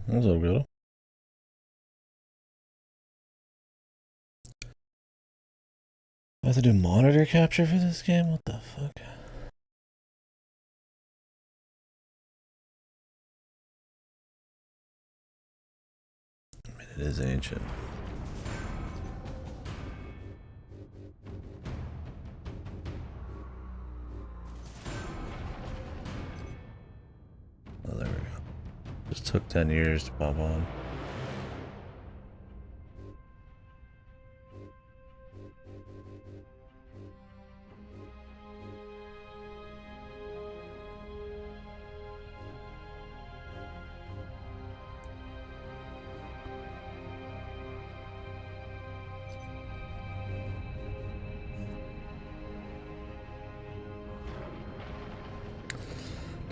That's all good. I have to do monitor capture for this game? What the fuck? I mean, it is ancient. Oh, there we go. Just took 10 years to pop on.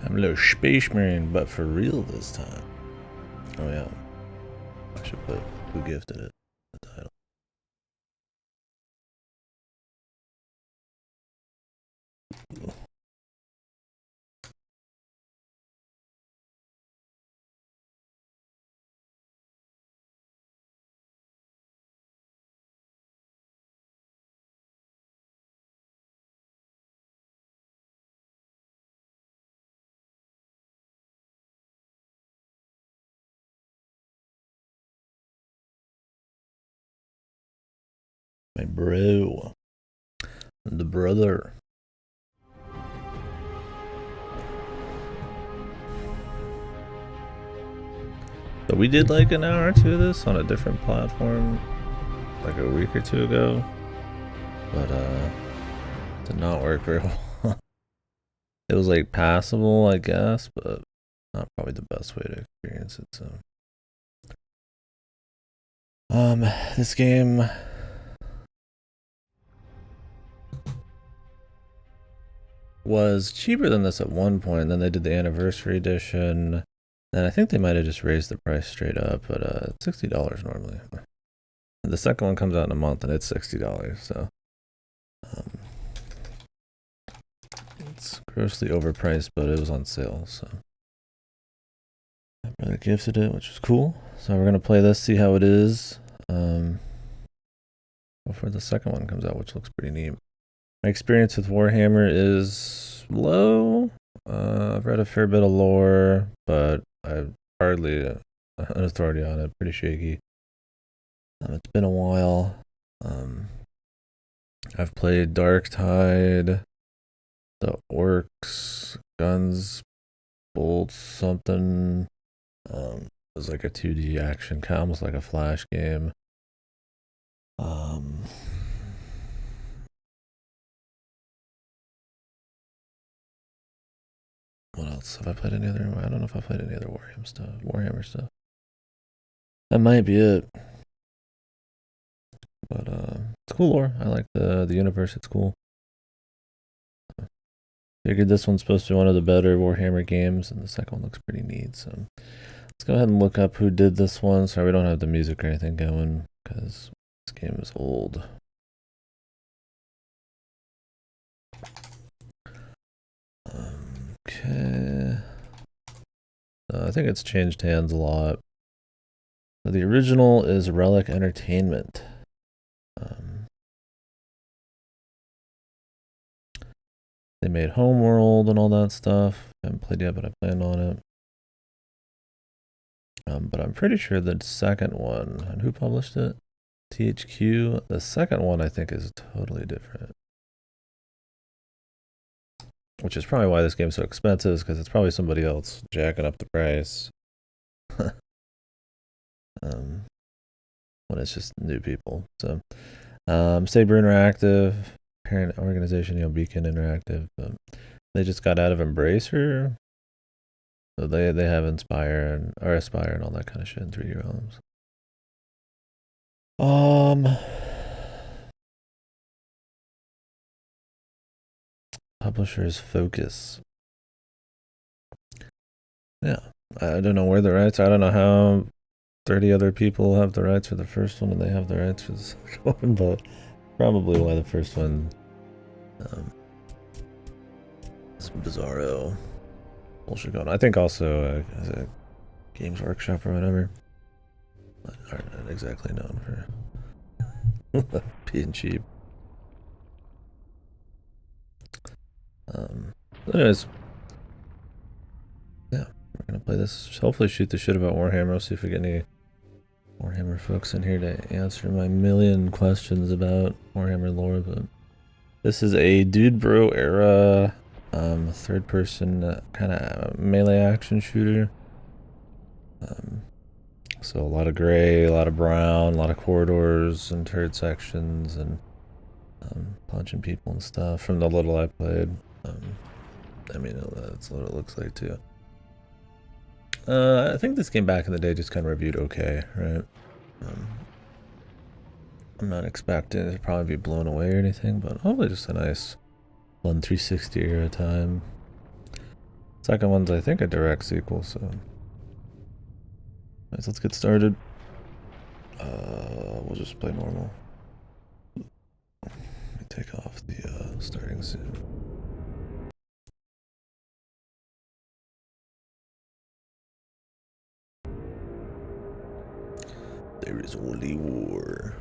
I'm a little space marine, but for real this time. Oh yeah. I should put who gifted it, the title. My bro. The brother. So we did like an hour or two of this on a different platform like a week or two ago. But did not work very well. It was like passable, I guess, but not probably the best way to experience it, so. This game was cheaper than this at one point, then they did the anniversary edition, and I think they might have just raised the price straight up, but it's $60 normally. And the second one comes out in a month and it's $60, so it's grossly overpriced, but it was on sale, so my brother gifted it, which was cool. So we're gonna play this, see how it is, before the second one comes out, which looks pretty neat. My experience with Warhammer is low. I've read a fair bit of lore, but I'm hardly an authority on it. Pretty shaky. It's been a while. I've played Dark Tide, the Orcs, Guns, Bolts, something. It was like a 2D action, kind of almost like a Flash game. What else? Have I played any other? I don't know if I played any other Warhammer stuff. That might be it. But it's cool lore. I like the universe. It's cool. Figured this one's supposed to be one of the better Warhammer games, and the second one looks pretty neat. So let's go ahead and look up who did this one. Sorry, we don't have the music or anything going because this game is old. Okay. I think it's changed hands a lot. So the original is Relic Entertainment. They made Homeworld and all that stuff. I haven't played yet, but I plan on it. But I'm pretty sure the second one, and who published it? THQ. The second one I think is totally different. Which is probably why this game's so expensive, because it's probably somebody else jacking up the price. When it's just new people. So, Saber Interactive, parent organization, Beacon Interactive. They just got out of Embracer. So they have Aspire and all that kind of shit in 3D Realms. Publisher's Focus. Yeah, I don't know where the rights. I don't know how 30 other people have the rights for the first one and they have the rights for the second one, but probably why the first one is bizarro bullshit going on. I think also Games Workshop or whatever. But are not exactly known for being cheap. Anyways, yeah, we're gonna play this. Hopefully, shoot the shit about Warhammer. We'll see if we get any Warhammer folks in here to answer my million questions about Warhammer lore. But this is a Dude Bro era, third-person kind of melee action shooter. So a lot of gray, a lot of brown, a lot of corridors and turret sections, and punching people and stuff. From the little I played. I mean, that's what it looks like too. I think this game back in the day just kind of reviewed okay, right? I'm not expecting it to probably be blown away or anything, but hopefully just a nice 360 era time. Second one's, I think, a direct sequel, so... Nice, let's get started. We'll just play normal. Let me take off the starting soon. There is only war.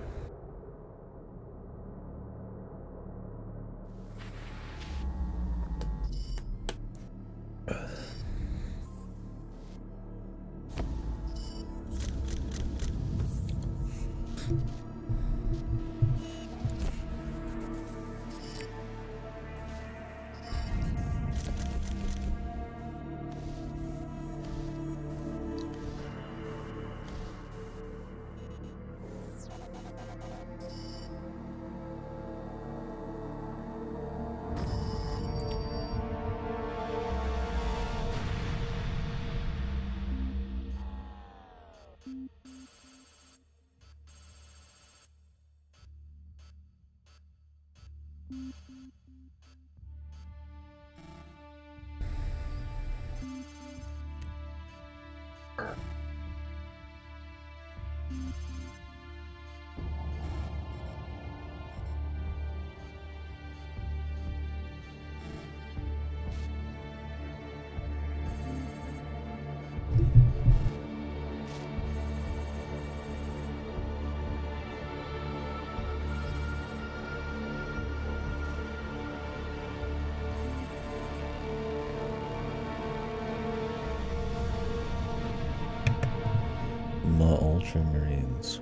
Ultramarines.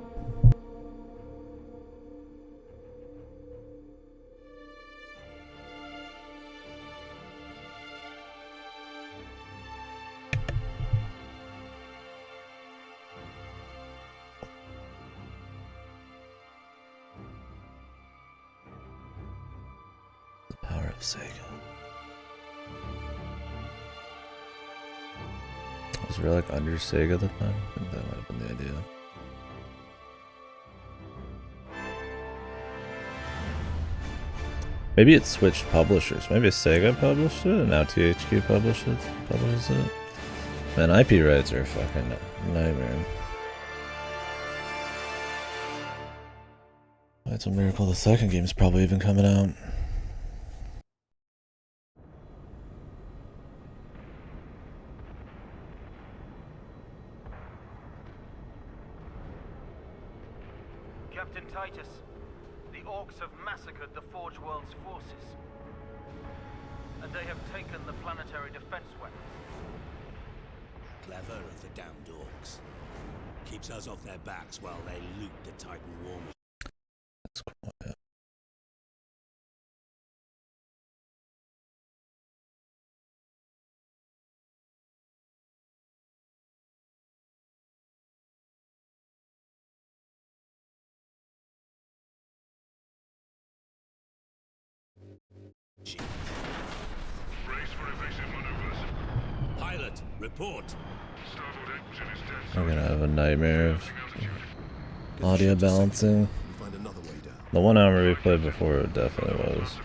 The power of Sega. Was Relic under Sega at the time? I think that might have been the idea. Maybe it switched publishers. Maybe Sega published it and now THQ publishes it. Man, IP rights are a fucking nightmare. It's a miracle the second game's probably even coming out. Captain Titus, the orcs have massacred the Forge World's forces, and they have taken the planetary defense weapons. Clever of the damned orcs. Keeps us off their backs while they loot the Titan war machine. That's cool, yeah. Brace for evasive maneuvers. Pilot, report. Starboard engine is dead. I'm gonna have a nightmare of audio balancing. Find another way down. The 1 hour we played before it definitely was.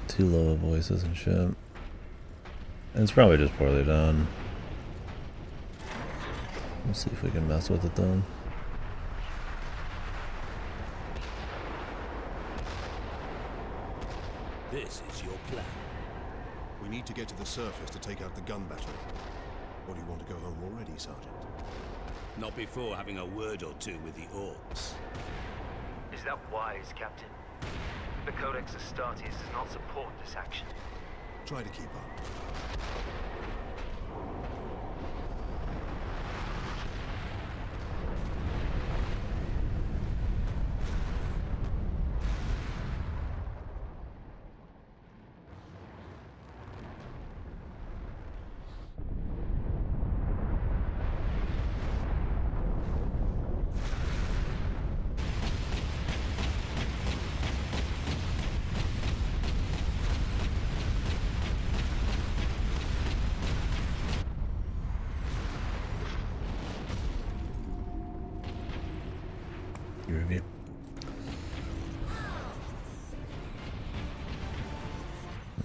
Too low of voices and shit. And it's probably just poorly done. We'll see if we can mess with it though. This is your plan. We need to get to the surface to take out the gun battery. Or do you want to go home already, Sergeant? Not before having a word or two with the orcs. Is that wise, Captain? The Codex Astartes does not support this action. Try to keep up. Review.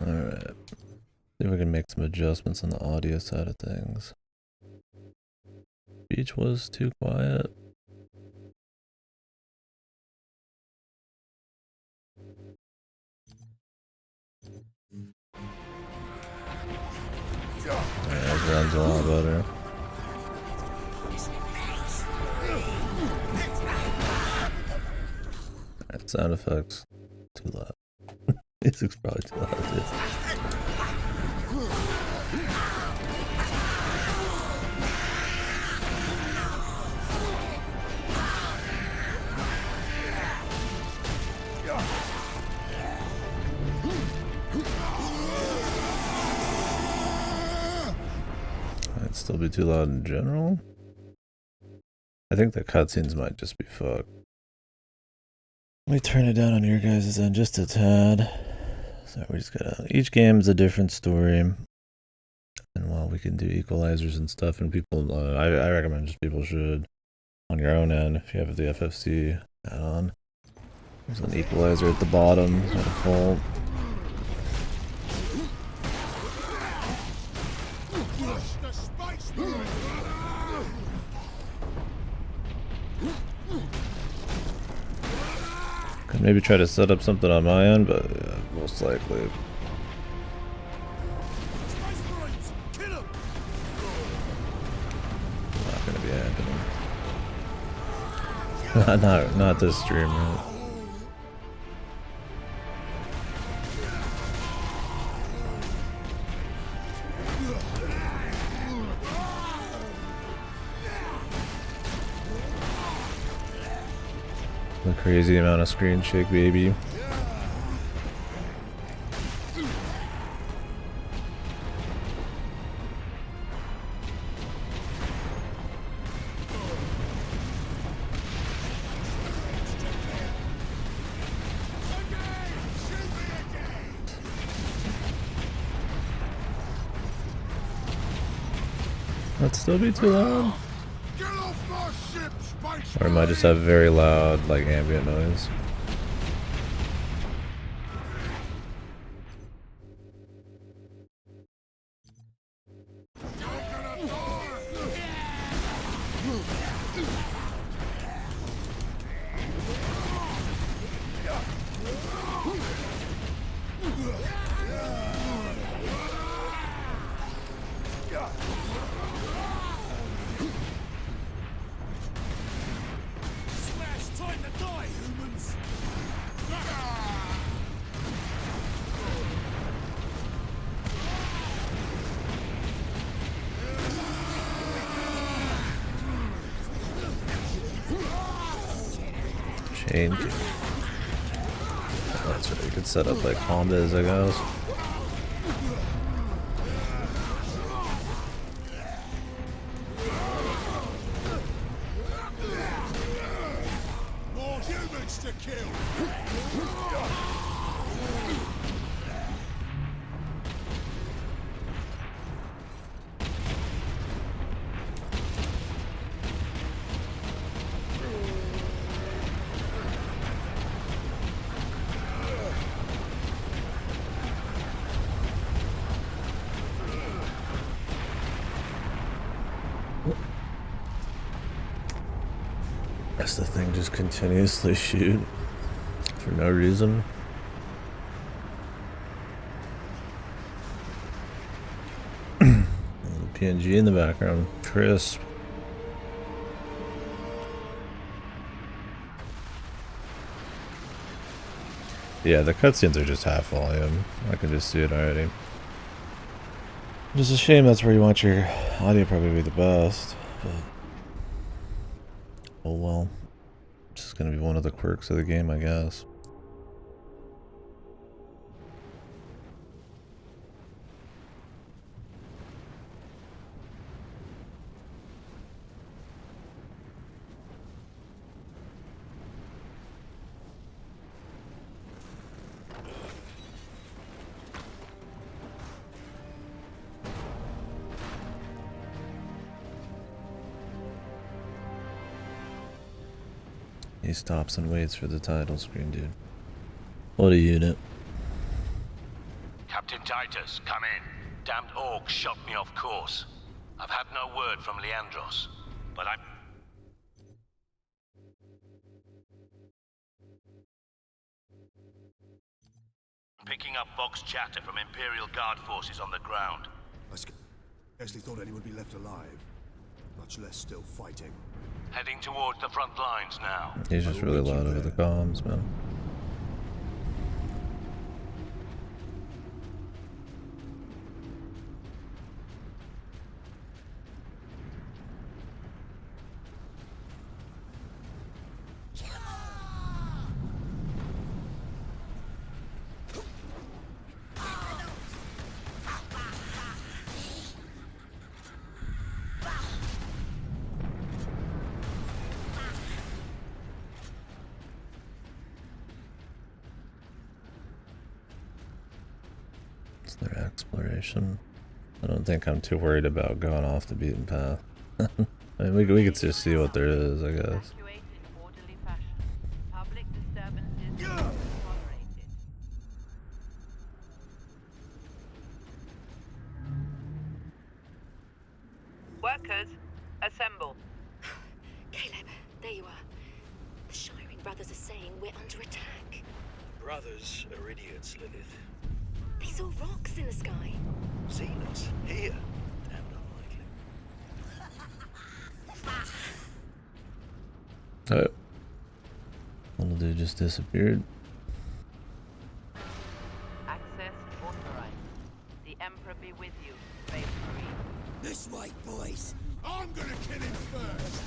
Alright. See if we can make some adjustments on the audio side of things. Beach was too quiet. That runs a lot better. Alright, sound effects. Too loud. Music's probably too loud too. Might still be too loud in general. I think the cutscenes might just be fucked. Let me turn it down on your guys' end just a tad. So we just gotta. Each game's a different story. And while we can do equalizers and stuff, and people, I recommend just people should, on your own end, if you have the FFC add-on. There's an equalizer at the bottom by default. Could maybe try to set up something on my end, but most likely. Not gonna be happening. not this stream, right? The crazy amount of screen shake, baby. That'd still be too loud. Or it might just have very loud, like, ambient noise. Chain. That's what you could set up like combos, I guess. More humans to kill! Guess the thing just continuously shoot for no reason. PNG in the background. Crisp. Yeah, the cutscenes are just half volume. I can just see it already. Just a shame that's where you want your audio probably be the best. But oh well. It's just gonna be one of the quirks of the game, I guess. He stops and waits for the title screen, dude. What a unit. Captain Titus, come in. Damned orcs shot me off course. I've had no word from Leandros, but I'm... picking up Vox chatter from Imperial Guard forces on the ground. I scarcely thought anyone would be left alive, much less still fighting. Heading towards the front lines now. He's just really loud over the comms, man. It's their exploration. I don't think I'm too worried about going off the beaten path. I mean, we could just see what there is, I guess. Workers, assemble. Caleb, there you are. The Shiring Brothers are saying we're under attack. Brothers are idiots, Lilith. They saw rocks in the sky. Seen us here. Damn unlikely. Oh. Little dude just disappeared. Access authorized. The Emperor be with you, Space Marine. This way, boys. I'm gonna kill him first.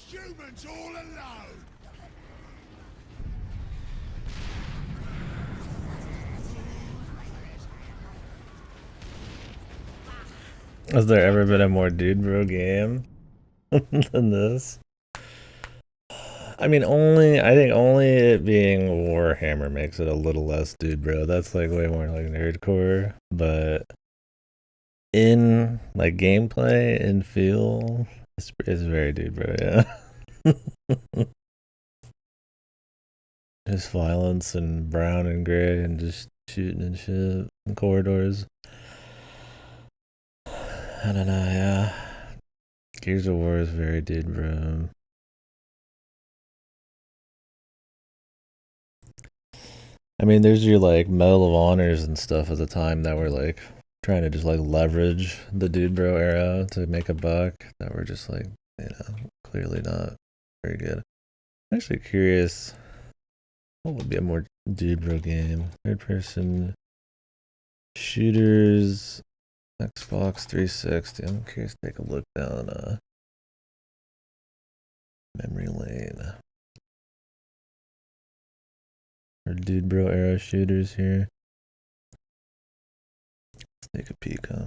Humans all alone! Has there ever been a more dude bro game than this? I mean, I think only it being Warhammer makes it a little less dude bro. That's like way more like nerdcore, but in like gameplay and feel, it's very dude bro, yeah. Just violence and brown and gray and just shooting and shit in corridors. I don't know, yeah. Gears of War is very dude bro. I mean, there's your like Medal of Honors and stuff at the time that were like trying to just like leverage the dude bro era to make a buck, that were just like, you know, clearly not very good. I'm actually curious, what would be a more dude bro game? Third person shooters, Xbox 360. I'm curious to take a look down memory lane. Or dude bro era shooters here. Let's take a peek, huh?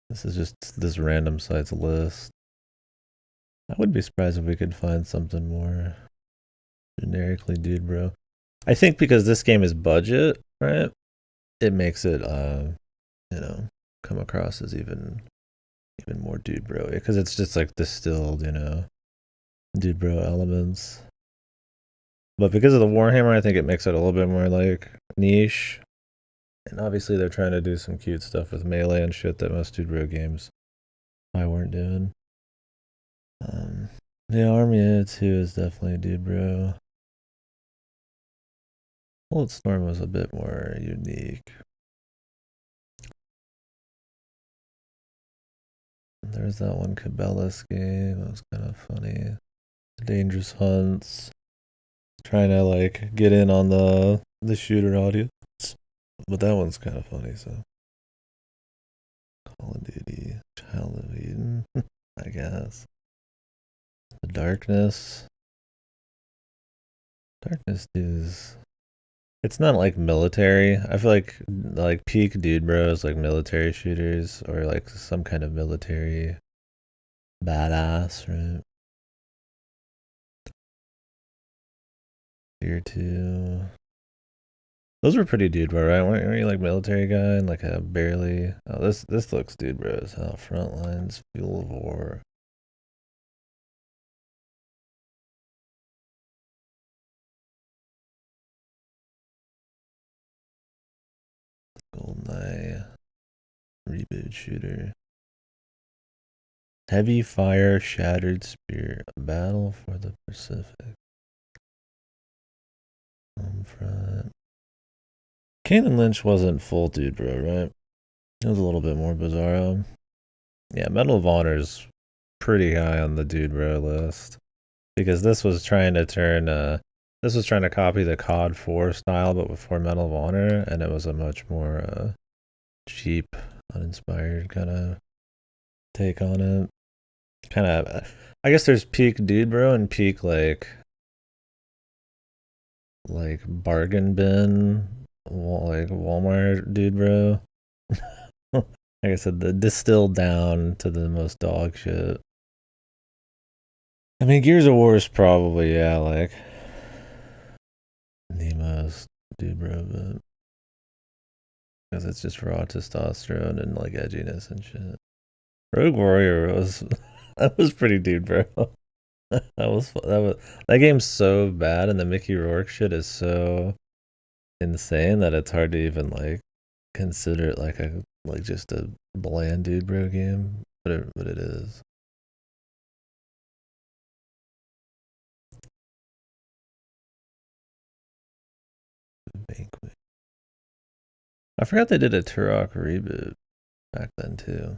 This is just this random site's list. I would be surprised if we could find something more generically dude bro. I think because this game is budget, right? It makes it you know, come across as even more dude bro, because it's just like distilled, you know, dude bro elements. But because of the Warhammer, I think it makes it a little bit more like niche. And obviously they're trying to do some cute stuff with melee and shit that most Dude Bro games I weren't doing. The Army 2 is definitely Dude Bro. Bulletstorm was a bit more unique. There's that one Cabela's game, that was kind of funny. Dangerous Hunts. Trying to like get in on the shooter audience. But that one's kind of funny, so. Call of Duty, Child of Eden, I guess. The Darkness. Darkness is... It's not like military. I feel like peak Dude Bro is like military shooters or like some kind of military badass, right? Tier 2. Those were pretty Dude Bro, right? Weren't you like military guy and like a barely... Oh, this looks Dude Bro as hell. Frontlines, Fuel of War. GoldenEye reboot shooter. Heavy Fire Shattered Spear. A Battle for the Pacific. Homefront. Kane and Lynch wasn't full Dude Bro, right? It was a little bit more bizarro. Yeah, Medal of Honor's pretty high on the Dude Bro list. Because this was trying to turn this was trying to copy the COD 4 style, but before Medal of Honor, and it was a much more cheap, uninspired kind of take on it. Kind of, I guess there's peak Dude Bro and peak like bargain bin, like Walmart Dude Bro. Like I said, the distilled down to the most dog shit. I mean, Gears of War is probably, yeah, like the most Dude Bro, but because it's just raw testosterone and like edginess and shit. Rogue Warrior was that was pretty Dude Bro. That game's so bad, and the Mickey Rourke shit is so insane that it's hard to even like consider it like just a bland Dude Bro game, but it is. Banquet. I forgot they did a Turok reboot back then too.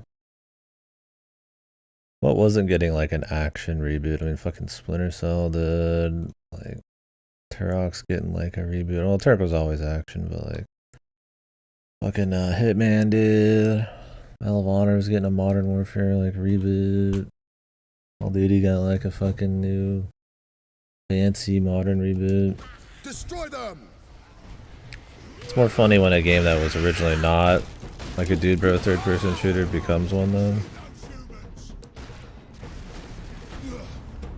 What wasn't getting like an action reboot? I mean, fucking Splinter Cell did. Like Turok's getting like a reboot. Well, Turok was always action, but like fucking Hitman did. Medal of Honor was getting a Modern Warfare like reboot. Call of Duty got like a fucking new fancy modern reboot. Destroy them! It's more funny when a game that was originally not like a Dude Bro third-person shooter becomes one, though.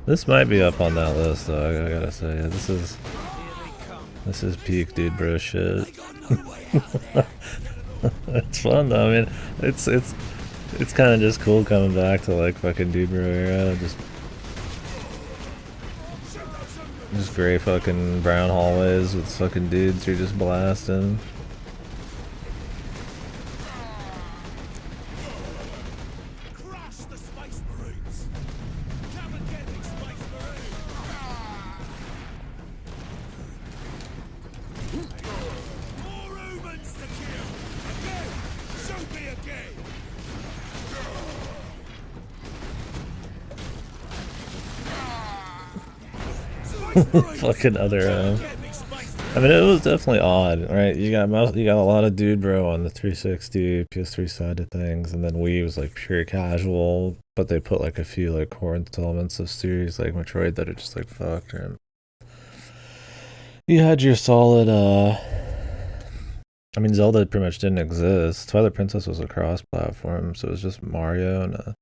This might be up on that list, though. I gotta say, yeah, this is peak Dude Bro shit. It's fun though. I mean, it's kind of just cool coming back to like fucking Dude Bro era. Just gray fucking brown hallways with fucking dudes you're just blasting. Fucking other I mean, it was definitely odd, right? You got a lot of Dude Bro on the 360 PS3 side of things, and then Wii was like pure casual, but they put like a few like core elements of series like Metroid that are just like fucked. And you had your solid I mean, Zelda pretty much didn't exist. Twilight Princess was a cross-platform, so it was just Mario and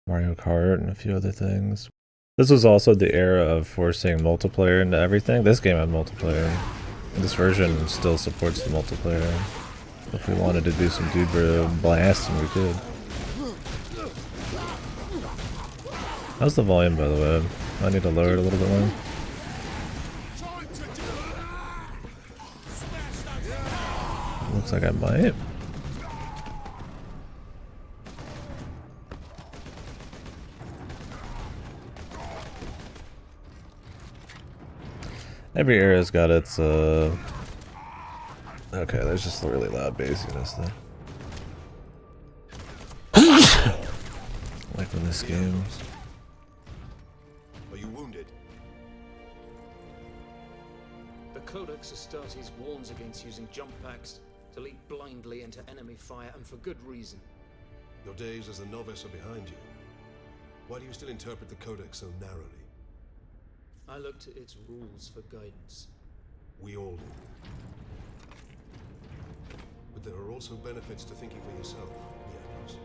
Mario Kart and a few other things. This was also the era of forcing multiplayer into everything. This game had multiplayer. This version still supports the multiplayer. If we wanted to do some Dude Bro blasting, we could. How's the volume, by the way? I need to lower it a little bit more. Looks like I might. Every era's got its, okay, there's just really loud bassiness there. Like in this game. Are you wounded? The Codex Astartes warns against using jump packs to leap blindly into enemy fire, and for good reason. Your days as a novice are behind you. Why do you still interpret the Codex so narrowly? I look to its rules for guidance. We all do. But there are also benefits to thinking for yourself, Leandros.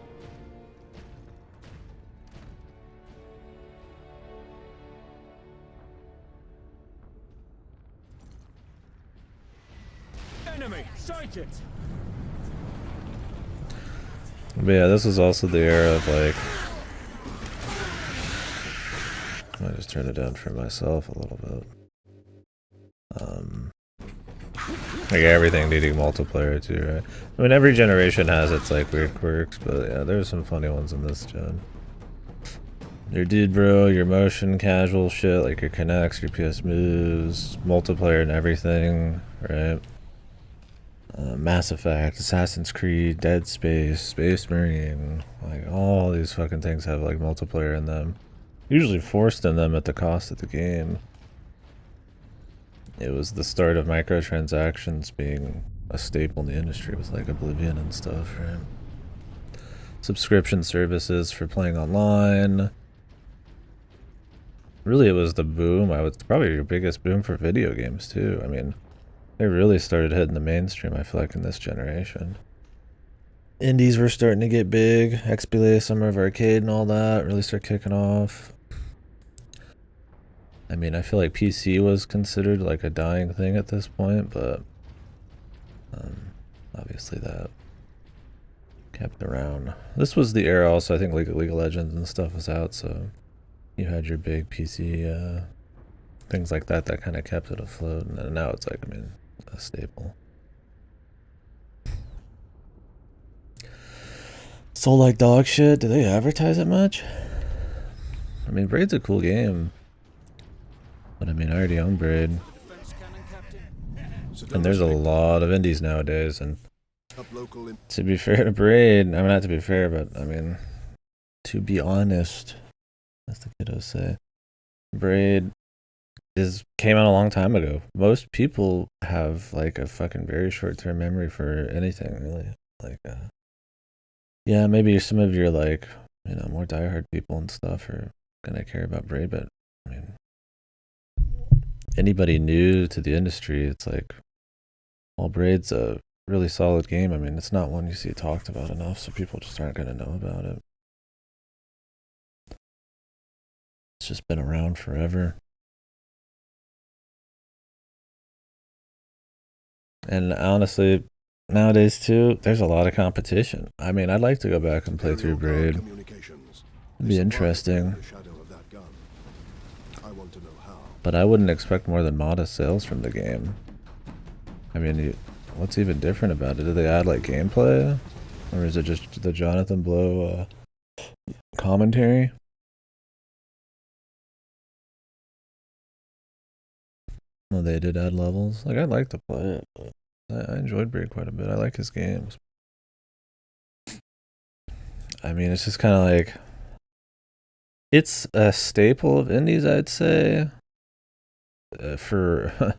Enemy sighted. But yeah, this was also the era of like, I just turn it down for myself a little bit. Like everything needing multiplayer too, right? I mean, every generation has its like weird quirks, but yeah, there's some funny ones in this gen. Your dude bro, your motion casual shit, like your connects, your PS moves, multiplayer and everything, right? Mass Effect, Assassin's Creed, Dead Space, Space Marine, like all these fucking things have like multiplayer in them. Usually forced in them at the cost of the game. It was the start of microtransactions being a staple in the industry with like Oblivion and stuff, right? Subscription services for playing online. Really, it was the boom. Probably your biggest boom for video games too. I mean, they really started hitting the mainstream, I feel like, in this generation. Indies were starting to get big. XBLA, Summer of Arcade and all that really start kicking off. I mean, I feel like PC was considered like a dying thing at this point, but obviously that kept around. This was the era also, I think League of Legends and stuff was out, so you had your big PC things like that that kind of kept it afloat, and now it's like, I mean, a staple. Sold like dog shit. Do they advertise it much? I mean, Braid's a cool game. But I mean, I already own Braid. And there's a lot of indies nowadays, and to be fair to Braid, I mean, not to be fair, but I mean, to be honest, as the kiddos say, Braid came out a long time ago. Most people have like a fucking very short-term memory for anything, really. Like, yeah, maybe some of your like, you know, more diehard people and stuff are gonna care about Braid, but I mean, anybody new to the industry, it's like, well, Braid's a really solid game. I mean, it's not one you see talked about enough, so people just aren't going to know about it. It's just been around forever. And honestly, nowadays too, there's a lot of competition. I mean, I'd like to go back and play through Braid. It'd be interesting. But I wouldn't expect more than modest sales from the game. I mean, what's even different about it? Did they add like gameplay? Or is it just the Jonathan Blow commentary? Well, they did add levels. Like, I'd like to play it, but I enjoyed Braid quite a bit. I like his games. I mean, it's just kind of like, it's a staple of indies, I'd say. For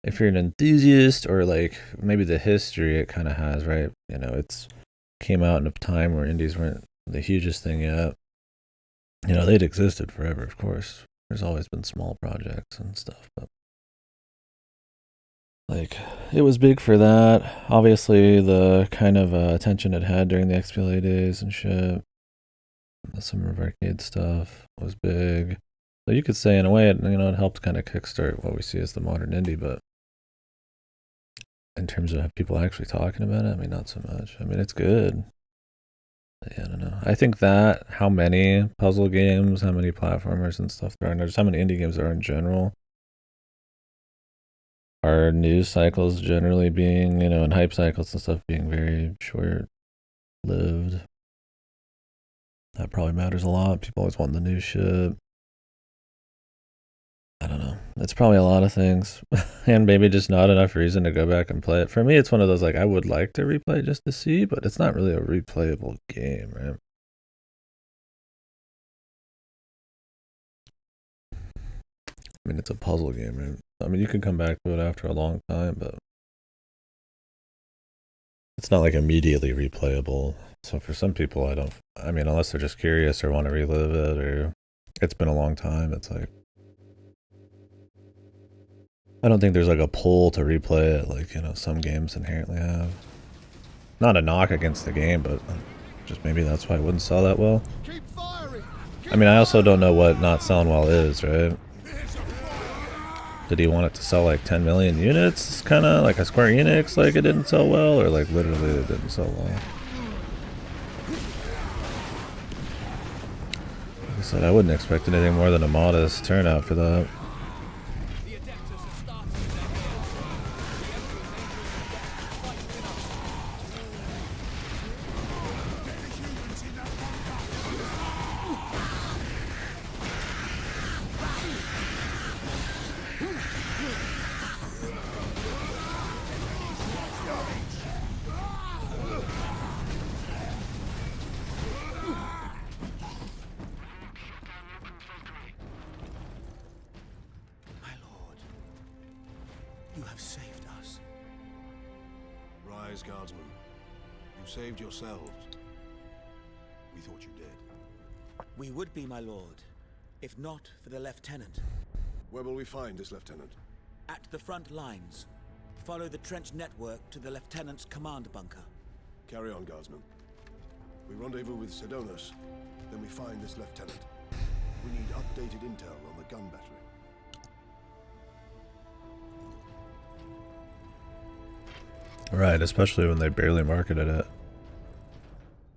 if you're an enthusiast, or like maybe the history it kind of has, right? You know, it's came out in a time where indies weren't the hugest thing yet. You know, they'd existed forever, of course. There's always been small projects and stuff, but like, it was big for that. Obviously, the kind of attention it had during the XBLA days and shit, the Summer of Arcade stuff was big. So you could say, in a way, it, you know, it helped kind of kickstart what we see as the modern indie, but in terms of people actually talking about it, I mean, not so much. I mean, it's good. But yeah, I don't know. I think that how many puzzle games, how many platformers and stuff there are, and just how many indie games there are in general, our news cycles generally being, and hype cycles and stuff being very short-lived. That probably matters a lot. People always want the new shit. I don't know. It's probably a lot of things. And maybe just not enough reason to go back and play it. For me, it's one of those, like, I would like to replay it just to see, but it's not really a replayable game, right? I mean, it's a puzzle game, right? I mean, you can come back to it after a long time, but it's not like immediately replayable. So for some people, I mean, unless they're just curious or want to relive it, or it's been a long time, it's like, I don't think there's like a pull to replay it like, some games inherently have. Not a knock against the game, but just maybe that's why it wouldn't sell that well. I mean, I also don't know what not selling well is, right? Did he want it to sell like 10 million units? It's kind of like a Square Enix, like it didn't sell well, or like literally it didn't sell well. Like I said, I wouldn't expect anything more than a modest turnout for that. Guardsmen. You saved yourselves. We thought you did. We would be, my lord, if not for the lieutenant. Where will we find this lieutenant? At the front lines. Follow the trench network to the lieutenant's command bunker. Carry on, Guardsmen. We rendezvous with Sidonus, then we find this lieutenant. We need updated intel on the gun battery. Right, especially when they barely marketed it.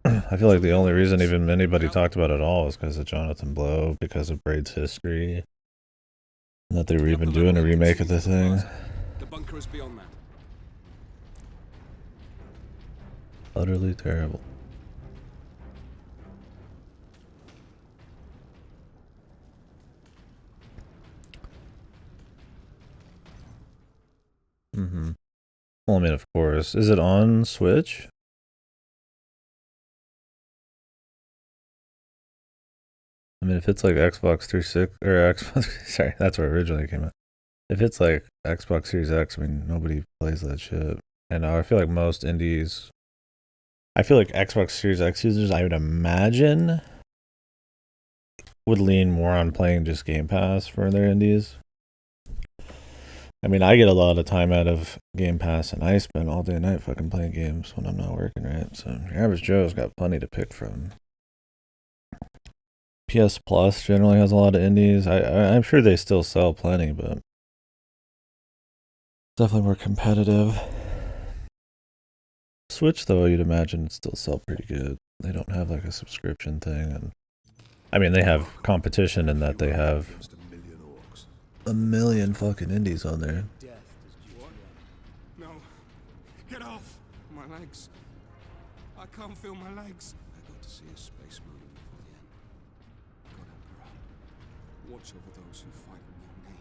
I feel like the only reason even anybody talked about it at all is because of Jonathan Blow, because of Braid's history, and that they were even doing a remake of the thing. The bunker is beyond that. Utterly terrible. Well, I mean, of course. Is it on Switch? I mean, if it's like Xbox 360 or Xbox, sorry, that's where it originally came out. If it's like Xbox Series X, I mean, nobody plays that shit. And I feel like most indies, I feel like Xbox Series X users, I would imagine, would lean more on playing just Game Pass for their indies. I mean, I get a lot of time out of Game Pass, and I spend all day and night fucking playing games when I'm not working, right? So your average Joe's got plenty to pick from. PS Plus generally has a lot of indies. I'm sure they still sell plenty, but definitely more competitive. Switch, though, you'd imagine it'd still sell pretty good. They don't have like a subscription thing, and I mean, they have competition in that they have a million fucking indies on there. What? No. Get off! My legs. I can't feel my legs. I got to see a space marine before the end. God, Emperor. Watch over those who fight in your name.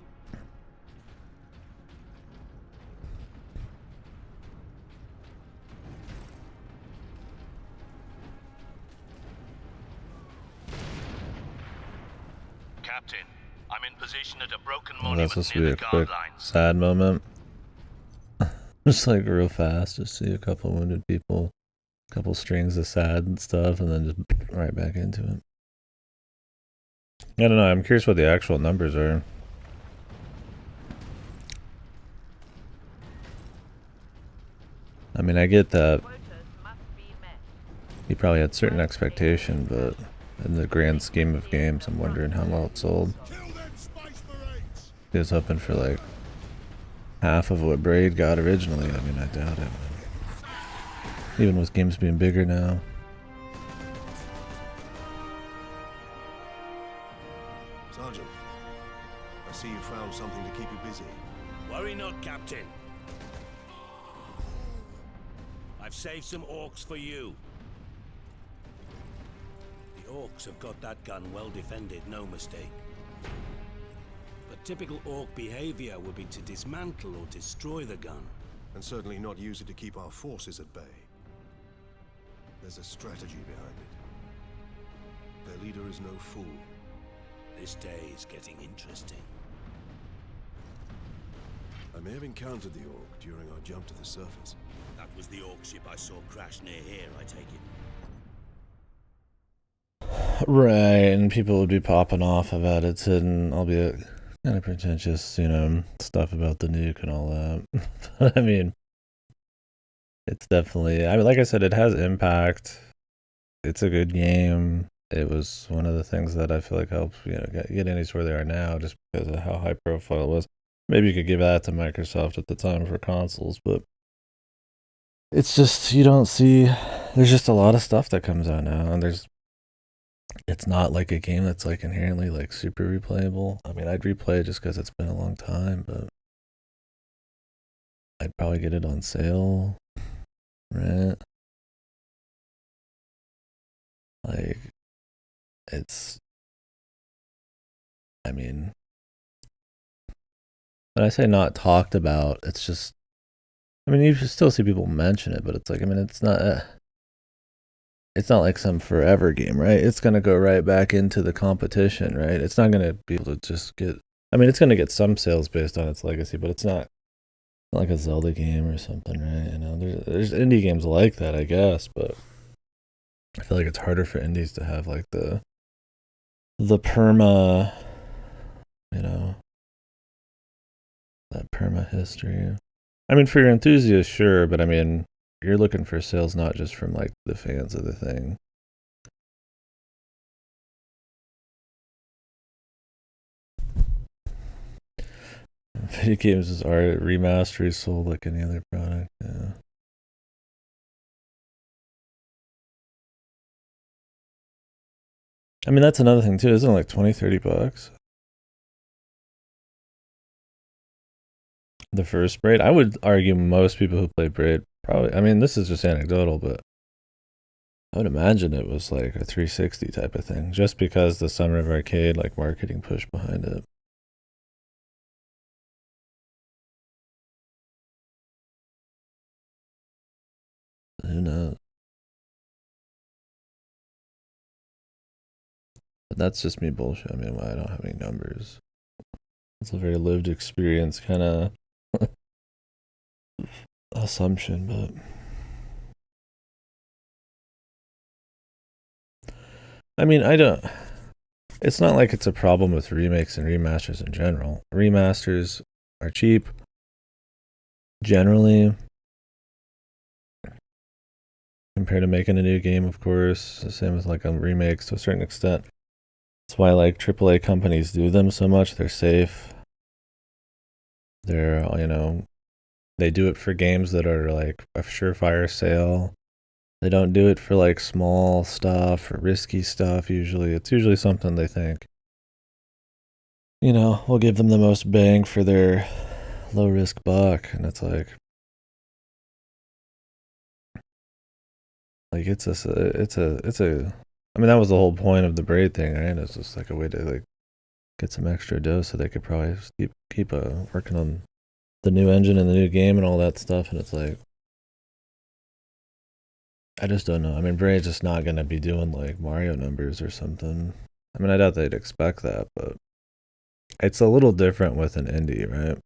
Captain, I'm in position at a broken That's monument supposed to near be the a guard quick, lines. sad moment. Just like real fast, just see a couple wounded people, a couple strings of sad and stuff, and then just right back into it. I don't know, I'm curious what the actual numbers are. I mean, I get that he probably had certain expectation, but in the grand scheme of games, I'm wondering how well it sold. He was hoping for like half of what Braid got originally. I mean, I doubt it. Even with games being bigger now. Sergeant, I see you found something to keep you busy. Worry not, Captain. I've saved some orcs for you. The orcs have got that gun well defended, no mistake. But typical orc behavior would be to dismantle or destroy the gun. And certainly not use it to keep our forces at bay. There's a strategy behind it. Their leader is no fool. This day is getting interesting. I may have encountered the orc during our jump to the surface. That was the orc ship I saw crash near here, I take it. Right, and people would be popping off about it, and albeit kind of pretentious, you know, stuff about the nuke and all that. But I mean, it's definitely, I mean, like I said, it has impact. It's a good game. It was one of the things that I feel like helped, you know, get Indies where they are now, just because of how high profile it was. Maybe you could give that to Microsoft at the time for consoles, but it's just, you don't see, there's just a lot of stuff that comes out now, and it's not like a game that's like inherently like super replayable. I mean, I'd replay it just because it's been a long time, but I'd probably get it on sale, right? Like, it's, I mean, when I say not talked about, it's just, I mean, you still see people mention it, but it's like, I mean, it's not like some forever game, right? It's going to go right back into the competition, right? It's not going to be able to just get, I mean, it's going to get some sales based on its legacy, but it's not like a Zelda game or something, right? You know, there's indie games like that, I guess, but I feel like it's harder for indies to have like the perma, you know, that perma history. I mean, for your enthusiasts, sure, but I mean, you're looking for sales not just from like the fans of the thing. Video games are remastered, sold like any other product. Yeah. I mean, that's another thing too. Isn't it like $20-$30? The first Braid? I would argue most people who play Braid probably, I mean, this is just anecdotal, but I would imagine it was like a 360 type of thing, just because the Summer of Arcade like marketing push behind it. Who knows? But that's just me bullshit. I mean, I don't have any numbers. It's a very lived experience kind of assumption, but I mean, it's not like it's a problem with remakes and remasters in general. Remasters are cheap generally compared to making a new game, of course. The same with like remakes to a certain extent. That's why like AAA companies do them so much. They're safe. They're, you know, they do it for games that are like a surefire sale. They don't do it for like small stuff or risky stuff usually. It's usually something they think, you know, will give them the most bang for their low risk buck. And it's like it's a I mean, that was the whole point of the Braid thing, right? It's just like a way to like get some extra dough so they could probably keep working on the new engine and the new game and all that stuff. And it's like, I just don't know. I mean, Braid's just not going to be doing like Mario numbers or something. I mean, I doubt they'd expect that, but it's a little different with an indie, right?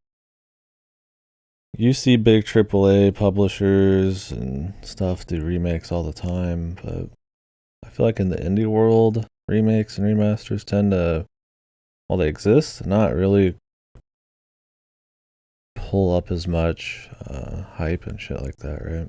You see big AAA publishers and stuff do remakes all the time, but I feel like in the indie world, remakes and remasters tend to, while they exist, not really pull up as much hype and shit like that, right?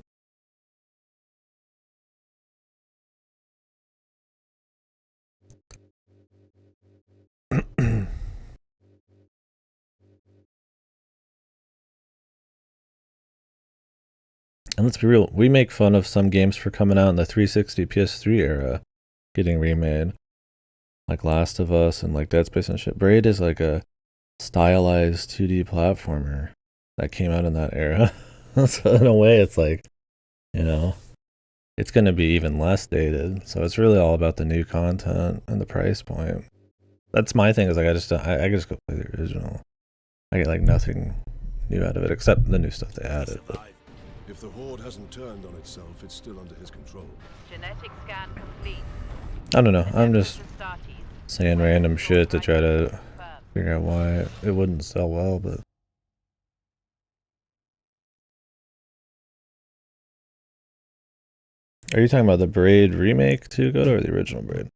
And let's be real, we make fun of some games for coming out in the 360 PS3 era getting remade. Like Last of Us and like Dead Space and shit. Braid is like a stylized 2D platformer. that came out in that era. So in a way, it's like, you know, it's going to be even less dated. So it's really all about the new content and the price point. That's my thing. Is like I just go play the original. I get like nothing new out of it except the new stuff they added. But if the Horde hasn't turned on itself, it's still under his control. Genetic scan complete. I don't know. I'm just saying random shit to try to figure out why it wouldn't sell well, but. Are you talking about the Braid remake too, Goto, or the original Braid?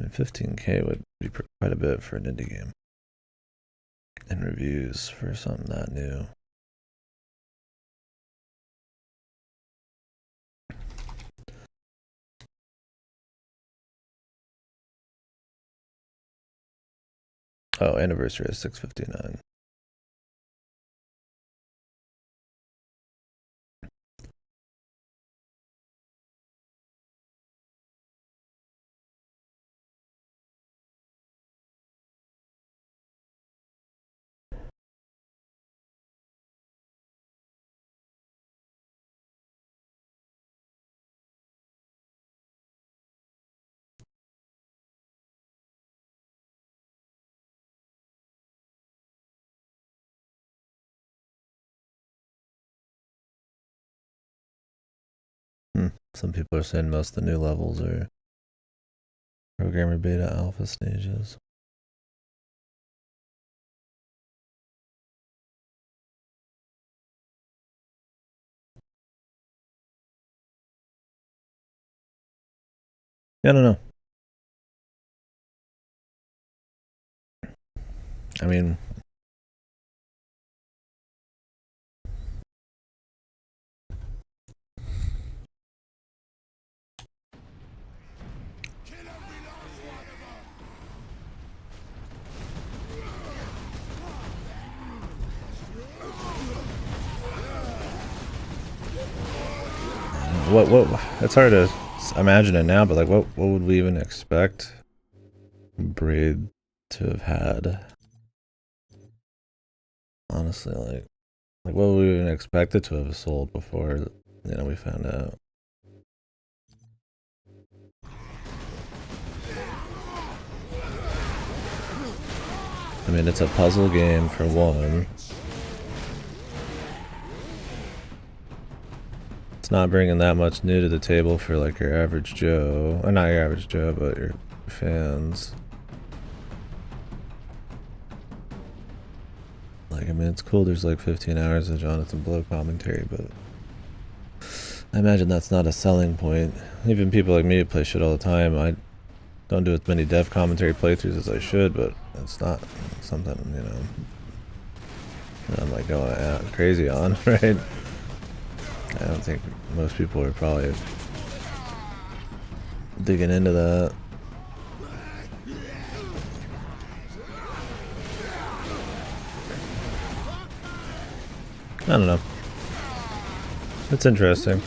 I mean, 15K would be quite a bit for an indie game. And reviews for something that new. Oh, anniversary is 659. Some people are saying most of the new levels are programmer beta alpha stages. I don't know. I mean, what it's hard to imagine it now, but like what would we even expect Braid to have had? Honestly, like what would we even expect it to have sold before, you know, we found out? I mean, it's a puzzle game for one. It's not bringing that much new to the table for like your average Joe. Or not your average Joe, but your fans. Like, I mean, it's cool there's like 15 hours of Jonathan Blow commentary, but I imagine that's not a selling point. Even people like me who play shit all the time, I don't do as many dev commentary playthroughs as I should, but it's not something, you know, that I'm like going crazy on, right? I don't think most people are probably digging into that. I don't know. It's interesting.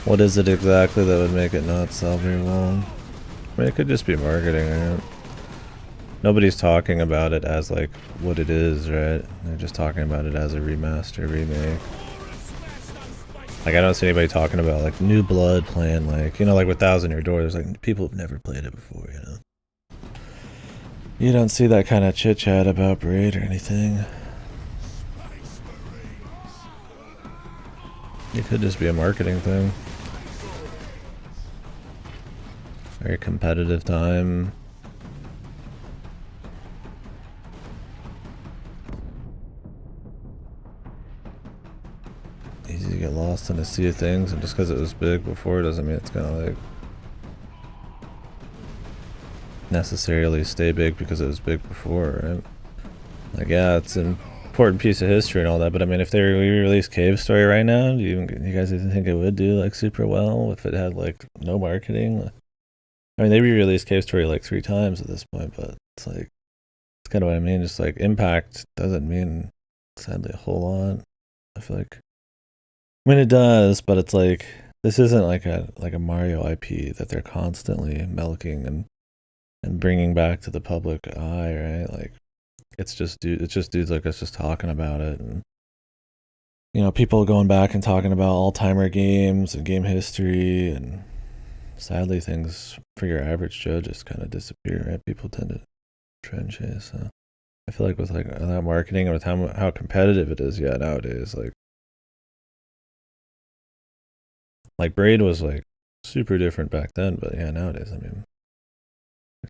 What is it exactly that would make it not sell very well? I mean, it could just be marketing, right? Nobody's talking about it as like what it is, right? They're just talking about it as a remaster, remake. Like I don't see anybody talking about like New Blood playing like, you know, like with Thousand Year Door, there's like people have never played it before, you know? You don't see that kind of chit chat about Braid or anything. It could just be a marketing thing. Very competitive time. Easy to get lost in a sea of things, and just because it was big before doesn't mean it's gonna like necessarily stay big because it was big before, right? Like, yeah, it's an important piece of history and all that, but I mean, if they re-release Cave Story right now, do you guys even think it would do like super well if it had like no marketing? I mean, they re-released Cave Story like 3 times at this point, but it's like, it's kind of what I mean. Just like impact doesn't mean sadly a whole lot. I feel like, I mean, it does, but it's like, this isn't like a Mario IP that they're constantly milking and and bringing back to the public eye, right? Like, it's just dudes like us just talking about it, and you know, people going back and talking about all-timer games and game history, and sadly, things for your average Joe just kind of disappear, right? People tend to trend chase. So I feel like with like that marketing and with how competitive it is, yeah, nowadays, like Braid was like super different back then, but yeah, nowadays, I mean,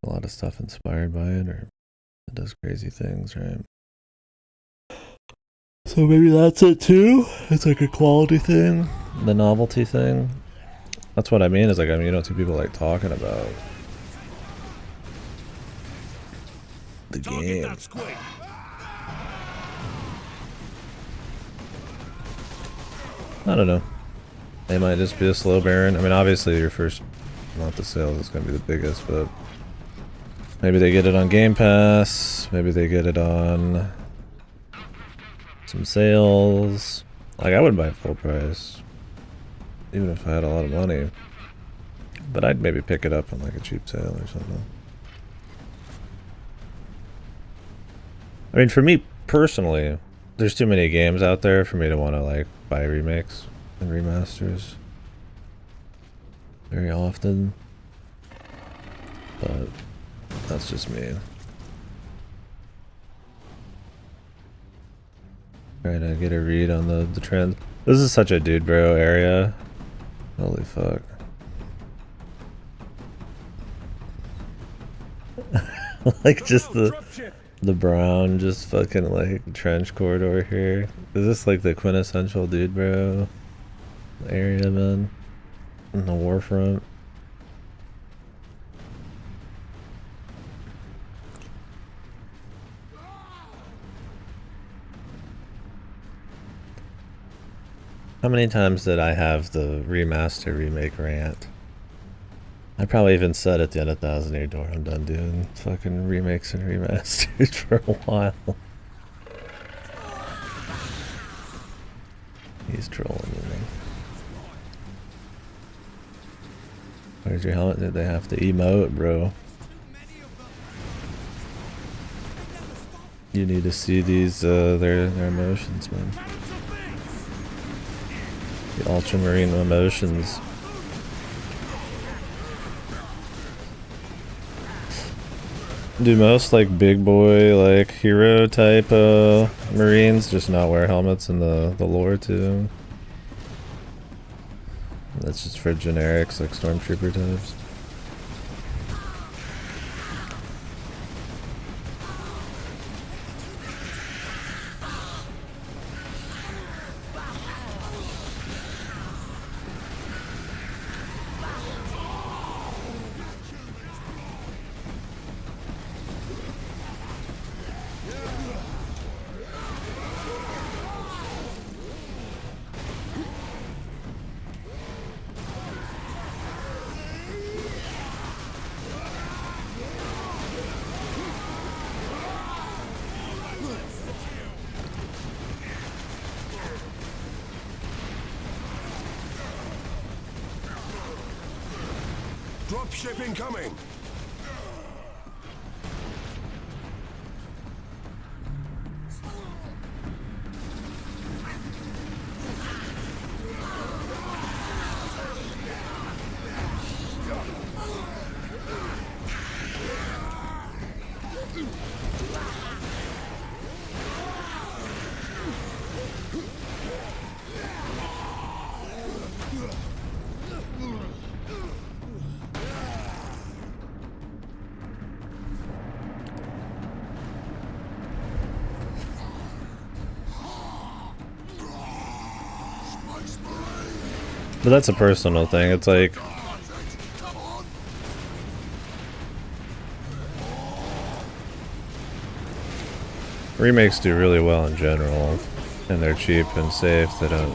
a lot of stuff inspired by it, or it does crazy things, right? So maybe that's it too. It's like a quality thing, the novelty thing. That's what I mean. Is like, I mean, you don't see people like talking about the game. I don't know. They might just be a slow burn. I mean, obviously your first month of sales is going to be the biggest, but maybe they get it on Game Pass. Maybe they get it on some sales. Like, I would buy it full price, even if I had a lot of money. But I'd maybe pick it up on like a cheap sale or something. I mean, for me personally, there's too many games out there for me to want to like buy remakes and remasters very often. But that's just me. Trying to get a read on the trend. This is such a dude bro area. Holy fuck. Like just the brown just fucking like trench corridor here. Is this like the quintessential dude bro area, man? In the warfront. How many times did I have the remaster remake rant? I probably even said at the end of 1000 Year Door, I'm done doing fucking remakes and remasters for a while. He's trolling me. Where's your helmet? Did they have to emote, bro? You need to see these, their emotions, man. The ultramarine emotions. Do most like big boy like hero type marines just not wear helmets in the lore too? That's just for generics like stormtrooper types. Dropship incoming! But that's a personal thing. It's like remakes do really well in general, and they're cheap and safe. They don't,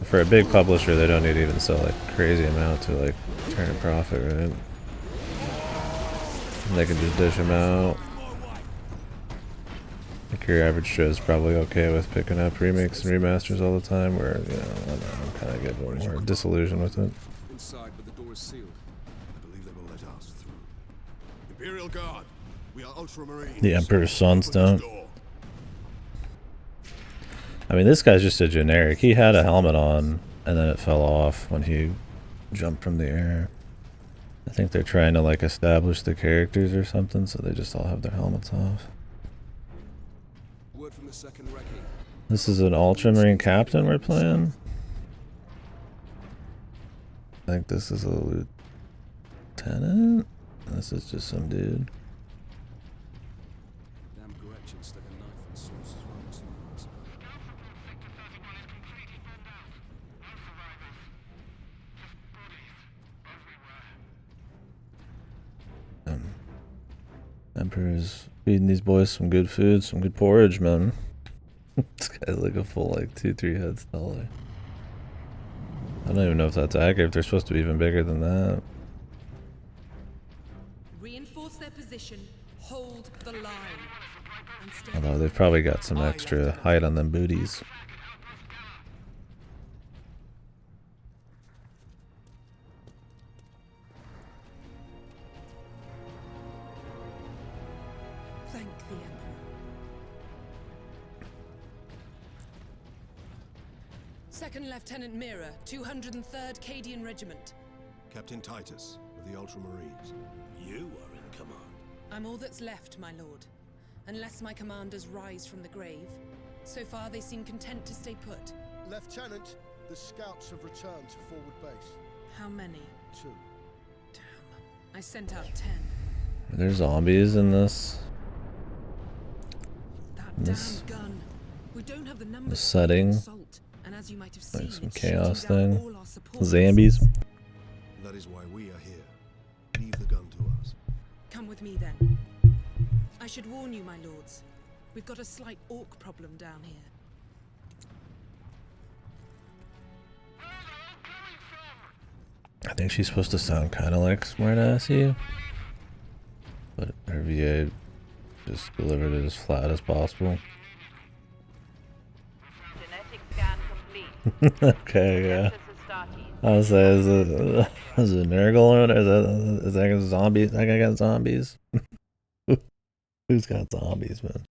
for a big publisher, they don't need to even sell like a crazy amount to like turn a profit, right? And they can just dish them out. Like your average show is probably okay with picking up remakes and remasters all the time, where, you know, I don't know, I'm kind of getting more disillusioned with it. Inside, but the door is sealed. I believe they will let us through. Imperial Guard. We are Ultramarines. The Emperor's sons Open this don't. door. I mean, this guy's just a generic. He had a helmet on, and then it fell off when he jumped from the air. I think they're trying to, like, establish the characters or something, so they just all have their helmets off. Word from the second recce. This is an Ultramarine captain we're playing. I think this is a lieutenant. This is just some dude. Damn Gretchen stuck a knife in Saul's throat some months ago. Emperor's feeding these boys some good food, some good porridge, man. This guy's like a full, like, 2-3 heads taller. I don't even know if that's accurate. They're supposed to be even bigger than that. Reinforce their position. Hold the line. Although they've probably got some extra height on them booties. Thank the Emperor. Second Lieutenant Mira, 203rd Cadian Regiment. Captain Titus of the Ultramarines. You are in command. I'm all that's left, my lord. Unless my commanders rise from the grave. So far, they seem content to stay put. Lieutenant, the scouts have returned to forward base. How many? 2. Damn. I sent out 10. Are there zombies in this? That damn gun. We don't have the numbers setting? assault. And as you might have seen, Like some it's chaos shooting down thing? all our support Zombies? bases. That is why we are here. Leave the gun to us. Come with me then. I should warn you, my lords. We've got a slight orc problem down here. I think she's supposed to sound kind of like smartassy, but her VA just delivered it as flat as possible. Genetic scan complete. Okay, yeah. Census Astartes. I was say, is it Nurgle or is that zombies? That guy got zombies? Who's got zombies, man?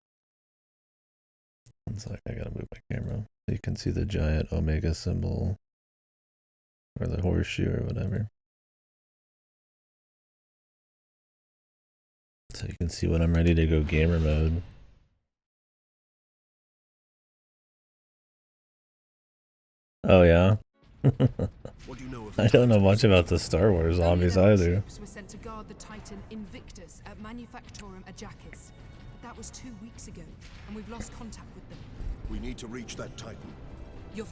One sec, I gotta move my camera so you can see the giant Omega symbol or the horseshoe or whatever. So you can see when I'm ready to go gamer mode. Oh yeah. What do you know of I don't know much about the Star Wars zombies either. Troops were sent to guard the Titan Invictus at Manufactorum Ajakis. But that was 2 weeks ago, and we've lost contact with them. We need to reach that Titan. You're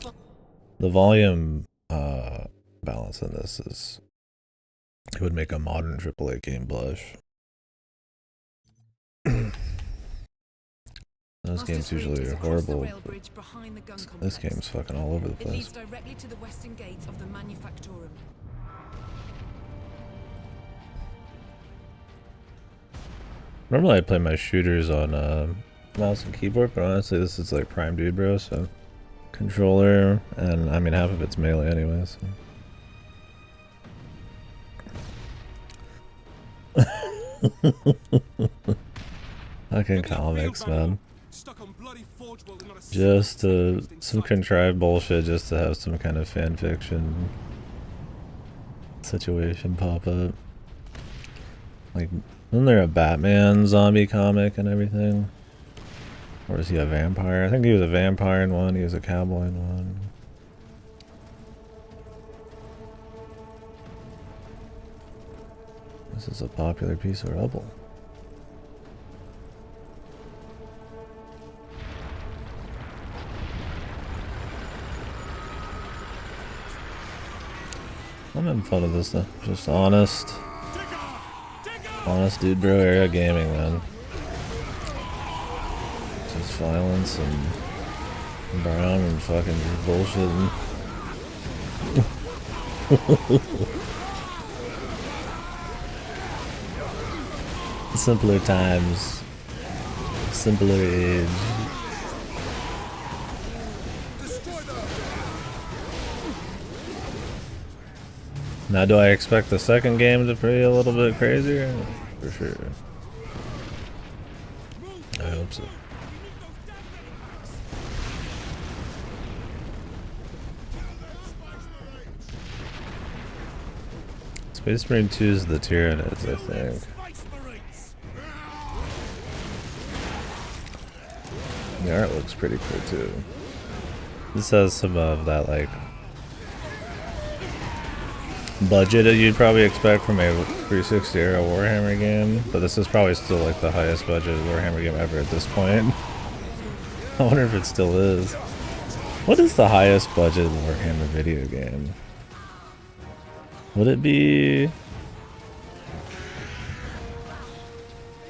The volume balance in this is, it would make a modern AAA game blush. Those games usually are horrible. This game's fucking all over the It leads place. directly to the western gate of the Manufactorum. Normally I play my shooters on mouse and keyboard, but honestly this is like prime dude bro, so controller, and I mean half of it's melee anyway, so. Fucking comics, man. Just some contrived bullshit just to have some kind of fan fiction situation pop up. Like, isn't there a Batman zombie comic and everything? Or is he a vampire? I think he was a vampire in one, he was a cowboy in one. This is a popular piece of rubble. I'm having fun with this stuff. Just honest dude bro era gaming, man. Just violence and brown and fucking bullshit. Simpler times, simpler age. Now, do I expect the second game to be a little bit crazier? for sure. I hope so. Space Marine 2 is the Tyranids, I think. The art looks pretty cool too. This has some of that like budget that you'd probably expect from a 360 era Warhammer game, but this is probably still like the highest budget Warhammer game ever at this point. I wonder if it still is. What is the highest budget Warhammer video game? Would it be...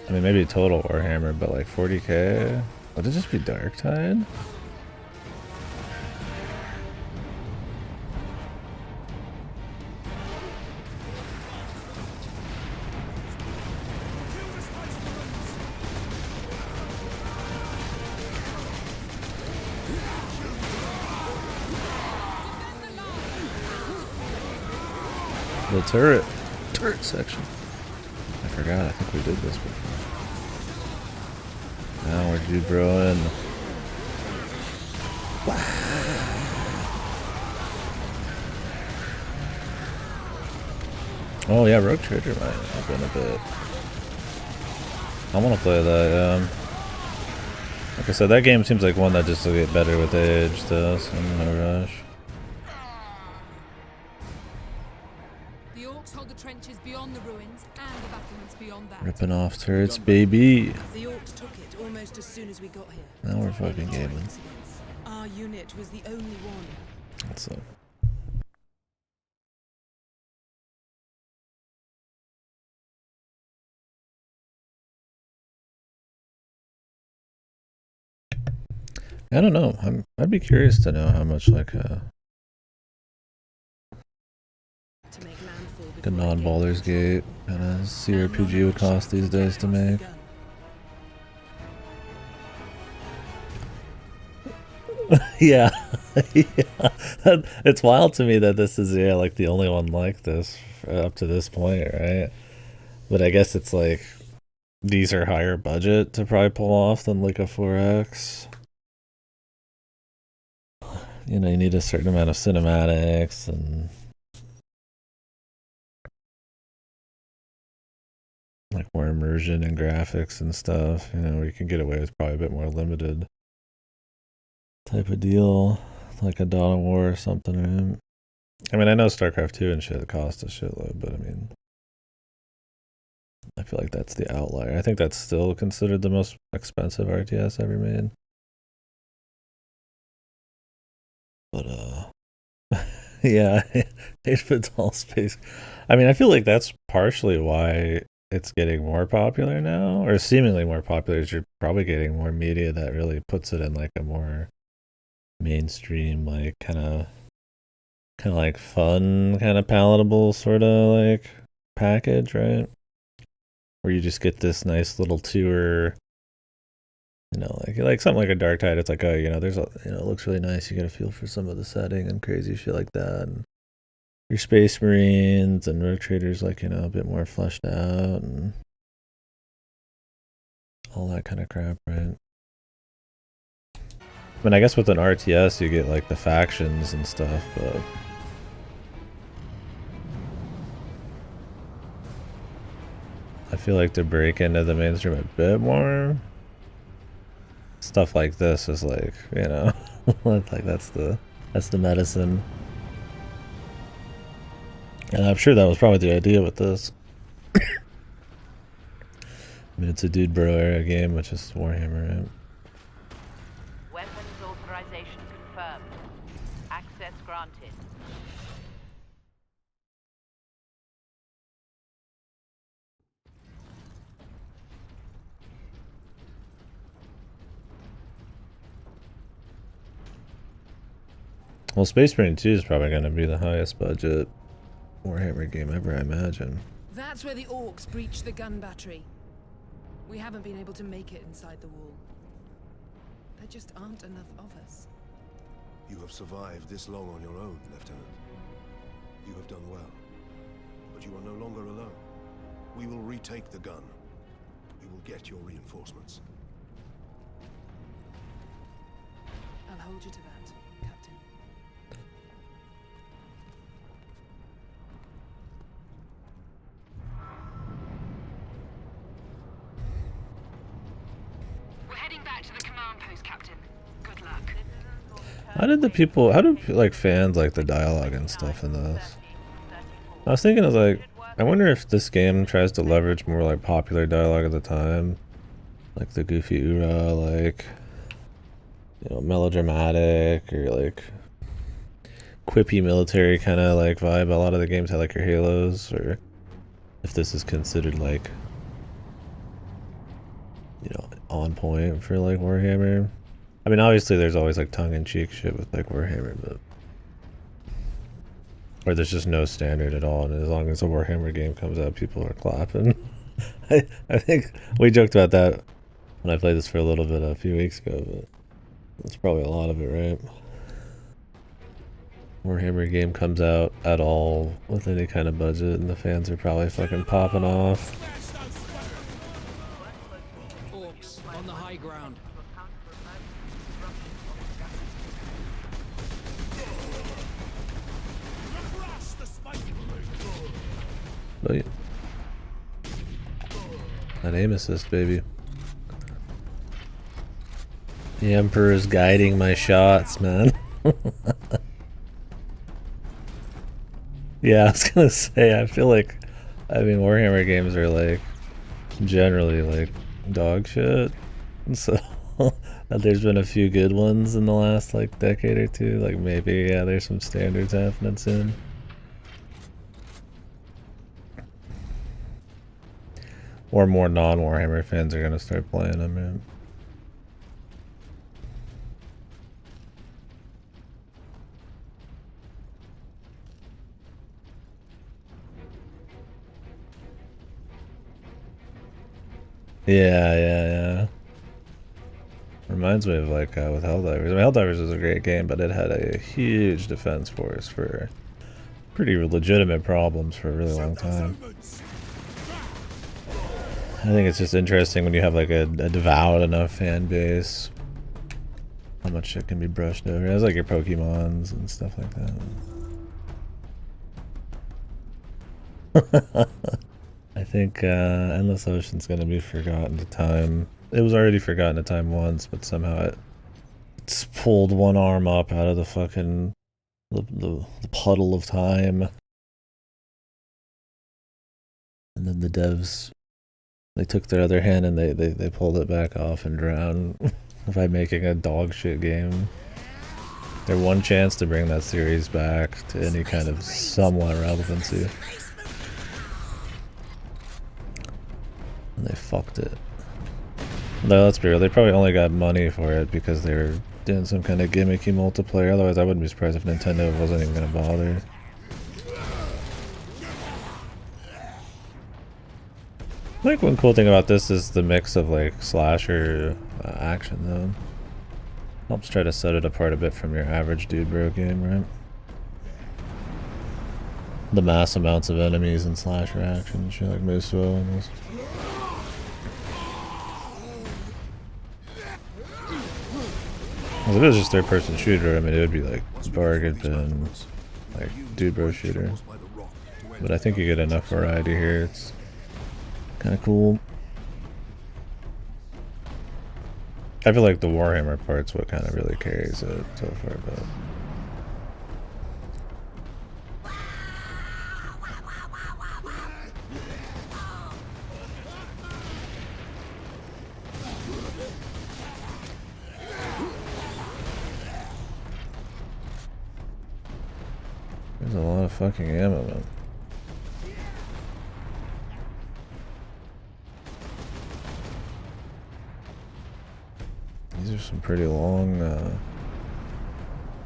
I mean, maybe total Warhammer, but like 40k? Would it just be Darktide? The turret section. I forgot, I think we did this before. Now we're dude broing. Oh yeah, Rogue Trader might have been a bit. I want to play that, like I said, that game seems like one that just will get better with age though, so I'm no rush. The Orcs hold the trenches beyond the ruins and the battlements beyond that. Ripping off turrets, baby. The Orcs took it almost as soon as we got here. Now we're fucking gaming. Our unit was the only one. What's up? I don't know. I'd be curious to know how much like a non-Baldur's Gate kind of CRPG would cost these days to make. Yeah, yeah. It's wild to me that this is like the only one like this up to this point, right? But I guess it's like these are higher budget to probably pull off than like a 4X. You know, you need a certain amount of cinematics and like more immersion and graphics and stuff, you know, where you can get away with probably a bit more limited type of deal, like a Dawn of War or something, right? I mean, I know StarCraft 2 and shit cost a shitload, but I mean, I feel like that's the outlier. I think that's still considered the most expensive RTS ever made. But, yeah, all space. I mean, I feel like that's partially why it's getting more popular now, or seemingly more popular, is you're probably getting more media that really puts it in like a more mainstream, like kind of like fun, kind of palatable sort of like package, right? Where you just get this nice little tour. You know, like something like a Darktide, it's like, oh, you know, there's a, you know, it looks really nice. You get a feel for some of the setting and crazy shit like that. And your Space Marines and Rogue Traders, like, you know, a bit more fleshed out and all that kind of crap, right? I mean, I guess with an RTS, you get like the factions and stuff, but I feel like to break into the mainstream a bit more. Stuff like this is like, you know, like that's the medicine. And I'm sure that was probably the idea with this. I mean, it's a Dude Bro era game, which is Warhammer, right? Weapons authorization confirmed. Access granted. Well, Space Marine 2 is probably going to be the highest budget Warhammer game ever, I imagine. That's where the Orcs breached the gun battery. We haven't been able to make it inside the wall. There just aren't enough of us. You have survived this long on your own, Lieutenant. You have done well. But you are no longer alone. We will retake the gun. We will get your reinforcements. I'll hold you to that, Captain. We're heading back to the command post, Captain. Good luck. How did the people, how do like fans like the dialogue and stuff in this? I was thinking of like, I wonder if this game tries to leverage more like popular dialogue at the time. Like the goofy oorah, like, you know, melodramatic or like quippy military kind of like vibe. A lot of the games had like your Halos, or if this is considered like, you know, on point for like Warhammer. I mean, obviously there's always like tongue-in-cheek shit with like Warhammer, but or there's just no standard at all, and as long as a Warhammer game comes out, people are clapping. I think we joked about that when I played this for a little bit a few weeks ago, but that's probably a lot of it, right? Warhammer game comes out at all with any kind of budget, and the fans are probably fucking popping off. Orcs on the high ground. Oh yeah. That aim assist, baby. The Emperor's guiding my shots, man. Yeah, I was gonna say, I feel like, I mean, Warhammer games are like, generally like, dog shit. So, there's been a few good ones in the last like decade or two, like maybe, yeah, there's some standards happening soon. Or more non-Warhammer fans are gonna start playing them, man. Yeah. Reminds me of like with Helldivers. I mean, Helldivers was a great game, but it had a huge defense force for pretty legitimate problems for a really long time. I think it's just interesting when you have like a devout enough fan base, how much shit can be brushed over. It's like your Pokemons and stuff like that. I think Endless Ocean's gonna be forgotten to time. It was already forgotten to time once, but somehow it's pulled one arm up out of the fucking the puddle of time. And then the devs, they took their other hand and they pulled it back off and drowned by making a dog shit game. Their one chance to bring that series back to any kind of somewhat relevancy. And they fucked it. No, let's be real, they probably only got money for it because they were doing some kind of gimmicky multiplayer. Otherwise, I wouldn't be surprised if Nintendo wasn't even gonna bother. I think one cool thing about this is the mix of like slasher action though. Helps try to set it apart a bit from your average dude bro game, right? The mass amounts of enemies and slasher action, shit like Muso almost. If it was just third person shooter, I mean it would be like bargain bin, like dude bro shooter. But I think you get enough variety here, it's kind of cool. I feel like the Warhammer part's what kind of really carries it so far, but there's a lot of fucking ammo, man. These are some pretty long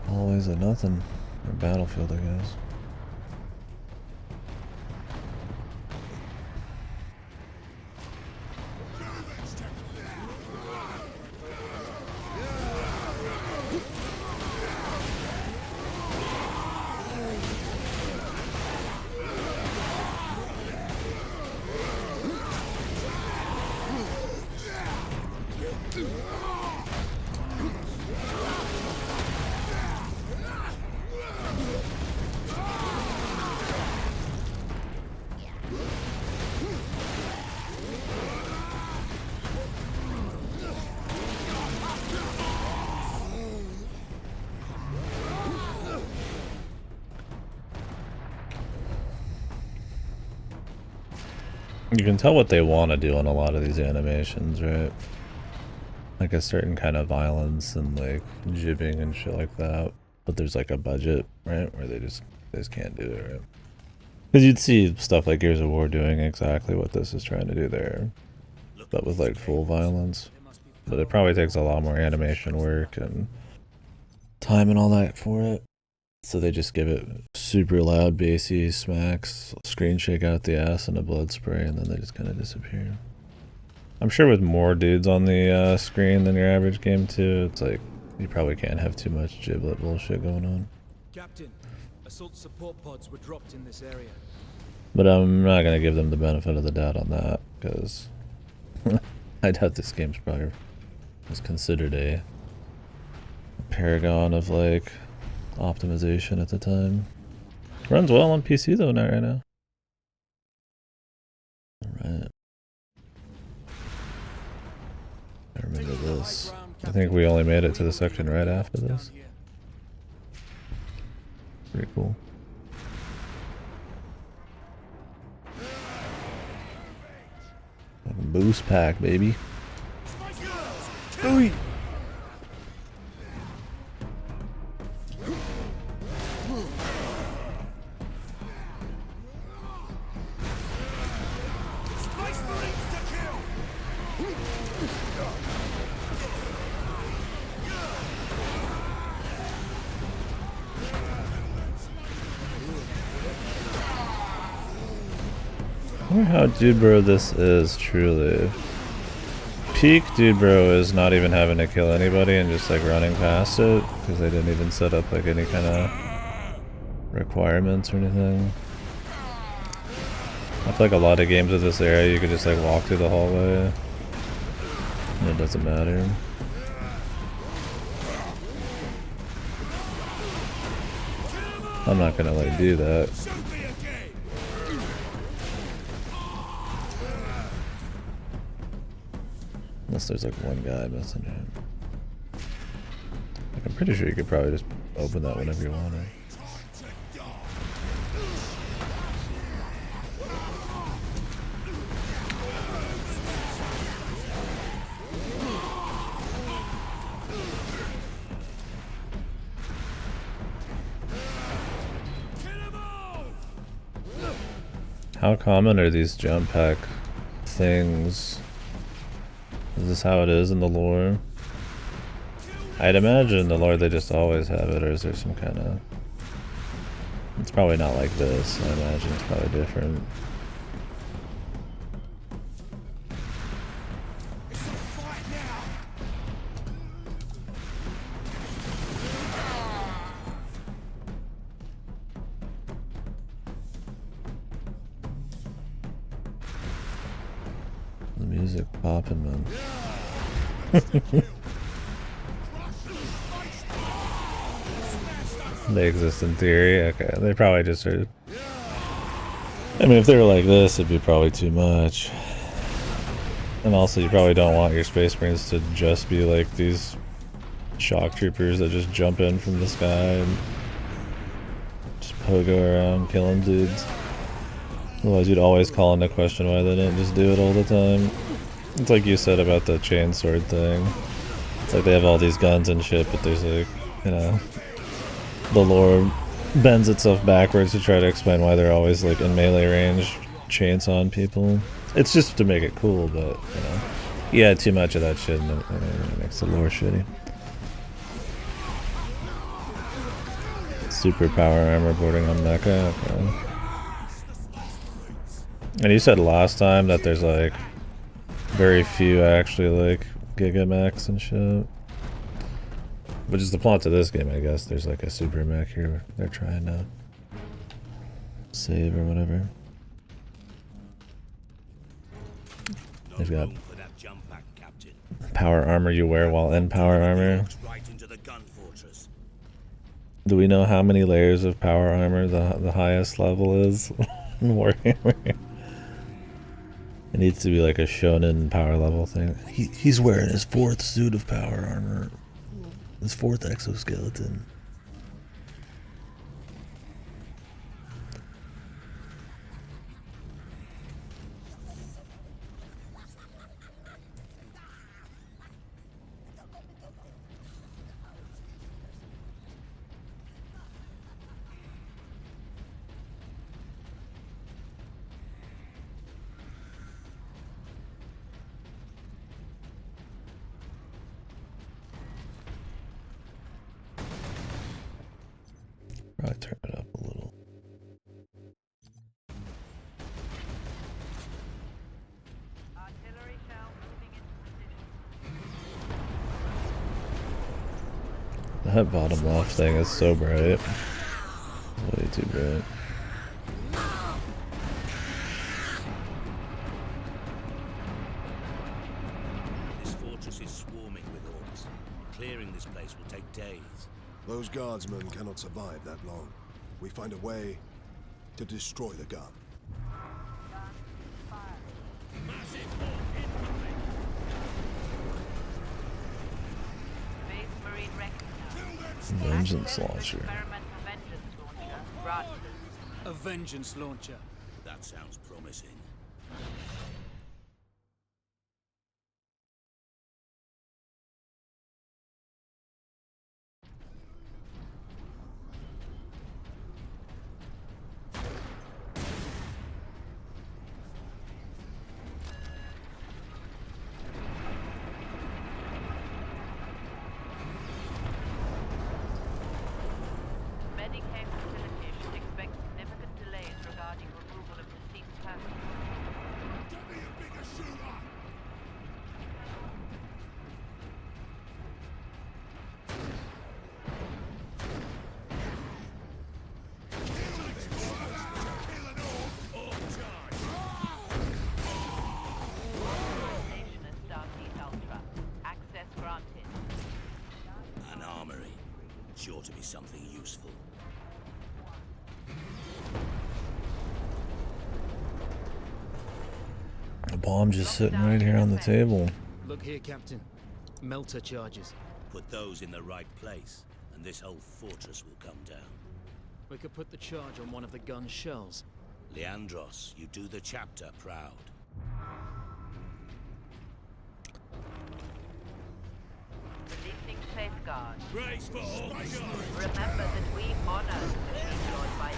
hallways of nothing. Or battlefield, I guess. You can tell what they want to do on a lot of these animations, right? Like a certain kind of violence and like jibbing and shit like that. But there's like a budget, right? Where they just can't do it, right? Because you'd see stuff like Gears of War doing exactly what this is trying to do there. But with like full violence. But it probably takes a lot more animation work and time and all that for it. So they just give it super loud bassy smacks, screen shake out the ass and a blood spray, and then they just kind of disappear. I'm sure with more dudes on the screen than your average game too, it's like you probably can't have too much giblet bullshit going on. Captain, assault support pods were dropped in this area. But I'm not gonna give them the benefit of the doubt on that, because I doubt this game's probably was considered a paragon of like optimization at the time. Runs well on PC though, not right now. Alright. I remember this. I think we only made it to the section right after this. Pretty cool. Boost pack, baby. Ooh. I wonder how dude bro this is truly. Peak dude bro is not even having to kill anybody and just like running past it because they didn't even set up like any kind of requirements or anything. I feel like a lot of games of this area you could just like walk through the hallway and it doesn't matter. I'm not gonna like do that. Unless there's like one guy missing him. Like, I'm pretty sure you could probably just open that whenever you wanted. How common are these jump pack things? Is this how it is in the lore? I'd imagine in the lore they just always have it, or is there some kind of... It's probably not like this, I imagine it's probably different. The music popping, man. They exist in theory. Okay, they probably just are. I mean, if they were like this, it'd be probably too much. And also, you probably don't want your Space Marines to just be like these shock troopers that just jump in from the sky and just pogo around killing dudes. Otherwise, you'd always call into question why they didn't just do it all the time. It's like you said about the chainsword thing. It's like they have all these guns and shit, but there's like, you know, the lore bends itself backwards to try to explain why they're always like in melee range chainsawing people. It's just to make it cool, but you know, you add too much of that shit and it makes the lore shitty. Super power armor boarding on Mecha. Okay. And you said last time that there's like very few actually like Gigamechs and shit. Which is the plot to this game, I guess. There's like a super mech here they're trying to save or whatever. They've got power armor you wear while in power armor. Do we know how many layers of power armor the highest level is in Warhammer? It needs to be like a shonen power level thing. He's wearing his 4th suit of power armor. His 4th exoskeleton. Probably turn it up a little. Artillery shell moving into position. That bottom left thing is so bright. Way too bright. This fortress is swarming with orcs. Clearing this place will take days. Those guardsmen cannot survive that long. We find a way to destroy the gun. Base Marine recognized. Vengeance launcher. Experimental vengeance launcher granted. A vengeance launcher. That sounds promising. Medicare facilities should expect significant delays regarding removal of deceased persons. Nationalist Darkseid Ultra. Access granted. An armory. Sure to be something useful. A bomb just sitting right here on the table. Look here, Captain. Melter charges. Put those in the right place, and this whole fortress will come down. We could put the charge on one of the gun's shells. Leandros, you do the chapter proud. Releasing safeguard. Brace for all Remember that we honor the Lord by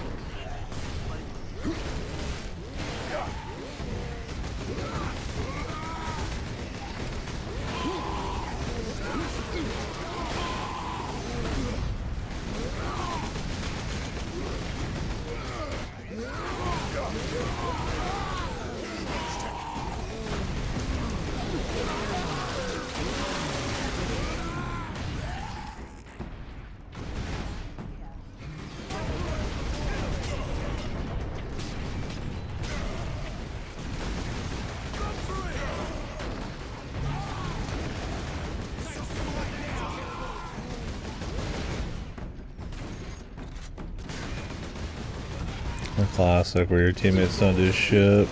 A classic where your teammates don't do shit.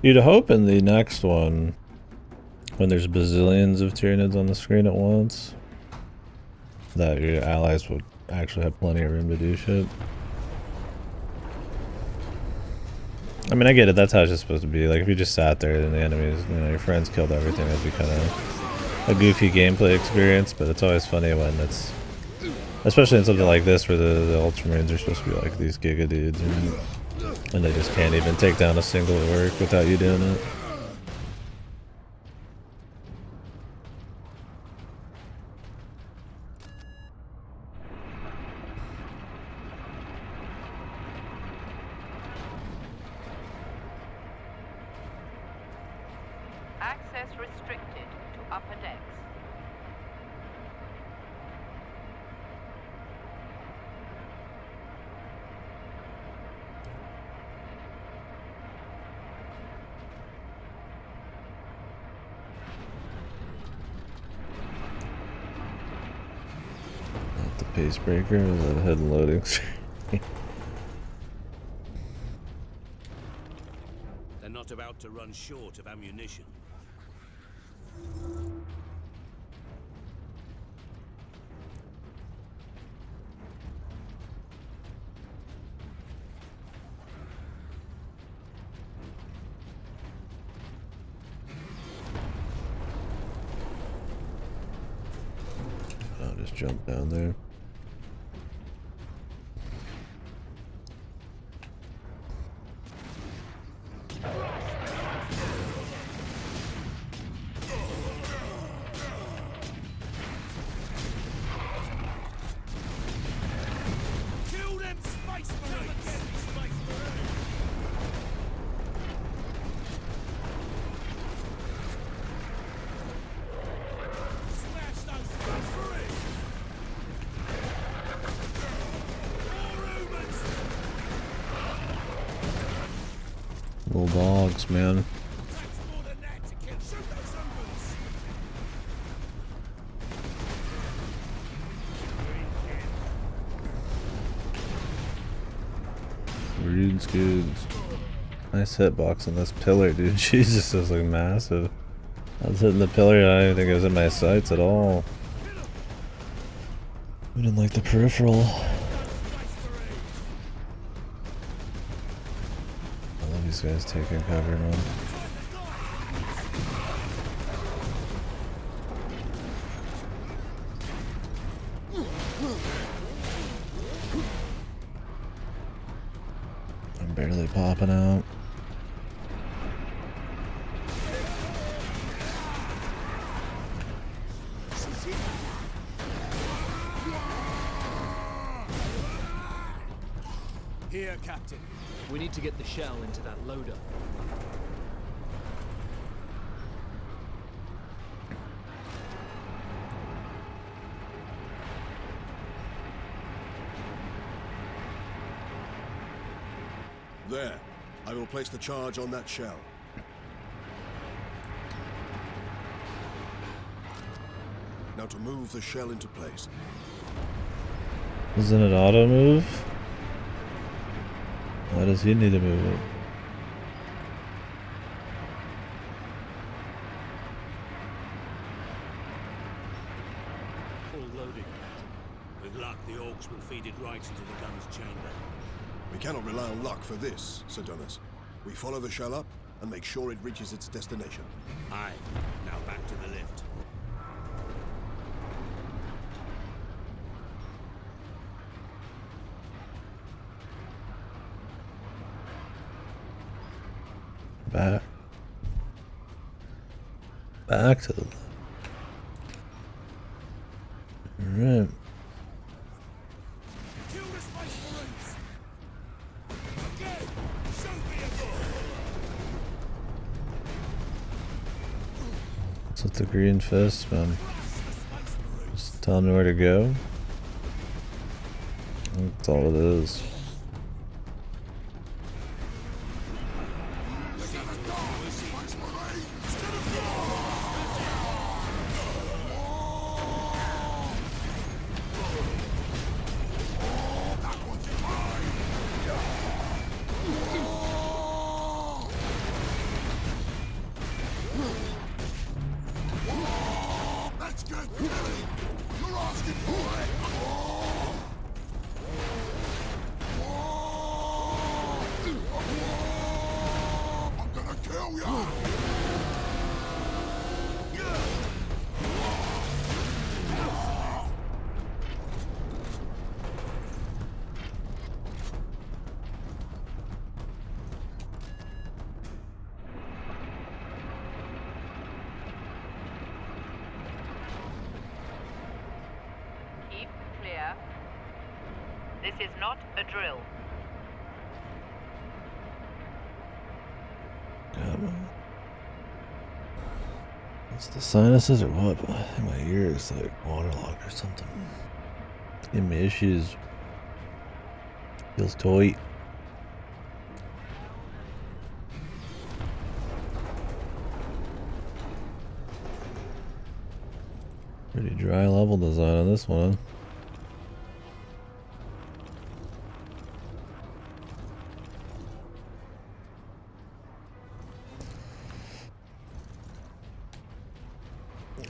You'd hope in the next one, when there's bazillions of Tyranids on the screen at once, that your allies would actually have plenty of room to do shit. I mean, I get it, that's how it's just supposed to be. Like, if you just sat there and the enemies, you know, your friends killed everything, it'd be kind of a goofy gameplay experience, but it's always funny when it's, especially in something like this where the Ultramarines are supposed to be like these giga dudes, and they just can't even take down a single orc without you doing it. access restricted to upper decks. The pace breaker is that a head loading screen. They're not about to run short of ammunition. I'll just jump down there. Kill them Little dogs, man. Rude scoods. Nice hitbox on this pillar, dude. Jesus, this like massive. I was hitting the pillar, I don't even think it was in my sights at all. We didn't like the peripheral. I love these guys taking cover now. I'm barely popping out. Here, Captain. We need to get the shell into that loader. There. I will place the charge on that shell. Now to move the shell into place. Isn't it auto move? Why does he need to move it? All loaded. With luck, the orcs will feed it right into the gun's chamber. We cannot rely on luck for this, Sidonus. We follow the shell up and make sure it reaches its destination. Aye. Now back to the lift. Back to the left. Alright. What's with the green fist, man? Just tell me where to go. That's all it is. This is not a drill. It's the sinuses or what? I think my ear is like waterlogged or something. It's giving me issues. Feels tight. Pretty dry level design on this one, huh?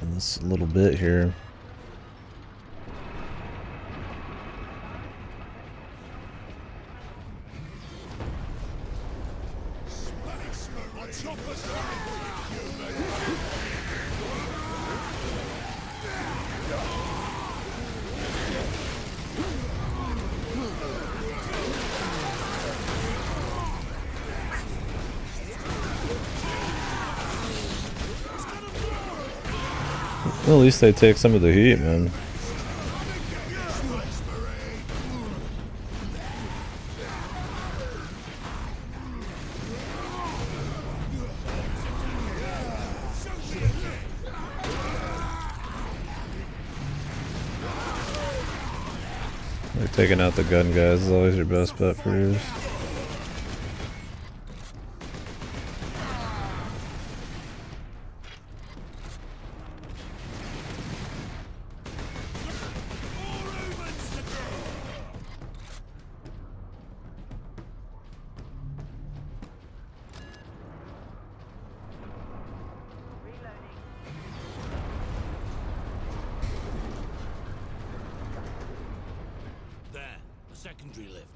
And this little bit here. Well, at least they take some of the heat, man. They're taking out the gun guys is always your best bet for yours. secondary lift.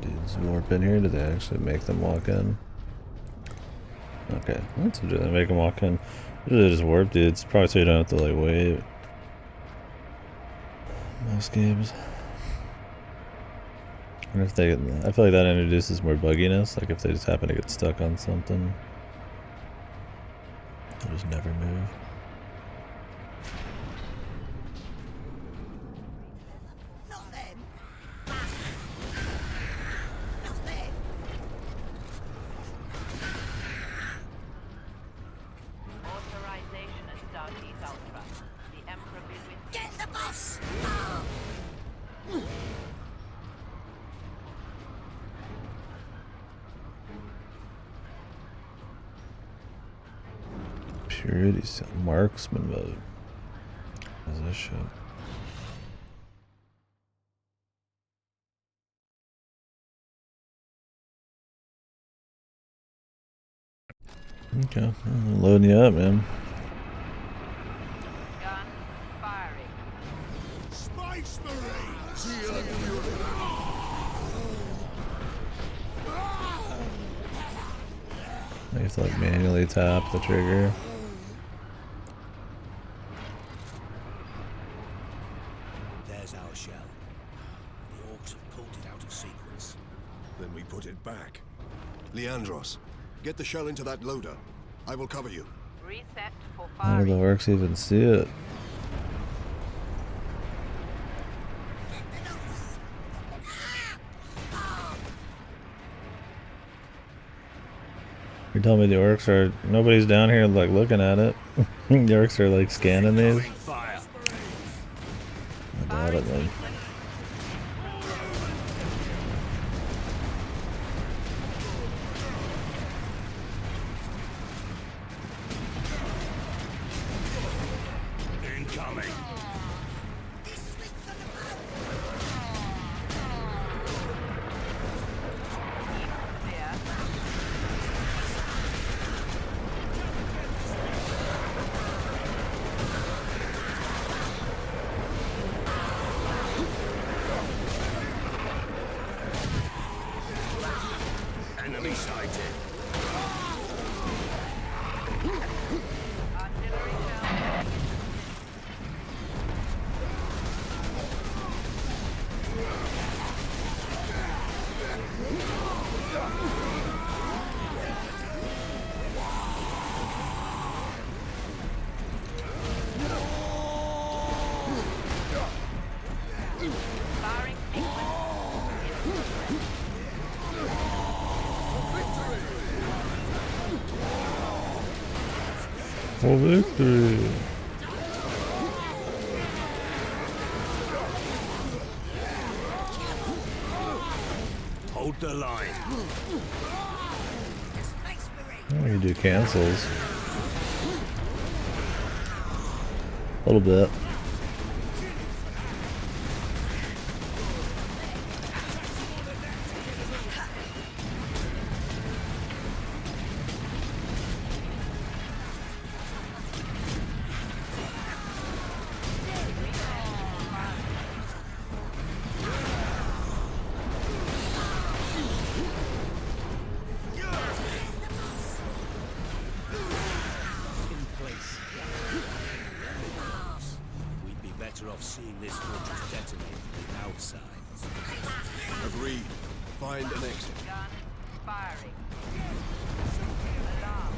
Dudes warp in here. Do they actually make them walk in? Okay, that's what they make them walk in. Usually just warp dudes, probably so you don't have to like wait. Most games. And if they, I feel like that introduces more bugginess. Like if they just happen to get stuck on something, they'll just never move. Purity marksman mode. What's this shit? Okay, I'm loading you up, man. Gun firing. Space Marines! I have to like manually tap the trigger. There's our shell. The orcs have pulled it out of sequence. Then we put it back. Leandros, get the shell into that loader. I will cover you. Reset for How do the firing. orcs even see it? You're telling me the orcs are, nobody's down here like looking at it. The orcs are like scanning these? Fire. I doubt it then. Incoming. Enemy sighted. Artillery shell. Firing For victory! Hold the line. Oh, you do cancels. A little bit. We'd be better off seeing this fortress detonate from the outside. Agreed. Find an exit. gun firing. Alarm.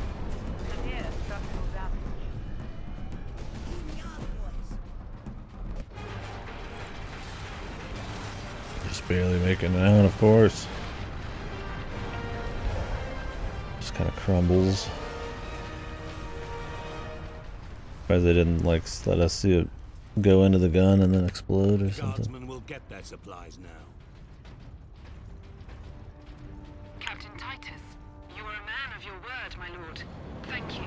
Severe structural damage. Just barely making it out, of course. Just kind of crumbles. Surprised they didn't like let us see it go into the gun and then explode or something. Guardsmen will get their supplies now. Captain Titus, you are a man of your word, my lord. Thank you.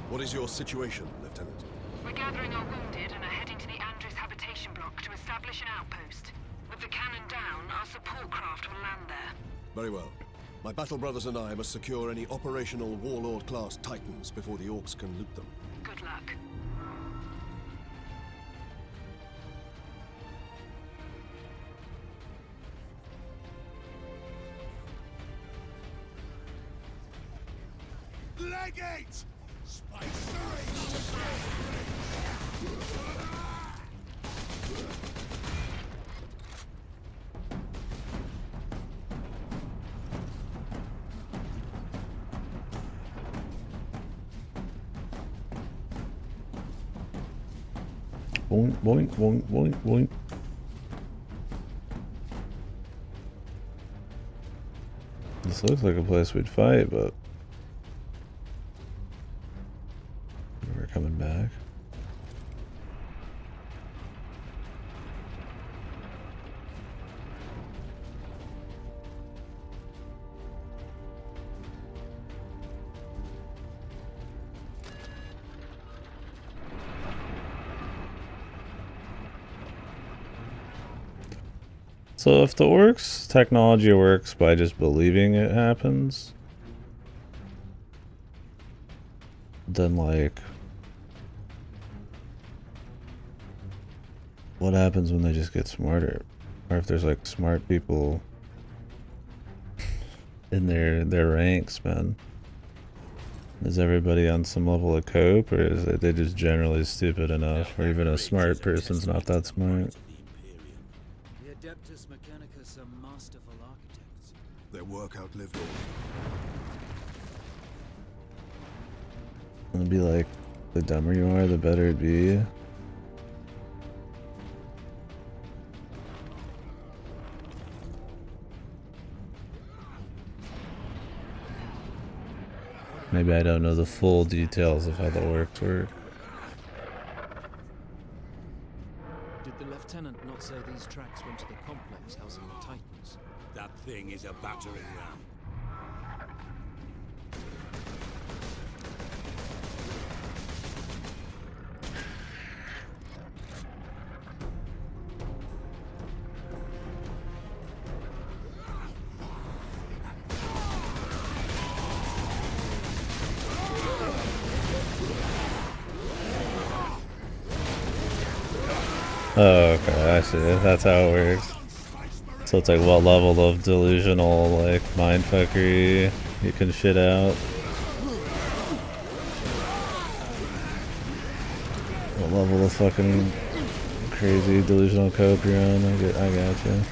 What is your situation, Lieutenant? We're gathering our wounded and are heading to the Andres habitation block to establish an outpost. With the cannon down, our support craft will land there. Very well. My battle brothers and I must secure any operational Warlord-class Titans before the Orcs can loot them. Good luck. Legate! Space Boink, boink, boink, boink, boink. This looks like a place we'd fight, but we're coming back. So if the Orcs technology works by just believing it happens, then like, what happens when they just get smarter? Or if there's like smart people in their ranks, man? Is everybody on some level of cope, or is it they just generally stupid enough, or even a smart person's not that smart? Adeptus Mechanicus are masterful architects. Their work outlived all. It'd be like, the dumber you are, the better it'd be. Maybe I don't know the full details of how the Orcs work. Did the Lieutenant not say these tracks went to the complex housing the Titans? That thing is a battering ram. Oh, okay, I see. That's how it works. So it's like what level of delusional, like, mindfuckery you can shit out. What level of fucking crazy delusional cope you're on. I gotcha.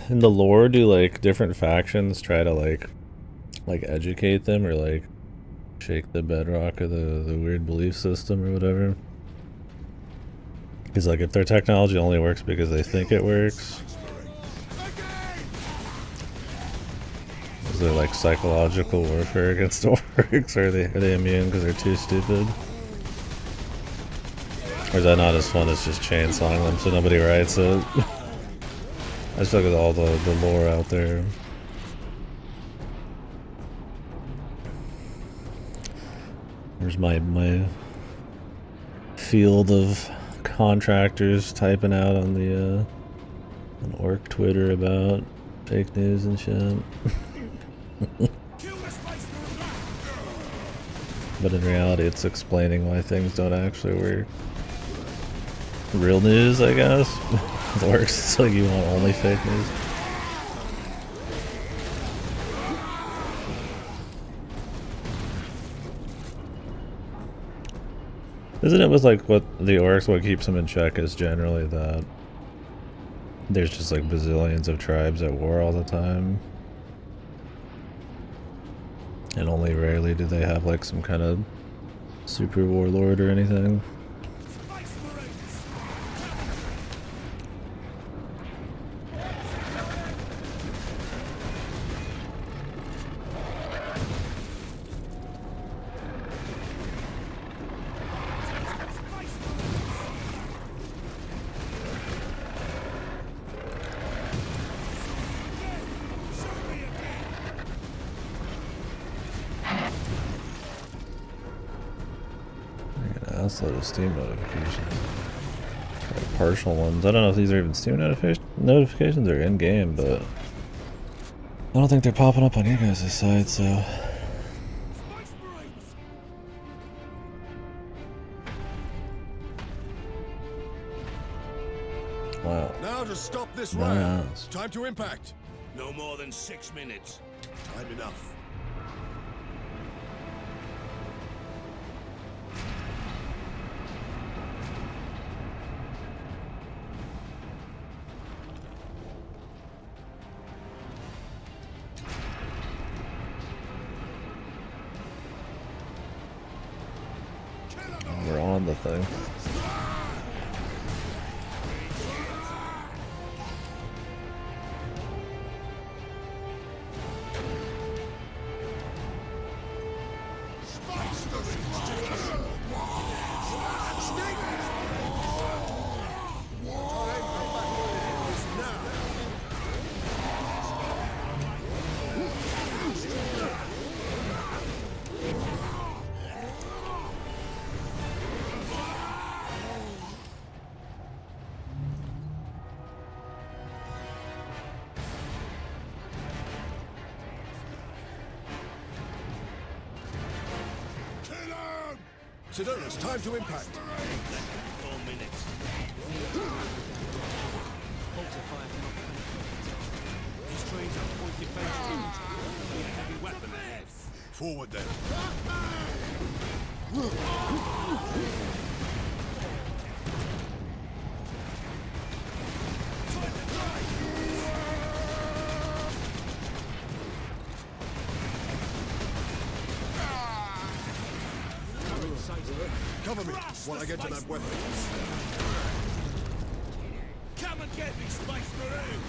In the lore, do like different factions try to like educate them or like shake the bedrock of the weird belief system or whatever? Because like if their technology only works because they think it works, is there like psychological warfare against orcs? Or are they immune because they're too stupid? Or is that not as fun as just chainsawing them so nobody writes it? I just look at all the lore out there. There's my field of contractors typing out on the on orc Twitter about fake news and shit. But in reality, it's explaining why things don't actually work. Real news, I guess. It works. It's like you want only fake news. Isn't it with like what the orcs, what keeps them in check is generally that there's just like bazillions of tribes at war all the time. And only rarely do they have like some kind of super warlord or anything. Load of Steam notifications. Like partial ones. I don't know if these are even Steam notifications or in game, but I don't think they're popping up on you guys' side, so. Wow. Now to stop this Nice. riot. Time to impact. No more than 6 minutes. Time enough. We're on the thing. Sedona's time to impact. 4 minutes. These trains are point defense tools. Need a heavy weapon ahead. Forward then. Cover me while I get to that weapon. Come and get me, Space Marine!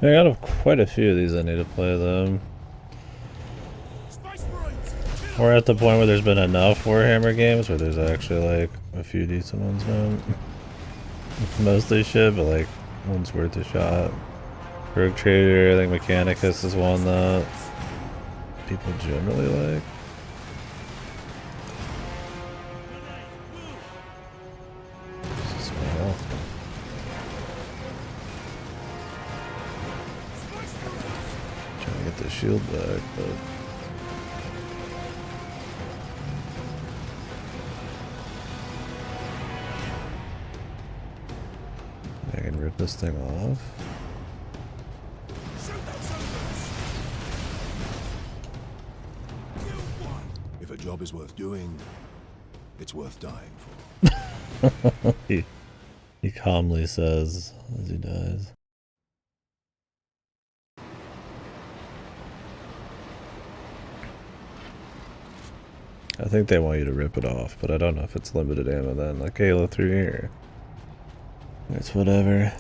I got quite a few of these I need to play though. We're at the point where there's been enough Warhammer games where there's actually like a few decent ones now. Mostly shit, but like one's worth a shot. Rogue Trader, I think Mechanicus is one that people generally like. This is my health. Trying to get the shield back, but I can rip this thing off. If a job is worth doing, it's worth dying for. he calmly says as he dies. I think they want you to rip it off, but I don't know if it's limited ammo then, like Halo 3 here. It's whatever.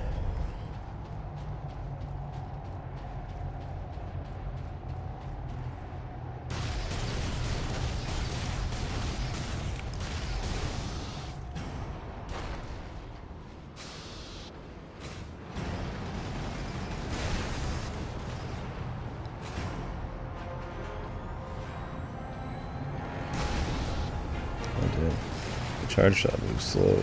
Oh damn. The charge shot moves slow.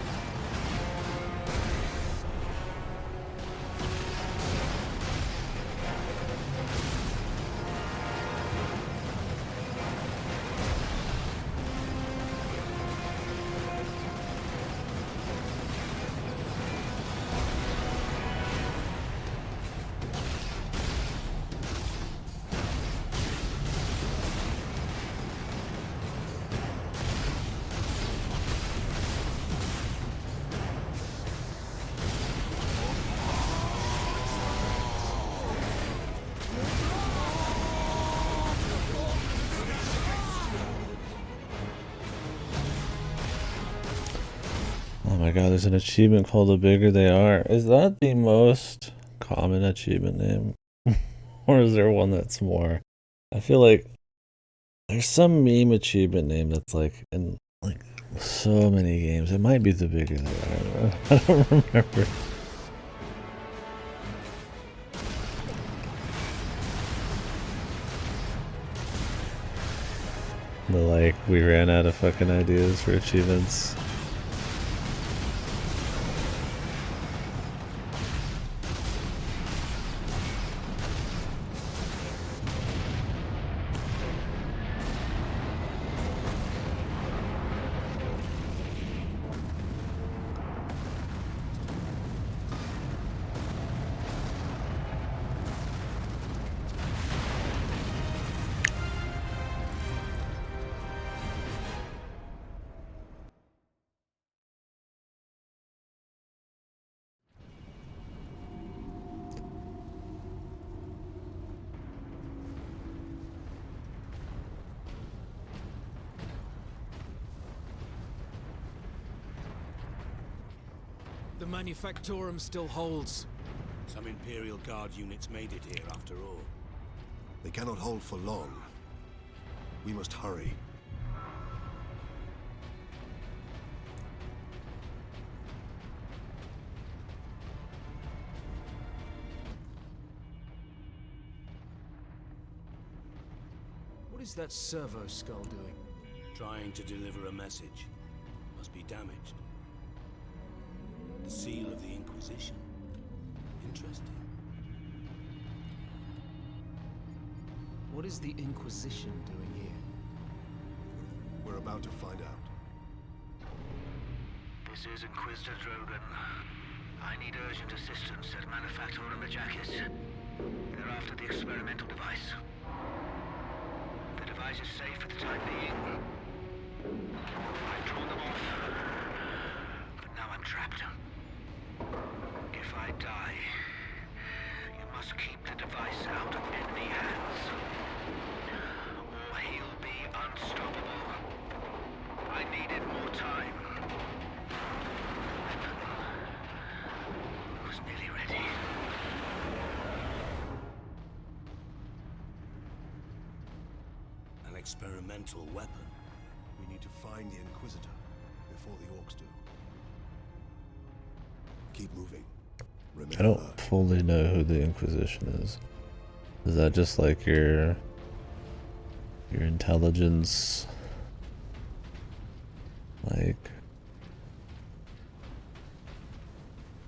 god, there's an achievement called The Bigger They Are. Is that the most common achievement name? Or is there one that's more? I feel like there's some meme achievement name that's like in like so many games. It might be The Bigger They Are. I don't remember. The like, we ran out of fucking ideas for achievements. The Manufactorum still holds. Some Imperial Guard units made it here after all. They cannot hold for long. We must hurry. What is that servo skull doing? Trying to deliver a message. Must be damaged. The seal of the Inquisition. Interesting. What is the Inquisition doing here? We're about to find out. This is Inquisitor Drogan. I need urgent assistance at Manufactorum Majakis. They're after the experimental device. The device is safe for the time being. I've drawn them off. But now I'm trapped. If I die, you must keep the device out of enemy hands. Or he'll be unstoppable. I needed more time. I was nearly ready. An experimental weapon. We need to find the Inquisitor before the orcs do. Keep moving. Remember. I don't fully know who the Inquisition is. Is that just like your intelligence, like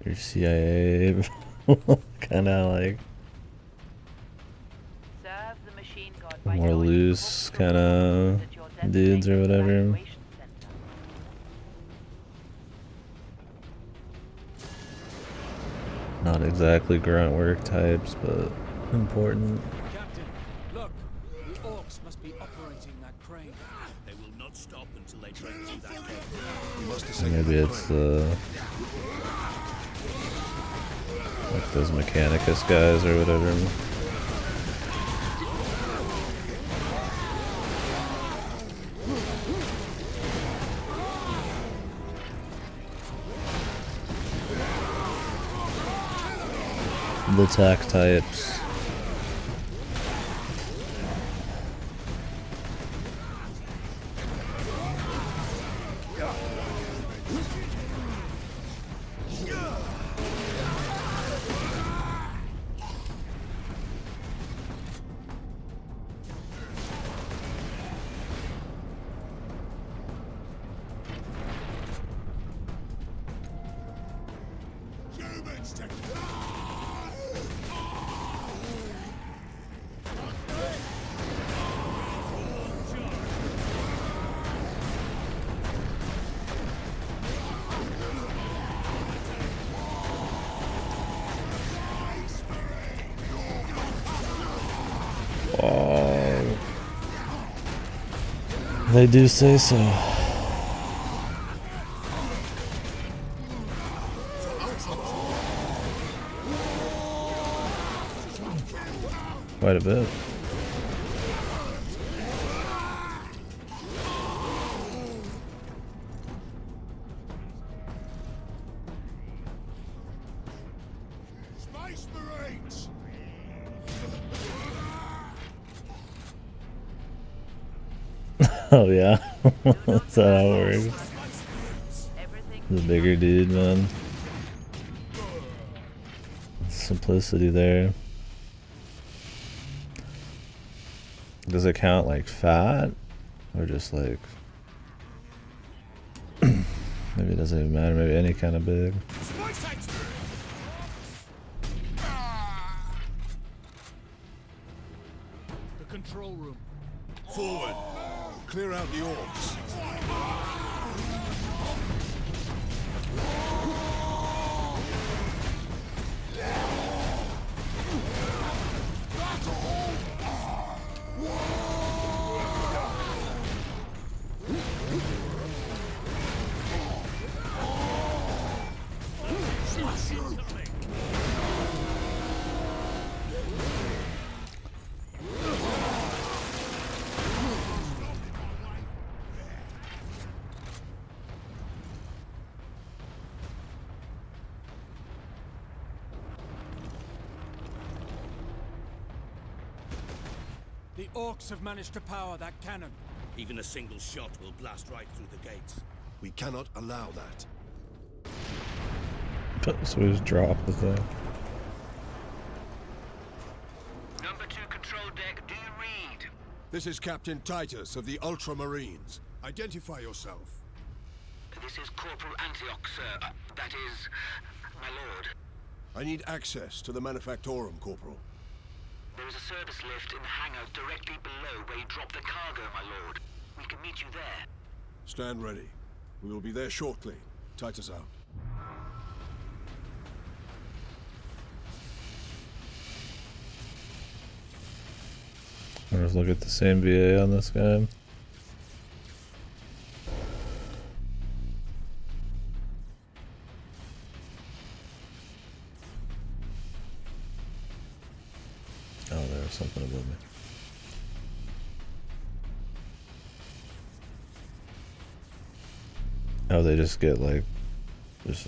your CIA, kind of like Serve the machine god by more knowing loose the kind of that your dudes or designated whatever? evacuation center. Not exactly grunt work types, but important. Captain, look! The orcs must be operating that crane. They will not stop until they break through that gate. We must disable Maybe the it's crane. like those Mechanicus guys or whatever. The attack types. They do say so. Quite a bit. Oh yeah, that's how it works. The bigger dude, man. Simplicity there. Does it count like fat? Or just like... maybe it doesn't even matter, maybe any kind of big. The control room. Forward! Clear out the orcs. The orcs have managed to power that cannon. Even a single shot will blast right through the gates. We cannot allow that. So we just drop the thing. Number 2 control deck, do you read? This is Captain Titus of the Ultramarines. Identify yourself. This is Corporal Antioch, sir. That is, my lord. I need access to the Manufactorum, Corporal. There is a service lift in the hangar directly below where you drop the cargo, my lord. We can meet you there. Stand ready. We will be there shortly. Titus out. Let's look at the same VA on this guy. Oh, there was something above me. Oh, they just get like just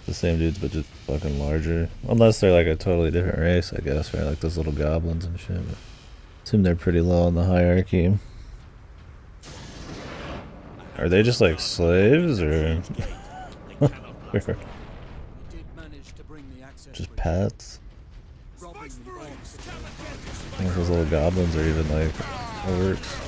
the same dudes, but just fucking larger. Unless they're like a totally different race, I guess, right? Like those little goblins and shit. But I assume they're pretty low on the hierarchy. Are they just like slaves, or just pets? I think those little goblins are even like orcs.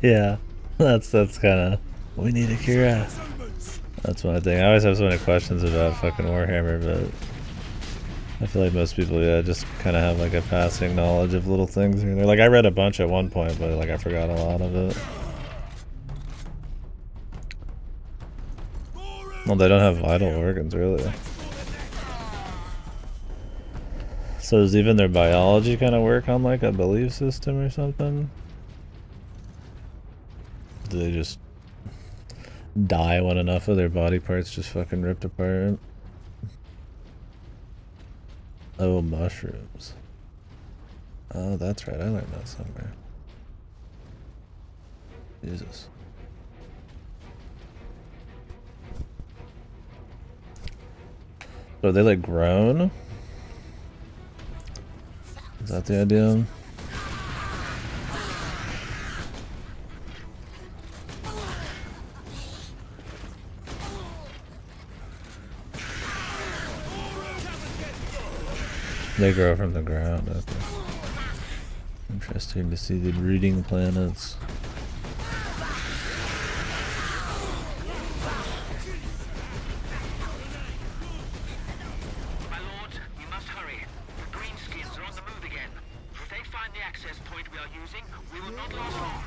Yeah, that's kind of. We need a cure. That's my thing. I always have so many questions about fucking Warhammer, but I feel like most people, yeah, just kind of have like a passing knowledge of little things here and there. Like I read a bunch at one point, but like I forgot a lot of it. Well, they don't have vital organs, really. So does even their biology kind of work on like a belief system or something? Do they just die when enough of their body parts just fucking ripped apart? Oh, mushrooms. Oh, that's right. I learned that somewhere. Jesus. So are they like grown? Is that the idea? They grow from the ground. Okay. Interesting to see the breeding planets. My lord, you must hurry. The greenskins are on the move again. If they find the access point we are using, we will not last long.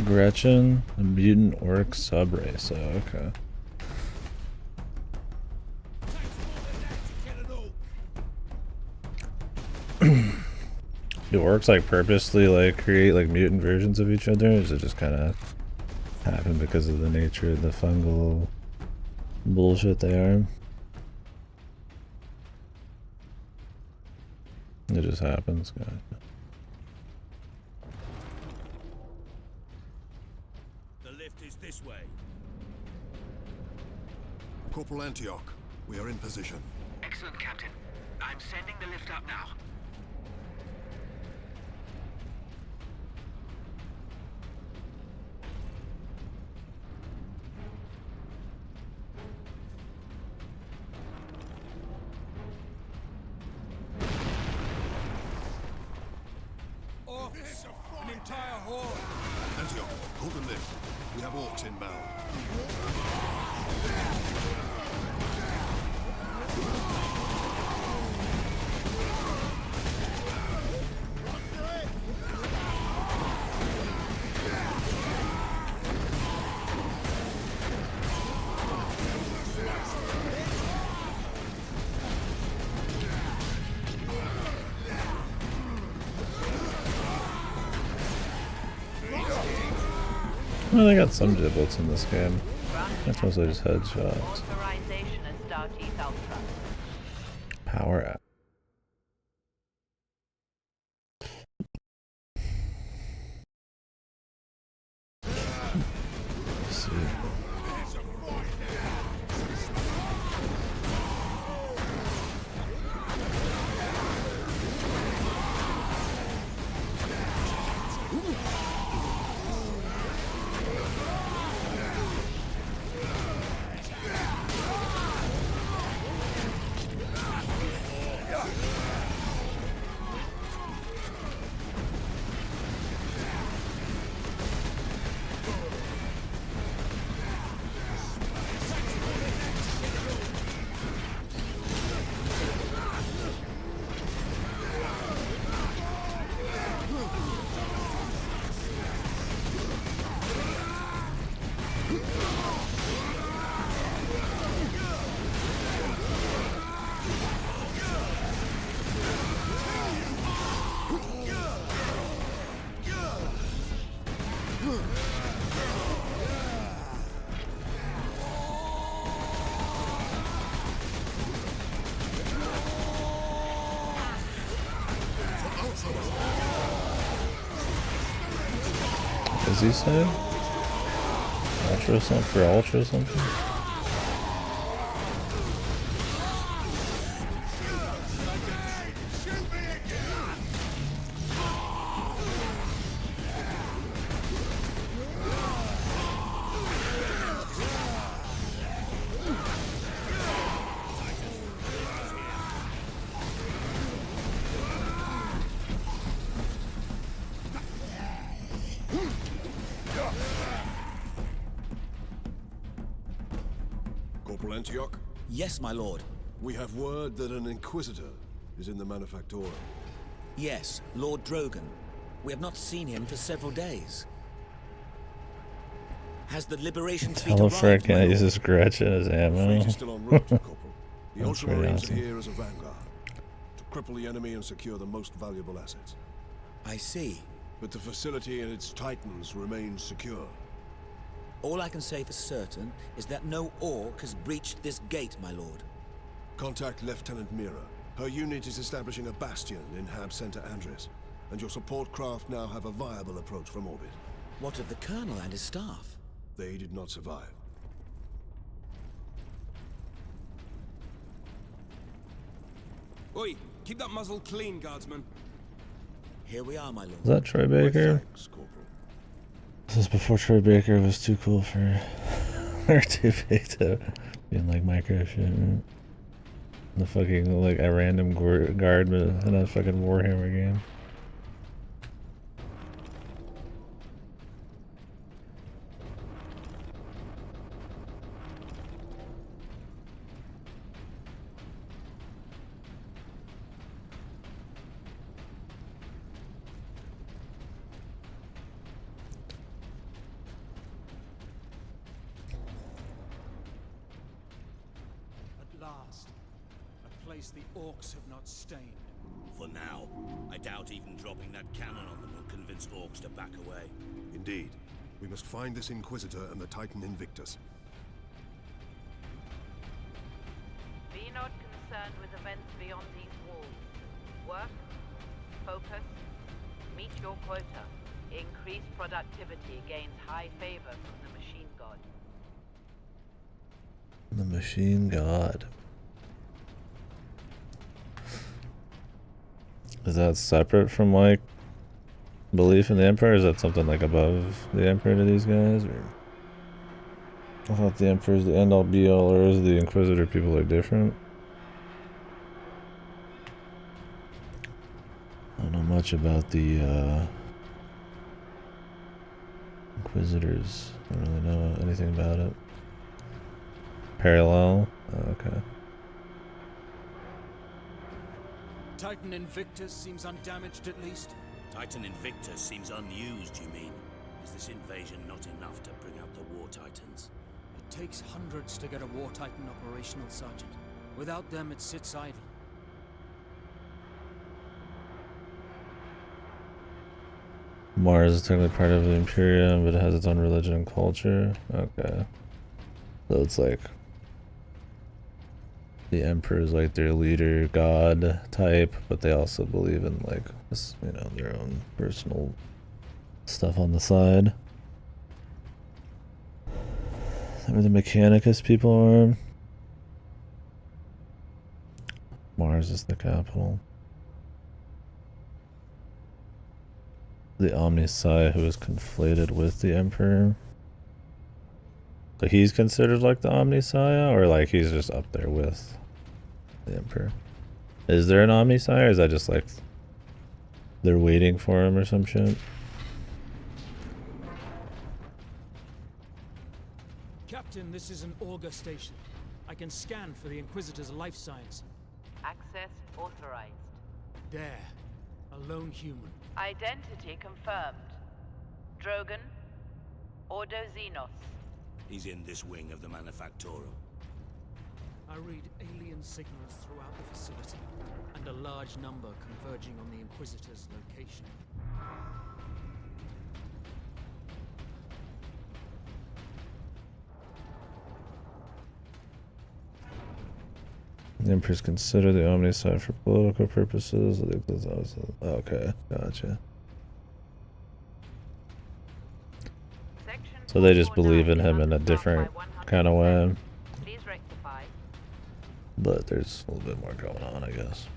Gretchen, a mutant orc subrace. Oh, okay. Do orcs like purposely like create like mutant versions of each other, or does it just kind of happen because of the nature of the fungal bullshit they are? It just happens, guys. The lift is this way. Corporal Antioch, we are in position. Excellent, Captain. I'm sending the lift up now. Orcs! An entire horde! Antioch, hold the lift. We have orcs inbound. Well, they got some giblets in this game. That's mostly just headshots. Authorization as Starteeth Ultra. Power up. Let's see. What does he say? Ultra something for ultra something? Corporal Antioch? Yes, my lord. We have word that an Inquisitor is in the Manufactorum. Yes, Lord Drogon. We have not seen him for several days. Has the Liberation Fleet Tell a arrived, frick my can't use lord? this Gretchen as The ammo. fleet is still en route, Corporal. The That's pretty Ultramarines awesome. are here as a vanguard to cripple the enemy and secure the most valuable assets. I see. But the facility and its titans remain secure. All I can say for certain is that no orc has breached this gate, my lord. Contact Lieutenant Mira. Her unit is establishing a bastion in Hab Center Andres, and your support craft now have a viable approach from orbit. What of the Colonel and his staff? They did not survive. Oi, keep that muzzle clean, guardsman. Here we are, my lord. Is that Troy Baker? Thanks, Corporal. This is before Troy Baker was too cool for or too big to be in like micro shit. The fucking like a random guard in a fucking Warhammer game. last. A place the orcs have not stained. For now, I doubt even dropping that cannon on them will convince orcs to back away. Indeed. We must find this Inquisitor and the Titan Invictus. Be not concerned with events beyond these walls. Work, focus, meet your quota. Increased productivity gains high favor from the machine god. The machine god. Is that separate from like belief in the Emperor? Is that something like above the Emperor to these guys? Or I thought the Emperor is the end all be all, or is the Inquisitor people are different? I don't know much about the Inquisitors. I don't really know anything about it. Parallel? Oh, okay. Titan Invictus seems undamaged at least. Titan Invictus seems unused, you mean? Is this invasion not enough to bring out the War Titans? It takes hundreds to get a War Titan operational, Sergeant. Without them, it sits idle. Mars is technically part of the Imperium, but it has its own religion and culture. Okay. So it's like the Emperor is like their leader, god type, but they also believe in like this, you know, their own personal stuff on the side. Is that where the Mechanicus people are? Mars is the capital. The Omnisci, who is conflated with the Emperor. So he's considered like the Omnisci, or like he's just up there with the Emperor? Is there an Omnisci, or is that just like they're waiting for him or some shit? Captain, this is an Augur station. I can scan for the Inquisitor's life signs. Access authorized. There. A lone human. Identity confirmed. Drogon. Ordo Xenos. He's in this wing of the Manufactorum. I read alien signals throughout the facility, and a large number converging on the Inquisitor's location. The Emperors consider the Omnisci for political purposes. Okay, gotcha. So they just believe in him in a different kind of way. But there's a little bit more going on, I guess.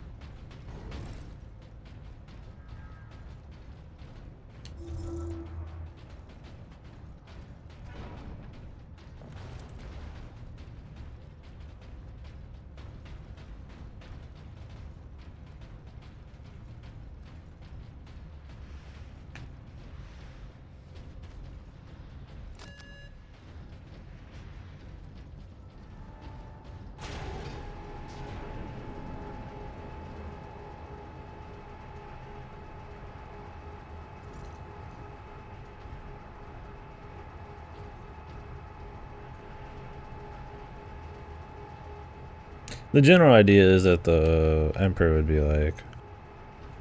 The general idea is that the Emperor would be like,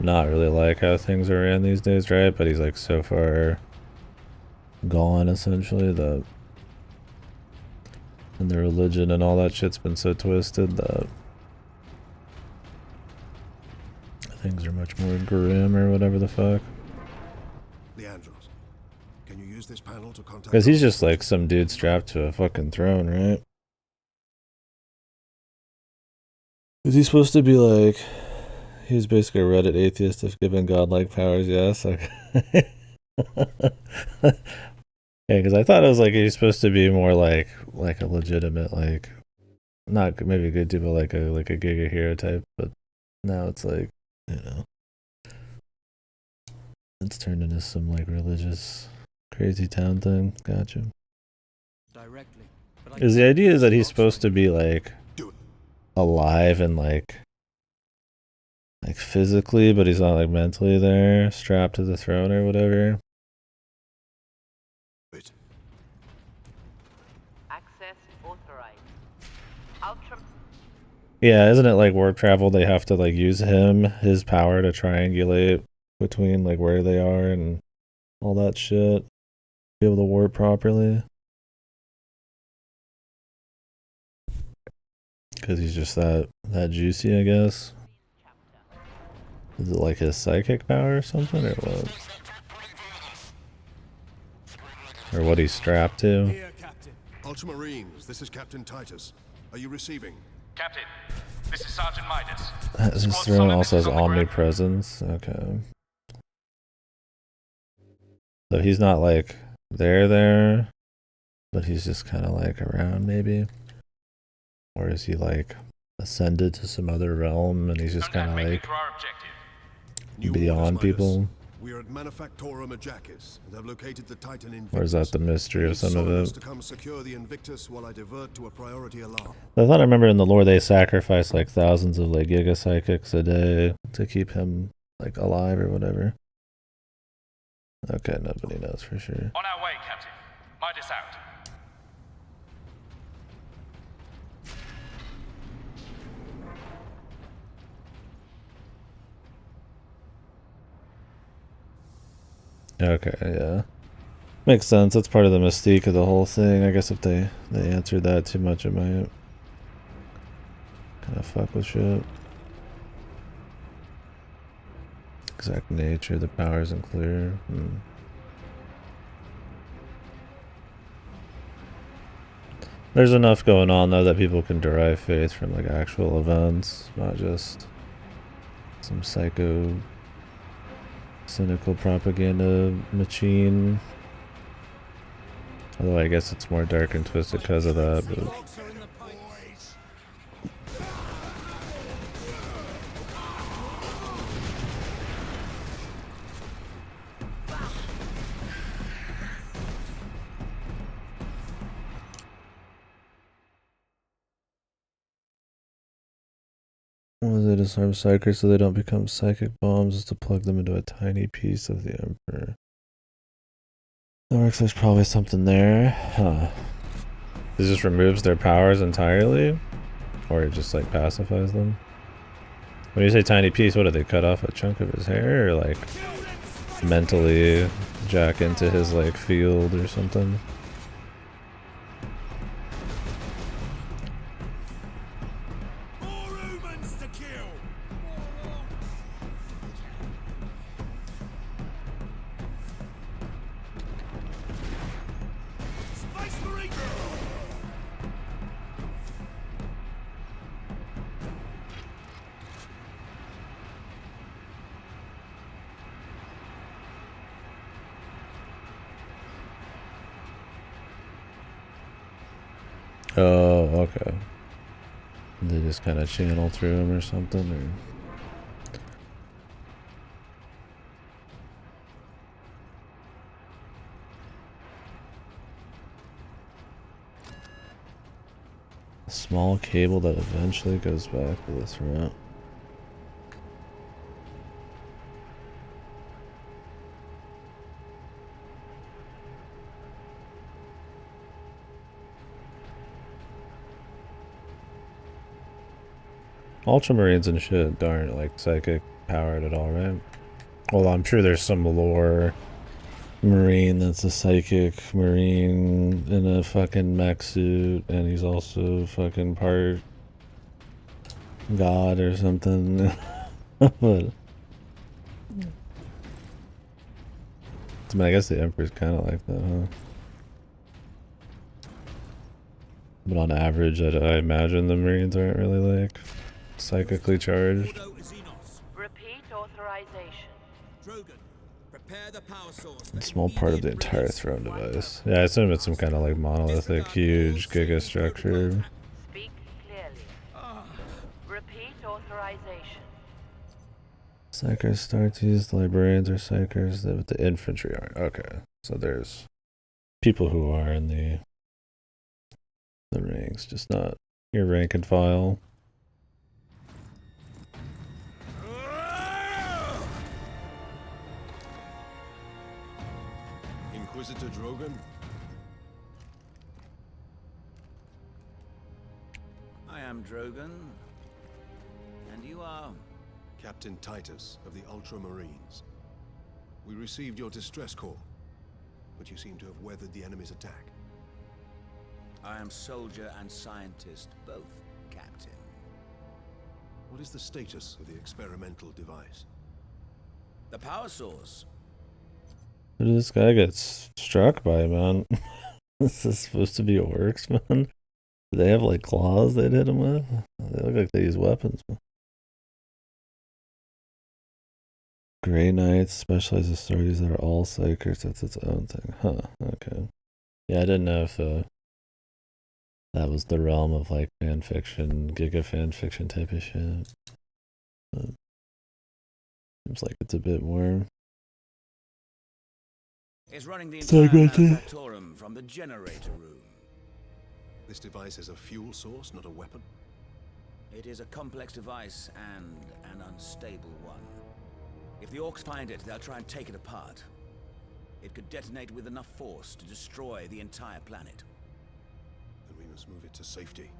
not really like how things are ran these days, right? But he's like so far gone, essentially, that and the religion and all that shit's been so twisted that things are much more grim or whatever the fuck. Leandros, can you use this panel to contact? Because he's just like some dude strapped to a fucking throne, right? Is he supposed to be like, he's basically a Reddit atheist if given godlike powers? Yes. Okay. Yeah, because I thought it was like he's supposed to be more like a legitimate, like, not maybe a good dude, but like a Giga hero type. But now it's like, you know, it's turned into some like religious crazy town thing. Gotcha. Directly. Because the idea is that he's supposed to be like alive and like physically, but he's not like mentally there, strapped to the throne or whatever. Access authorized. Ultra. Yeah, isn't it like warp travel? They have to like use his power to triangulate between like where they are and all that shit. Be able to warp properly. Because he's just that juicy, I guess. Is it like his psychic power or something, or what? Or what he's strapped to? Here, Captain. Ultramarines, this is Captain Titus. Are you receiving? Captain, this is Sergeant Midas. This throne also has omnipresence. Okay. So he's not like there, but he's just kind of like around maybe. Or is he like ascended to some other realm and he's just kind of like beyond people? We are at Manufactorum Ajakis and have located the Titan Invictus. Or is that the mystery of some of it? To come secure the Invictus while I divert to a priority alarm. I thought I remember in the lore they sacrifice like thousands of like giga psychics a day to keep him like alive or whatever. Okay, nobody knows for sure. On our way, Captain. Midas out. Okay, yeah. Makes sense. That's part of the mystique of the whole thing. I guess if they answered that too much, it might kind of fuck with shit. Exact nature, the power isn't clear. There's enough going on though that people can derive faith from like actual events, not just some psycho cynical propaganda machine. Although I guess it's more dark and twisted because of that, but was it disarm psychers so they don't become psychic bombs is to plug them into a tiny piece of the Emperor. That works, there's probably something there. Huh. It just removes their powers entirely? Or it just like pacifies them? When you say tiny piece, what do they cut off a chunk of his hair or like mentally jack into his like field or something? Oh, okay. They just kind of channel through him or something, or... A small cable that eventually goes back to the throat. Ultramarines and shit aren't like psychic powered at all, right? Well, I'm sure there's some lore marine that's a psychic marine in a fucking mech suit, and he's also fucking part god or something. But I mean, I guess the Emperor's kind of like that, huh? But on average, I imagine the Marines aren't really like psychically charged. Repeat authorization. Drogon, prepare the power source. It's a small part of the entire throne device. Yeah, I assume it's some kind of like monolithic, huge giga structure. Speak clearly. Repeat authorization. Psychers start to use the librarians or psychers, but the infantry aren't. Okay, so there's people who are in the ranks, just not your rank and file. Inquisitor Drogon? I am Drogon. you are? Captain Titus of the Ultramarines. We received your distress call, but you seem to have weathered the enemy's attack. I am soldier and scientist, both, Captain. What is the status of the experimental device? The power source. Who did this guy get struck by, man? This is supposed to be orcs, man. Do they have like claws they'd hit him with? They look like they use weapons, man. Grey Knights specialize in stories that are all psychers. That's its own thing. Huh, okay. Yeah, I didn't know if that was the realm of like fan fiction, giga fan fiction type of shit. But seems like it's a bit more. Is running the entire manufactorum from the generator room. This device is a fuel source, not a weapon. It is a complex device and an unstable one. If the orcs find it, they'll try and take it apart. It could detonate with enough force to destroy the entire planet. Then we must move it to safety.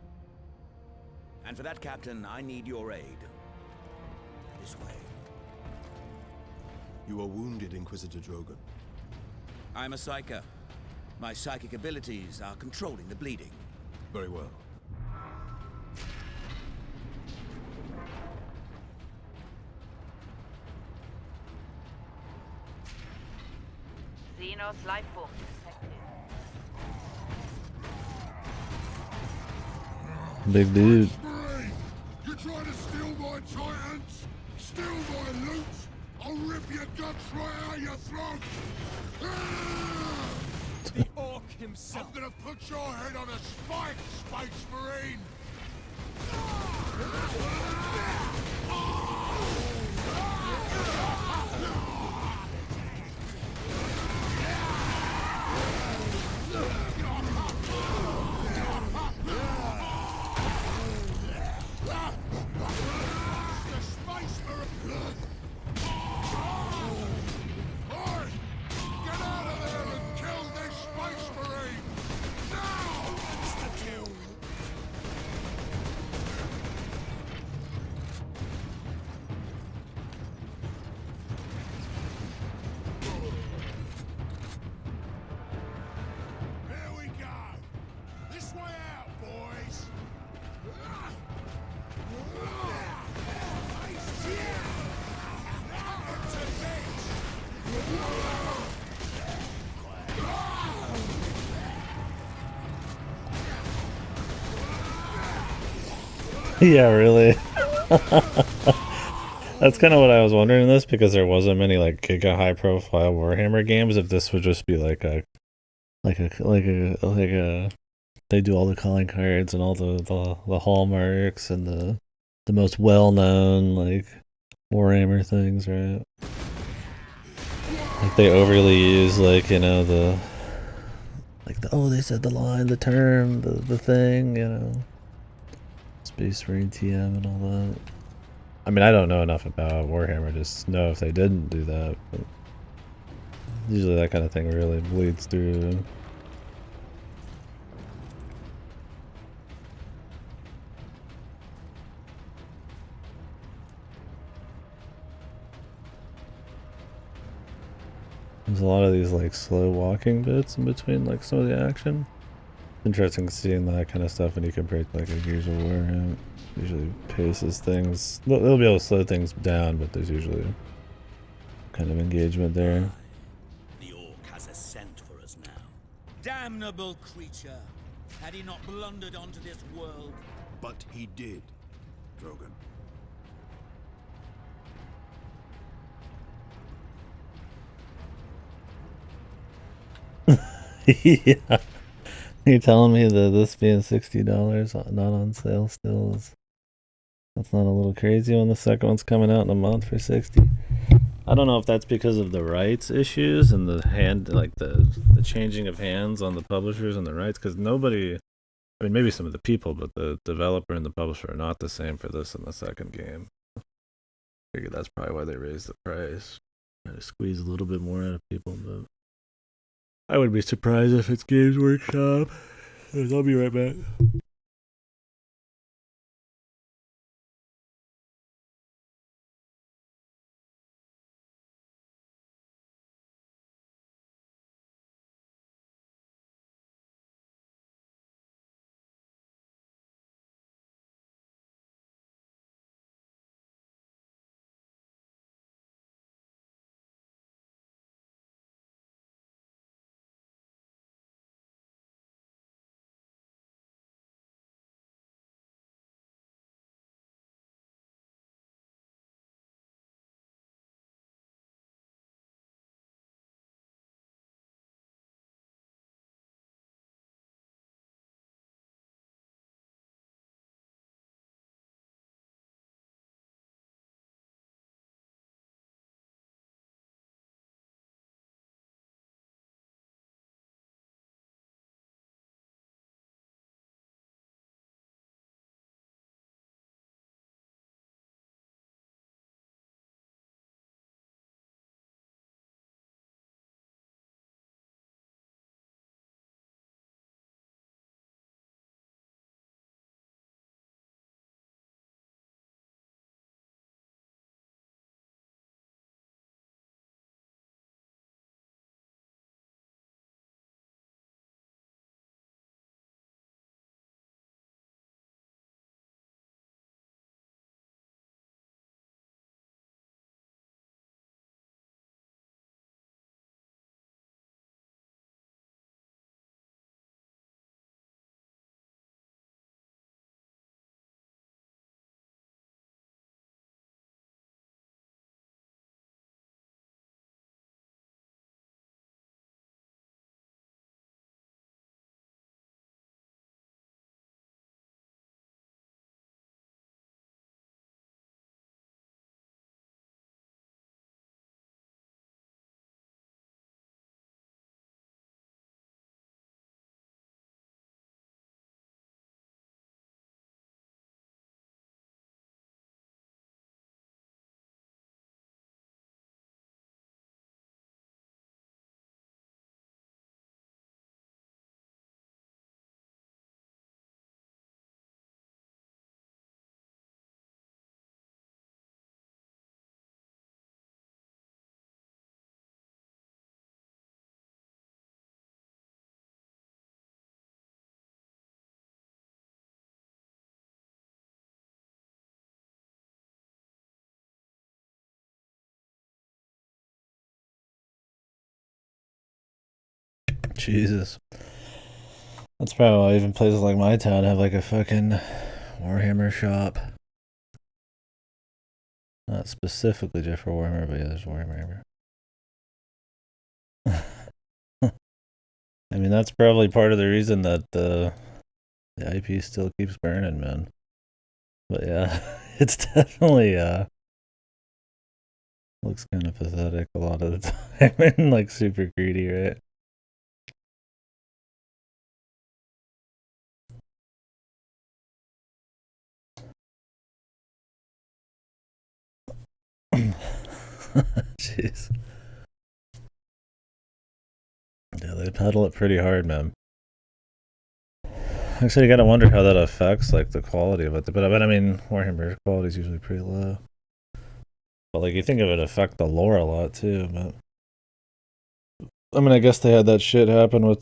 And for that, Captain, I need your aid. This way. You are wounded, Inquisitor Drogon. I'm a psyker. My psychic abilities are controlling the bleeding. Very well. Xenos life form detected. Big dude. You trying to steal my titans? Steal my loot? I'll rip your guts right out your throat! The orc himself! I'm gonna put your head on a spike, Space Marine! Yeah, really. That's kind of what I was wondering in this, because there wasn't many like giga high profile Warhammer games. If this would just be like a they do all the calling cards and all the hallmarks and the most well known like Warhammer things, right? Like they overly use like, you know, oh, they said the line, the term, the thing, you know. Space Marine TM and all that. I mean, I don't know enough about Warhammer to just know if they didn't do that, but usually that kind of thing really bleeds through. There's a lot of these like slow walking bits in between like some of the action. Interesting seeing that kind of stuff when you compare it to like a Gears of War. Right? Usually paces things. They'll be able to slow things down, but there's usually kind of engagement there. The orc has a scent for us now. Damnable creature! Had he not blundered onto this world? But he did, Drogon. Yeah. You're telling me that this being $60 not on sale still is... That's not a little crazy when the second one's coming out in a month for $60. I don't know if that's because of the rights issues and the the changing of hands on the publishers and the rights, because nobody... I mean, maybe some of the people, but the developer and the publisher are not the same for this and the second game. I figure that's probably why they raised the price. Try to squeeze a little bit more out of people, but... I would be surprised if it's Games Workshop. I'll be right back. Jesus. That's probably why even places like my town have like a fucking Warhammer shop. Not specifically just for Warhammer, but yeah, there's Warhammer. I mean, that's probably part of the reason that the IP still keeps burning, man. But yeah, it's definitely looks kind of pathetic a lot of the time and like super greedy, right? Jeez. Yeah, they pedal it pretty hard, man. Actually, you gotta wonder how that affects like the quality of it. But I mean, Warhammer quality is usually pretty low. But like, you think it would affect the lore a lot too. But I mean, I guess they had that shit happen with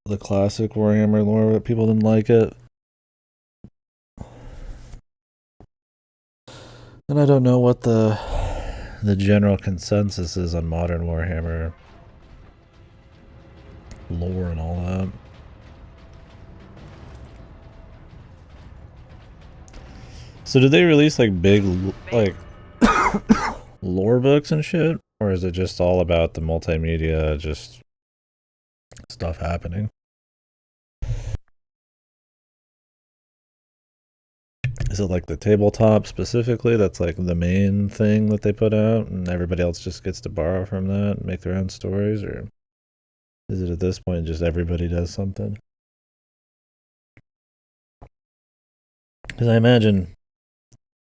the classic Warhammer lore, but people didn't like it. And I don't know what the general consensus is on modern Warhammer lore and all that. So did they release like big like lore books and shit? Or is it just all about the multimedia, just stuff happening? Is it like the tabletop specifically that's like the main thing that they put out and everybody else just gets to borrow from that and make their own stories? Or is it at this point just everybody does something? Because I imagine,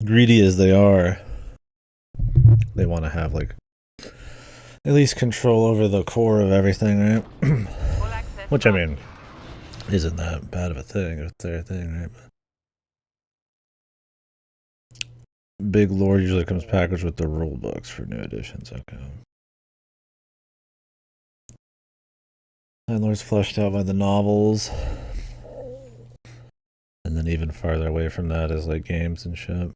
greedy as they are, they want to have like at least control over the core of everything, right? Which, I mean, isn't that bad of a thing if it's their thing, right? Big lore usually comes packaged with the rule books for new editions. Okay. And lore's fleshed out by the novels. And then even farther away from that is like games and shit.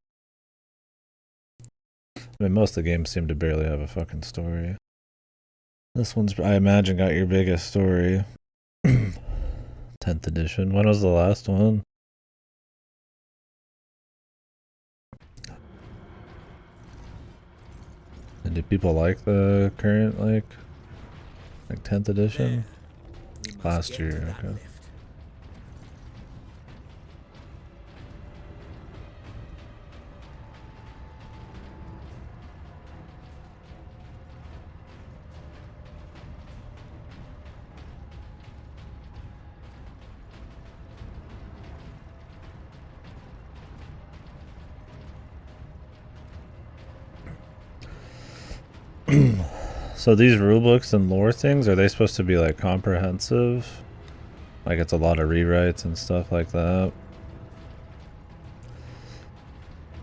I mean, most of the games seem to barely have a fucking story. This one's, I imagine, got your biggest story. 10th edition. When was the last one? And do people like the current, like 10th edition? Last year, okay. So these rulebooks and lore things, are they supposed to be like comprehensive? Like it's a lot of rewrites and stuff like that?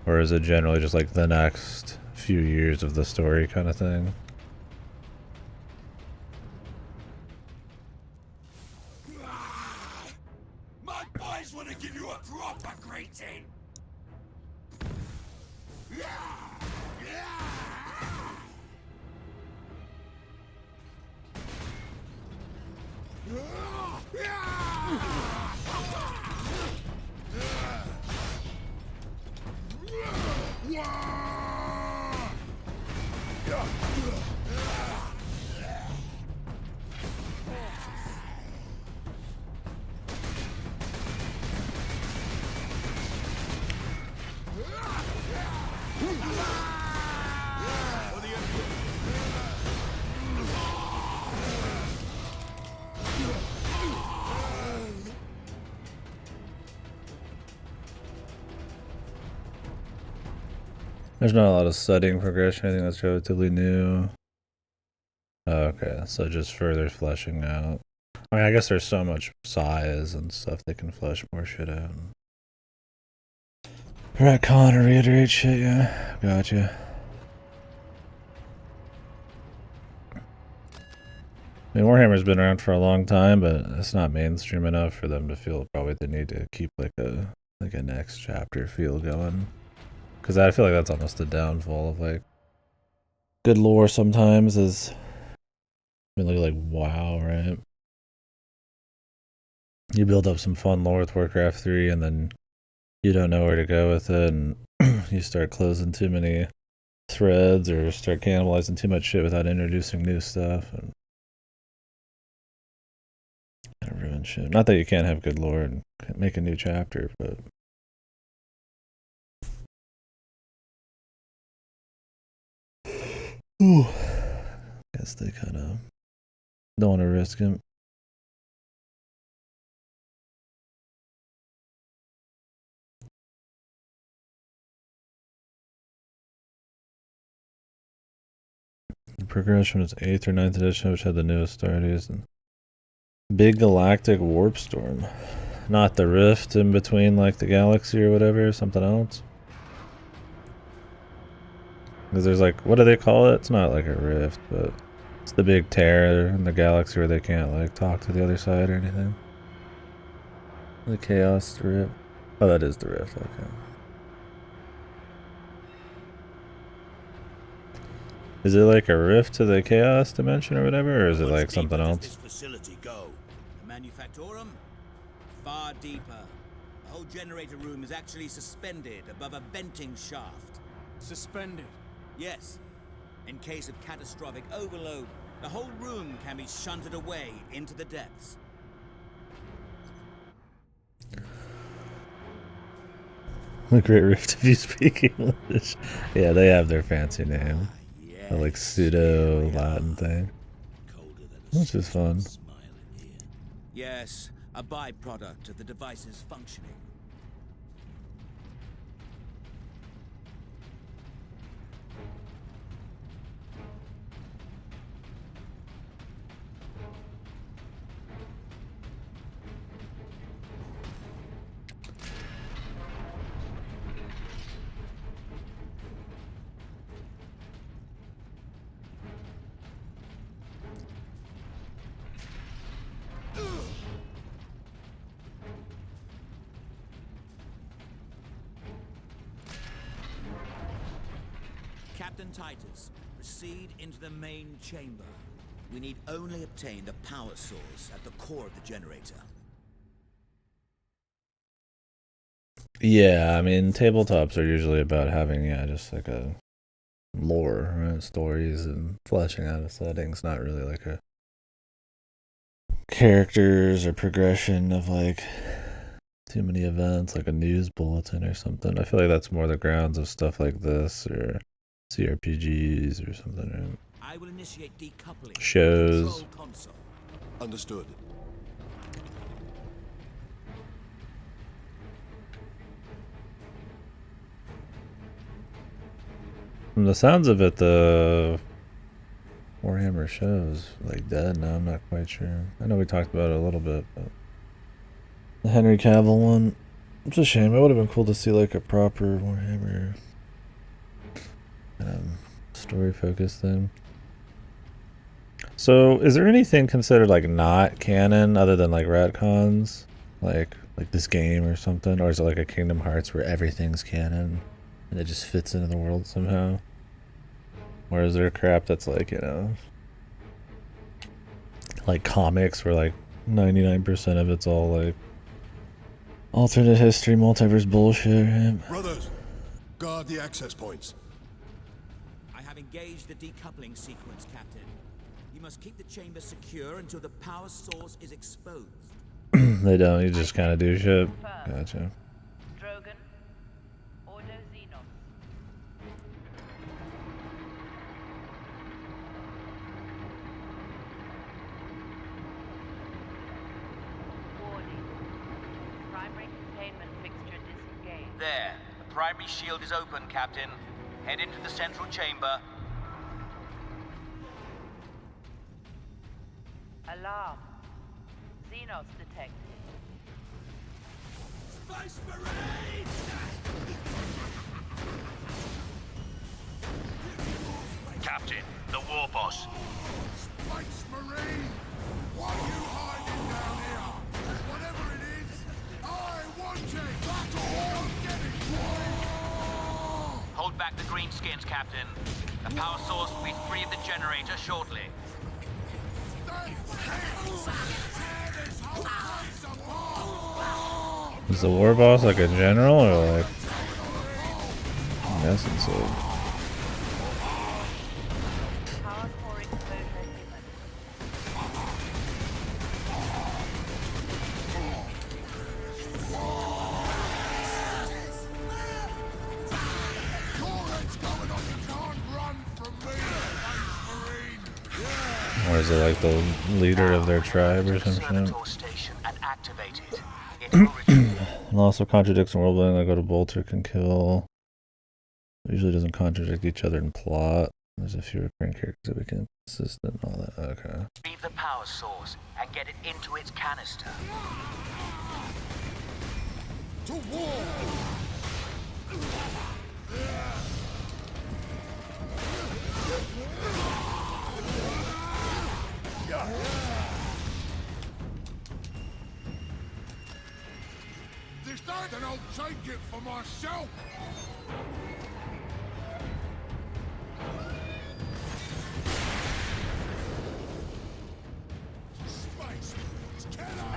Or is it generally just like the next few years of the story kind of thing? My boys want to give you a proper greeting. There's not a lot of setting progression. I think that's relatively new. Okay, so just further fleshing out. I mean, I guess there's so much size and stuff they can flesh more shit out. Retcon or reiterate shit, yeah. Gotcha. I mean, Warhammer's been around for a long time, but it's not mainstream enough for them to feel probably the need to keep like a next chapter feel going. Because I feel like that's almost the downfall of like good lore sometimes is I mean, like WoW, right? You build up some fun lore with Warcraft 3, and then you don't know where to go with it, and you start closing too many threads or start cannibalizing too much shit without introducing new stuff, and kind of ruin shit. Not that you can't have good lore and make a new chapter, but ooh, guess they kind of don't want to risk it. The progression was 8th or 9th edition, which had the newest starties, and Big Galactic Warp Storm. Not the rift in between, like, the galaxy or whatever, something else. Because there's, like, what do they call it? It's not like a rift, but it's the big tear in the galaxy where they can't, like, talk to the other side or anything. The Chaos Rift. Oh, that is the rift, okay. Is it like a rift to the Chaos dimension or whatever, or is it like something else? This facility go? The Manufactorum? Far deeper. The whole generator room is actually suspended above a venting shaft. Suspended? Yes. In case of catastrophic overload, the whole room can be shunted away into the depths. The Great Rift, if you speak English. Yeah, they have their fancy name. The, like, pseudo-Latin thing. Which is fun. Yes, a byproduct of the device's functioning. Captain Titus, proceed into the main chamber. We need only obtain the power source at the core of the generator. Yeah, I mean, tabletops are usually about having, yeah, just like a lore, right? Stories and fleshing out of settings, not really like a characters or progression of like too many events, like a news bulletin or something. I feel like that's more the grounds of stuff like this or CRPGs or something, right? I will initiate decoupling. Shows. Understood. From the sounds of it, the Warhammer show's like dead now. I'm not quite sure. I know we talked about it a little bit, but the Henry Cavill one, it's a shame. It would have been cool to see like a proper Warhammer story-focused thing. So, is there anything considered like not canon other than like retcons, like this game or something, or is it like a Kingdom Hearts where everything's canon and it just fits into the world somehow? Or is there crap that's like, you know, like comics where like 99% of it's all like alternate history, multiverse bullshit, right? Brothers, guard the access points. I have engaged the decoupling sequence, Captain. You must keep the chamber secure until the power source is exposed. They don't, you just kind of do shit. Gotcha. Drogon, Ordo Xenos. Warning. Primary containment fixture disengaged. There. The primary shield is open, Captain. Head into the central chamber. Alarm. Xenos detected. Space Marine! Captain, the war boss. Space Marine! What are you hiding down here? Whatever it is, I want it! That's all! Get it! Hold back the greenskins, Captain. The power source will be free of the generator shortly. Is the war boss like a general or like? I'm guessing so. Or is it like the leader of their tribe or something? And also contradicts in world building. I go to Bolter can kill. Usually doesn't contradict each other in plot. There's a few recurring characters that become consistent and all that. Okay. Retrieve the power source and get it into its canister. To war! This time, then I'll take it for myself!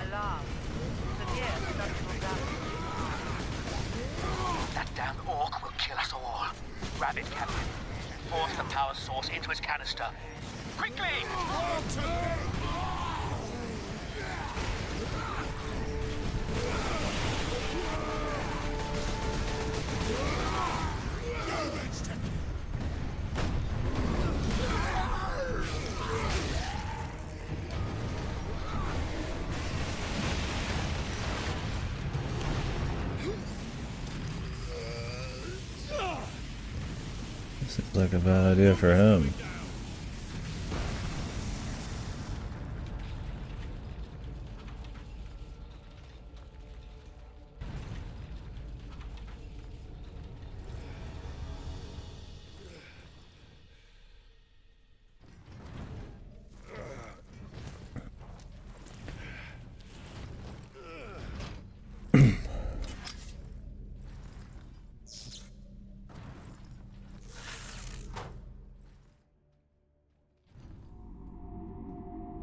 Alarm. Severe structural damage. That damn orc will kill us all. Grab it, Captain. Force the power source into its canister. Quickly! Seems like a bad idea for him.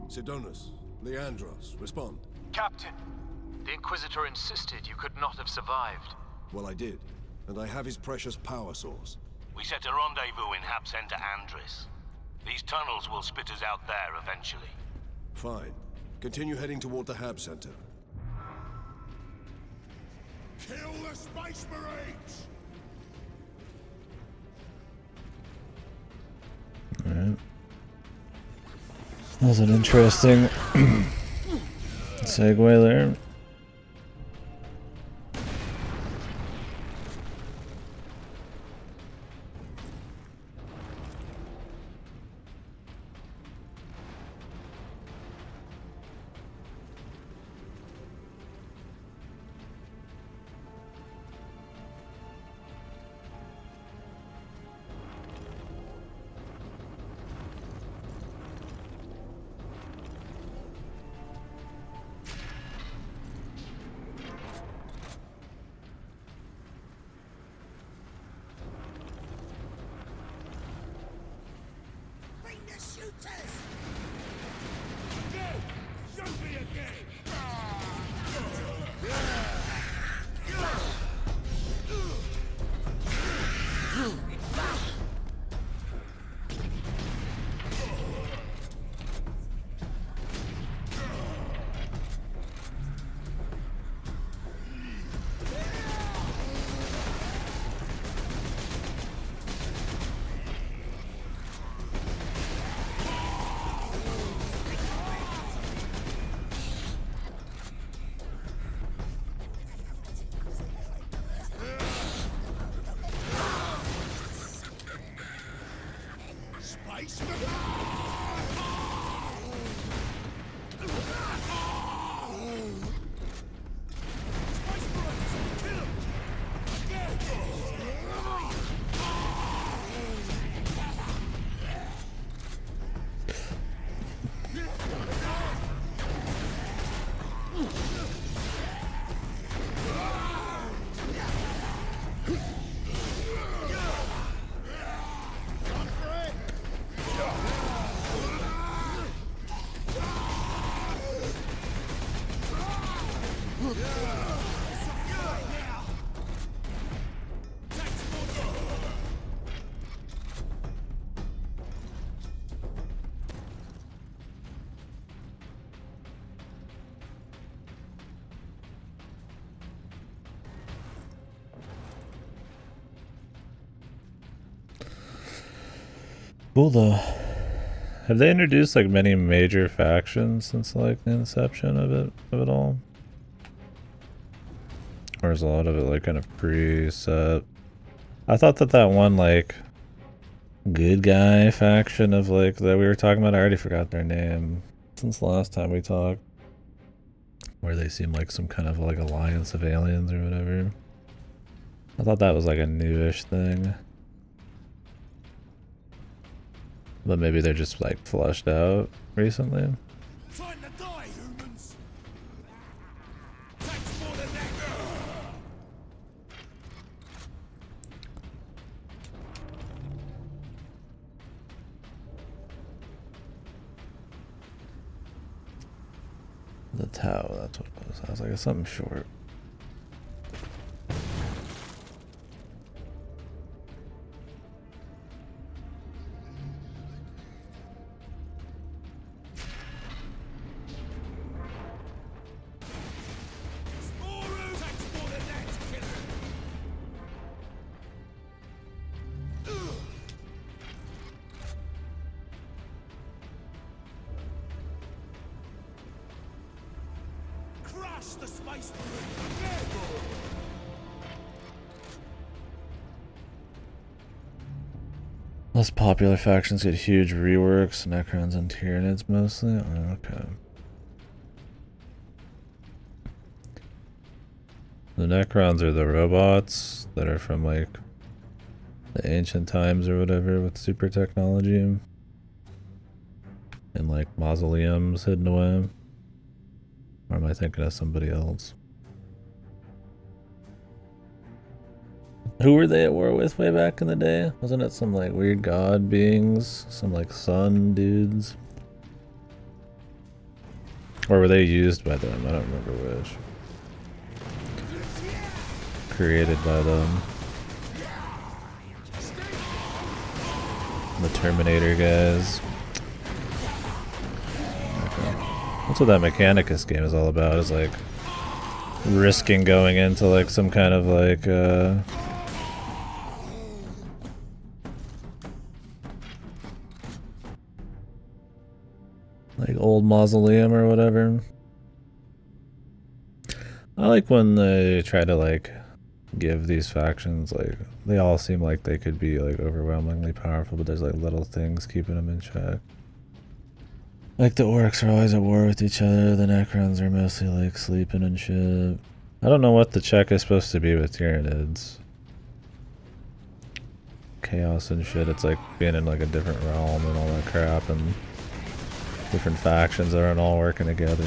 Sidonus, Leandros, respond. Captain, the Inquisitor insisted you could not have survived. Well, I did, and I have his precious power source. We set a rendezvous in Hab Center Andris. These tunnels will spit us out there eventually. Fine. Continue heading toward the Hab Center. Kill the Space Marines! Alright. That was an interesting segue there. Cool though. Have they introduced like many major factions since like the inception of it all? Or is a lot of it like kind of preset? I thought that one like good guy faction of like that we were talking about, I already forgot their name since the last time we talked, where they seem like some kind of like alliance of aliens or whatever. I thought that was like a newish thing. But maybe they're just like flushed out recently. Time to die, humans! Takes more than that. The Tau, that's what it was. I was like, it's something short. Crush the space marine! Less popular factions get huge reworks, Necrons and Tyranids mostly? Oh, okay. The Necrons are the robots that are from like the ancient times or whatever with super technology and like mausoleums hidden away. Or am I thinking of somebody else? Who were they at war with way back in the day? Wasn't it some like weird god beings? Some like sun dudes? Or were they used by them? I don't remember which. Created by them. The Terminator guys. Okay. That's what that Mechanicus game is all about, is like risking going into like some kind of like old mausoleum or whatever. I like when they try to like give these factions, like they all seem like they could be like overwhelmingly powerful, but there's like little things keeping them in check. Like the orcs are always at war with each other, the Necrons are mostly like sleeping and shit. I don't know what the check is supposed to be with Tyranids. Chaos and shit, it's like being in like a different realm and all that crap, and different factions that aren't all working together.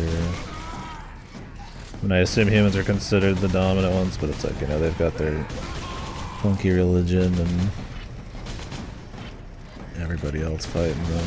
And I assume humans are considered the dominant ones, but it's like, you know, they've got their funky religion and everybody else fighting them.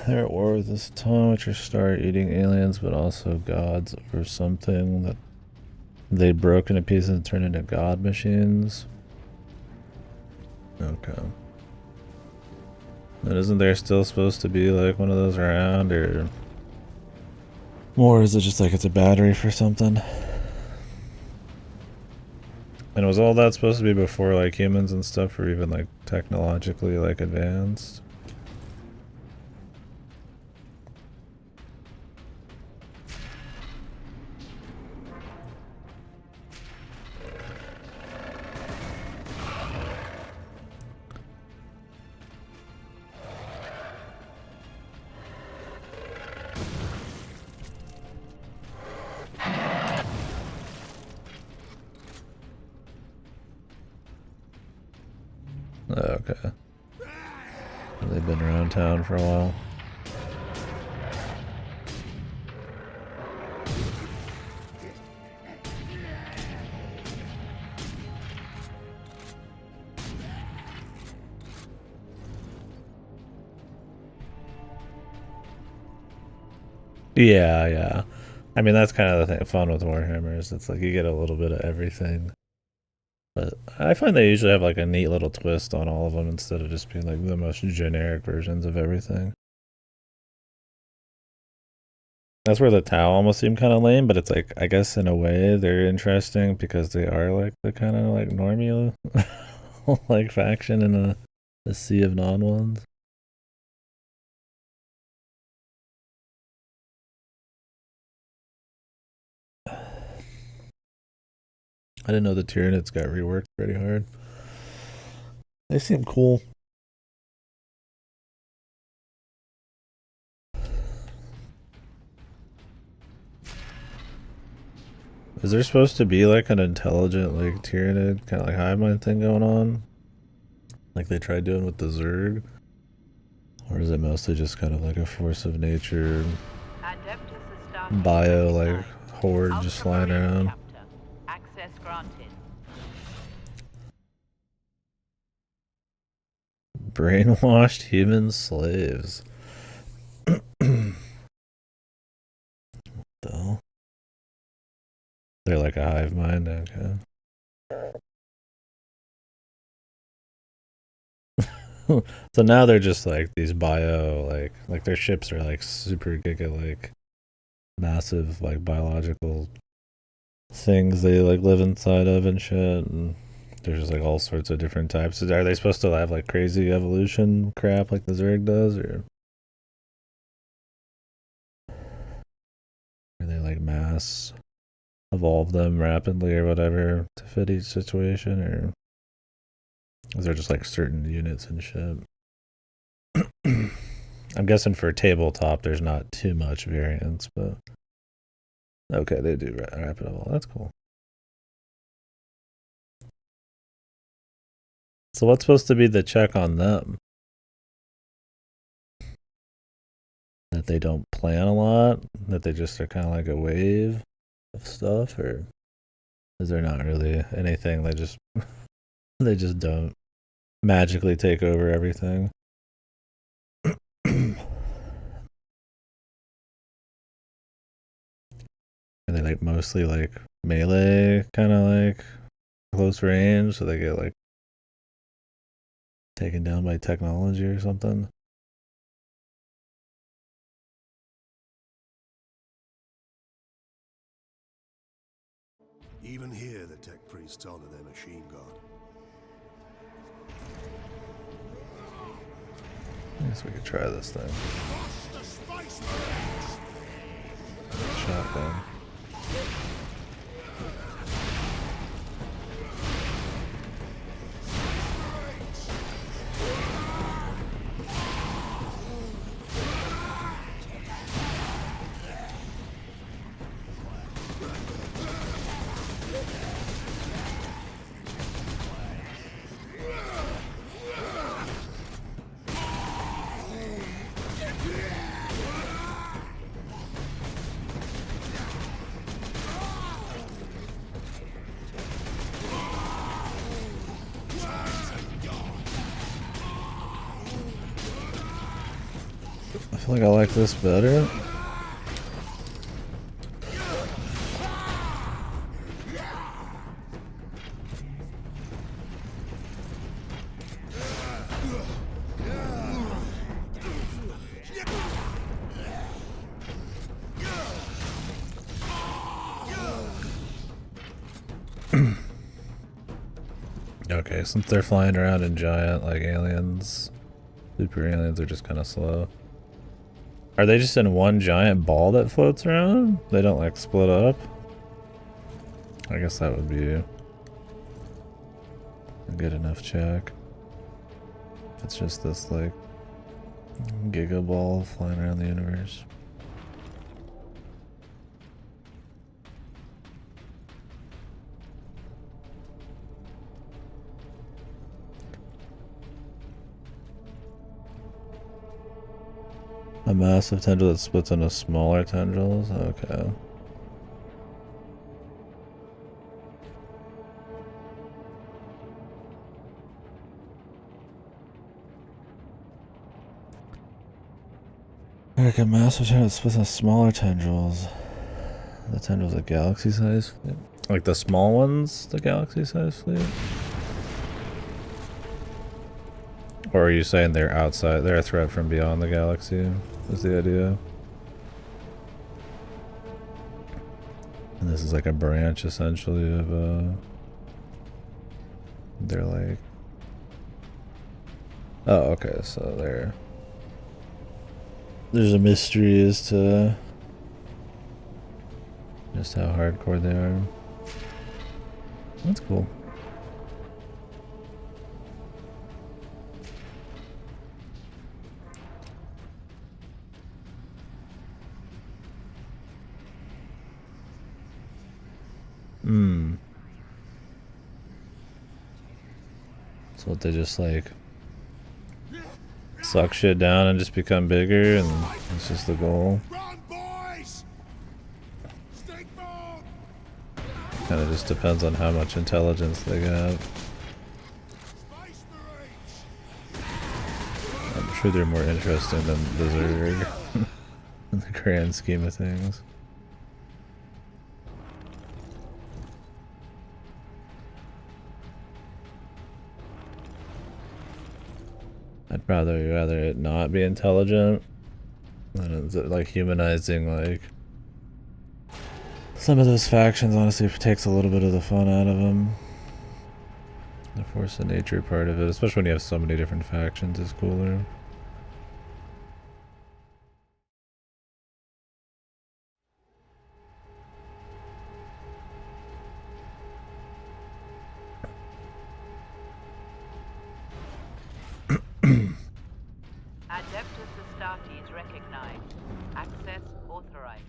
They're at war with this town, which are star-eating aliens, but also gods or something that they broke into pieces and turned into god machines. Okay. And isn't there still supposed to be like one of those around, or more? Is it just like it's a battery for something? And was all that supposed to be before like humans and stuff were even like technologically like advanced? Oh, okay. They've been around town for a while. Yeah, yeah. I mean, that's kind of the thing, fun with Warhammer is it's like you get a little bit of everything. But I find they usually have like a neat little twist on all of them instead of just being like the most generic versions of everything. That's where the Tau almost seem kind of lame, but it's like, I guess in a way they're interesting because they are like the kind of like normie like faction in the sea of non-ones. I didn't know the Tyranids got reworked pretty hard. They seem cool. Is there supposed to be like an intelligent like Tyranid kind of like hive mind thing going on? Like they tried doing with the Zerg? Or is it mostly just kind of like a force of nature bio like horde just flying around? Access granted. Brainwashed human slaves. Though they're like a hive mind, okay. So now they're just like these bio like their ships are like super giga like massive like biological things they like live inside of and shit, and there's just like all sorts of different types. Are they supposed to have like crazy evolution crap like the Zerg does, or are they like mass evolve them rapidly or whatever to fit each situation, or is there just like certain units and shit? I'm guessing for tabletop there's not too much variance, but okay, they do rapid evolve. That's cool. So what's supposed to be the check on them? That they don't plan a lot? That they just are kind of like a wave of stuff? Or is there not really anything? They just don't magically take over everything? Are they like mostly like melee, kind of like close range, so they get like taken down by technology or something? Even here, the tech priests honor their machine god. I guess we could try this thing. Shotgun. I feel like I like this better. Okay, since they're flying around in giant like aliens, super aliens are just kind of slow. Are they just in one giant ball that floats around? They don't like split up? I guess that would be a good enough check. It's just this like giga ball flying around the universe. A massive tendril that splits into smaller tendrils? Okay. Like a massive tendril that splits into smaller tendrils. The tendrils are galaxy-sized fleet? Like the small ones, the galaxy-sized fleet? Or are you saying they're outside, they're a threat from beyond the galaxy, is the idea? And this is like a branch, essentially, of, they're like... Oh, okay, so there's a mystery as to just how hardcore they are. That's cool. So they just like suck shit down and just become bigger, and it's just the goal. Kind of just depends on how much intelligence they got. I'm sure they're more interesting than the Zerg in the grand scheme of things. I'd rather it not be intelligent than it's like humanizing like some of those factions. Honestly, it takes a little bit of the fun out of them. The force of nature part of it, especially when you have so many different factions, is cooler. Adeptus Astartes recognized. Access authorized.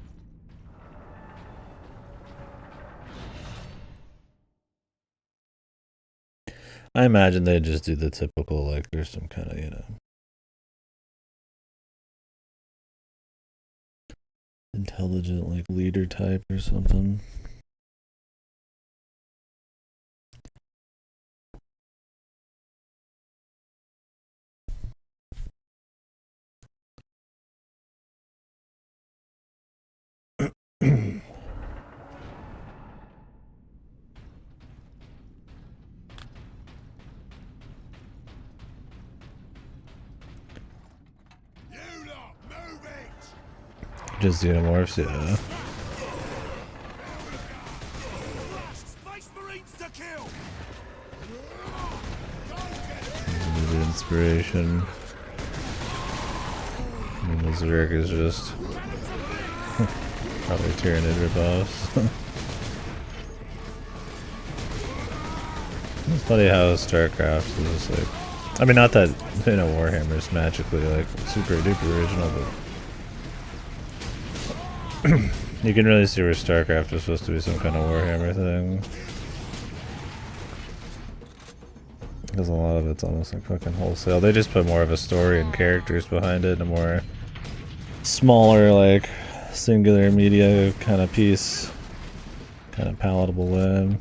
I imagine they just do the typical, like, there's some kind of, you know, intelligent, like, leader type or something. Just xenomorphs, yeah. The inspiration. I mean, the Zerg is just probably Tyranid ripoffs. It's funny how StarCraft is just like, I mean, not that, you know, Warhammer is magically like super duper original, but you can really see where StarCraft was supposed to be some kind of Warhammer thing. Because a lot of it's almost like fucking wholesale. They just put more of a story and characters behind it in a more smaller, like, singular media kind of piece. Kind of palatable way.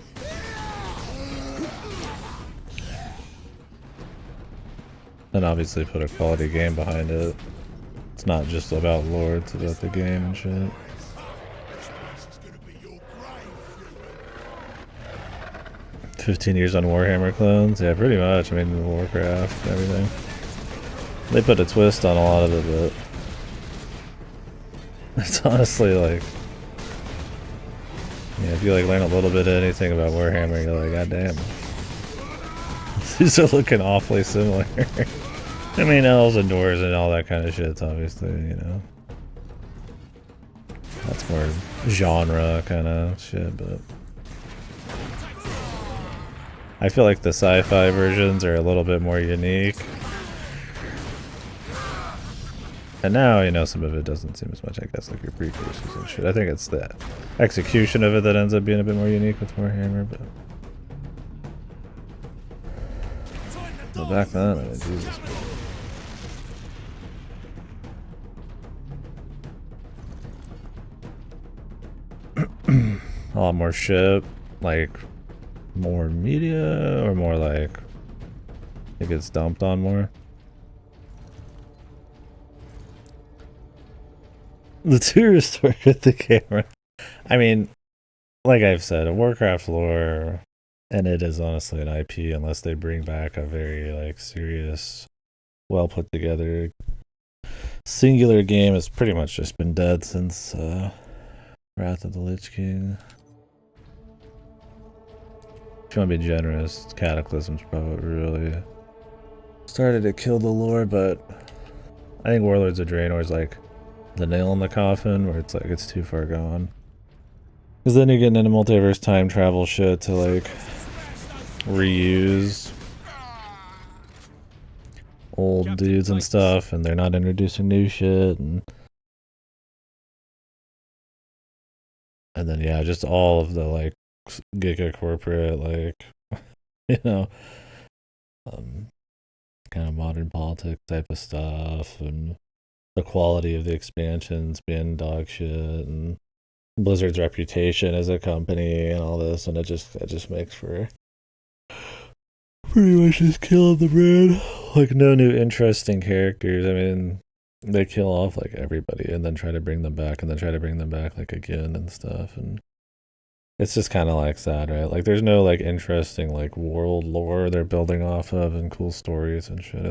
And obviously put a quality game behind it. It's not just about lore, it's about the game and shit. "15 years on Warhammer clones?" Yeah, pretty much. I mean, Warcraft and everything. They put a twist on a lot of it, but it's honestly like, yeah, if you like learn a little bit of anything about Warhammer, you're like, god damn. These are looking awfully similar. I mean, elves and dwarves and all that kind of shit's obviously, you know. That's more genre kind of shit, but I feel like the sci-fi versions are a little bit more unique. And now, you know, some of it doesn't seem as much, I guess, like your precursors and shit. I think it's the execution of it that ends up being a bit more unique with Warhammer, but back then, I mean, Jesus. a lot more shit, like more media, or more like it gets dumped on more. The tourists work at the camera. I mean, like I've said, a Warcraft lore, and it is honestly an IP unless they bring back a very like serious, well put together singular game. It's pretty much just been dead since Wrath of the Lich King. If you want to be generous, Cataclysm's probably really started to kill the lore, but I think Warlords of Draenor is like the nail in the coffin, where it's like it's too far gone. Because then you're getting into multiverse time travel shit to like reuse old dudes and stuff, and they're not introducing new shit, and then yeah, just all of the like Giga corporate, like you know, kind of modern politics type of stuff, and the quality of the expansions being dog shit, and Blizzard's reputation as a company and all this, and it just makes for pretty much just killing the brand. Like no new interesting characters. I mean, they kill off like everybody and then try to bring them back and then try to bring them back like again and stuff, and it's just kind of like sad, right? Like there's no like interesting like world lore they're building off of and cool stories and shit.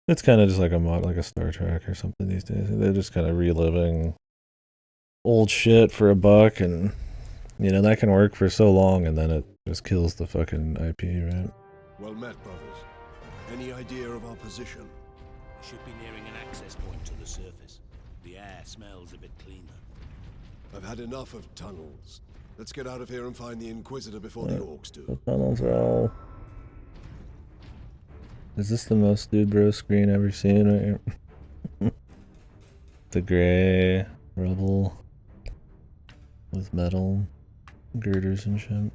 It's kind of just like like a Star Trek or something these days. They're just kind of reliving old shit for a buck, and you know that can work for so long, and then it just kills the fucking IP, right? Well met, brothers. Any idea of our position? We should be nearing an access point to the surface. The air smells a bit cleaner. I've had enough of tunnels. Let's get out of here and find the Inquisitor before the orcs do. The tunnels are all... Is this the most dude bro screen ever seen right here? The gray rubble with metal girders and shit.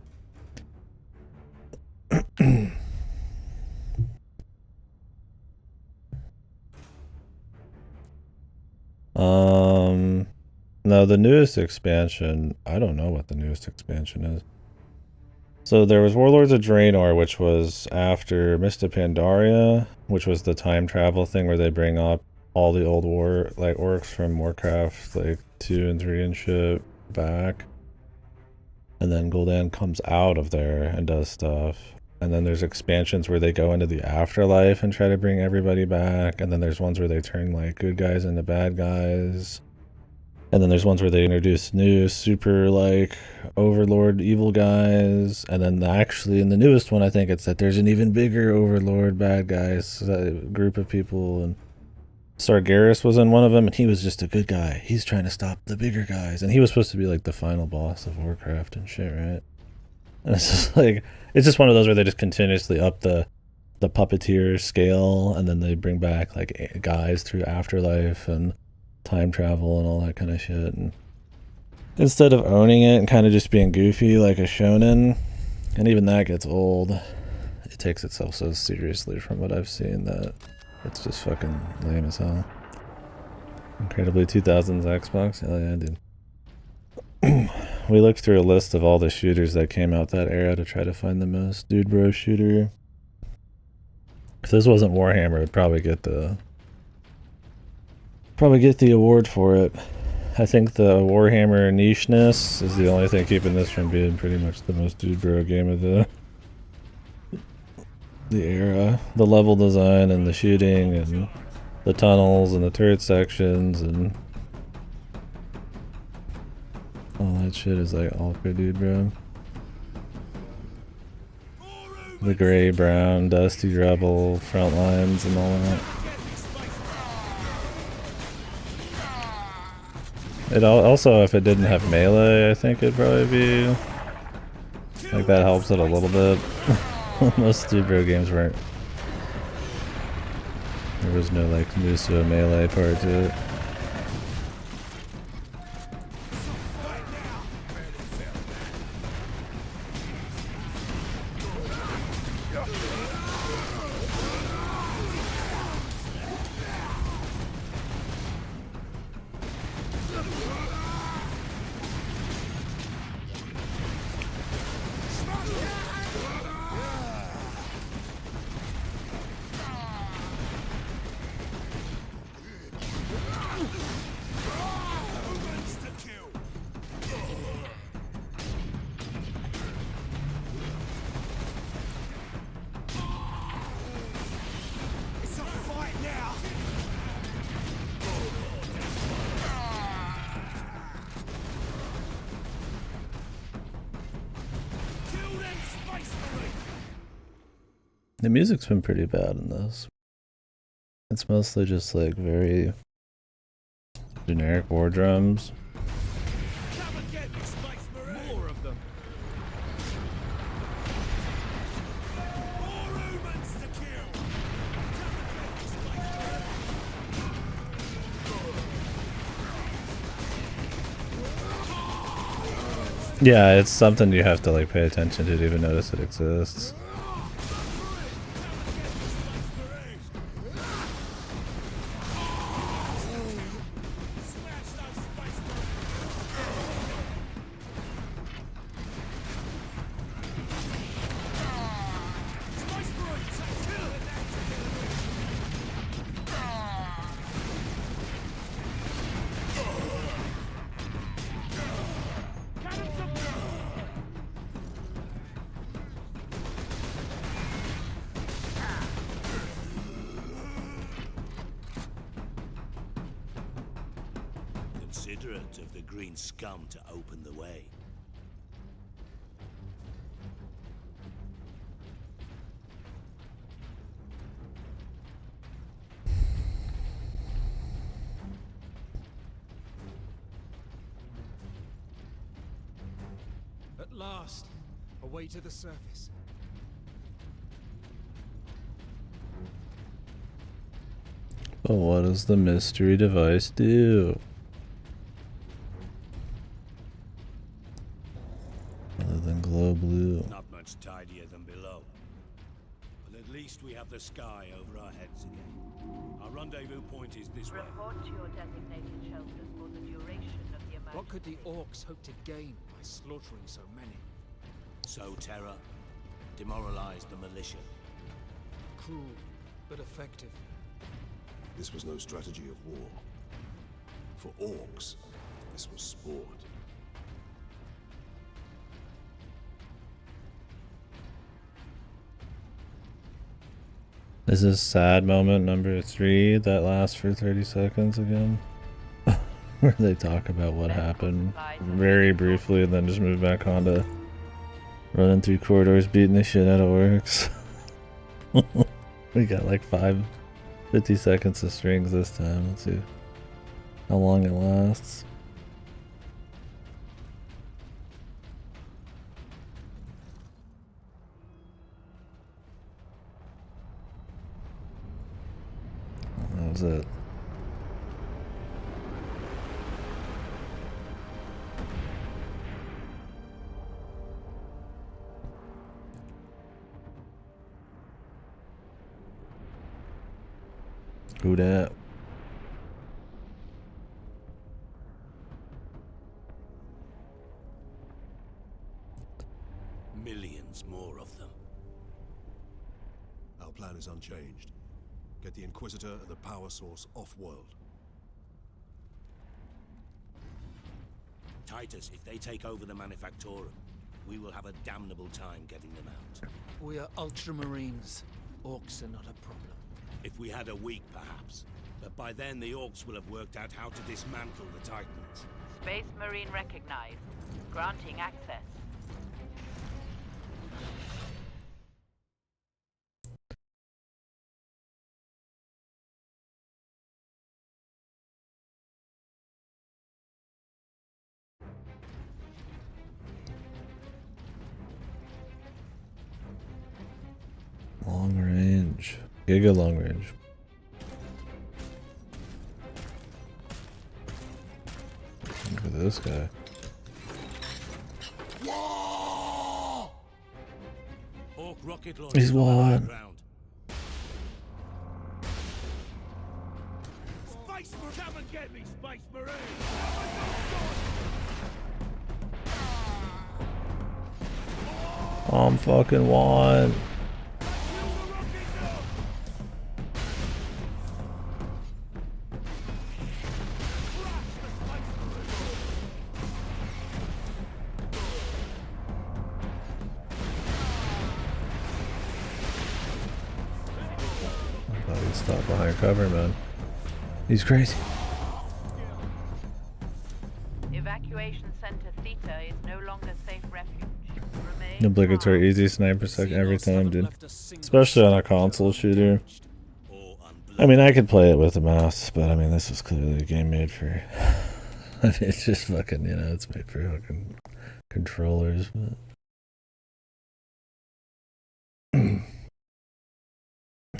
No, the newest expansion, I don't know what the newest expansion is. So there was Warlords of Draenor, which was after Mist of Pandaria, which was the time travel thing where they bring up all the old orcs from Warcraft like 2 and 3 and shit back. And then Gul'dan comes out of there and does stuff. And then there's expansions where they go into the afterlife and try to bring everybody back. And then there's ones where they turn like good guys into bad guys. And then there's ones where they introduce new super like overlord evil guys. And then actually in the newest one, I think it's that there's an even bigger overlord bad guys group of people. And Sargeras was in one of them, and he was just a good guy. He's trying to stop the bigger guys. And he was supposed to be like the final boss of Warcraft and shit, right? And it's just like, it's just one of those where they just continuously up the puppeteer scale, and then they bring back like guys through afterlife and time travel and all that kind of shit. And instead of owning it and kind of just being goofy like a shonen, and even that gets old, it takes itself so seriously from what I've seen that it's just fucking lame as hell. Incredibly 2000s Xbox? Hell yeah, dude. We looked through a list of all the shooters that came out that era to try to find the most dude bro shooter. If this wasn't Warhammer, it'd probably get the award for it. I think the Warhammer nicheness is the only thing keeping this from being pretty much the most dude bro game of the era. The level design and the shooting and the tunnels and the turret sections and all that shit is like ultra dude bro. The gray, brown, dusty rubble front lines and all that. It also, if it didn't have melee, I think it'd probably be like that helps it a little bit. Most dude bro games weren't. There was no like Musa melee part to it. The music's been pretty bad in this. It's mostly just like very generic war drums. More of them. More humans to kill. Yeah, it's something you have to like pay attention to even notice it exists. Considerate of the green scum to open the way. At last, a way to the surface. But what does the mystery device do? Other than glow blue. Not much tidier than below. But at least we have the sky over our heads again. Our rendezvous point is this way. Report to your designated shelters for the duration of the emergency. What could the orcs hope to gain by slaughtering so many? Sow terror, demoralize the militia. Cruel, but effective. This was no strategy of war. For orcs, this was sport. This is sad moment number 3 that lasts for 30 seconds again. Where they talk about what happened very briefly and then just move back on to running through corridors beating the shit out of orcs. We got like 50 seconds of strings this time. Let's see how long it lasts. That was it. Who dat? Millions more of them. Our plan is unchanged. Get the Inquisitor and the power source off-world. Titus, if they take over the Manufactorum, we will have a damnable time getting them out. We are Ultramarines. Orcs are not a problem. If we had a week, perhaps. But by then, the Orcs will have worked out how to dismantle the Titans. Space Marine recognized. Granting access. Long range. Giga long range. Look at this guy. Orc rocket He's one. Space Marine! Come and get me, Space Marine! I'm fucking one. I thought he'd stop behind cover, man. He's crazy. Evacuation Center Theta is no longer safe refuge. Remain Obligatory easy sniper sec every time, dude. Especially on a console shooter. I mean, I could play it with a mouse, but I mean, this was clearly a game made for. I mean, it's just fucking, you know, it's made for fucking controllers. But...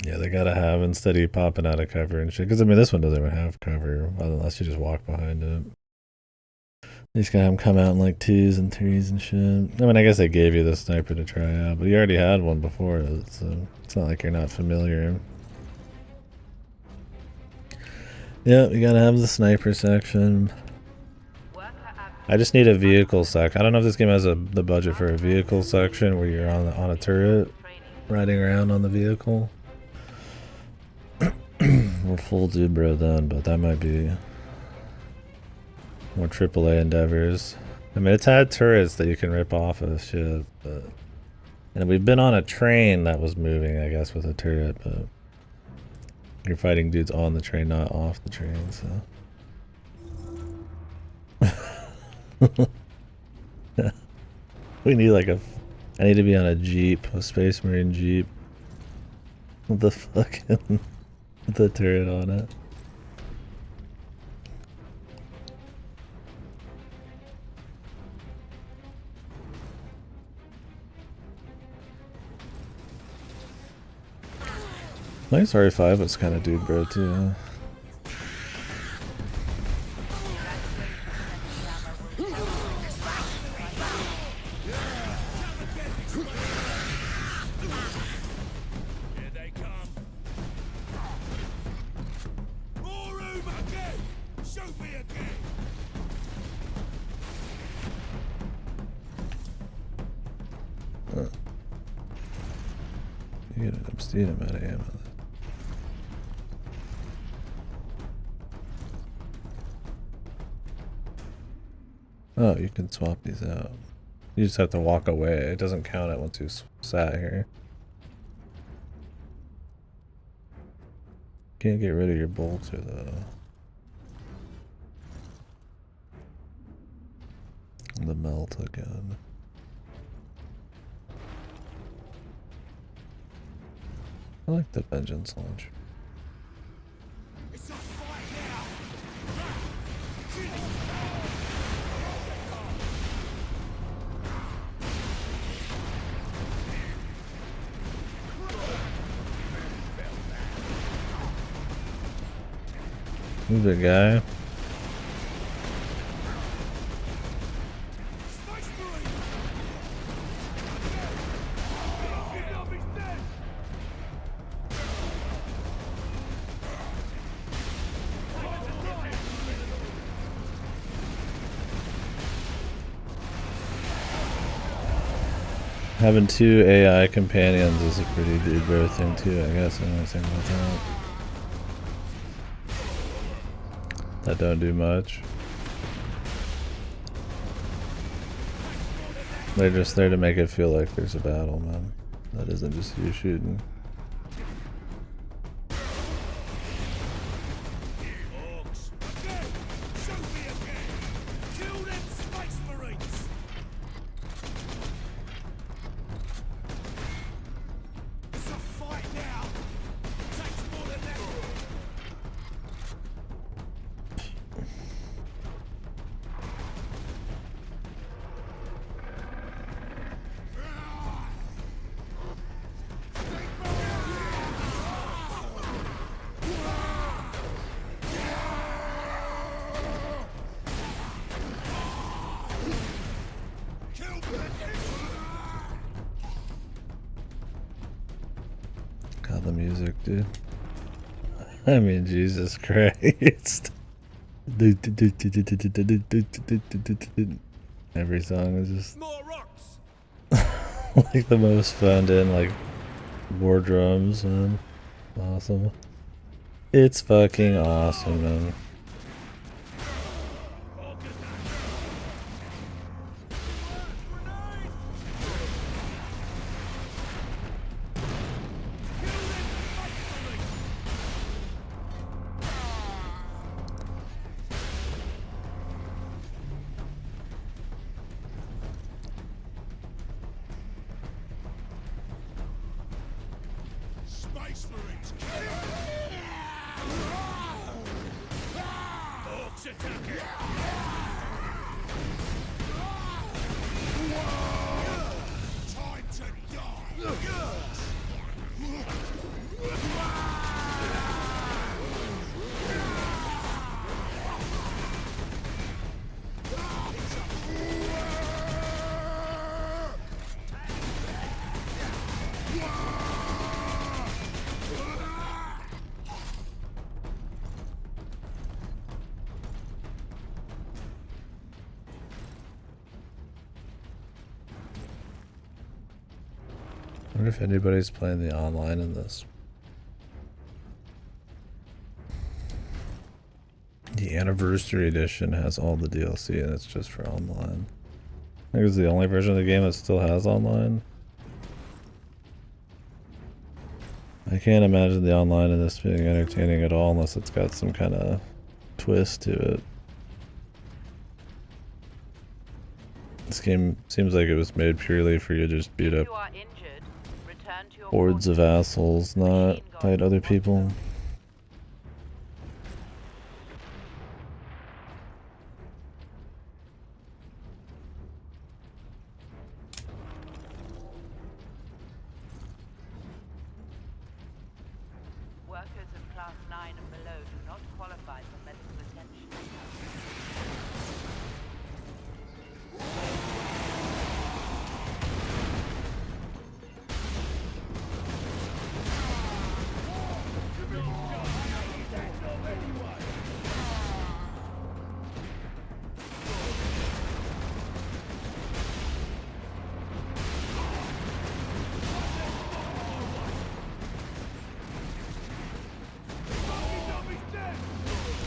yeah, they gotta have, instead of you popping out of cover and shit. Because I mean, this one doesn't even have cover unless you just walk behind it. You just gotta have them come out in like 2s and 3s and shit. I mean, I guess they gave you the sniper to try out, but you already had one before, so it's not like you're not familiar. Yeah, you gotta have the sniper section. I just need a vehicle sec. I don't know if this game has the budget for a vehicle section where you're on a turret, riding around on the vehicle. We're full dude bro then, but that might be more AAA endeavors. I mean, it's had turrets that you can rip off of shit, but... and we've been on a train that was moving, I guess, with a turret, but... you're fighting dudes on the train, not off the train, so... we need like a... I need to be on a Jeep, a Space Marine Jeep. With the fucking... with the turret on it. Nice RE5 was kind of dude bro too. You get an obscene amount of ammo. Oh, you can swap these out. You just have to walk away. It doesn't count it once you sat here. Can't get rid of your bolter though. The melt again. I like the vengeance launcher. Who's the guy? Having 2 AI companions is a pretty dude bro thing too, I guess. I don't know anything about that. That don't do much. They're just there to make it feel like there's a battle, man. That isn't just you shooting. God, the music, dude. I mean, Jesus Christ. Every song is just like the most phoned in, like war drums, man. Awesome. It's fucking awesome, man. Space Marines! Orcs attacking! Time to die! I wonder if anybody's playing the online in this. The Anniversary Edition has all the DLC and it's just for online. I think it's the only version of the game that still has online. I can't imagine the online in this being entertaining at all unless it's got some kind of twist to it. This game seems like it was made purely for you to just beat up hordes of assholes, not fight other people. Workers of Class 9 and below do not qualify for medical attention.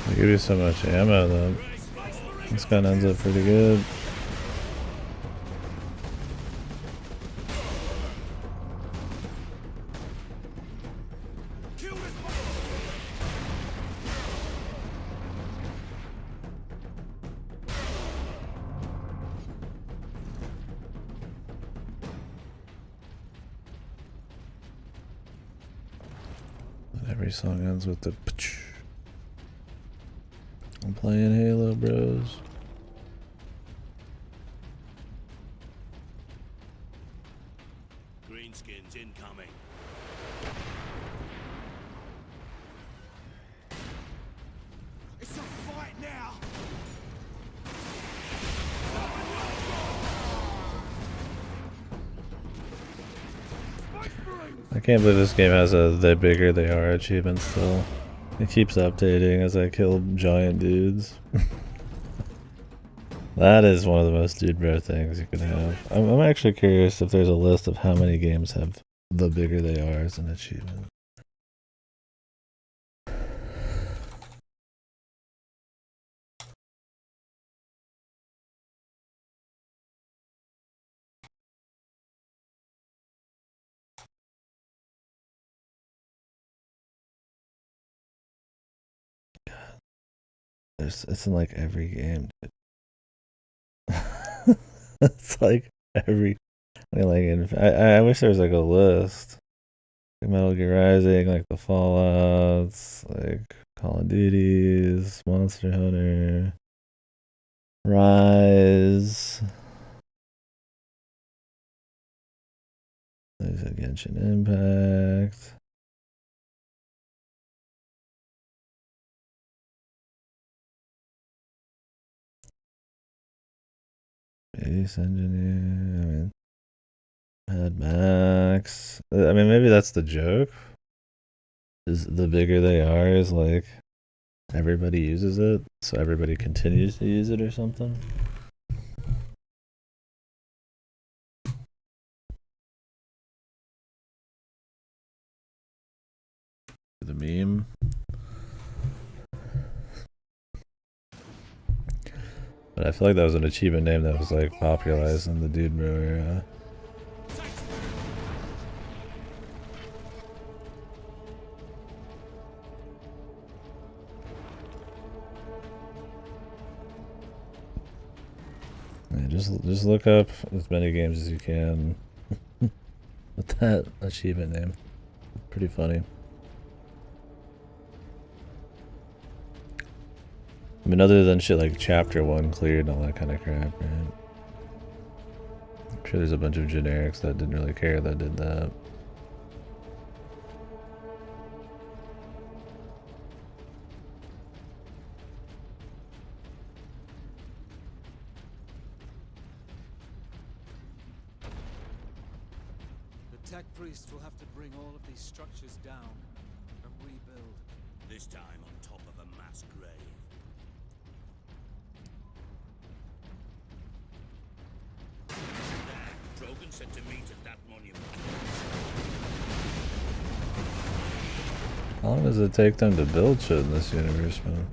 They give you so much ammo that this gun ends up pretty good. And every song ends with the pch. I'm playing Halo, bros. Greenskins incoming. It's a fight now! I can't believe this game has a "the bigger they are" achievement still. It keeps updating as I kill giant dudes. That is one of the most dude bro things you can have. I'm actually curious if there's a list of how many games have "the bigger they are" as an achievement. It's in like every game, dude. It's like every I wish there was like a list. Like Metal Gear Rising, like the Fallouts, like Call of Duties, Monster Hunter, Rise. There's a Genshin Impact. Base Engineer, I mean, Mad Max. I mean, maybe that's the joke. Is the bigger they are is like everybody uses it, so everybody continues to use it or something. The meme. But I feel like that was an achievement name that was like popularized in the Dude Bro era. Yeah, just look up as many games as you can with that achievement name. Pretty funny. I mean, other than shit like chapter 1 cleared and all that kind of crap, right? I'm sure there's a bunch of generics that didn't really care that did that. The tech priest will have to bring all of these structures down and rebuild. This time on top of a mass grave. Drogon said to meet at that monument. How long does it take them to build shit in this universe, man?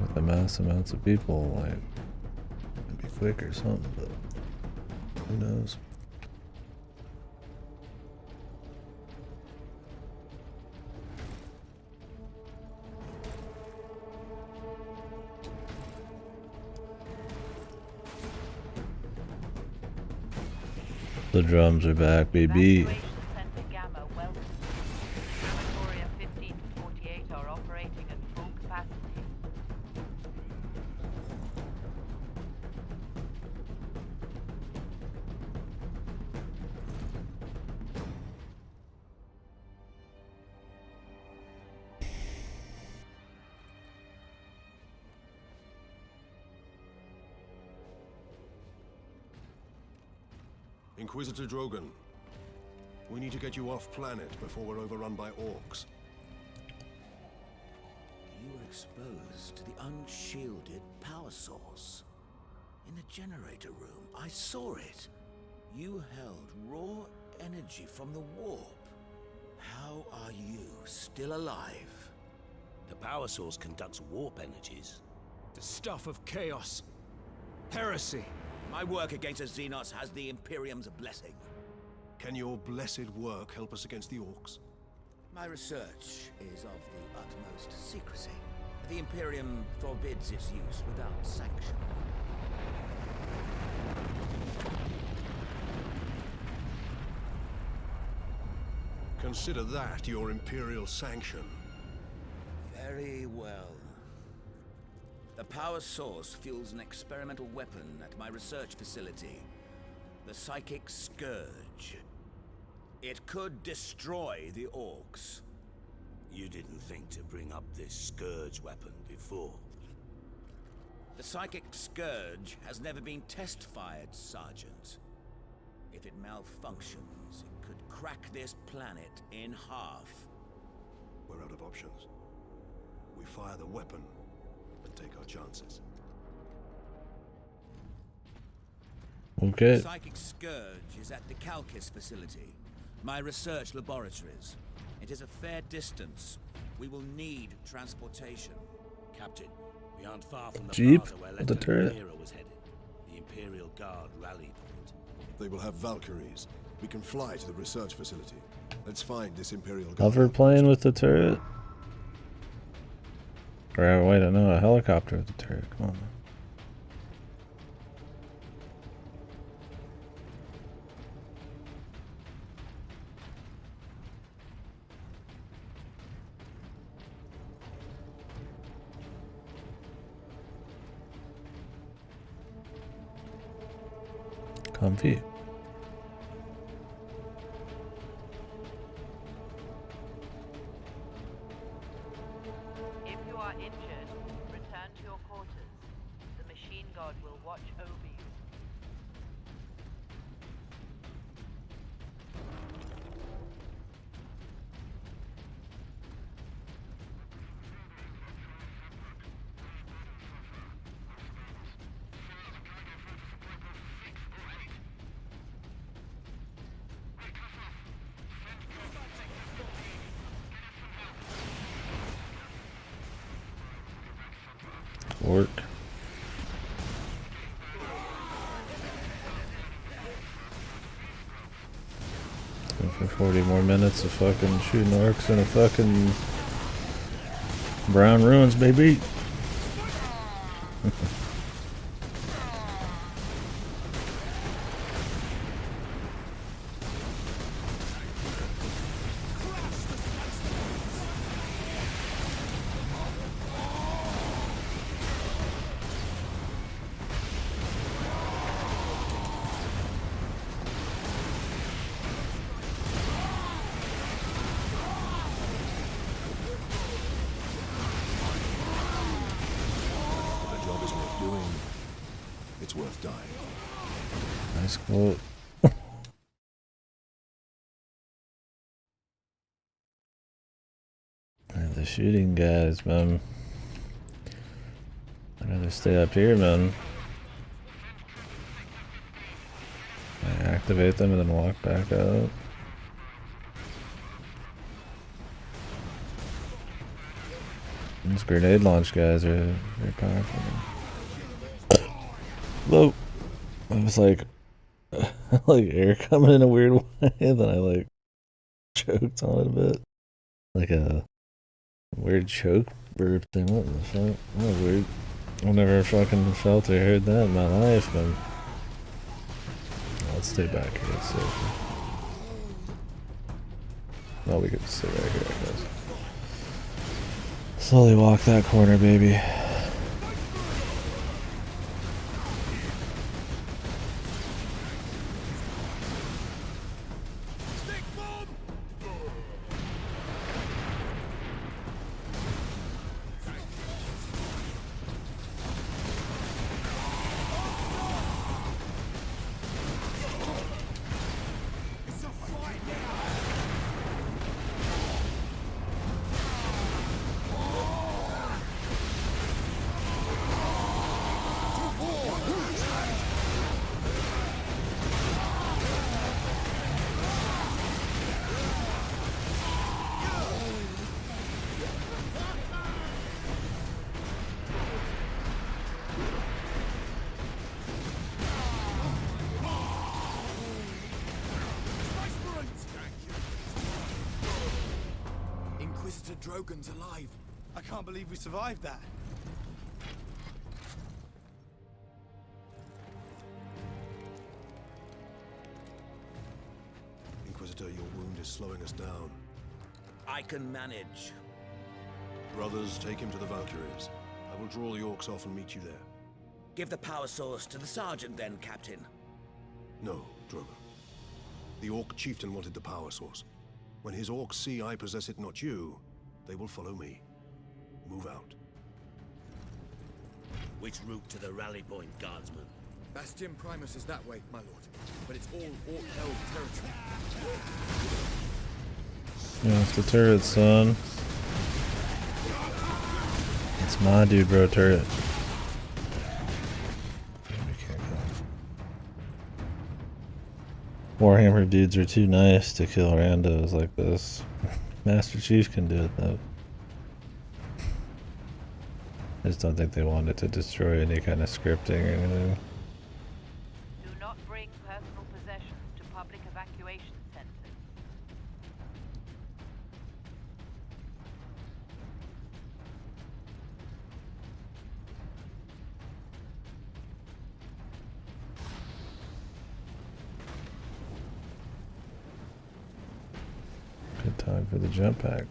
With the mass amounts of people, like, it'd be quick or something, but who knows? The drums are back, baby. Inquisitor Drogon, we need to get you off planet before we're overrun by orcs. You were exposed to the unshielded power source. In the generator room, I saw it. You held raw energy from the warp. How are you still alive? The power source conducts warp energies. The stuff of chaos. Heresy. My work against the Xenos has the Imperium's blessing. Can your blessed work help us against the orcs? My research is of the utmost secrecy. The Imperium forbids its use without sanction. Consider that your Imperial sanction. Very well. The power source fuels an experimental weapon at my research facility. The Psychic Scourge. It could destroy the orcs. You didn't think to bring up this Scourge weapon before. The Psychic Scourge has never been test-fired, Sergeant. If it malfunctions, it could crack this planet in half. We're out of options. We fire the weapon and take our chances. Okay. The Psychic Scourge is at the Calcis facility, my research laboratories. It is a fair distance. We will need transportation. Captain, we aren't far from the Jeep plaza where with the turret. Lieutenant Mira was headed. The Imperial Guard rally point. They will have Valkyries. We can fly to the research facility. Let's find this Imperial Guard. Hover plane with the turret? Or wait, no, a helicopter with the turret. Come on. Comfy. If you are injured, return to your quarters. The machine god will watch over you. Work. Going for 40 more minutes of fucking shooting orcs in a fucking brown ruins, baby. it's worth dying. Nice quote. The shooting guys, man. I'd rather stay up here, man. I activate them and then walk back up. These grenade launch guys are very powerful. Whoa! I was like, like air coming in a weird way, then I like choked on it a bit, like a weird choke burp thing. What the fuck? That was weird. I've never fucking felt or heard that in my life, man. Let's stay back here. It's safe. Well, we could stay right here, I guess. Slowly walk that corner, baby. Drogon's alive. I can't believe we survived that. Inquisitor, your wound is slowing us down. I can manage. Brothers, take him to the Valkyries. I will draw the orcs off and meet you there. Give the power source to the sergeant then, Captain. No, Drogon. The orc chieftain wanted the power source. When his orcs see I possess it, not you, they will follow me. Move out. Which route to the rally point, guardsman? Bastion Primus is that way, my lord. But it's all orc-held territory. Yeah, it's the turret, son. It's my dude, bro, turret. Warhammer dudes are too nice to kill randos like this. Master Chief can do it though. I just don't think they wanted to destroy any kind of scripting or anything. Do not bring personal possessions to public evacuation centers. Good time for the jump pack.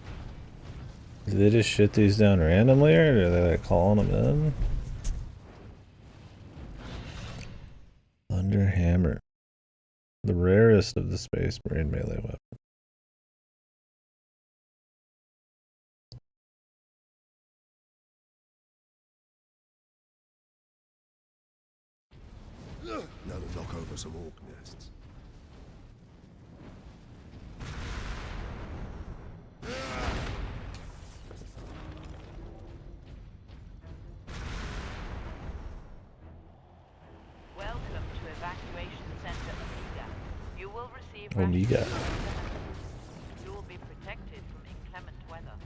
Do they just shit these down randomly, or are they like calling them in? Thunder Hammer. The rarest of the Space Marine melee weapons. Now to knock over some orc nests. Welcome to Evacuation Center Omega. You will receive Omega. You will be protected from inclement weather.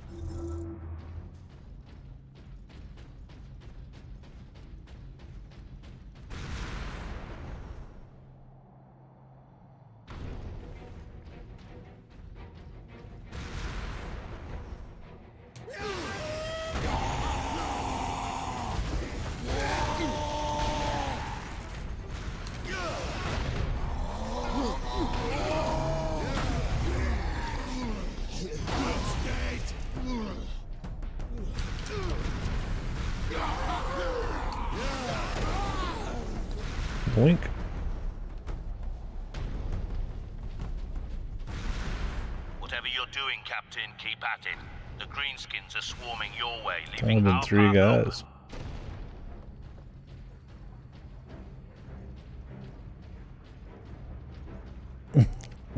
Boink. Whatever you're doing, Captain, keep at it. The Greenskins are swarming your way, It's only been 3 guys.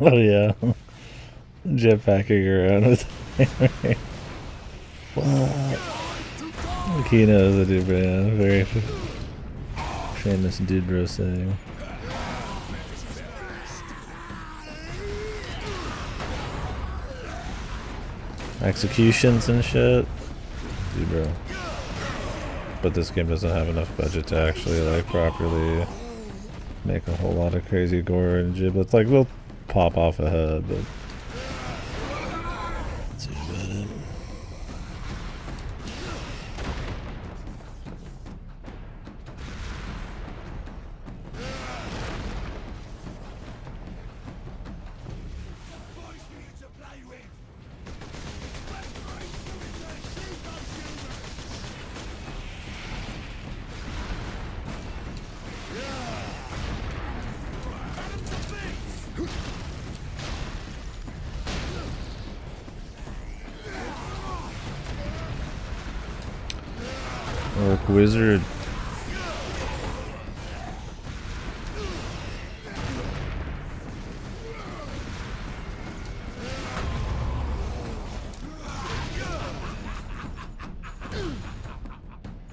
Oh yeah. Jetpacking around with what? Kino is a dude, man. Very famous dude bro saying. Executions and shit. Dude bro. But this game doesn't have enough budget to actually like properly make a whole lot of crazy gore and giblets. Like we'll pop off a head, but that's about it. Orc wizard.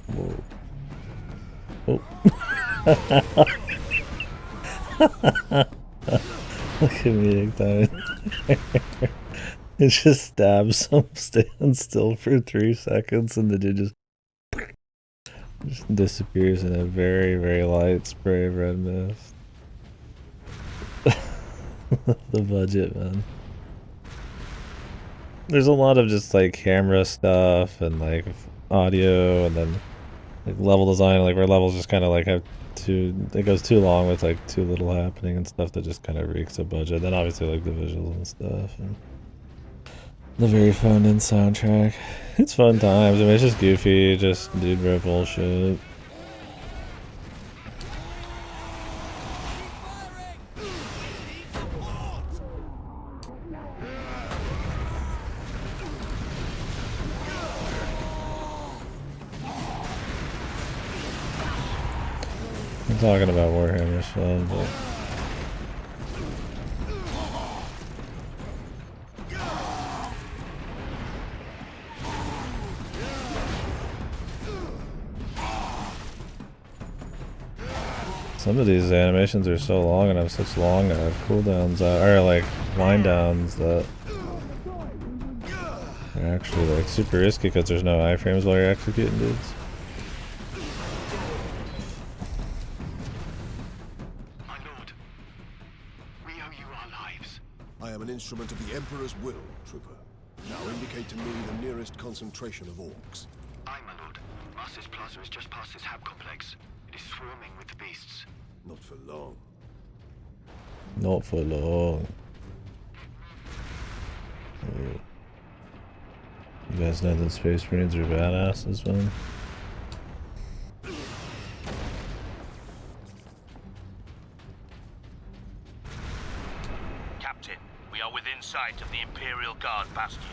Whoa. Oh. Comedic timing. It just stabs him, stands still for 3 seconds, and the dude just disappears in a very, very light spray of red mist. The budget, man. There's a lot of just like camera stuff and like audio, and then like level design, like where levels just kind of like have it goes too long with like too little happening and stuff that just kind of reeks of budget. Then obviously like the visuals and stuff and the very phoned in soundtrack. It's fun times. I mean, it's just goofy, just dude bro bullshit. I'm talking about Warhammer's fun, but some of these animations are so long and have such long cooldowns, or like line downs, that they're actually like super risky because there's no iframes while you're executing dudes. My lord, we owe you our lives. I am an instrument of the Emperor's will, Trooper. Now indicate to me the nearest concentration of orcs. Aye, my lord. Master's Plaza is just past this hab complex. It is swarming with the beasts. Not for long. Not for long. Oh. You guys know that Space Marines are badasses, man? Captain, we are within sight of the Imperial Guard bastion.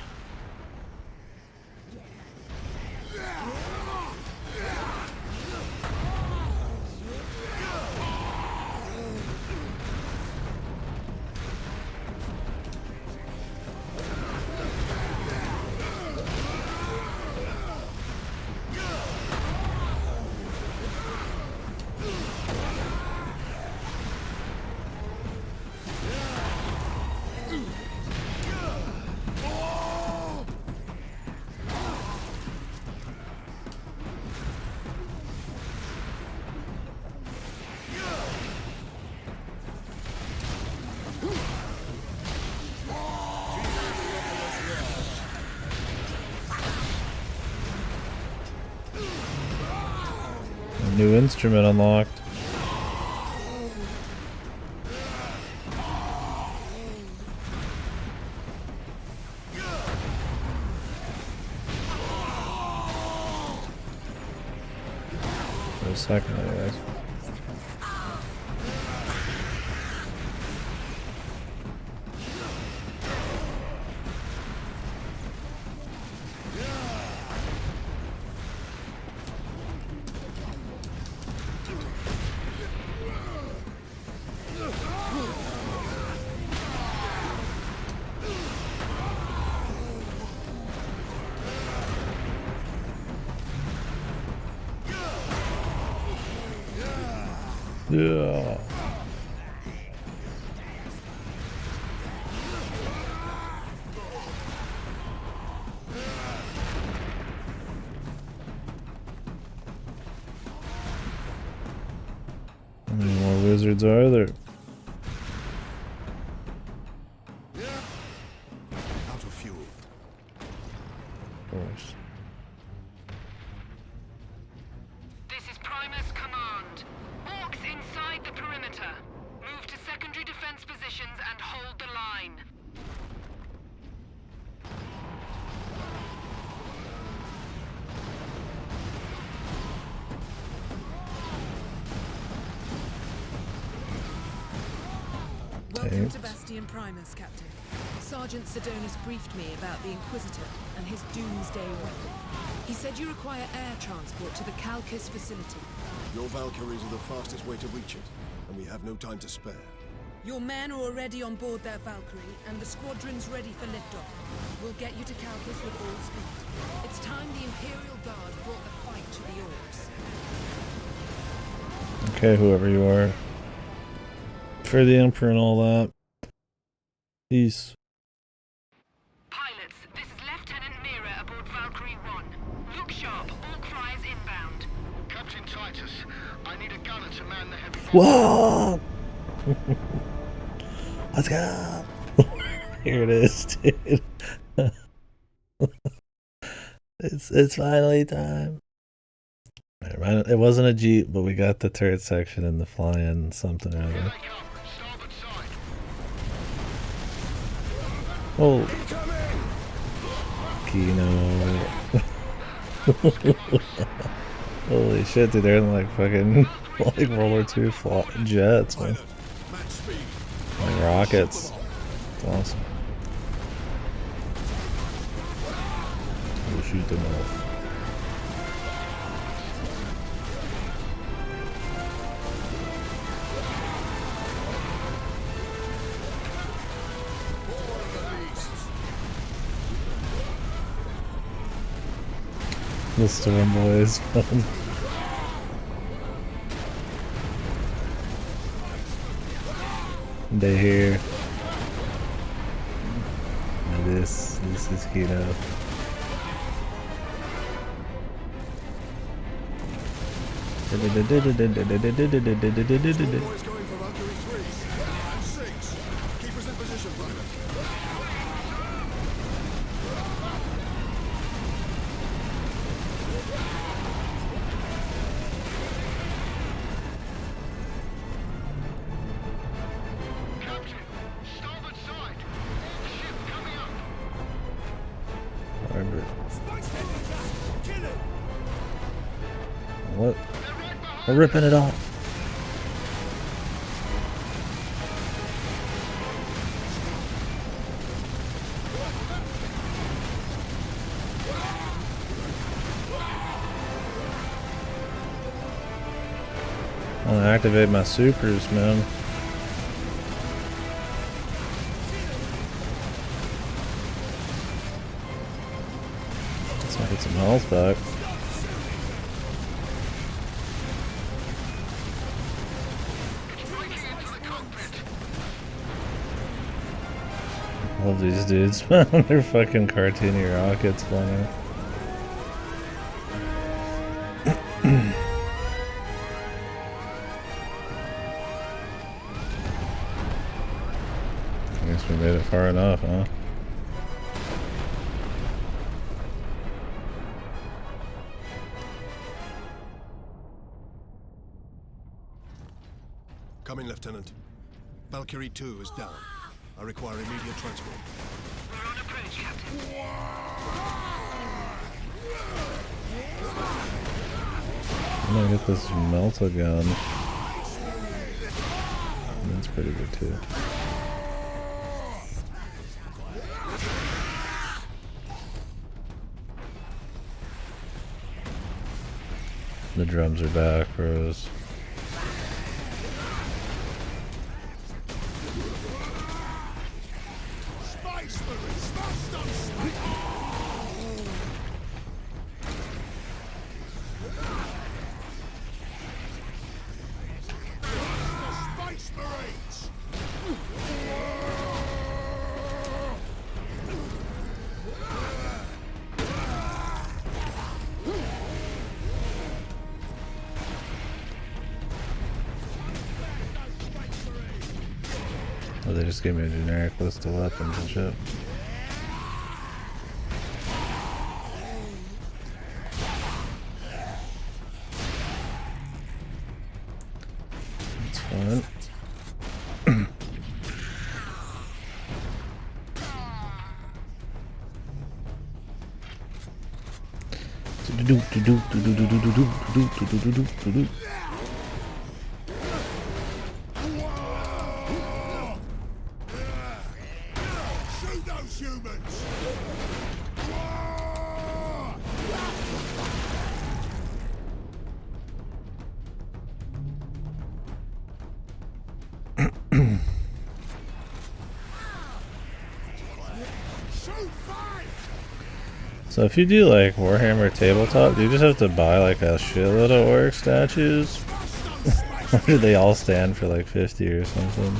New instrument unlocked. For a second, anyways. Yeah. How many more wizards are there? Out of fuel. Of course. This is Primus Command. Orcs inside the perimeter. Move to secondary defense positions and hold the line. Welcome to Bastion Primus, Captain. Sergeant Sidonus briefed me about the Inquisitor and his doomsday weapon. He said you require air transport to the Calcus facility. Your Valkyries are the fastest way to reach it, and we have no time to spare. Your men are already on board their Valkyrie, and the squadron's ready for liftoff. We'll get you to Calcus with all speed. It's time the Imperial Guard brought the fight to the Orcs. Okay, whoever you are. For the Emperor and all that. Peace. Pilots, this is Lieutenant Mira aboard Valkyrie 1. Look sharp, Orc flyers inbound. Captain Titus, I need a gunner to man the heavy Whoa! Let's go! Here it is, dude. It's finally time. It wasn't a Jeep, but we got the turret section and the flying something or other. Oh, Kino. Holy shit, dude, they're in like fucking like World War II jets, man. Like rockets. It's awesome. We'll shoot them off. The Storm Boys. They here. Now this is Kino. What? We're ripping it off. I want to activate my supers, man. Let's get some health back. Love these dudes, man. They're fucking cartoony rockets flying. I guess we made it far enough, huh? Come in, Lieutenant. Valkyrie 2 is down. I require immediate transport. We're on approach, Captain. I'm gonna get this Melta gun. That's pretty good too. The drums are back, bros. just give me a generic list of weapons and shit. That's fine. Shoot those humans! So if you do like Warhammer tabletop, do you just have to buy like a shitload of orc statues? Or do they all stand for like 50 or something?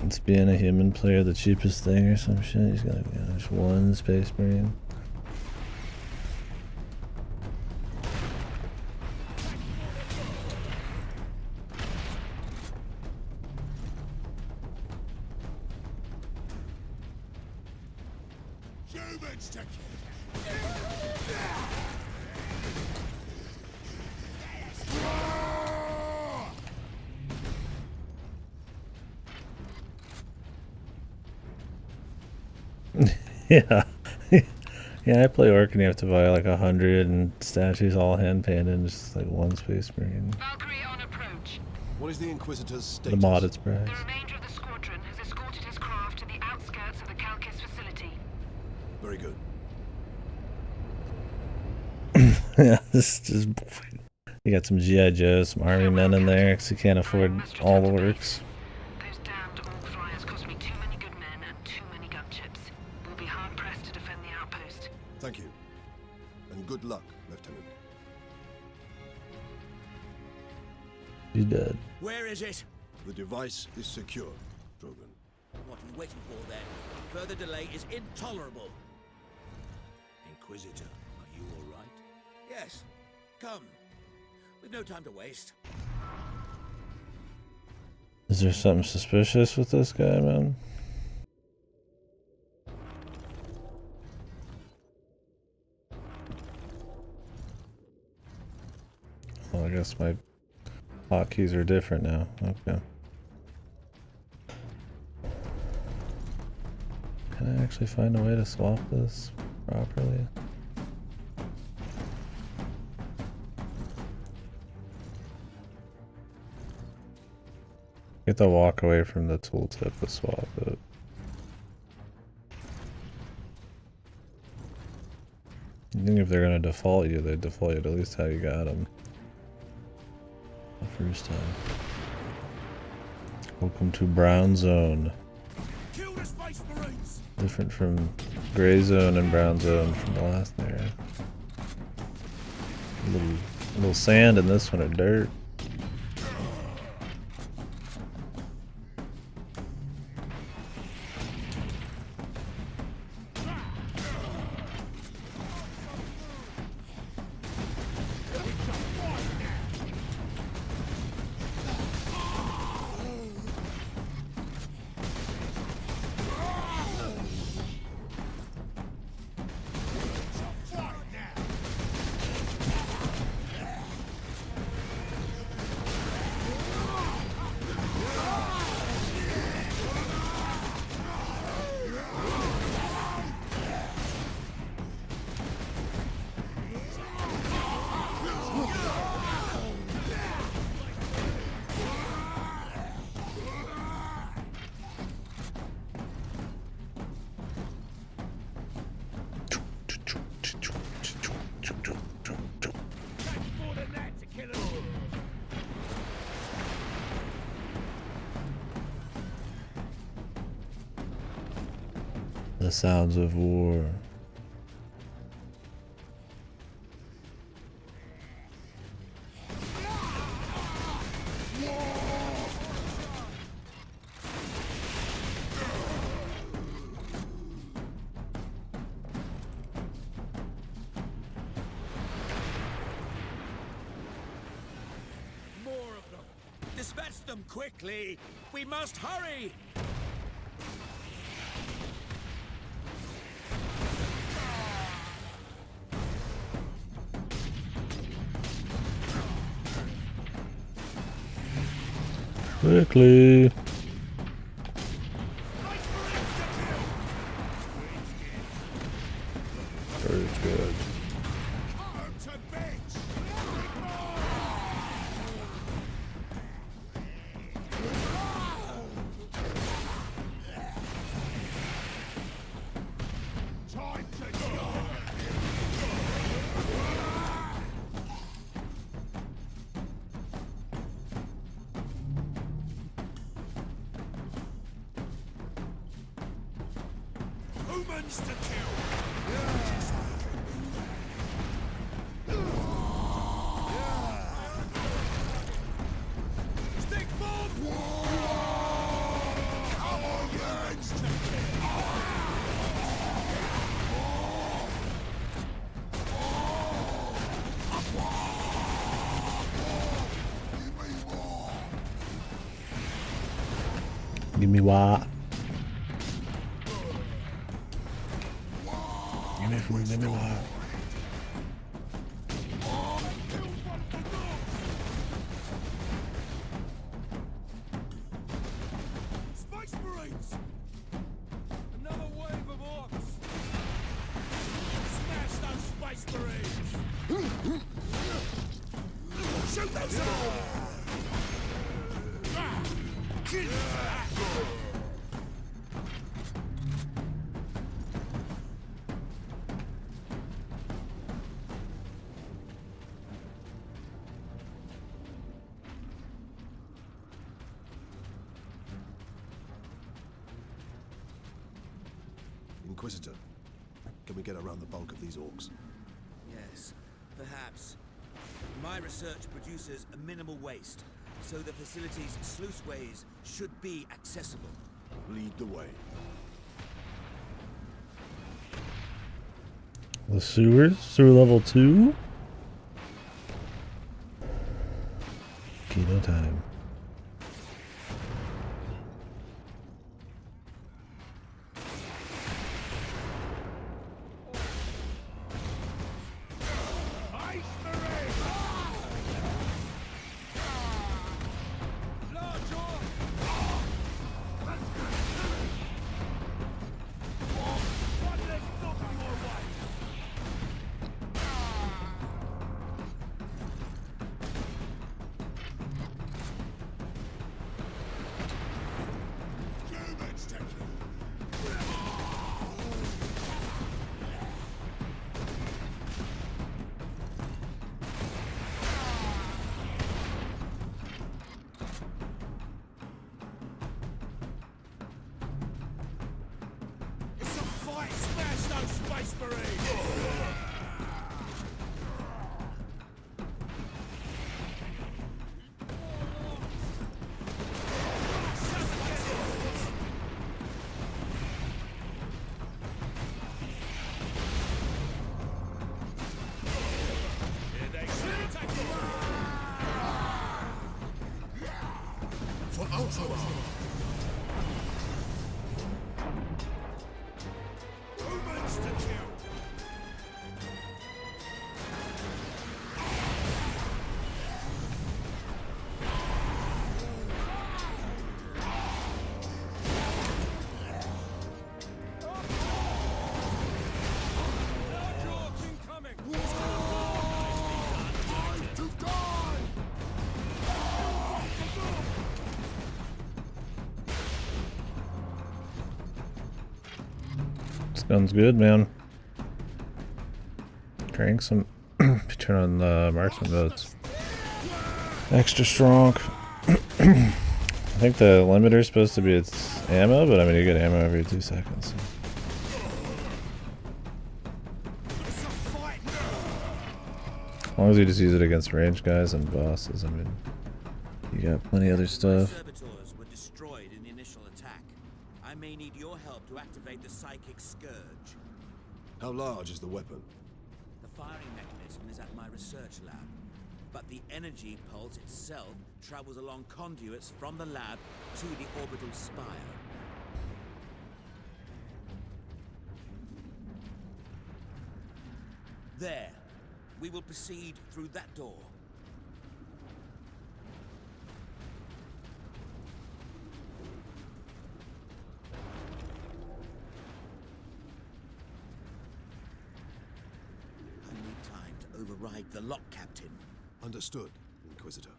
It's being a human player the cheapest thing or some shit. He's got just one Space Marine. Humans to Yeah. Yeah, I play Orc and you have to buy like 100 and statues all hand painted and just like one Space Marine. Valkyrie on approach. What is the Inquisitor's status? The modded price. The remainder of the squadron has escorted his craft to the outskirts of the Calkis facility. Very good. Yeah, this is just... You got some G.I. Joes, some army men in there because you can't afford all the works. Those damned Orc flyers cost me too many good men and too many gunships. We'll be hard-pressed to defend the outpost. Thank you. And good luck, Lieutenant. He's dead. Where is it? The device is secure, Drogon. What are we waiting for then? Further delay is intolerable. Inquisitor, are you all right? Yes. Come. We've no time to waste. Is there something suspicious with this guy, man? Well, I guess my hotkeys are different now. Okay. Can I actually find a way to swap this properly? You have to walk away from the tooltip to swap it. I think if they're gonna default you, they default you to at least how you got them the first time. Welcome to Brown Zone. kill the Space Marines! Different from Gray Zone and Brown Zone from the last era. A little sand in this one, or dirt. The sounds of war. More of them. Dispatch them quickly. We must hurry. Quickly. Bird's good. Humans to kill! Stick bomb! Come on, humans to Give me what? Give me food, give me what? Space Marines! Another wave of orcs! Smash those Space Marines! Shoot those orcs! Kill you for that! Inquisitor, can we get around the bulk of these orcs? Yes, perhaps. My research produces a minimal waste, so the facility's sluiceways should be accessible. Lead the way. The sewers through level 2? Kino time. It's a fight! Smash those Space Marines! For Ultramar! Humans to kill! This gun's good, man. Drink some. Turn on the marksman modes. Extra strong. I think the limiter is supposed to be its ammo, but I mean you get ammo every 2 seconds. As long as you just use it against ranged guys and bosses, I mean, you got plenty of other stuff. Servitors were destroyed in the initial attack. I may need your help to activate the psychic scourge. How large is the weapon? The firing mechanism is at my research lab, but the energy pulse itself travels along conduits from the lab to the orbital spire. There. We will proceed through that door. override the lock, Captain. Understood, Inquisitor.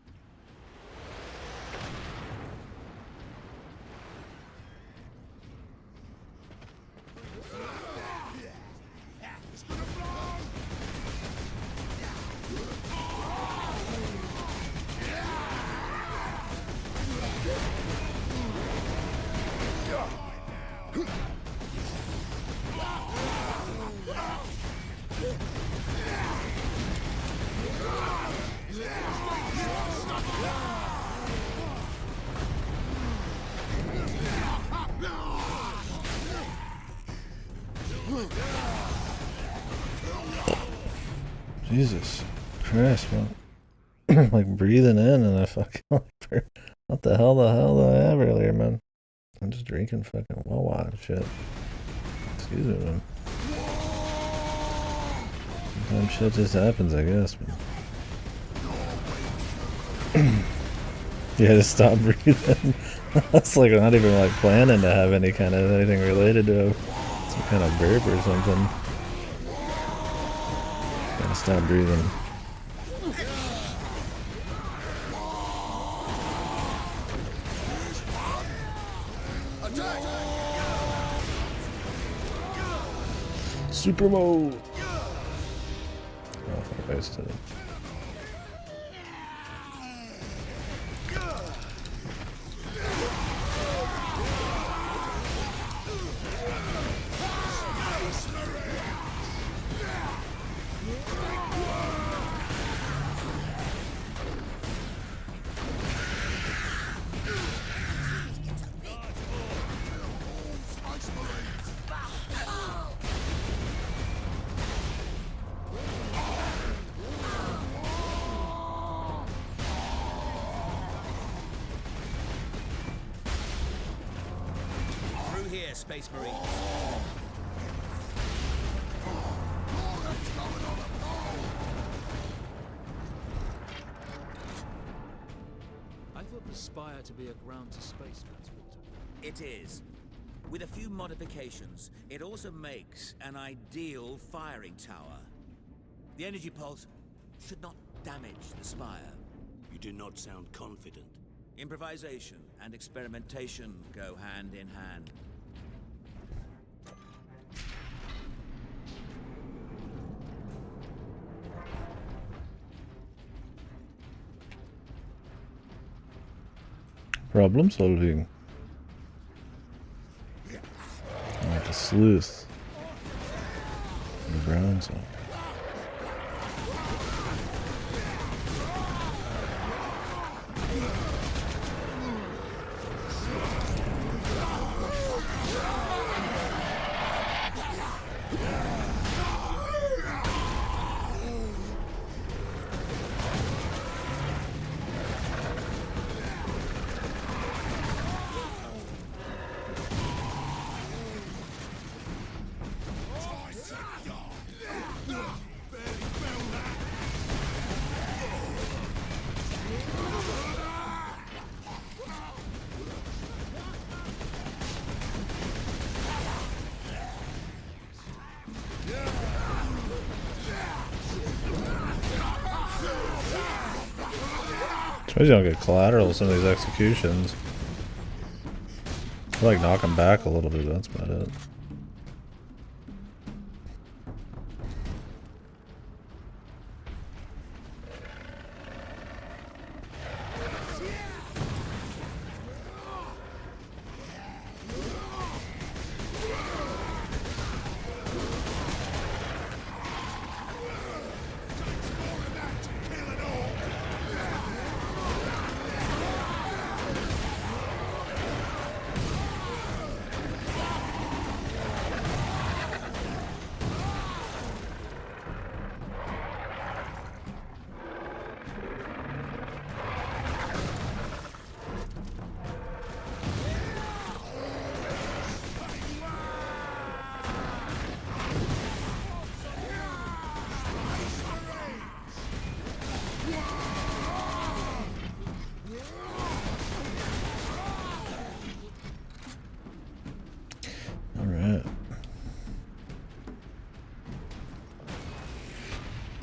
Jesus Christ, man. Like breathing in and I fucking what the hell did I have earlier, man? I'm just drinking fucking Wawa and shit. Excuse me, man. Sometimes shit just happens, I guess, man. Yeah, just stop breathing. That's like not even like planning to have any kind of anything related to some kind of burp or something. Gotta stop breathing. Super mode. Oh, I wasted it. Space Marines. I thought the Spire to be a ground-to-space transporter. It is. With a few modifications, it also makes an ideal firing tower. The energy pulse should not damage the Spire. You do not sound confident. Improvisation and experimentation go hand in hand. Problem solving. Like a sleuth. In the brown zone. Suppose you don't get collateral some of these executions. I like knock them back a little bit, that's about it.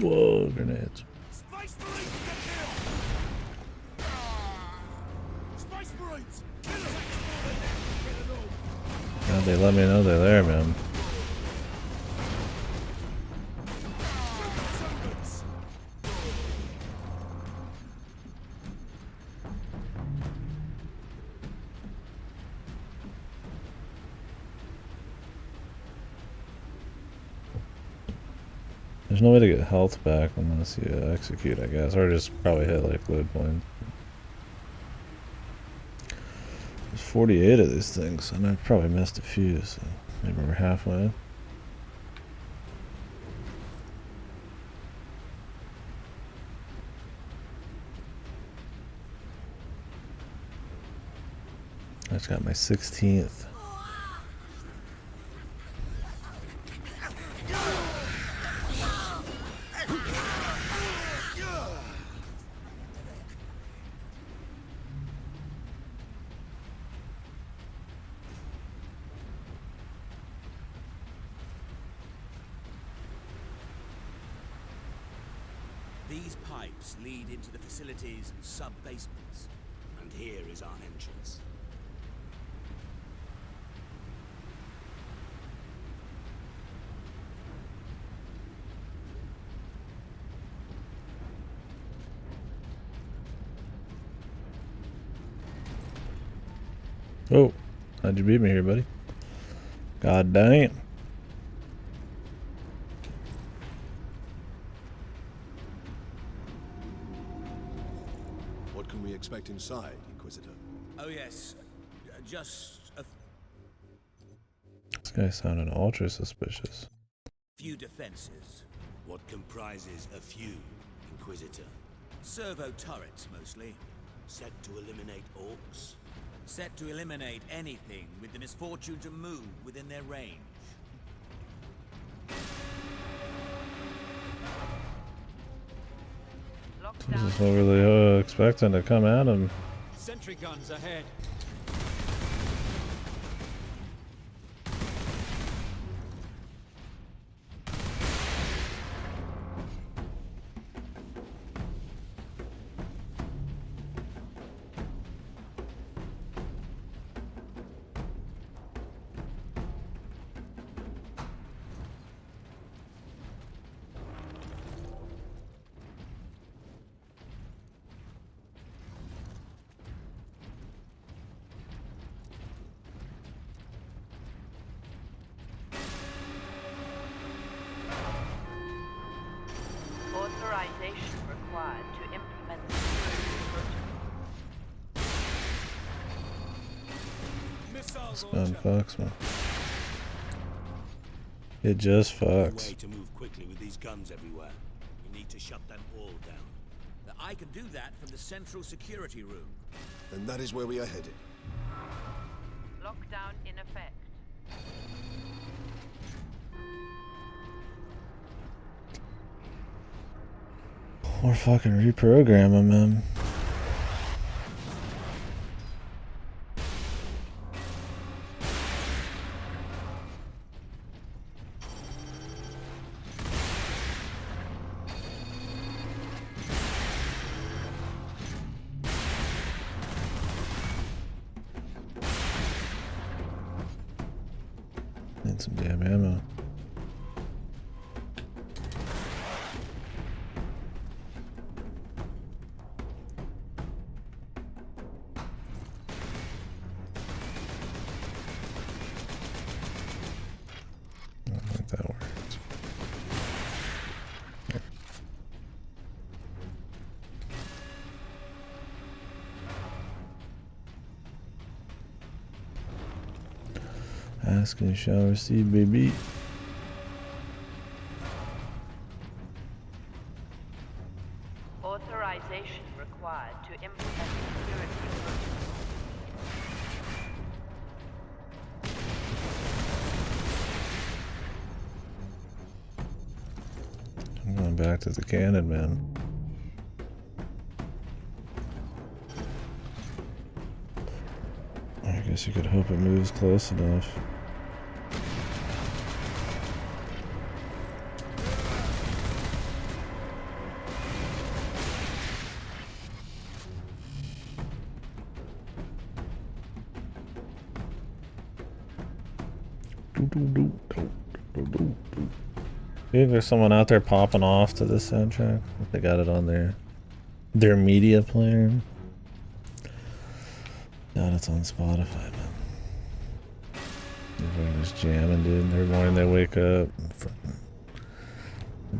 Whoa, grenades. Space Marines to kill! Space Marines! Kill them! God, they let me know they're there, man. There's no way to get health back unless you execute, I guess, or just probably hit like load points. There's 48 of these things, and I've probably missed a few, so maybe we're halfway. I just got my 16th. These pipes lead into the facility's sub-basements. And here is our entrance. Oh, how'd you beat me here, buddy? God dang it. What can we expect inside, Inquisitor? Oh yes, just a This guy sounded ultra suspicious. few defenses. What comprises a few, Inquisitor? Servo turrets, mostly. Set to eliminate orcs? Set to eliminate anything with the misfortune to move within their range. This is what were they expecting to come at him? Sentry guns ahead. Authorization required to implement security protocol. This gun fucks me. It just No fucks. way to move quickly with these guns everywhere. We need to shut them all down. I can do that from the central security room. Then that is where we are headed. Lockdown in effect. Or fucking reprogram him, man. Need some damn ammo. I don't think that worked. Ask and you shall receive, baby. Authorization required to implement security protocol. I'm going back to the cannon, man. I guess you could hope it moves close enough. Maybe there's someone out there popping off to this soundtrack. They got it on their media player. God, it's on Spotify, man. Everyone is jamming, dude. Every morning they wake up.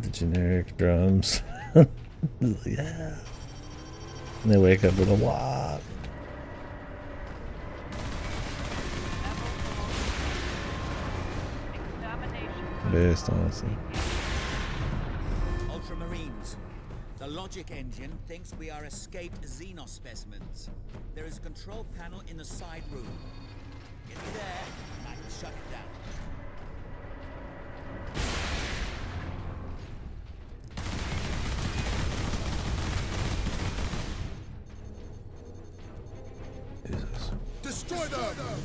The generic drums. Yeah. And they wake up with a wop. Based, honestly. Ultramarines. The logic engine thinks we are escaped Xenos specimens. There is a control panel in the side room. Get me there, and I can shut it down. Jesus. Destroy them!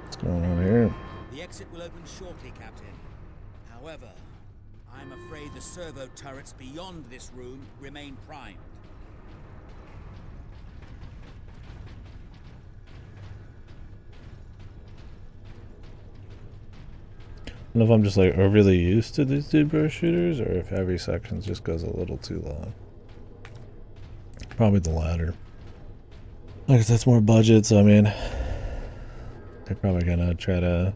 What's going on here? The exit will open shortly, Captain. However, I'm afraid the servo turrets beyond this room remain primed. I don't know if I'm just like overly used to these deep burst shooters or if every section just goes a little too long. Probably the latter. Like that's more budget, so I mean they're probably gonna try to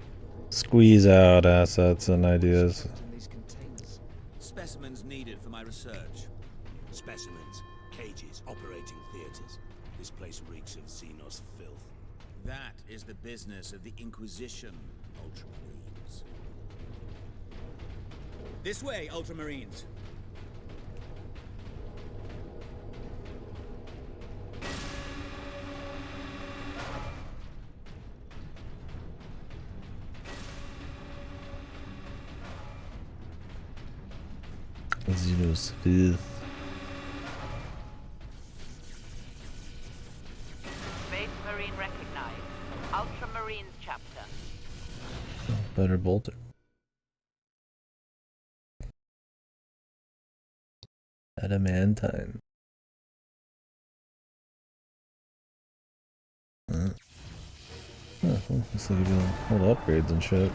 squeeze out assets and ideas. Specimens needed for my research. Specimens, cages, operating theaters. This place reeks of Xenos filth. That is the business of the Inquisition, Ultramarines. This way, Ultramarines. Xenos filth. Space Marine recognized. Ultramarines chapter. Better bolter. Adamantine. Oh, well, looks like you do all the upgrades and shit.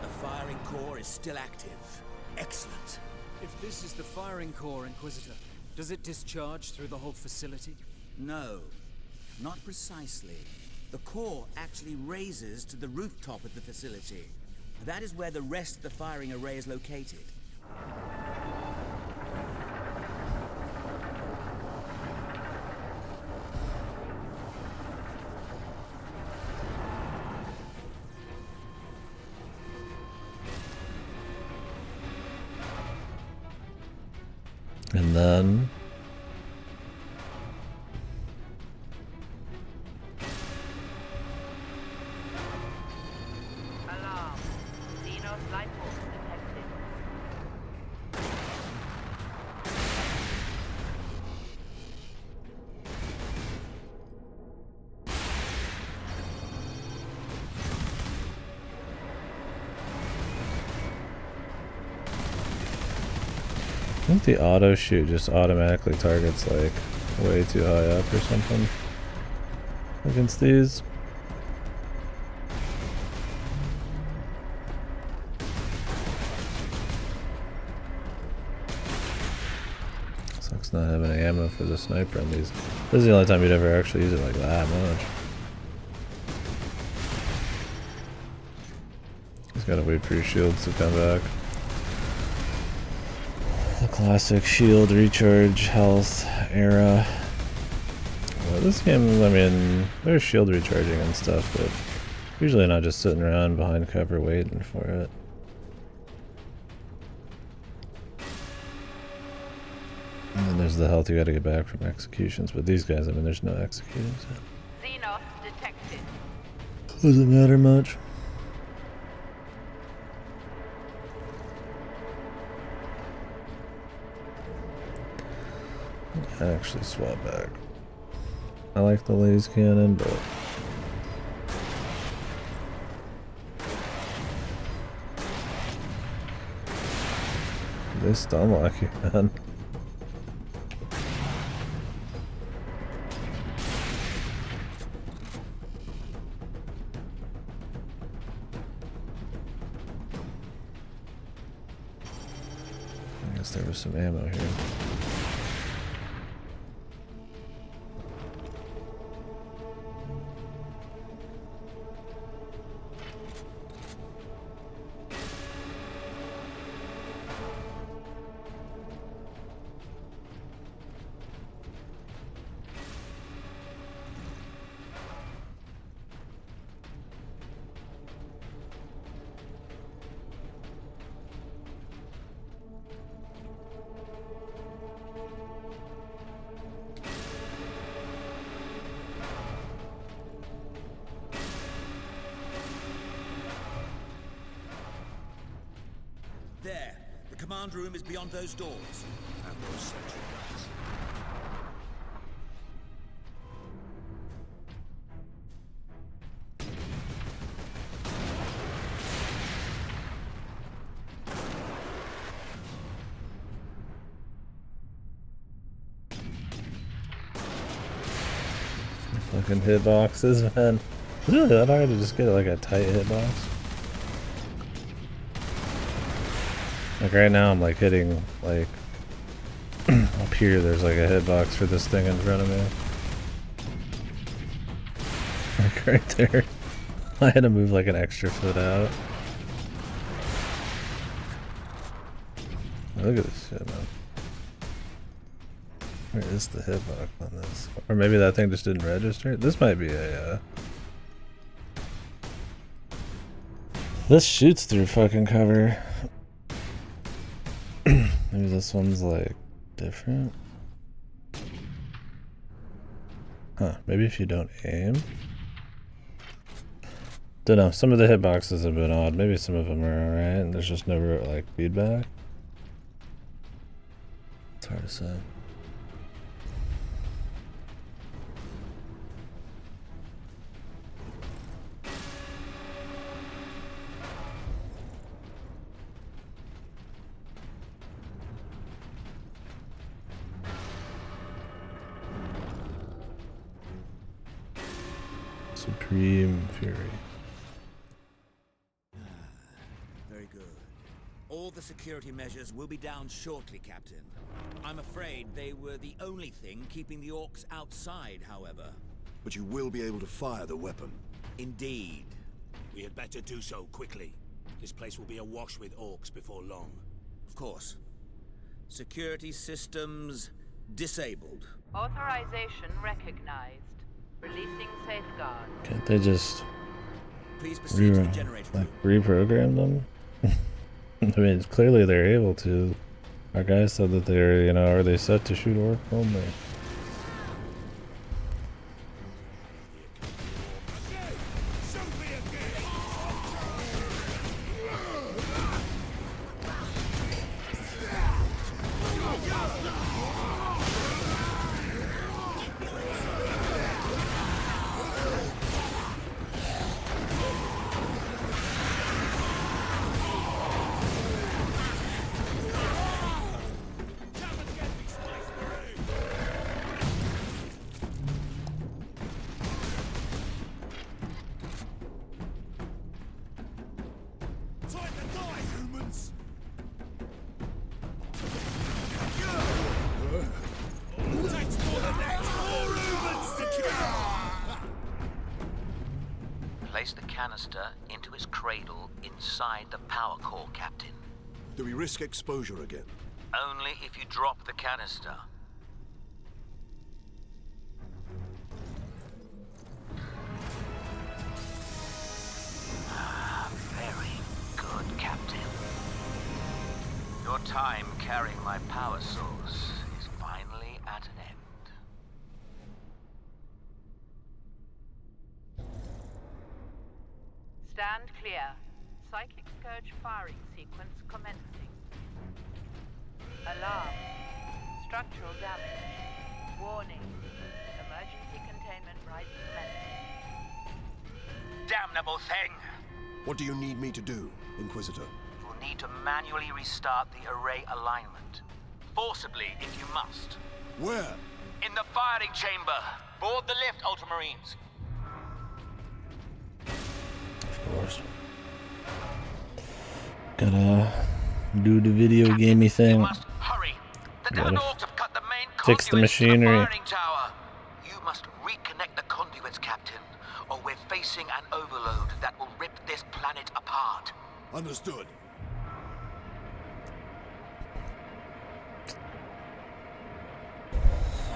The firing core is still active. Excellent. If this is the firing core, Inquisitor, does it discharge through the whole facility? No, not precisely. The core actually raises to the rooftop of the facility. That is where the rest of the firing array is located. And then Alarm. Xenos life force detected. I think the auto shoot just automatically targets like way too high up or something against these. Sucks not having ammo for the sniper on these. This is the only time you'd ever actually use it like that much. Just gotta wait for your shields to come back. The classic shield recharge health era. Well, this game, I mean, there's shield recharging and stuff, but usually not just sitting around behind cover waiting for it. And then there's the health you gotta get back from executions, but these guys, I mean, there's no executions. Xenos detected. Doesn't matter much. I actually swap back. I like the laser cannon, but they stun lock you, man. I guess there was some ammo here. There. The command room is beyond those doors. And those sentry guns. Fucking hitboxes, man. It's really that hard to just get like a tight hitbox. Like right now I'm like hitting like up here there's like a hitbox for this thing in front of me. Like right there. I had to move like an extra foot out. Look at this shit, man. Where is the hitbox on this? Or maybe that thing just didn't register? This might be a this shoots through fucking cover. Maybe this one's like different. Huh, maybe if you don't aim. Don't know, some of the hitboxes have been odd. Maybe some of them are alright and there's just no like feedback. It's hard to say. Supreme Fury. Very good. All the security measures will be down shortly, Captain. I'm afraid they were the only thing keeping the orcs outside, however. But you will be able to fire the weapon. Indeed. We had better do so quickly. This place will be awash with orcs before long. Of course. Security systems disabled. Authorization recognized. Releasing safeguard. Can't they just Please proceed to the generator room. reprogram them? I mean, clearly they're able to. Our guy said that they're, you know, are they set to shoot orc only? Place the canister into his cradle inside the power core, Captain. Do we risk exposure again? Only if you drop the canister. Very good, Captain. Your time carrying my power source is finally Stand clear. Psychic Scourge firing sequence commencing. Alarm. Structural damage. Warning. Emergency containment rights commencing. Damnable thing! What do you need me to do, Inquisitor? You'll need to manually restart the array alignment. Forcibly, if you must. Where? In the firing chamber. Board the lift, Ultramarines. Of course. Gotta do the video gamey thing. Hurry. The Gotta Orcs have cut the main fix the conduits to the machinery. firing tower. You must reconnect the conduits, Captain, or we're facing an overload that will rip this planet apart. Understood.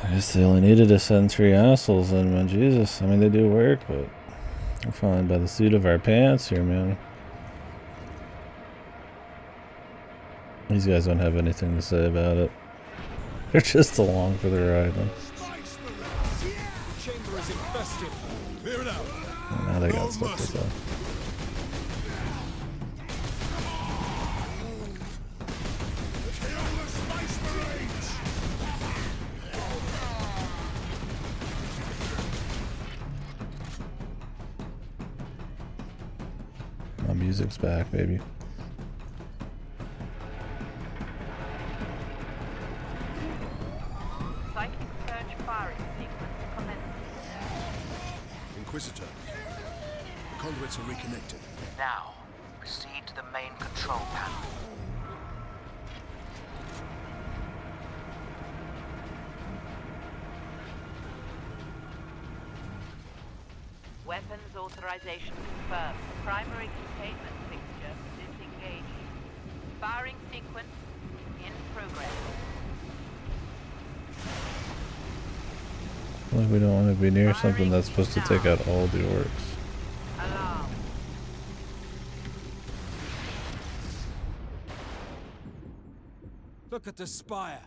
I guess they only needed to send 3 assholes in, man. Jesus. I mean, they do work, but we're flying by the seat of our pants here, man. These guys don't have anything to say about it. They're just along for the ride, man. The chamber is infested. Clear it out. Oh, now they got stuff to say. My music's back, baby. Psychic Surge firing sequence commencing. Inquisitor. The conduits are reconnected. Now, proceed to the main control panel. Weapons authorization confirmed. Primary containment fixture disengaged. Firing sequence in progress. Like we don't want to be near something that's supposed to take out all the orcs. Alarm. Look at the spire.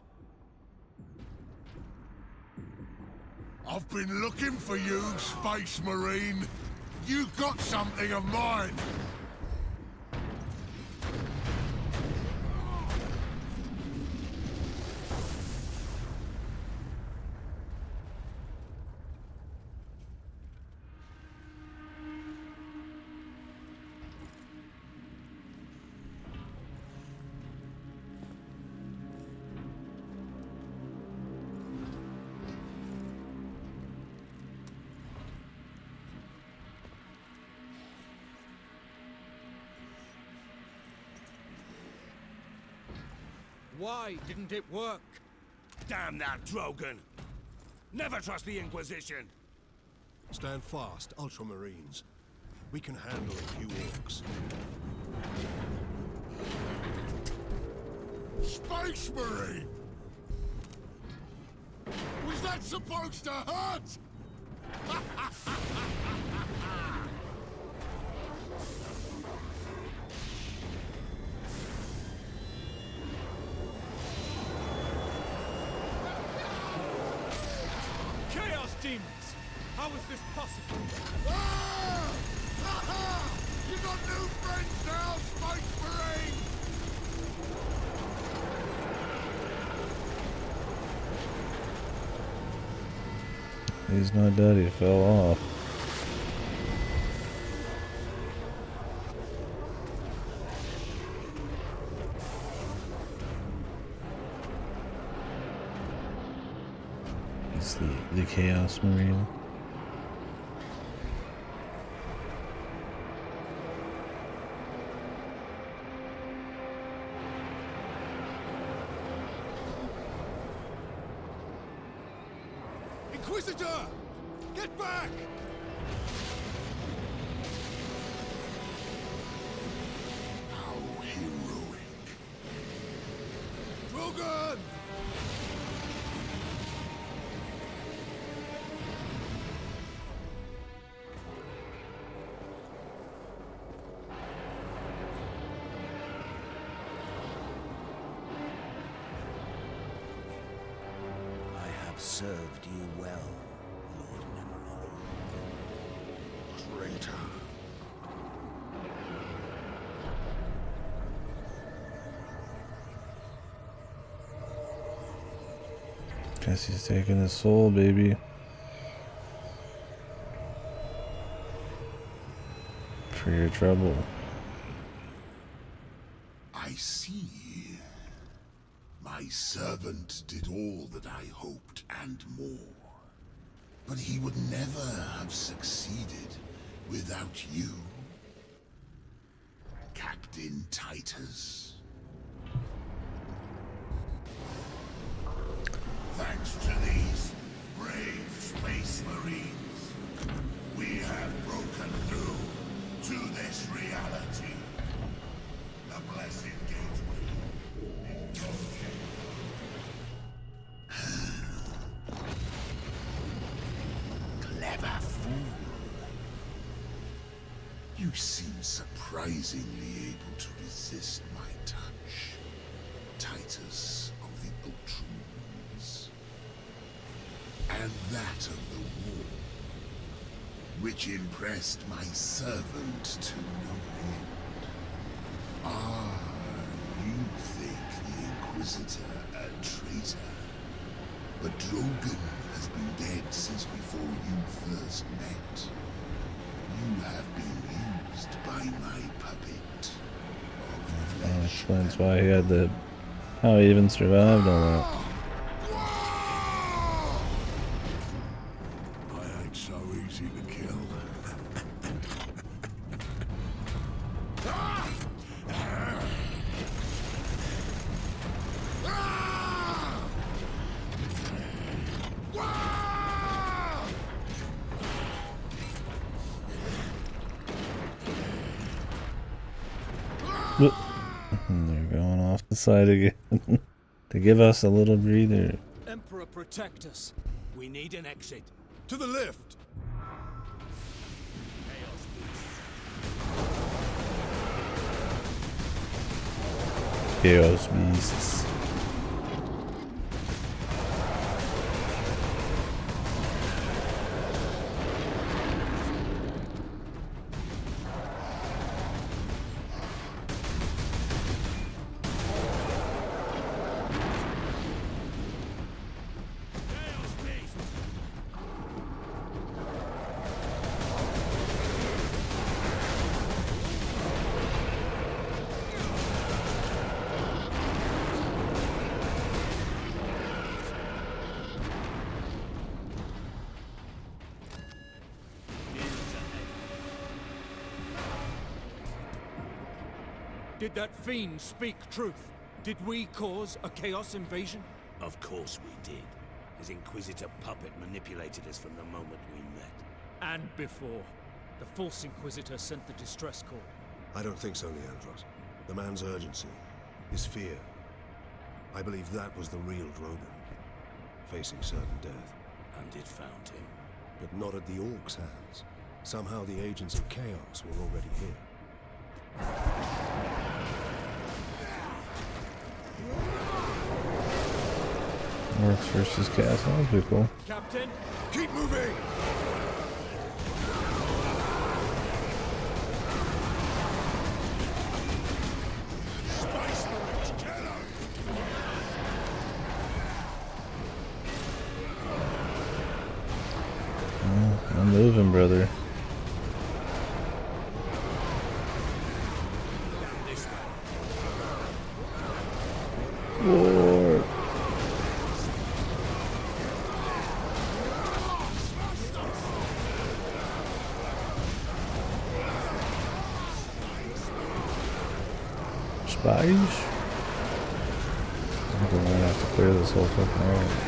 I've been looking for you, Space Marine. You got something of mine. Why didn't it work? Damn that Drogon! Never trust the Inquisition! Stand fast, Ultramarines. We can handle a few orcs. Space Marine! Was that supposed to hurt? Chaos demons! How is this possible? Ah! Ha-ha! You got new friends now, Space Marine! He's not dead, he fell off. It's the Chaos Marine. Inquisitor! Get back! How heroic. Drogon! I have served you well, Lord Nemeron. Traitor. Guess he's taking his soul, baby. For your trouble. I see. My servant did all that I hoped and more. But he would never have succeeded without you, Captain Titus. Thanks to these brave space marines, we have broken through to this reality. The blessed gateway. Clever fool. You seem surprisingly able to resist my touch, Titus of the Ultramarines. And that of the war, which impressed my servant to no end. Ah, you think the Inquisitor a traitor. But Drogon has been dead since before you first met. You have been used by my puppet. That explains why he had how he even survived all that. I ain't so easy to kill. They're going off the side again to give us a little breather. Emperor, protect us. We need an exit. To the lift! Chaos beasts. Did that fiend speak truth? Did we cause a Chaos invasion? Of course we did. His Inquisitor puppet manipulated us from the moment we met. And before. The false Inquisitor sent the distress call. I don't think so, Leandros. The man's urgency, his fear. I believe that was the real Drogon, facing certain death. And it found him. But not at the Orcs' hands. Somehow the agents of Chaos were already here. Orcs versus Chaos, that would be cool. Captain, keep moving! I'm moving, brother. Lord. Spies? I think we're gonna have to clear this whole fucking area.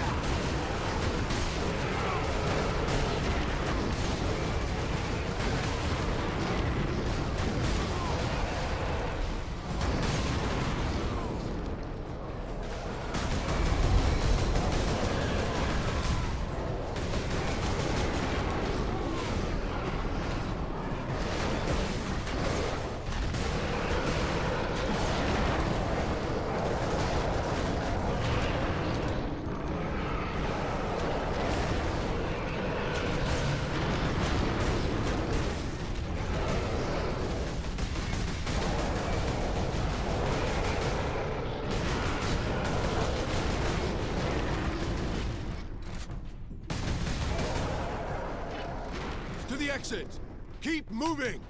the exit! Keep moving!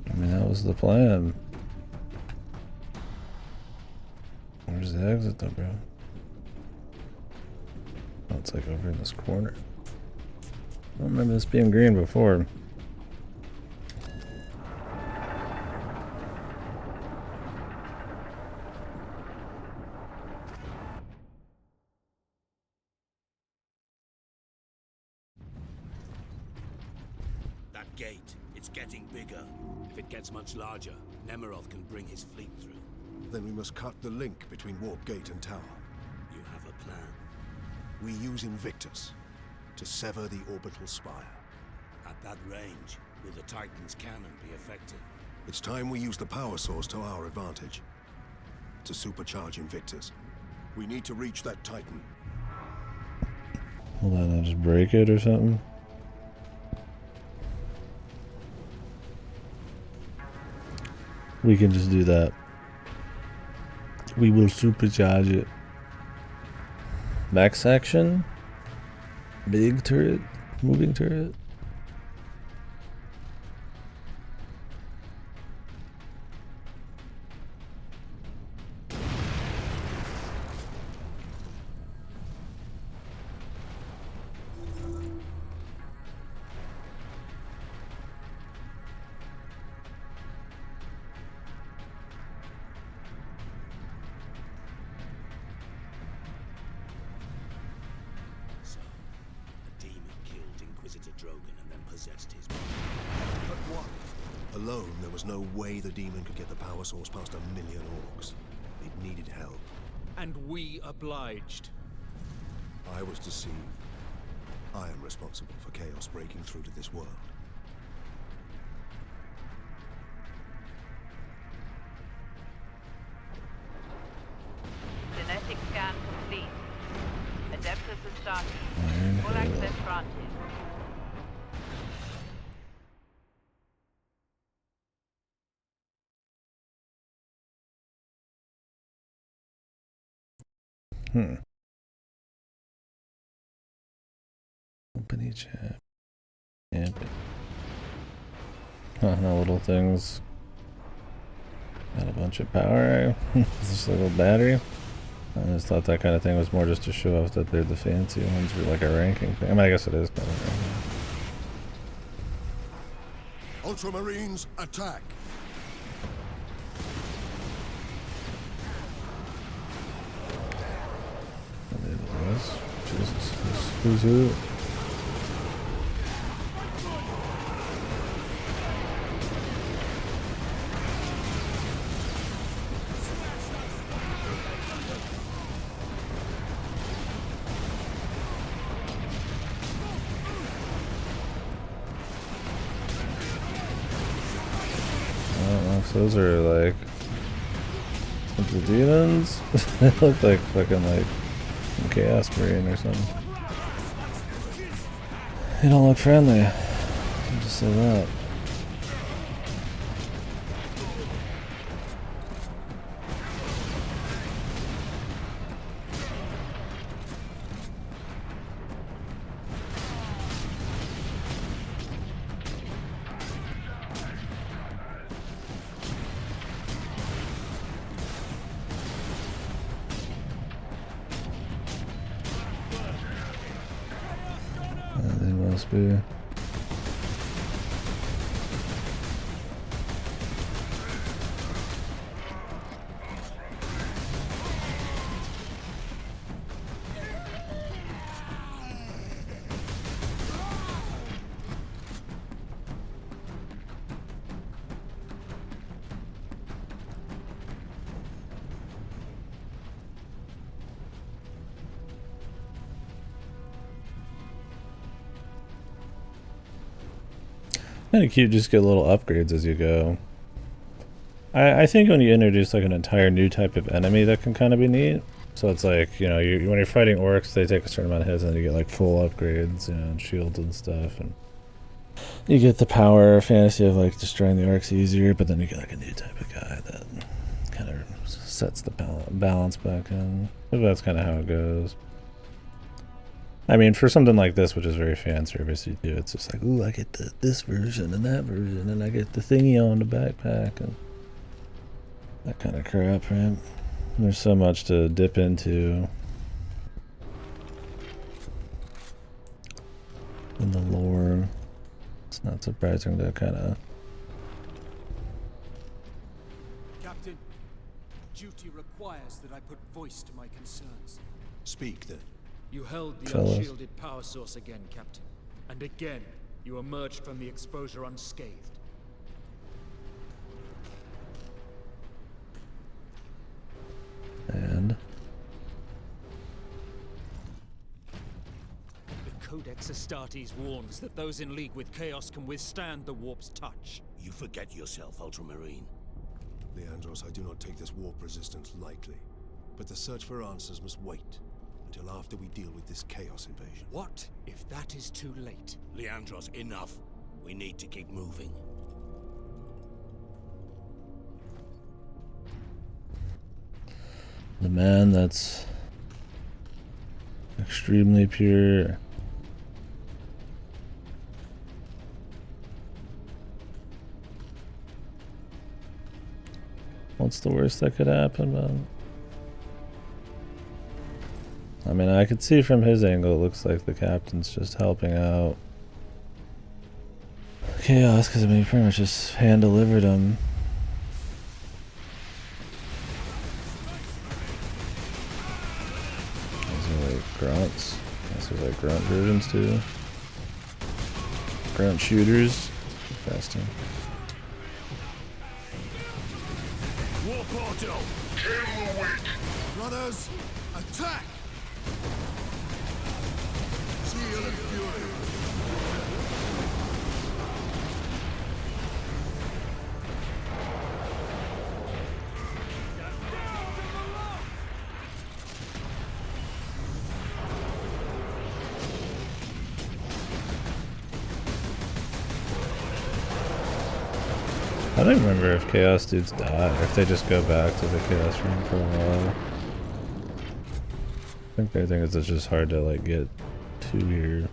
I mean, that was the plan. Where's the exit though, bro? Oh, it's like over in this corner. I don't remember this being green before. That gate, it's getting bigger. If it gets much larger, Nemeroth can bring his fleet through. Then we must cut the link between Warp Gate and Tower. You have a plan. We use Invictus to sever the orbital spire. At that range, will the Titan's cannon be effective? It's time we use the power source to our advantage. To supercharge Invictus. We need to reach that Titan. Hold on, I'll just break it or something. We can just do that. We will supercharge it. Back section. Big turret. Moving turret. Alone, there was no way the demon could get the power source past 1 million orcs. It needed help. And we obliged. I was deceived. I am responsible for chaos breaking through to this world. Genetic scan complete. Adeptus has started. Full access granted. Company chat. Camping. No little things. Got a bunch of power. This little battery. I just thought that kind of thing was more just to show off that they're the fancy ones for like a ranking thing. I mean, I guess it is kind of. Ultramarines, attack! Jesus, who's who? I don't know if those are like the demons. They look like fucking like Chaos Marine or something. They don't look friendly. I'll just say that. They must be. Kind of cute, just get little upgrades as you go. I think when you introduce like an entire new type of enemy, that can kind of be neat. So it's like, you know, when you're fighting orcs, they take a certain amount of hits and then you get like full upgrades, you know, and shields and stuff. And you get the power fantasy of like destroying the orcs easier, but then you get like a new type of guy that kind of sets the balance back in. I think that's kind of how it goes. I mean, for something like this, which is very fan servicey too, it's just like, ooh, I get this version and that version, and I get the thingy on the backpack and that kind of crap, right? There's so much to dip into in the lore. It's not surprising to kind of. Captain, duty requires that I put voice to my concerns. Speak then. You held the Tell us. unshielded power source again, Captain. And again, you emerged from the exposure unscathed. And The Codex Astartes warns that those in league with Chaos can withstand the warp's touch. You forget yourself, Ultramarine. Leandros, I do not take this warp resistance lightly. But the search for answers must wait until after we deal with this Chaos invasion. What if that is too late? Leandros, enough. We need to keep moving. the man that's extremely pure. What's the worst that could happen, man? I mean, I could see from his angle, it looks like the captain's just helping out Chaos, because I mean, he pretty much just hand-delivered him. These are like grunts. These are like grunt versions too. Grunt shooters. Fasting. Warp auto! Kill the weak! Brothers, attack! Zeal and fury! I don't remember if Chaos dudes die, or if they just go back to the Chaos room for a while. I think they think it's just hard to like get to here.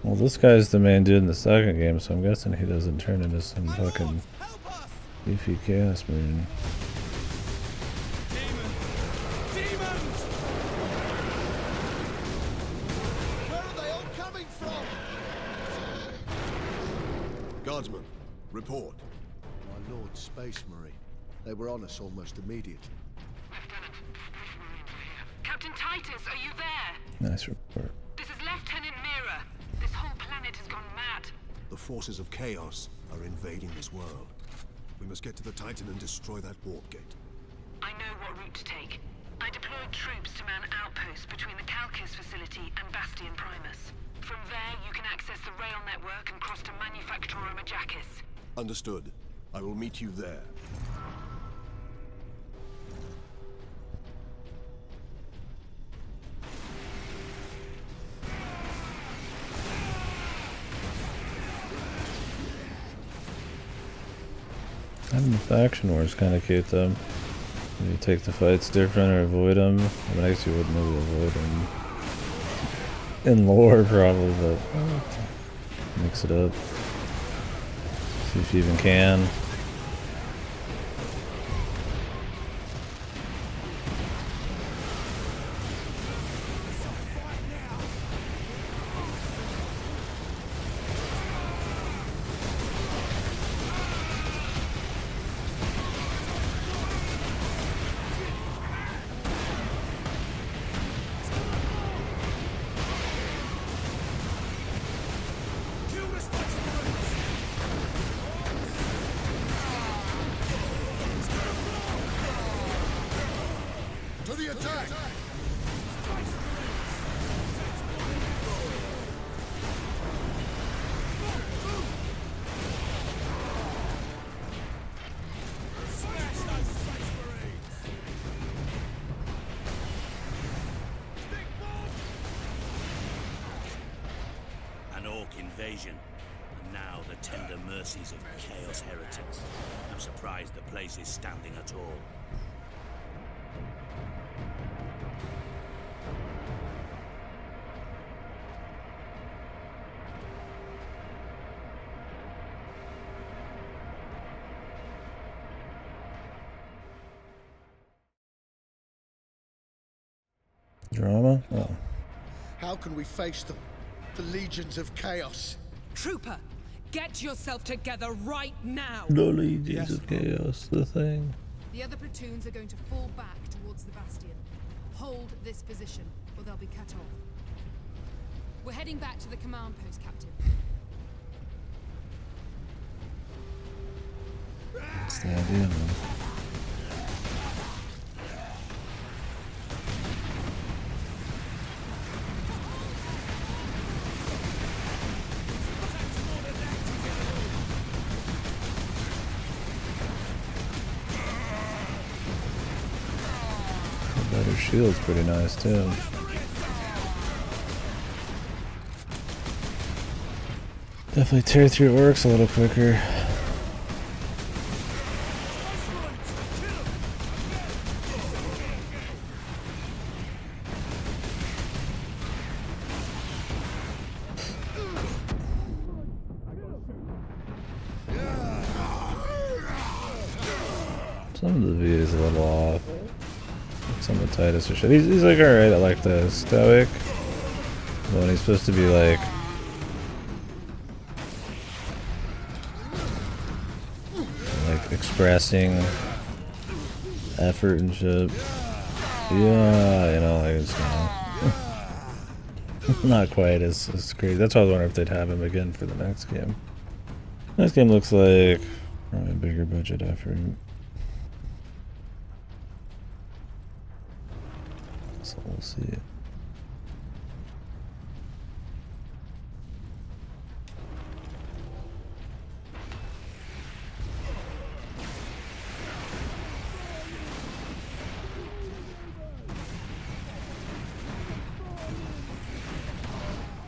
Well, this guy's the main dude in the second game, so I'm guessing he doesn't turn into some fucking beefy Chaos Marine. Where are they all coming from? Guardsman, report. My Lord Space Marine. They were on us almost immediately. Captain Titus, are you there? Nice report. This is Lieutenant Mira. This whole planet has gone mad. The forces of Chaos are invading this world. We must get to the Titan and destroy that warp gate. I know what route to take. I deployed troops to man outposts between the Calkis facility and Bastion Primus. From there, you can access the rail network and cross to Manufactura Majakis. Understood. I will meet you there. Having the faction wars kind of cute though. You take the fights different or avoid them. I mean, I guess you wouldn't really avoid them in lore probably, but mix it up. See if you even can. attack! An Orc invasion, and now the tender mercies of Chaos heretics. I'm surprised the place is standing at all. Drama? Oh. How can we face them? The legions of chaos. Trooper, get yourself together right now! The legions of chaos, the thing. The other platoons are going to fall back towards the bastion. Hold this position, or they'll be cut off. We're heading back to the command post, Captain. What's the idea, man? Better shield's pretty nice too. Definitely tear through orcs a little quicker. Some of the view is a little off. Some of the Titus or shit. He's like alright at like the stoic. When he's supposed to be like expressing effort and shit. Yeah, you know, like it's not quite as crazy. That's why I was wondering if they'd have him again for the next game. Next game looks like probably a bigger budget effort. So we'll see.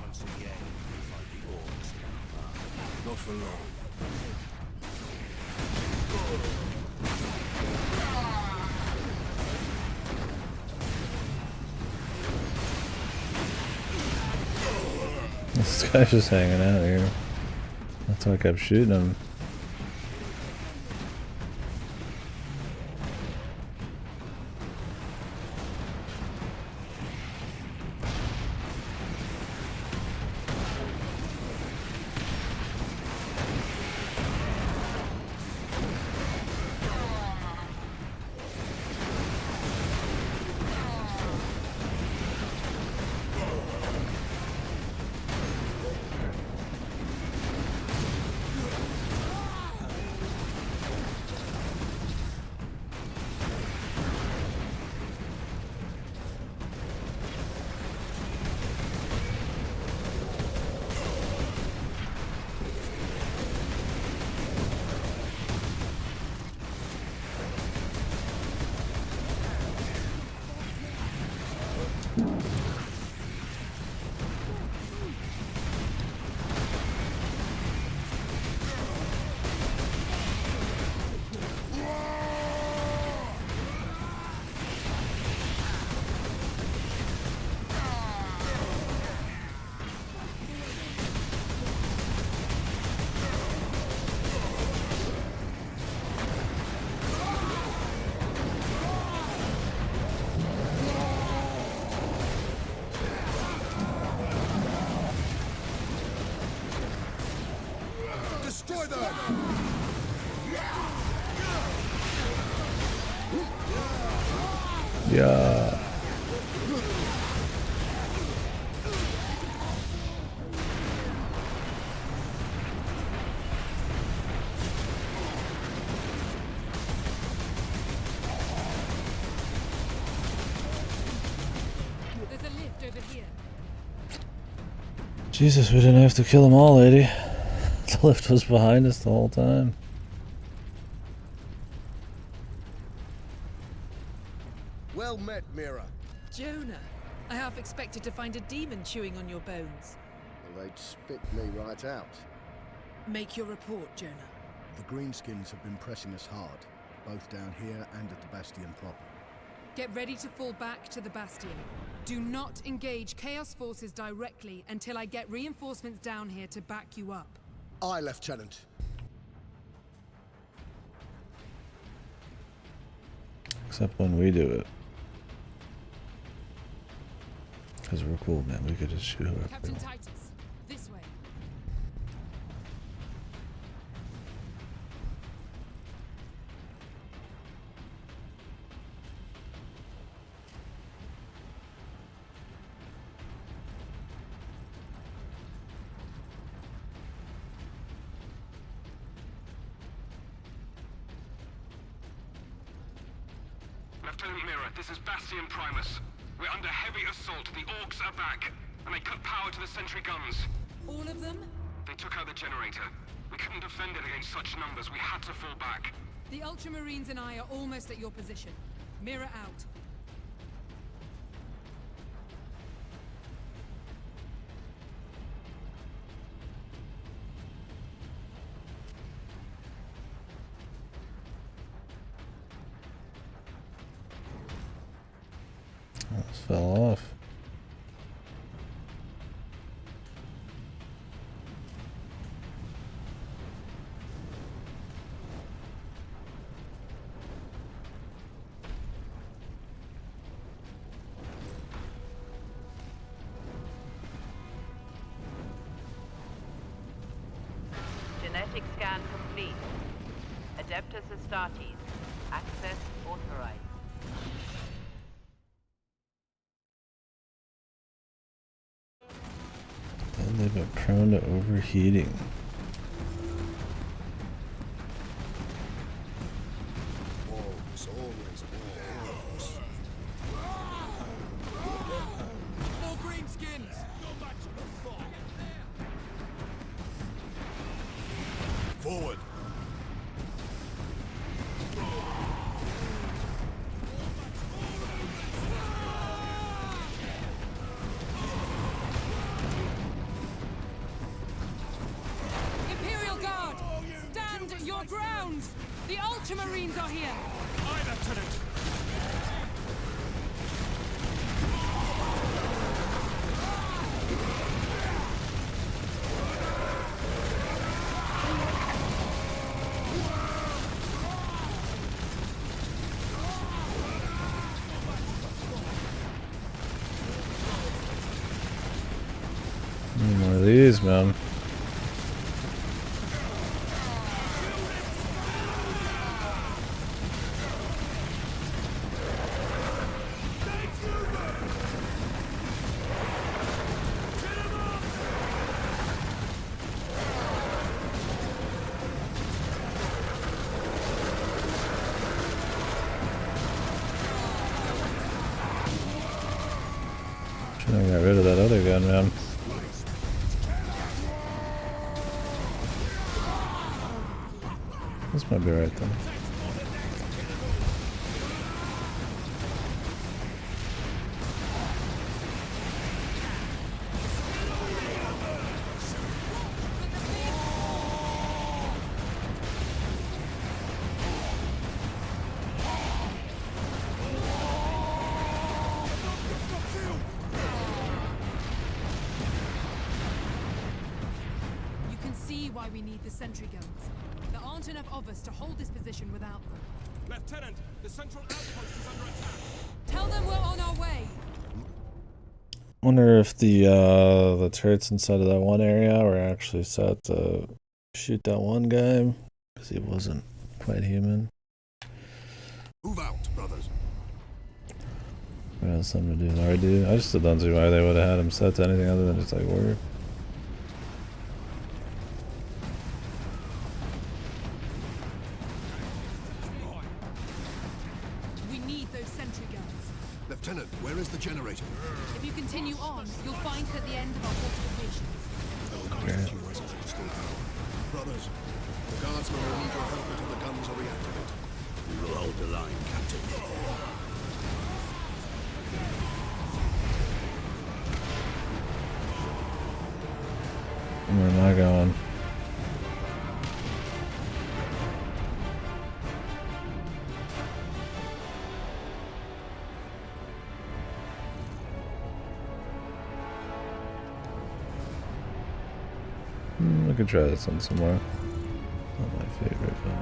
Once again, we fight the Orcs in our path. Not for long. This guy's just hanging out here. That's why I kept shooting him. Destroy them! Yeah. here. Jesus, we didn't have to kill them all, lady. The lift was behind us the whole time. Well met, Mira. Jonah, I half expected to find a demon chewing on your bones. Well, they'd spit me right out. Make your report, Jonah. The Greenskins have been pressing us hard, both down here and at the Bastion proper. Get ready to fall back to the Bastion. Do not engage Chaos forces directly until I get reinforcements down here to back you up. Aye, Lieutenant. Except when we do it. Because we're cool, man. We could just shoot whoever we Captain want. Titus, this way. Lieutenant Mira, this is Bastion Primus. We're under heavy assault. The Orcs are back, and they cut power to the sentry guns. All of them? They took out the generator. We couldn't defend it against such numbers. We had to fall back. The Ultramarines and I are almost at your position. Mirror out. Almost fell off. Genetic scan complete. Adeptus Astartes. Access authorized. And they've been prone to overheating. Orcs, always orcs. More greenskins! Forward! Imperial Guard! Stand your ground! The Ultramarines are here! Aye, Lieutenant! More of these, man. Trying to get rid of that other gun, man. This might be right then. You can see why we need the sentry guns. There aren't enough of us to hold this position without them. Lieutenant, the central outpost is under attack. Tell them we're on our way! Wonder if the turrets inside of that one area were actually set to shoot that one guy because he wasn't quite human. Move out, brothers. It has something to do with our dude. I just still don't see why they would have had him set to anything other than just like work. Lieutenant, where is the generator? If you continue on, you'll find it at the end of our fortifications. Brothers, the guardsmen will need your help until the guns are reactivated. We will hold the line, Captain. Where am I going? I could try this one somewhere. Not my favorite, but.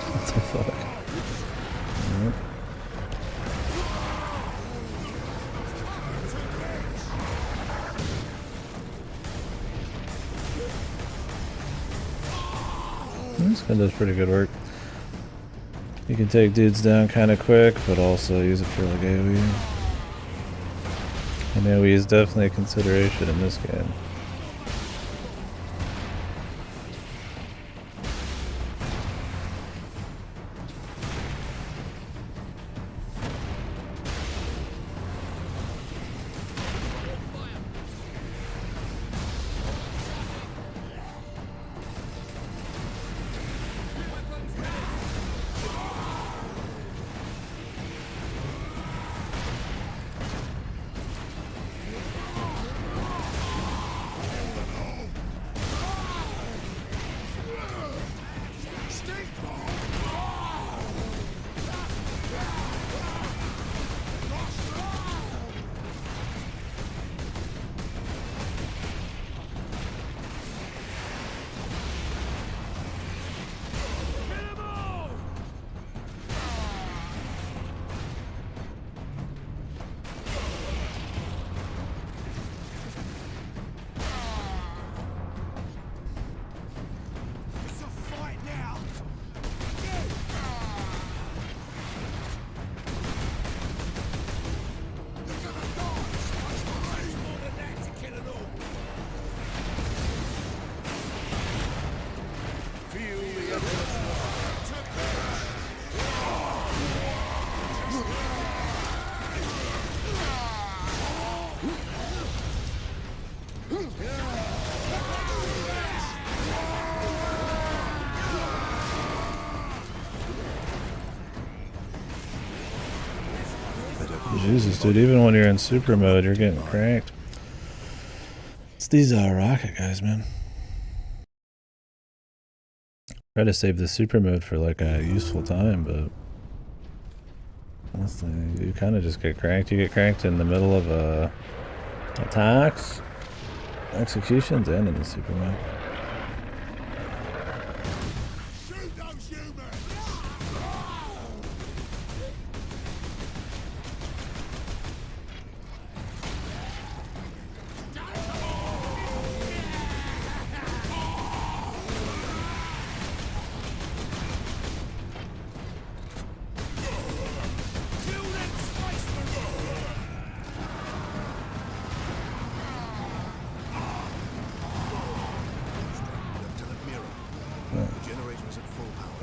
What the fuck? Yep. This guy does pretty good work. You can take dudes down kind of quick, but also use it for like AoE. And AoE is definitely a consideration in this game. Jesus, dude, even when you're in super mode, you're getting cranked. It's these rocket guys, man. Try to save the super mode for like a useful time, but you kind of just get cranked. You get cranked in the middle of attacks, executions, and in the super mode.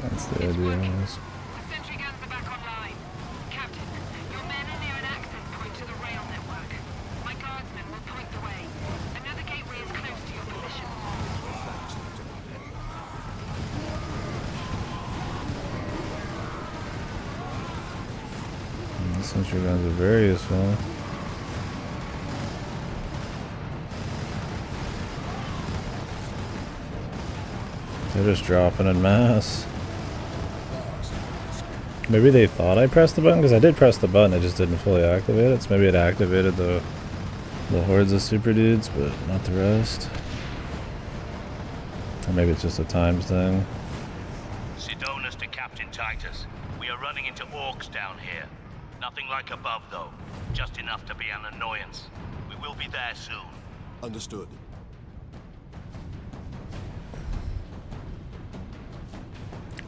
That's the idea. Sentry guns are back online. Captain, your men are near an access point to the rail network. My guardsmen will point the way. Another gateway is close to your position. The sentry guns are very useful. They're just dropping en masse. Maybe they thought I pressed the button, because I did press the button, it just didn't fully activate it. So maybe it activated the hordes of super dudes, but not the rest. Or maybe it's just a times thing. Sidonus to Captain Titus. We are running into orcs down here. Nothing like above, though. Just enough to be an annoyance. We will be there soon. Understood.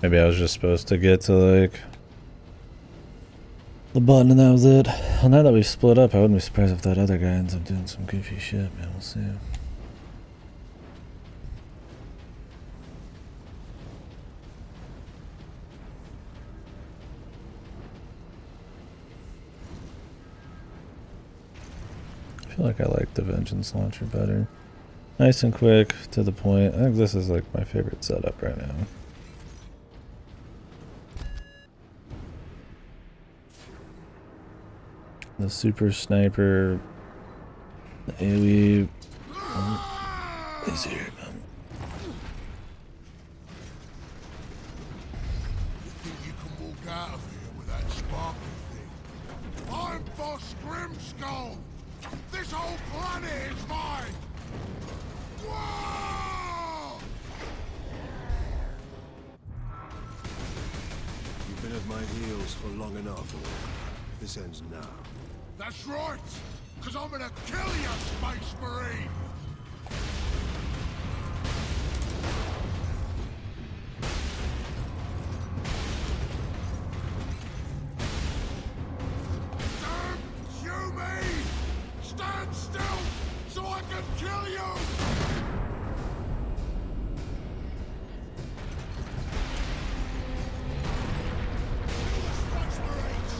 Maybe I was just supposed to get to, like, the button and that was it. Well, now that we've split up, I wouldn't be surprised if that other guy ends up doing some goofy shit, man. We'll see. I feel like I like the Vengeance Launcher better. Nice and quick, to the point. I think this is like my favorite setup right now. The super sniper, the AoE. He's here. You think you can walk out of here with that sparkly thing? I'm Boss Grimskull! This whole planet is mine! Whoa! You've been at my heels for long enough, Orc. This ends now. That's right! Cause I'm gonna kill you, Space Marine! Damn you me! Stand still so I can kill you! Space Marines!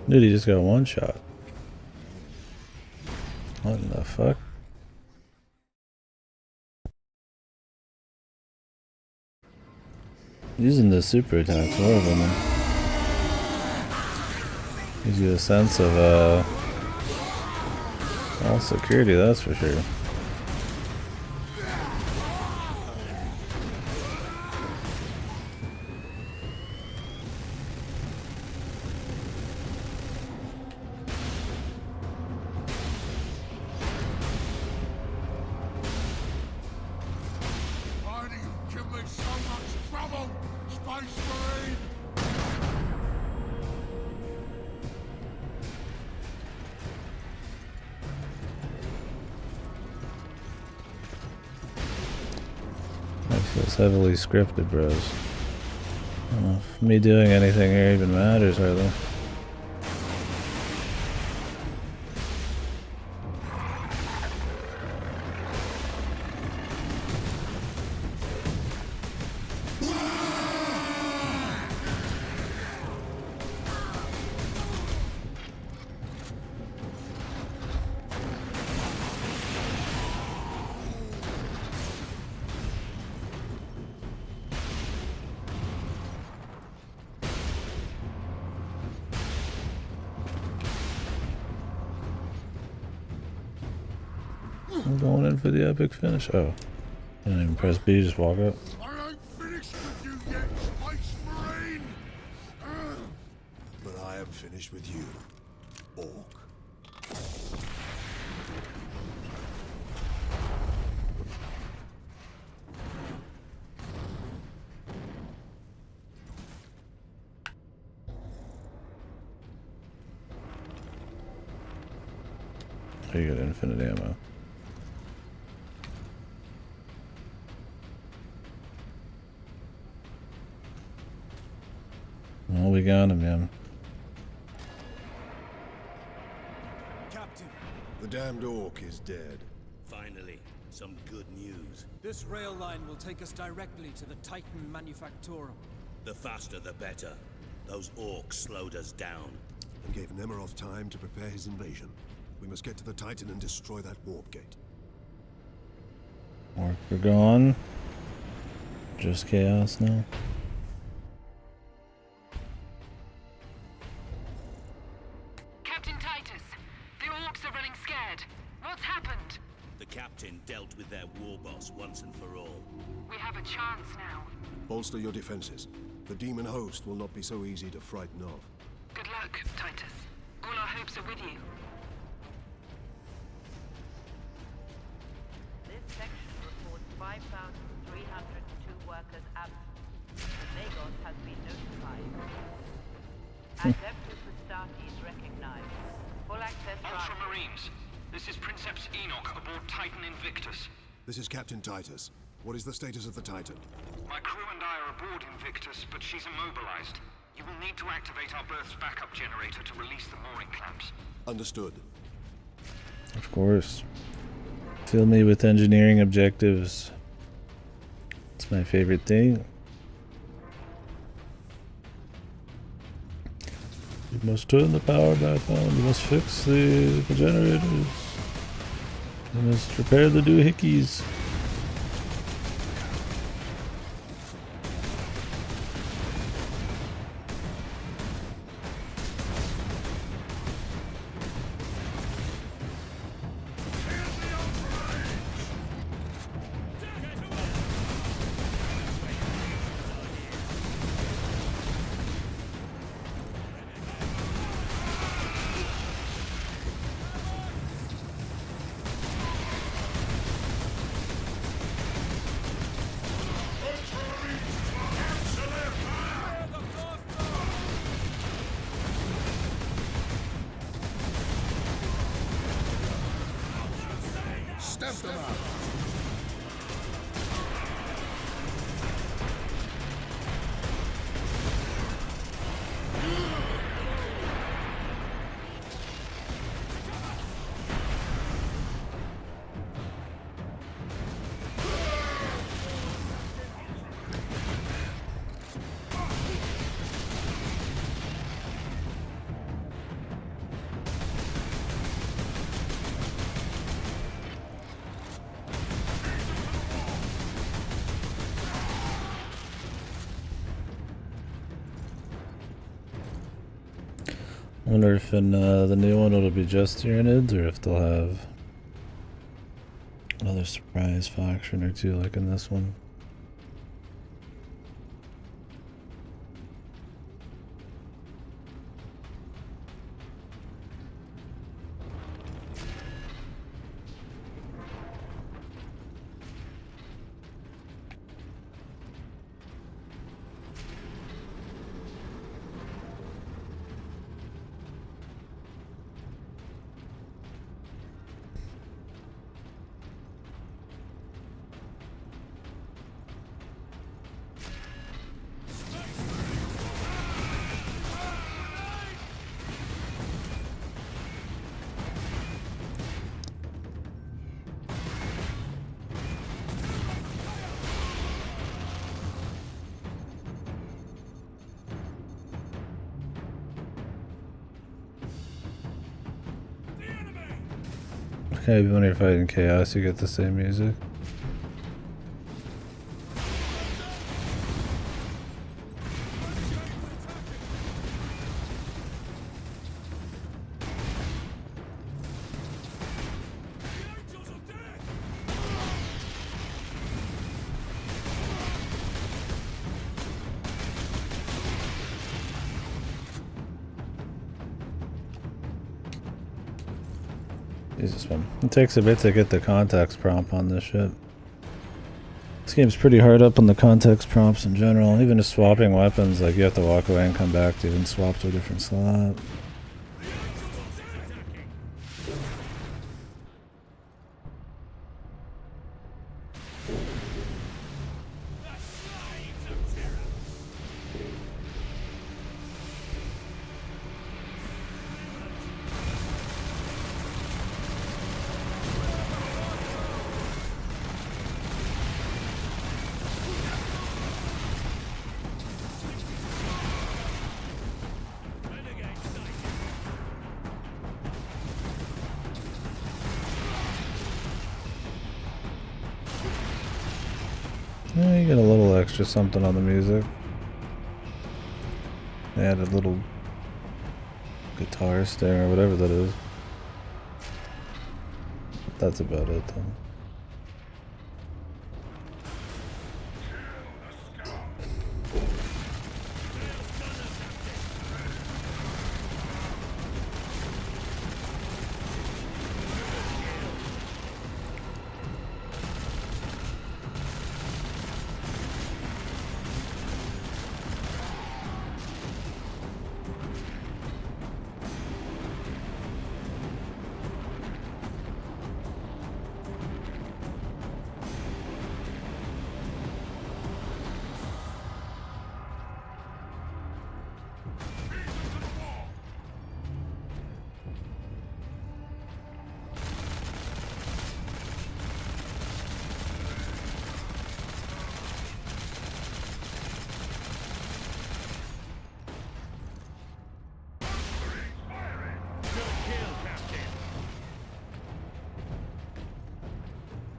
Dude, he just got one shot. What in the fuck? Using the super attacks, horrible, man. Gives you a sense of all security, that's for sure. Why do you give me so much trouble, Space Marine? That feels heavily scripted, bros. I don't know if me doing anything here even matters, hardly. I'm going in for the epic finish. Oh. I didn't even press B, just walk up. I ain't finished with you yet, Space Marine! But I am finished with you, Orc. Oh, you got infinite ammo. Well, we got him, yeah. Captain, The damned orc is dead. Finally, some good news. this rail line will take us directly to the Titan Manufactorum. The faster the better. Those orcs slowed us down. And gave Nemeroth time to prepare his invasion. We must get to the Titan and destroy that warp gate. Orc are gone. Just chaos now. Captain Titus, the orcs are running scared. What's happened? The captain dealt with their war boss once and for all. We have a chance now. Bolster your defenses. The demon host will not be so easy to frighten off. Good luck, Titus. All our hopes are with you. This section reports 5,302 workers absent. Lagos has been notified. Adeptus Astartes recognized. Full access granted. Ultramarines, this is Princeps Enoch aboard Titan Invictus. This is Captain Titus. What is the status of the Titan? My crew and I are aboard Invictus, but she's immobilized. You will need to activate our berth's backup generator to release the mooring clamps. Understood. Of course. Fill me with engineering objectives. It's my favorite thing. You must turn the power back on. You must fix the generators. You must repair the doohickeys. Stamp them out. I wonder if in the new one it'll be just Tyranids, or if they'll have another surprise faction or two like in this one. Okay, when you're fighting chaos, you get the same music. Jesus, man. It takes a bit to get the context prompt on this shit. This game's pretty hard up on the context prompts in general. Even just swapping weapons, like you have to walk away and come back to even swap to a different slot. Yeah, you get a little extra something on the music. They added a little guitar sting or whatever that is. That's about it though.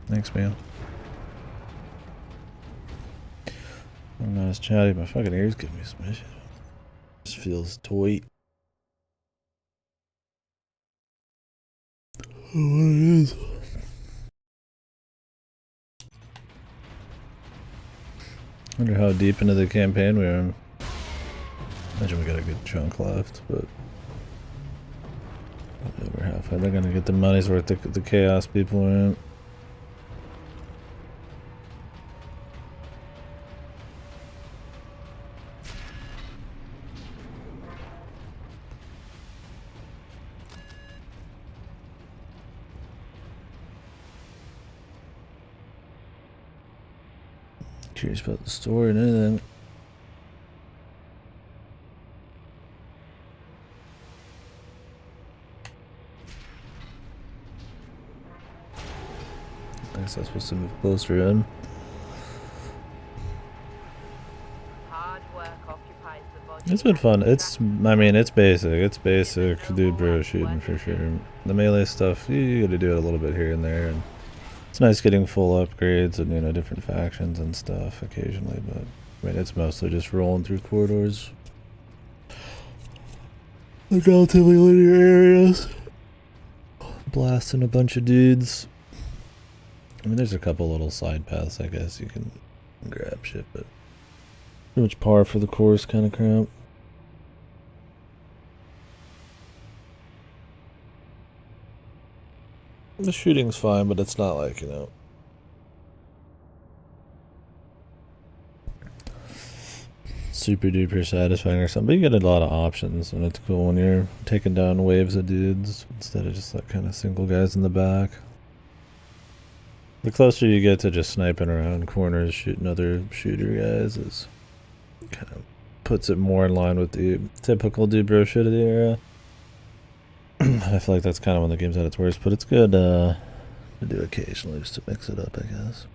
Thanks, man. I'm not as chatty. My fucking ears give me some issues. Just feels tight. What it is. Wonder how deep into the campaign we are in. Imagine we got a good chunk left, but over halfway. They're gonna get the money's worth. The chaos people are in. Curious about the story and anything. I guess I'm supposed to move closer in. Hard work occupies the body. It's been fun. I mean, it's basic. It's basic dude bro shooting for sure. The melee stuff, you gotta do it a little bit here and there. And it's nice getting full upgrades and, you know, different factions and stuff occasionally, but I mean, it's mostly just rolling through corridors. Like relatively linear areas. Blasting a bunch of dudes. I mean, there's a couple little side paths, I guess, you can grab shit, but pretty much par for the course kind of crap. The shooting's fine, but it's not like, you know, super duper satisfying or something. But you get a lot of options, and it's cool when you're taking down waves of dudes instead of just like kind of single guys in the back. The closer you get to just sniping around corners, shooting other shooter guys, is kind of puts it more in line with the typical dude bro shit of the era. I feel like that's kind of when the game's at its worst, but it's good to do occasionally just to mix it up, I guess.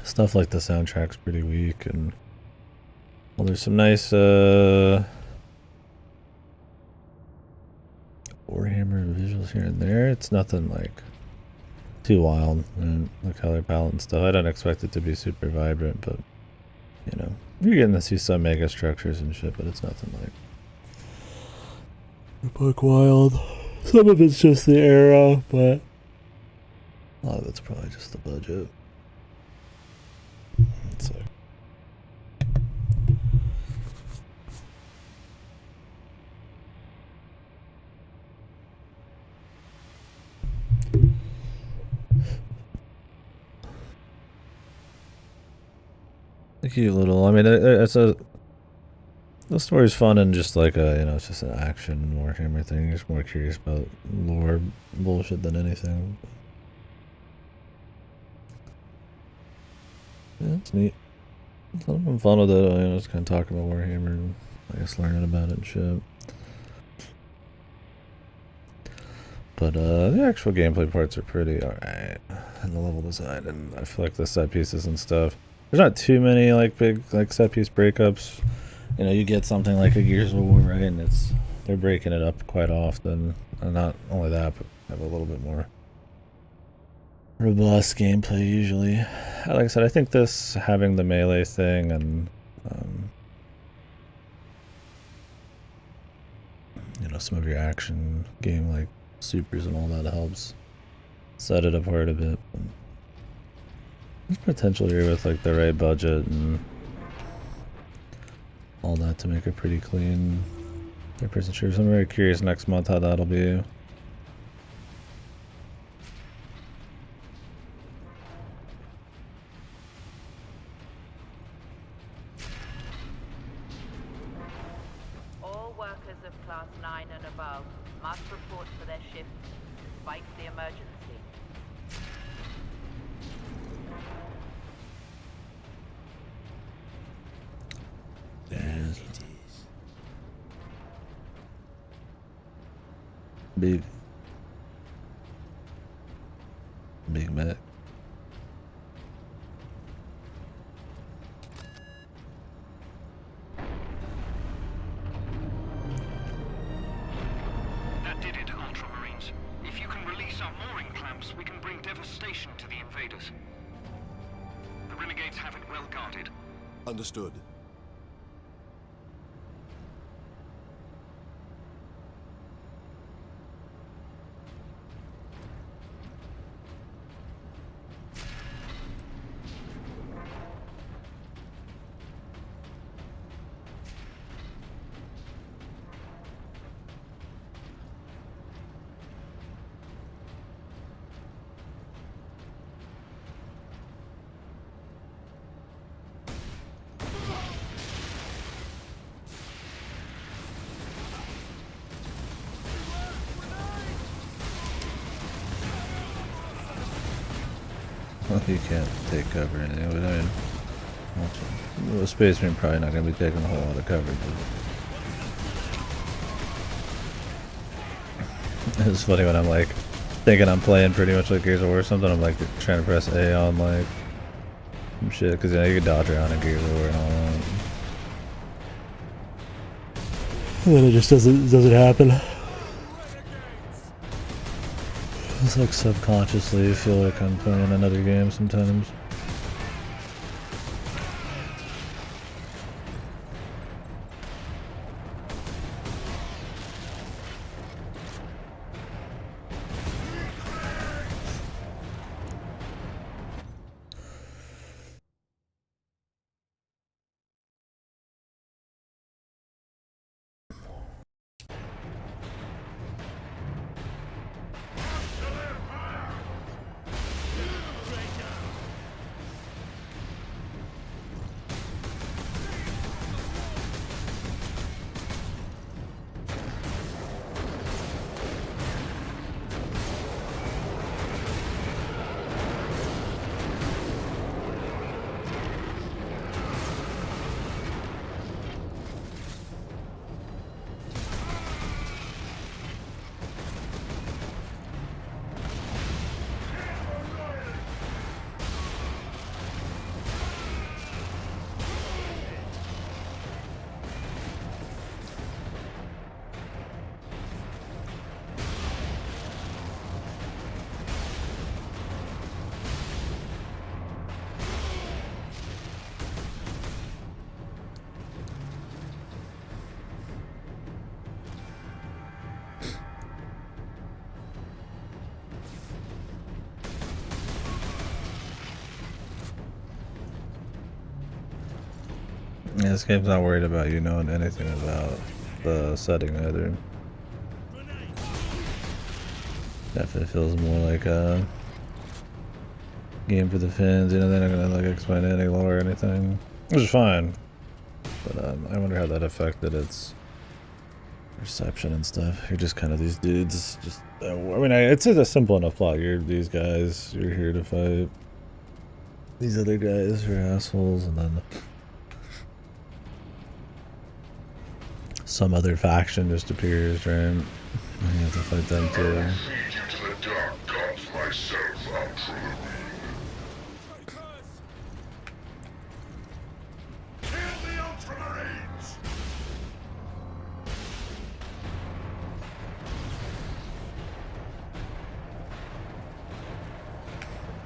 Stuff like the soundtrack's pretty weak, and well, there's some nice Warhammer visuals here and there. It's nothing like too wild, and the color palette and stuff. I don't expect it to be super vibrant, but you know, you're getting to see some mega structures and shit, but it's nothing like buck wild. Some of it's just the era, but a lot of it's probably just the budget. It's like A cute little. I mean, it's a. The story's fun and just like a, you know, it's just an action Warhammer thing. You're just more curious about lore bullshit than anything. Yeah, it's neat. I'm fun with it. You know, just kind of talking about Warhammer and I guess learning about it and shit. But the actual gameplay parts are pretty alright. And the level design, and I feel like the set pieces and stuff. There's not too many like big like set piece breakups. You know, you get something like a Gears of War, right? And they're breaking it up quite often. And not only that, but have a little bit more robust gameplay usually. Like I said, I think this having the melee thing and you know, some of your action game like supers and all that helps set it apart a bit. There's potential here with like the right budget and all that to make it pretty clean. Third-person shooters. I'm very curious next month how that'll be. All workers of Class 9 and above must report for their shifts despite the emergency. There it is. Big Mac. That did it, Ultramarines. If you can release our mooring clamps, we can bring devastation to the invaders. The renegades have it well guarded. Understood. You can't take cover anyway. I mean, the Space Marine probably not going to be taking a whole lot of coverage. It's funny when I'm like thinking I'm playing pretty much like Gears of War or something. I'm like trying to press A on like some shit because you know you can dodge around in Gears of War and all that. And then it just doesn't happen. It's like subconsciously I feel like I'm playing another game sometimes. Yeah, this game's not worried about you knowing anything about the setting either. Definitely feels more like a game for the fans, you know, they're not gonna like explain any lore or anything. Which is fine. But I wonder how that affected its reception and stuff. You're just kind of these dudes. Just I mean, it's a simple enough plot. You're these guys. You're here to fight these other guys who are assholes, and then some other faction just appears, right? And you have to fight them too. I feed you to the dark gods myself, Ultramarine. Kill the Ultramarines!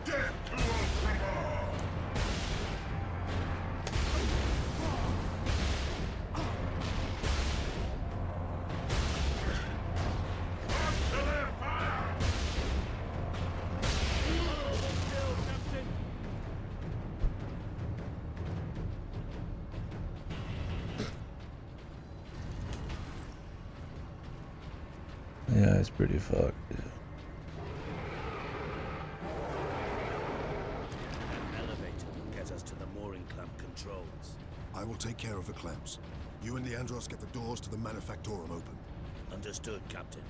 Death to Ultramar! Yeah, it's pretty fucked. Yeah. An elevator will get us to the mooring clamp controls. I will take care of the clamps. You and Leandros get the doors to the Manufactorum open. Understood, Captain.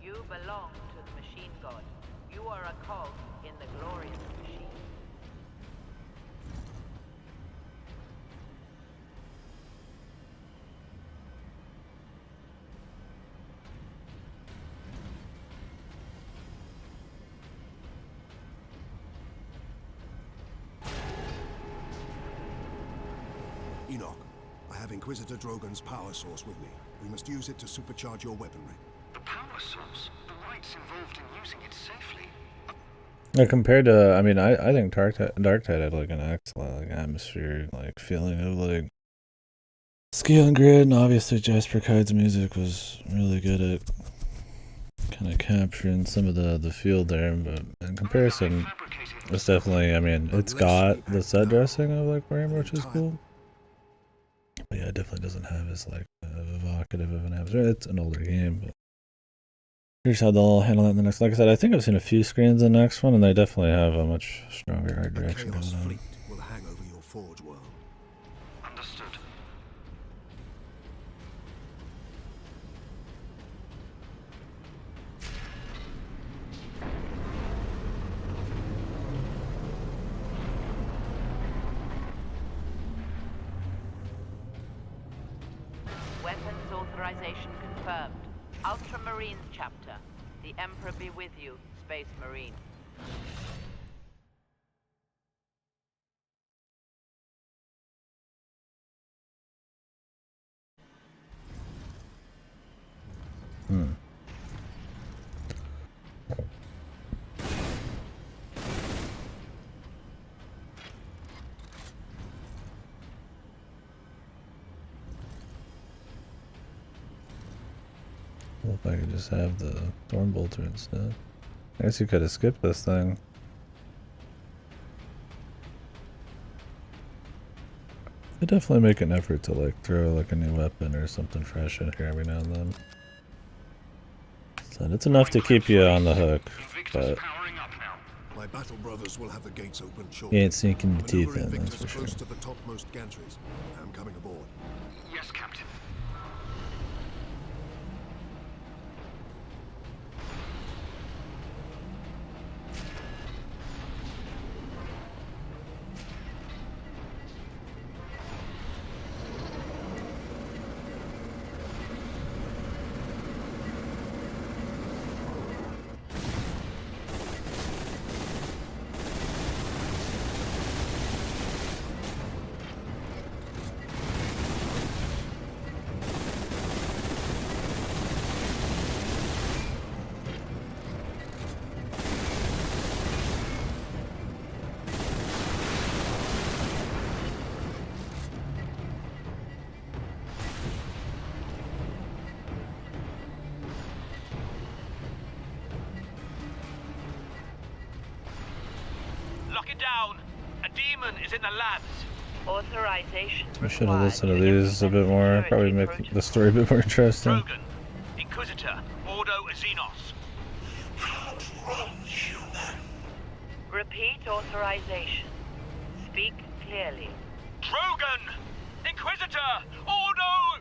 You belong to the machine god. You are a cog in the glorious machine. Enoch, I have Inquisitor Drogon's power source with me. We must use it to supercharge your weaponry. The power source? The rites involved in using it safely? Yeah, compared to, I mean, I think Dark Tide had like an excellent like atmosphere, like feeling of like scale and grid, and obviously Jasper Kide's music was really good at kind of capturing some of the feel there, but in comparison, it's definitely, I mean, it's got the set dressing of like Warhammer, which is cool. But yeah, it definitely doesn't have as like evocative of an atmosphere. It's an older game, but here's how they'll handle it in the next. Like I said, I think I've seen a few screens in the next one, and they definitely have a much stronger art direction going on. Fleet will hang over your forge world. Understood. Weapons authorization confirmed. Ultramarines chapter. The Emperor be with you, Space Marine. Well, if I could just have the Stormbolter instead. I guess you could have skipped this thing. I'd definitely make an effort to like throw like a new weapon or something fresh in here every now and then. So it's enough to keep you on the hook, but My battle brothers will have the gates open shortly. you ain't sinking your teeth Maneuver in, that's Invictus for sure. close to the topmost gantries. I'm coming aboard. Yes, Captain. Lock it down! A demon is in the labs! Authorization. I should have listened to these a bit more. Probably make the story a bit more interesting. Drogon, Inquisitor, Ordo Xenos. Outrun, human! Repeat authorization. Speak clearly. Drogon! Inquisitor! Ordo!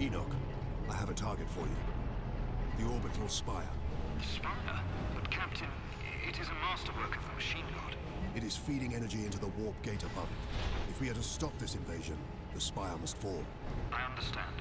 Enoch, I have a target for you. The orbital spire. The spire? But Captain, it is a masterwork of the Machine God. It is feeding energy into the warp gate above it. If we are to stop this invasion, the spire must fall. I understand.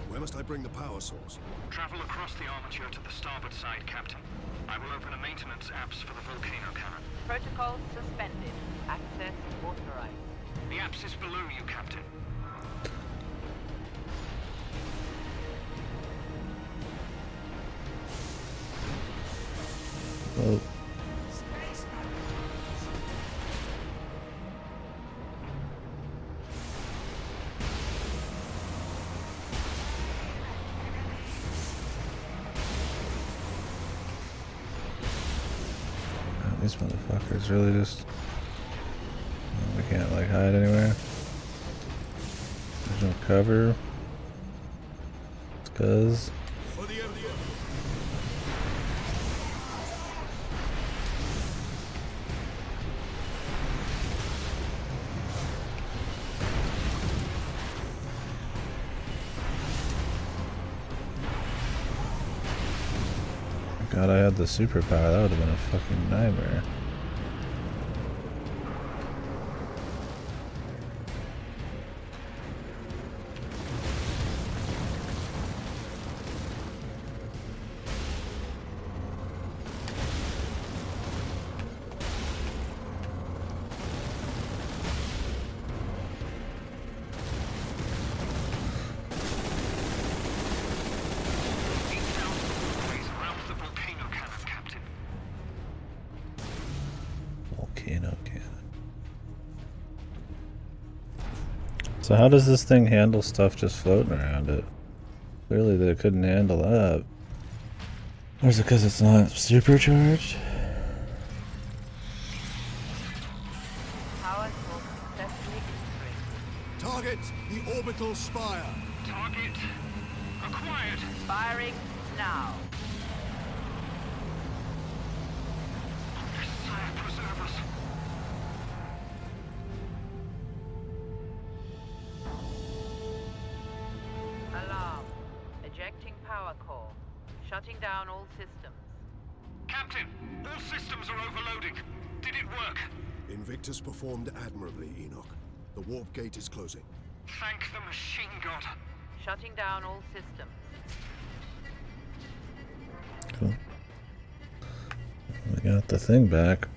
Where must I bring the power source? Travel across the armature to the starboard side, Captain. I will open a maintenance apse for the volcano cannon. Protocol suspended. Access authorized. The apse is below you, Captain. Oh. These motherfuckers really just... We can't like hide anywhere. There's no cover. It's cuz. God, I had the superpower. That would have been a fucking nightmare. So how does this thing handle stuff just floating around it? Clearly they couldn't handle that. Or is it because it's not supercharged? Power source successfully constrained. Target the orbital spire. Target acquired. Firing now. Sire, preserve us. Alarm. Ejecting power core. Shutting down all systems. Captain, all systems are overloading. Did it work? Invictus performed admirably, Enoch. The warp gate is closing. Thank the Machine God. Shutting down all systems. Cool. We got the thing back.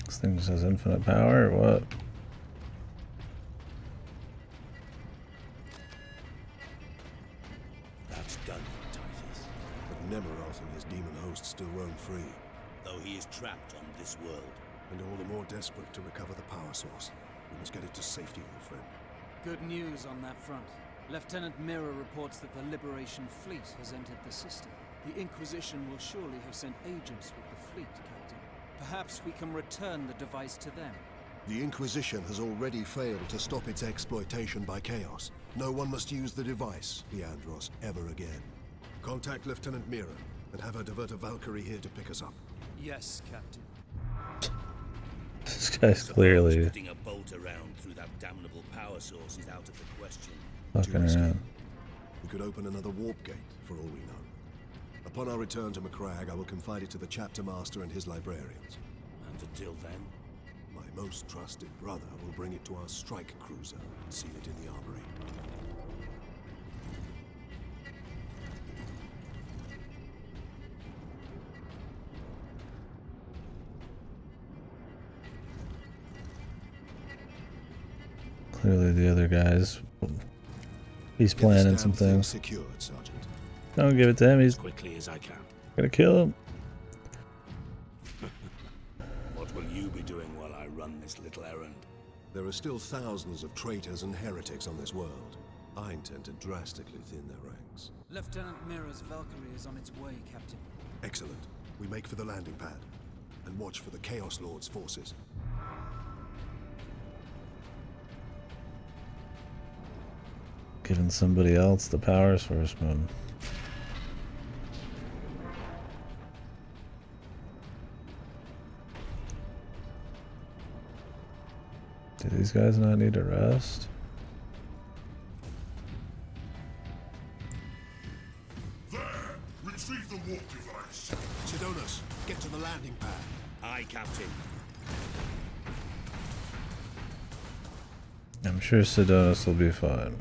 This thing just has infinite power or what? That's done, Titus. But Nemeroth and his demon host still roam free. Though he is trapped on this world. And all the more desperate to recover the power source. We must get it to safety, old friend. Good news on that front. Lieutenant Mirror reports that the Liberation Fleet has entered the system. The Inquisition will surely have sent agents with the fleet, Captain. Perhaps we can return the device to them. The Inquisition has already failed to stop its exploitation by Chaos. No one must use the device, Leandros, ever again. Contact Lieutenant Mirror, and have her divert a Valkyrie here to pick us up. Yes, Captain. This guy's clearly Putting a bolt around through that damnable power source is out of the question. fucking around. We could open another warp gate, for all we know. Upon our return to Macragge, I will confide it to the chapter master and his librarians. And until then? My most trusted brother will bring it to our strike cruiser and seal it in the armory. Clearly the other guy's... He's planning some things. Secured, Sergeant. Don't give it to him, he's As quickly as I can. gonna kill him. What will you be doing while I run this little errand? There are still thousands of traitors and heretics on this world. I intend to drastically thin their ranks. Lieutenant Mira's Valkyrie is on its way, Captain. Excellent. We make for the landing pad. And watch for the Chaos Lord's forces. Giving somebody else the power source, man. Do these guys not need a rest? There! Retrieve the warp device! Sidonus, get to the landing pad. Aye, Captain. I'm sure Sidonus will be fine.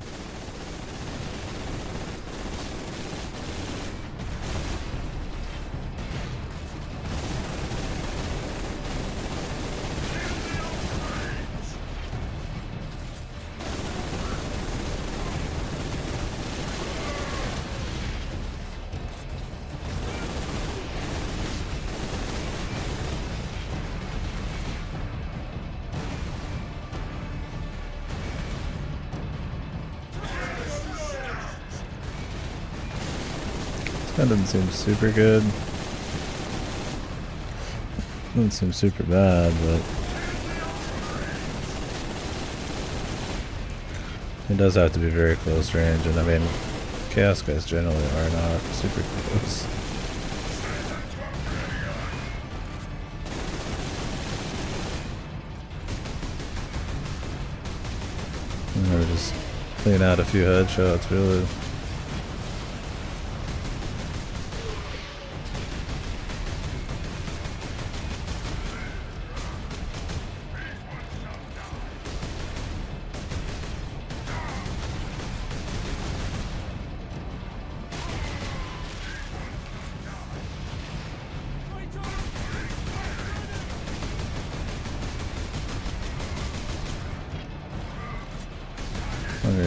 That doesn't seem super good. Doesn't seem super bad, but it does have to be very close range, and I mean, Chaos guys generally are not super close. Or just clean out a few headshots, really.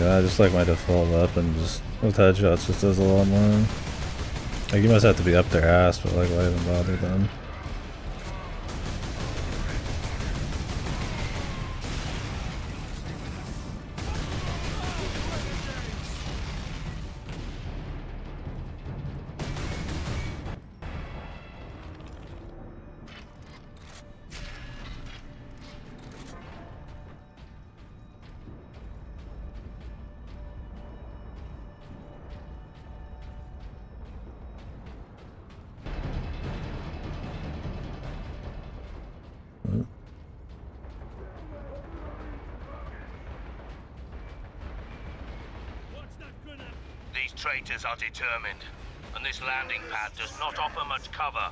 I just like my default weapon, just with headshots just does a lot more. Like you must have to be up their ass, but like why even bother them? These traitors are determined, and this landing pad does not offer much cover.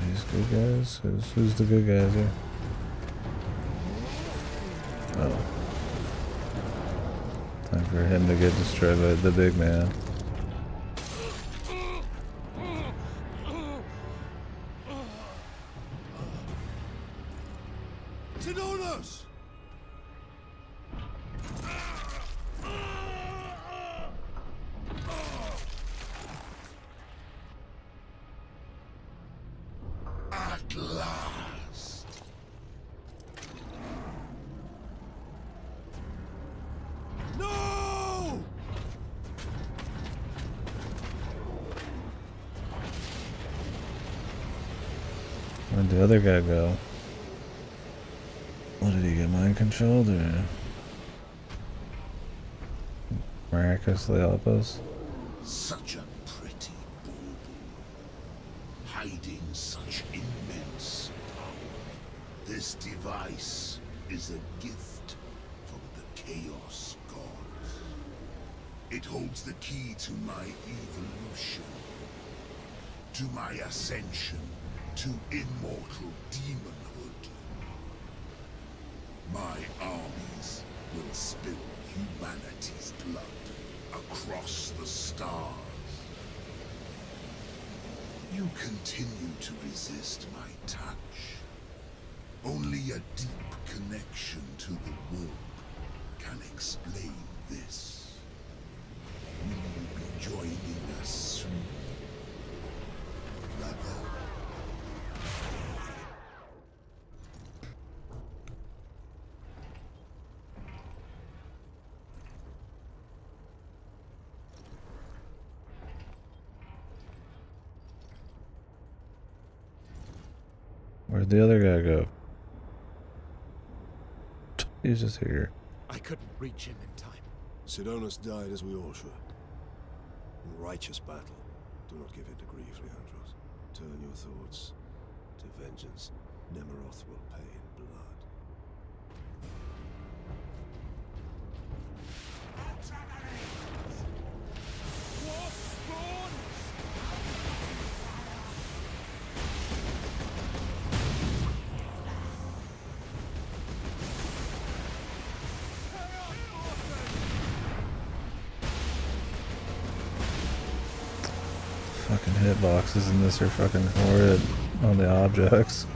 These good guys? Who's the good guys here? Oh. Time for him to get destroyed by the big man. Sidonus! At last! No! Where'd the other guy go? What did he get, mind controlled or miraculously help us? Such a pretty bauble, hiding such immense power. This device is a gift from the Chaos Gods. It holds the key to my evolution, to my ascension, to immortal demonhood. My armies will spill humanity's blood across the stars. You continue to resist my touch, Only a deep connection to the warp can explain this. Will you be joining us soon, brother? Where'd the other guy go? He's just here. I couldn't reach him in time. Sidonus died as we all should. In righteous battle. Do not give in to grief, Leandros. Turn your thoughts to vengeance. Nemeroth will pay in blood. Fucking hitboxes in this are fucking horrid on the objects.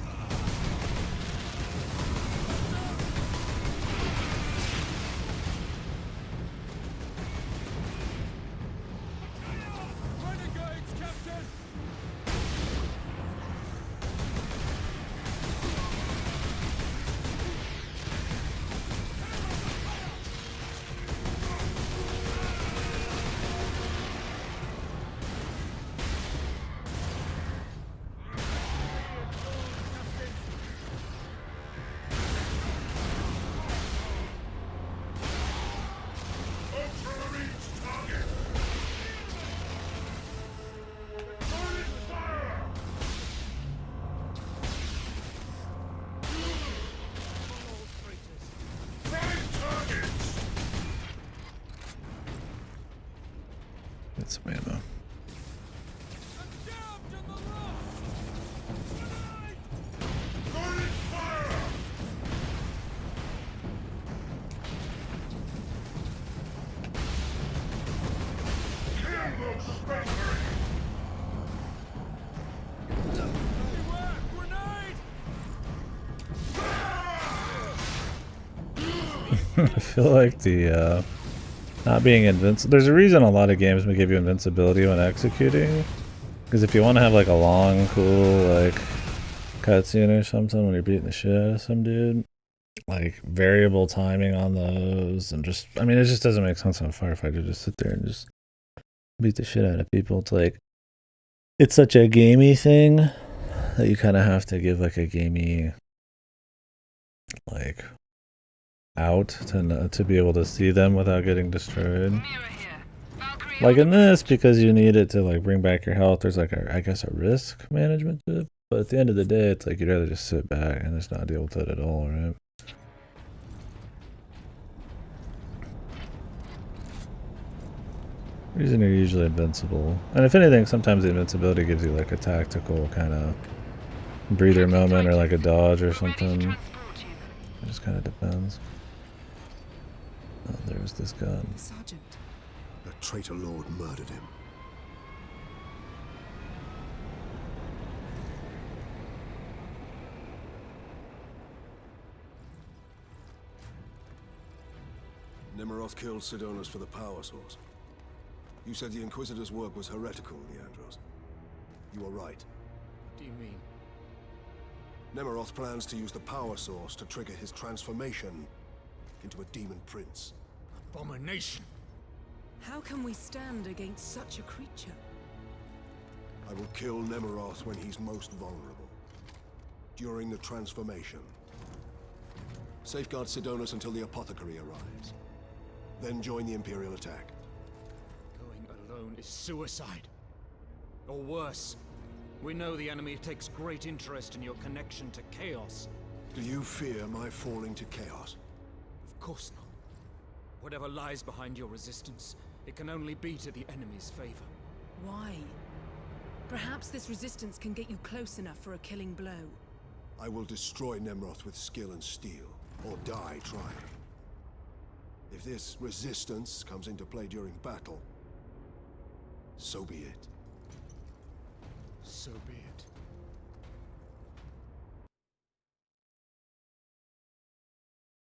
Get some ammo. I feel like the not being invincible. There's a reason a lot of games may give you invincibility when executing, because if you want to have like a long, cool like cutscene or something when you're beating the shit out of some dude, like variable timing on those, and just I mean it just doesn't make sense on a firefighter to just sit there and just beat the shit out of people. It's like it's such a gamey thing that you kind of have to give like a gamey like out to be able to see them without getting destroyed. Like in this, because you need it to like bring back your health, there's like a, I guess, a risk management to it. But at the end of the day, it's like you'd rather just sit back and just not deal with it at all, right? Reason you're usually invincible. And if anything, sometimes the invincibility gives you like a tactical kind of breather moment or like a dodge or something. It just kind of depends. Oh, there's this gun. Sergeant. The traitor lord murdered him. Nemeroth killed Sidonus for the power source. You said the Inquisitor's work was heretical, Leandros. You were right. What do you mean? Nemeroth plans to use the power source to trigger his transformation into a demon prince. Abomination! How can we stand against such a creature? I will kill Nemeroth when he's most vulnerable. During the transformation. Safeguard Sidonus until the apothecary arrives. Then join the Imperial attack. Going alone is suicide. Or worse. We know the enemy takes great interest in your connection to chaos. Do you fear my falling to chaos? Of course not. Whatever lies behind your resistance, it can only be to the enemy's favor. Why? Perhaps this resistance can get you close enough for a killing blow. I will destroy Nemeroth with skill and steel, or die trying. If this resistance comes into play during battle, so be it. So be it.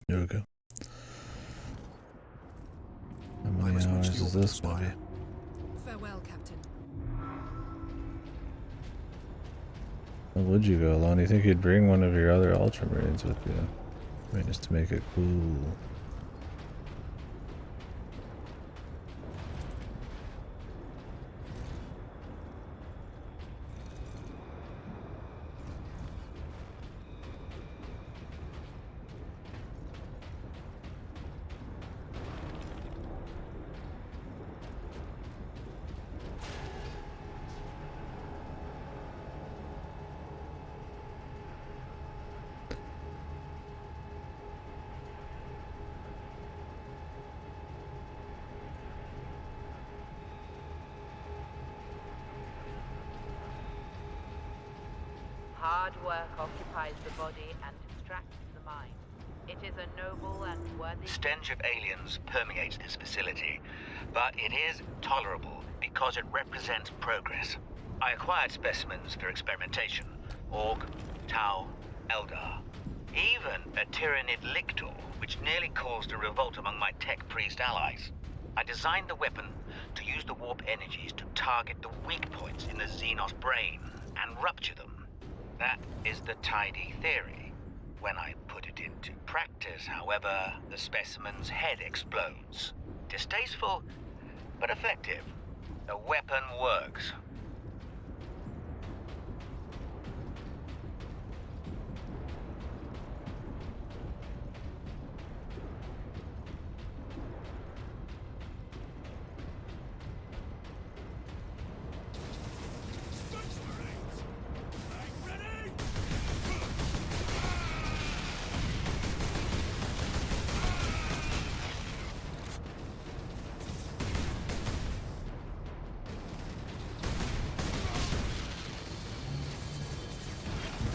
There we go. How many hours is this gonna be? Farewell, Captain. Well, would you go alone? You think you'd bring one of your other Ultramarines with you? I mean, just to make it cool. Hard work occupies the body and distracts the mind. It is a noble and worthy... Stench of aliens permeates this facility, but it is tolerable because it represents progress. I acquired specimens for experimentation. Orc, Tau, Eldar. Even a Tyranid Lictor, which nearly caused a revolt among my tech priest allies. I designed the weapon to use the warp energies to target the weak points in the Xenos brain and rupture them. That is the tidy theory. When I put it into practice, however, the specimen's head explodes. Distasteful, but effective. The weapon works.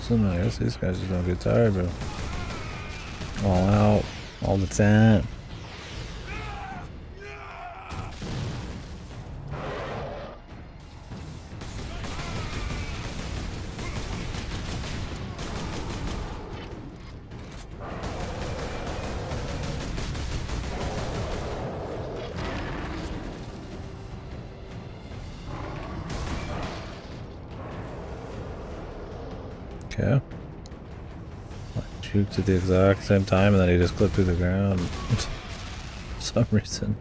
So I guess these guys just don't get tired, bro. All out, all the time. Okay. Juked at the exact same time and then he just clipped through the ground for some reason.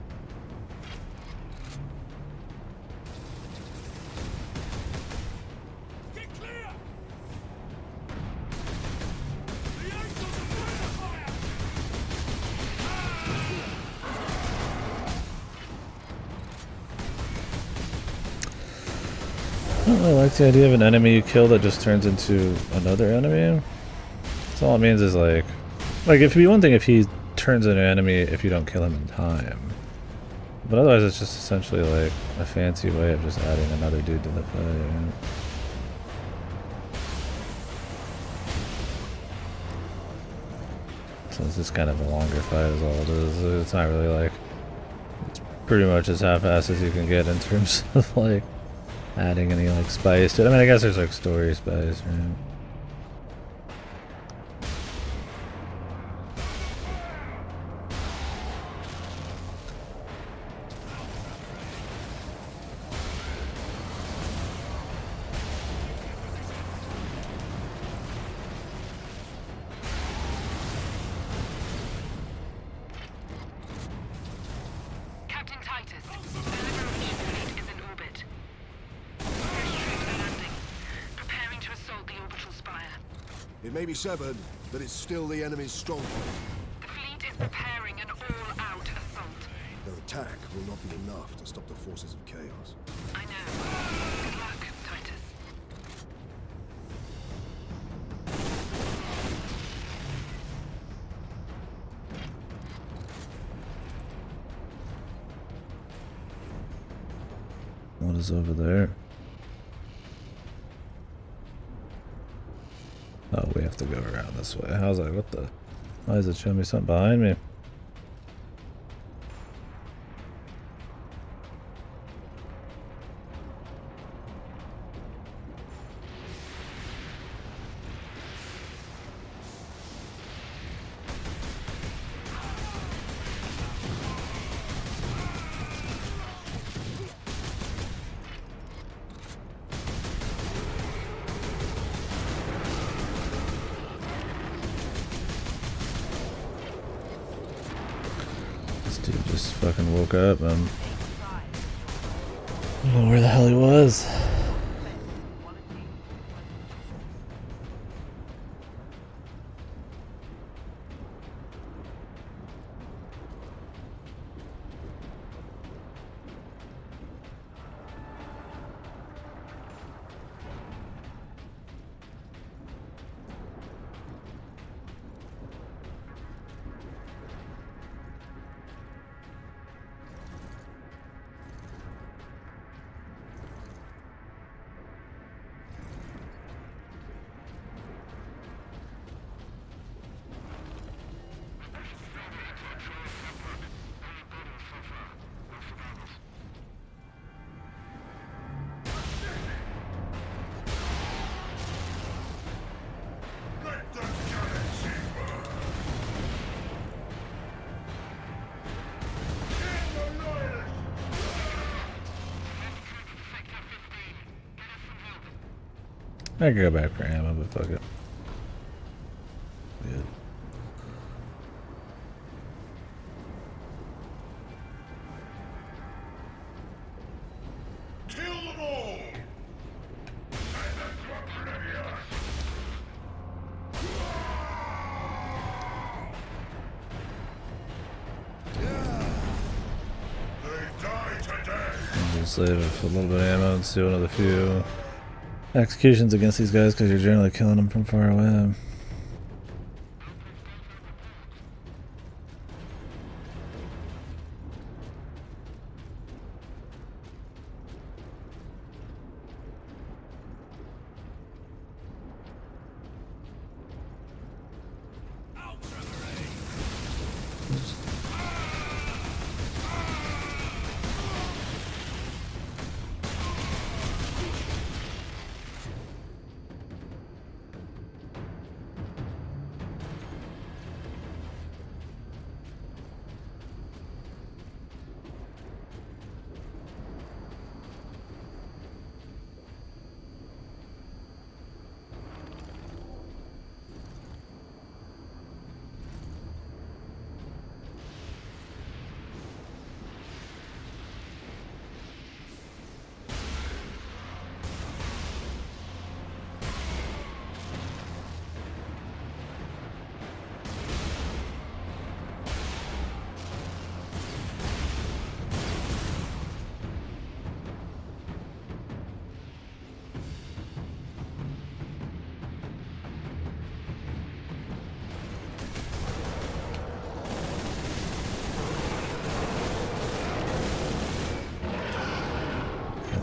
I don't really like the idea of an enemy you kill that just turns into another enemy. So all it means is like it would be one thing if he turns into an enemy if you don't kill him in time. But otherwise it's just essentially like a fancy way of just adding another dude to the fight. Right? So it's just kind of a longer fight is all it is. It's not really like, it's pretty much as half-assed as you can get in terms of like adding any like spice to it. I mean, I guess there's like story spice, right? Captain Titus, the Liberation fleet is in orbit. Fresh troops are landing, preparing to assault the orbital spire. It may be severed, but it's still the enemy's stronghold. The fleet is preparing an all-out assault. Their attack will not be enough to stop the forces of chaos. I know. Good luck, Titus. What is over there? Oh, we have to go around this way. I was like, what the? Why is it showing me something behind me? This dude just fucking woke up and I don't know where the hell he was. I could go back for ammo, but fuck it. Good. Kill them all! They die today! I'll just save it for a little bit of ammo and see one of the few executions against these guys because you're generally killing them from far away.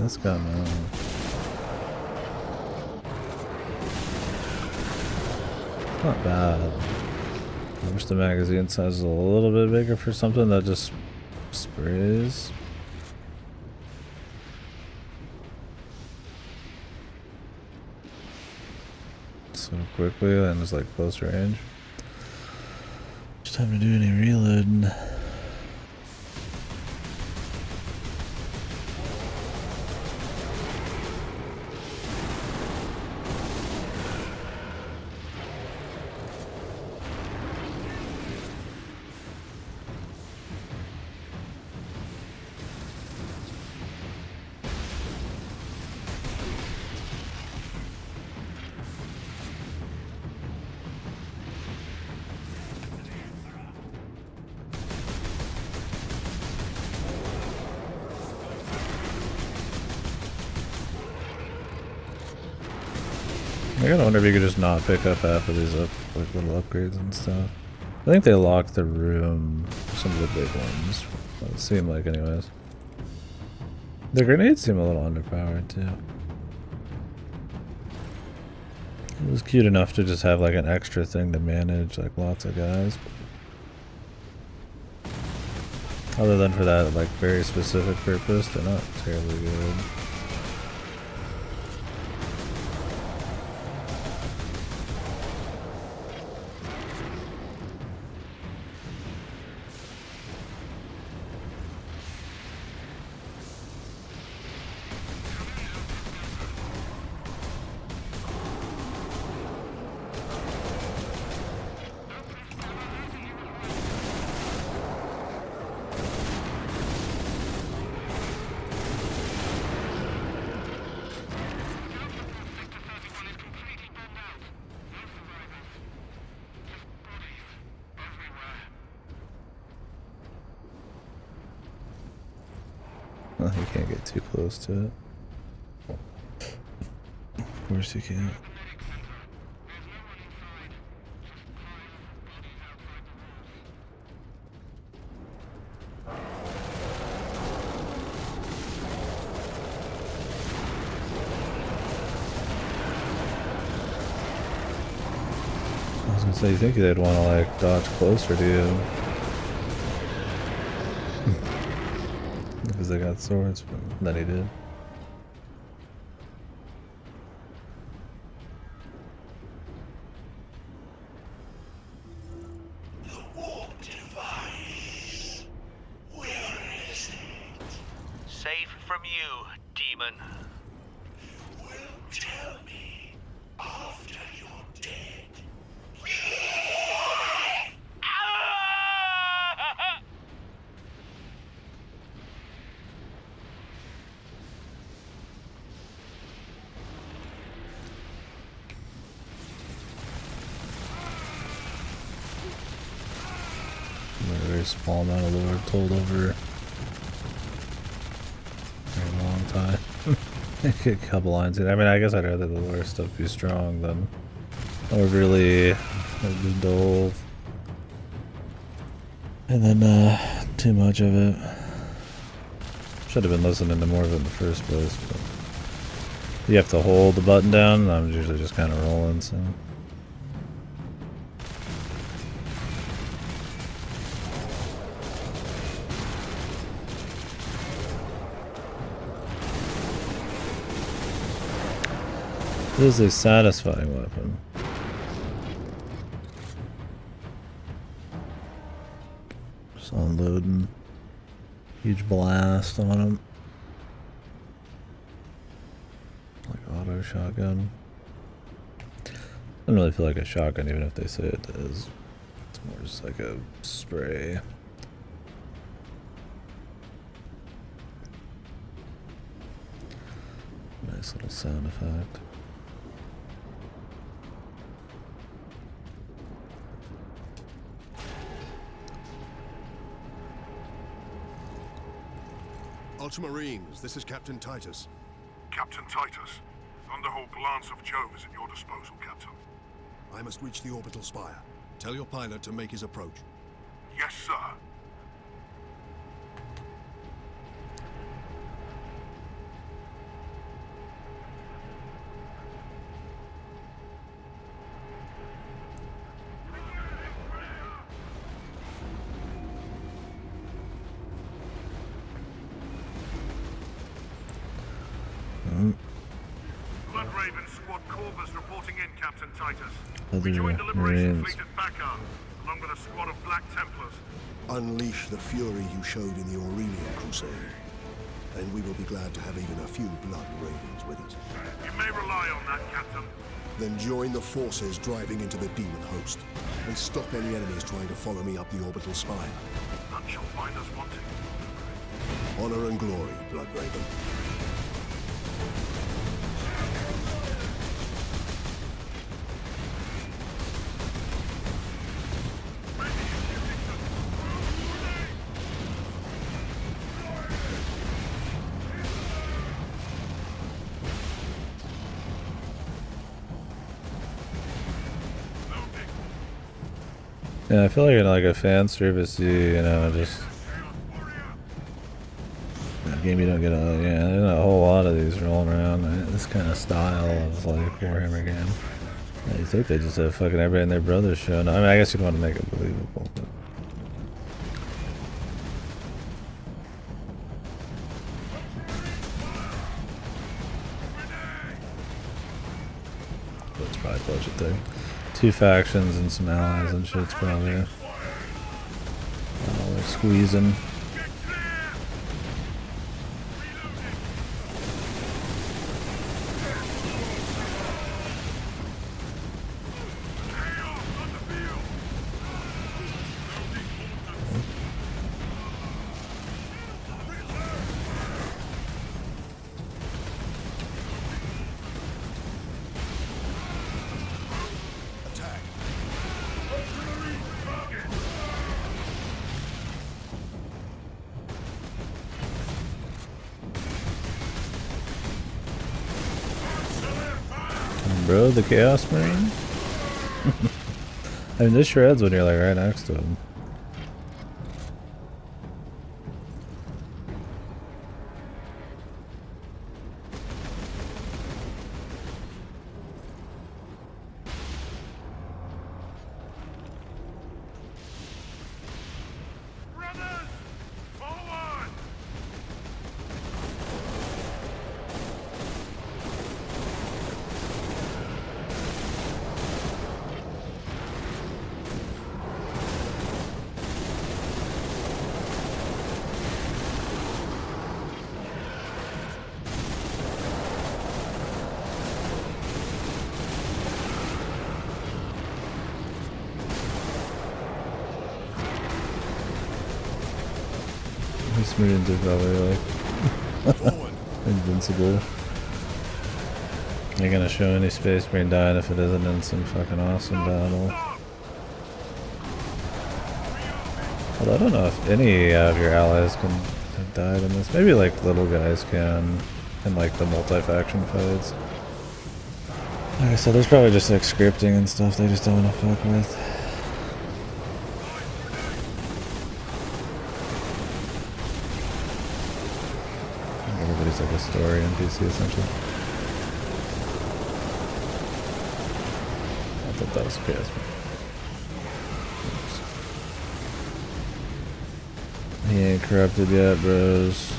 This gun, not bad. I wish the magazine size is a little bit bigger for something that just sprays. So quickly and it's like close range. Just time to do any reloading. I gotta wonder if you could just not pick up half of these like little upgrades and stuff. I think they locked the room, some of the big ones. It seemed like anyways. The grenades seem a little underpowered too. It was cute enough to just have like an extra thing to manage like lots of guys. Other than for that like very specific purpose, they're not terribly good. You can't get too close to it. Of course you can't. I was gonna say, you think they'd want to like dodge closer to you. Because they got swords, but then he did. The warp device. Where is it? Safe from you, demon. Well, tell me after you're dead. A very small amount of lore told over a very long time. A couple lines in. I mean, I guess I'd rather the lore stuff be strong than overly dull. And then too much of it. Should have been listening to more of it in the first place, but you have to hold the button down, and I'm usually just kind of rolling, so. This is a satisfying weapon. Just unloading. Huge blast on him. Like auto shotgun. I don't really feel like a shotgun even if they say it is. It's more just like a spray. Nice little sound effect. Ultramarines, this is Captain Titus. Captain Titus, Thunderhawk Lance of Jove is at your disposal, Captain. I must reach the orbital spire. Tell your pilot to make his approach. Yes, sir. Bloodraven Squad Corvus reporting in, Captain Titus. We joined the Liberation Fleet at Bakar, along with a squad of Black Templars. Unleash the fury you showed in the Aurelian Crusade, and we will be glad to have even a few Blood Ravens with us. You may rely on that, Captain. Then join the forces driving into the demon host, and stop any enemies trying to follow me up the orbital spire. None shall find us wanting. Honor and glory, Bloodraven. Yeah, I feel like in like a fan service, you know, just game you don't get there's a whole lot of these rolling around. This kind of style of like Warhammer game. Yeah, you think they just have fucking everybody and their brothers showing up. I mean, I guess you'd want to make it believable, but it's probably a budget thing. 2 factions and some allies and shit's probably they're squeezing. bro, the Chaos Marine. I mean, this shreds when you're like right next to him. These Marines are probably like invincible. You're gonna show any Space Marine dying if it isn't in some fucking awesome battle. Although I don't know if any of your allies can have died in this. Maybe like little guys can in like the multi-faction fights. Like I said, there's probably just like scripting and stuff they just don't want to fuck with. Everybody's like a story NPC essentially. I thought that was chaos. Oops. He ain't corrupted yet, bros.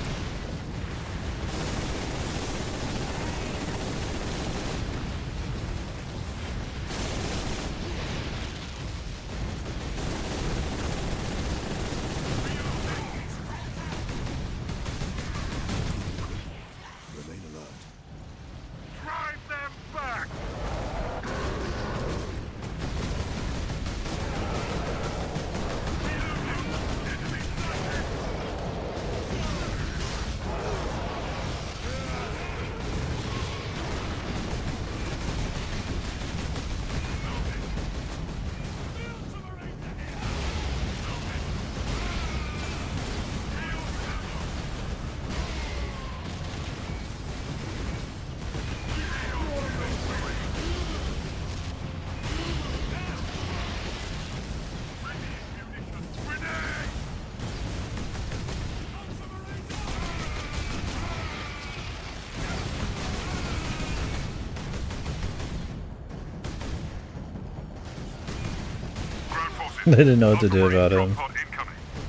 They didn't know what to do about him.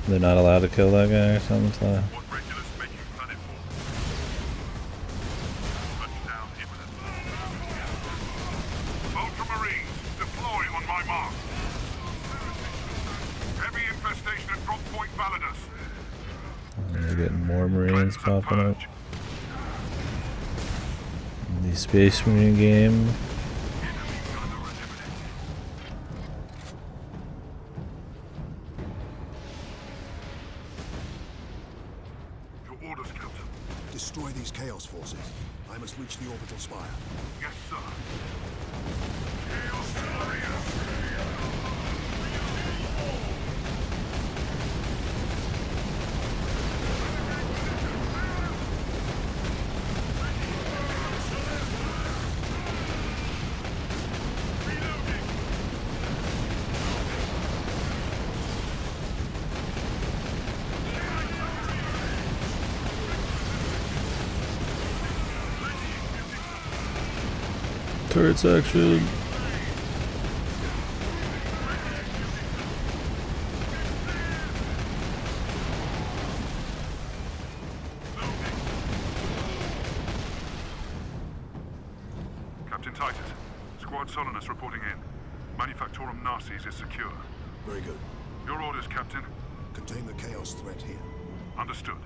They're not allowed to kill that guy or something. So. Ultramarines, deploy on my mark. Heavy infestation at drop point Validus. They're getting more Marines popping up. In the Space Marine game. Destroy these Chaos forces. I must reach the orbital spire. Yes, sir. Turret section. Captain Titus, Squad Solinus reporting in. Manufactorum Narses is secure. Very good. Your orders, Captain. Contain the Chaos threat here. Understood.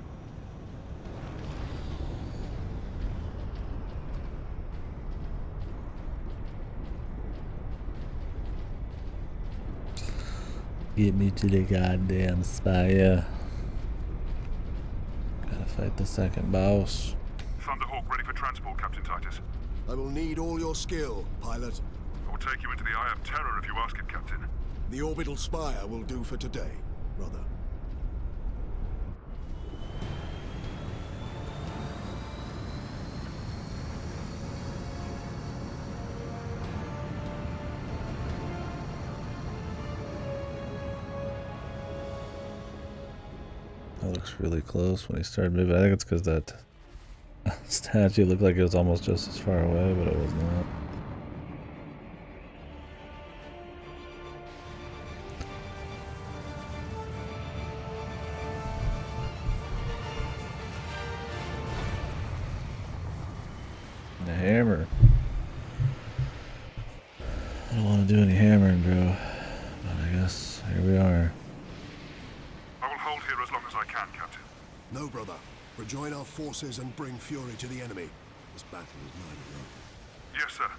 Get me to the goddamn spire. Gotta fight the second boss. Thunderhawk ready for transport, Captain Titus. I will need all your skill, pilot. I will take you into the Eye of Terror if you ask it, Captain. The orbital spire will do for today, brother. That looks really close when he started moving. I think it's because that statue looked like it was almost just as far away, but it was not. The hammer. I don't want to do any hammering, bro. But I guess here we are. I will hold here as long as I can, Captain. No, brother. Rejoin our forces and bring fury to the enemy. This battle is mine alone. Yes, sir.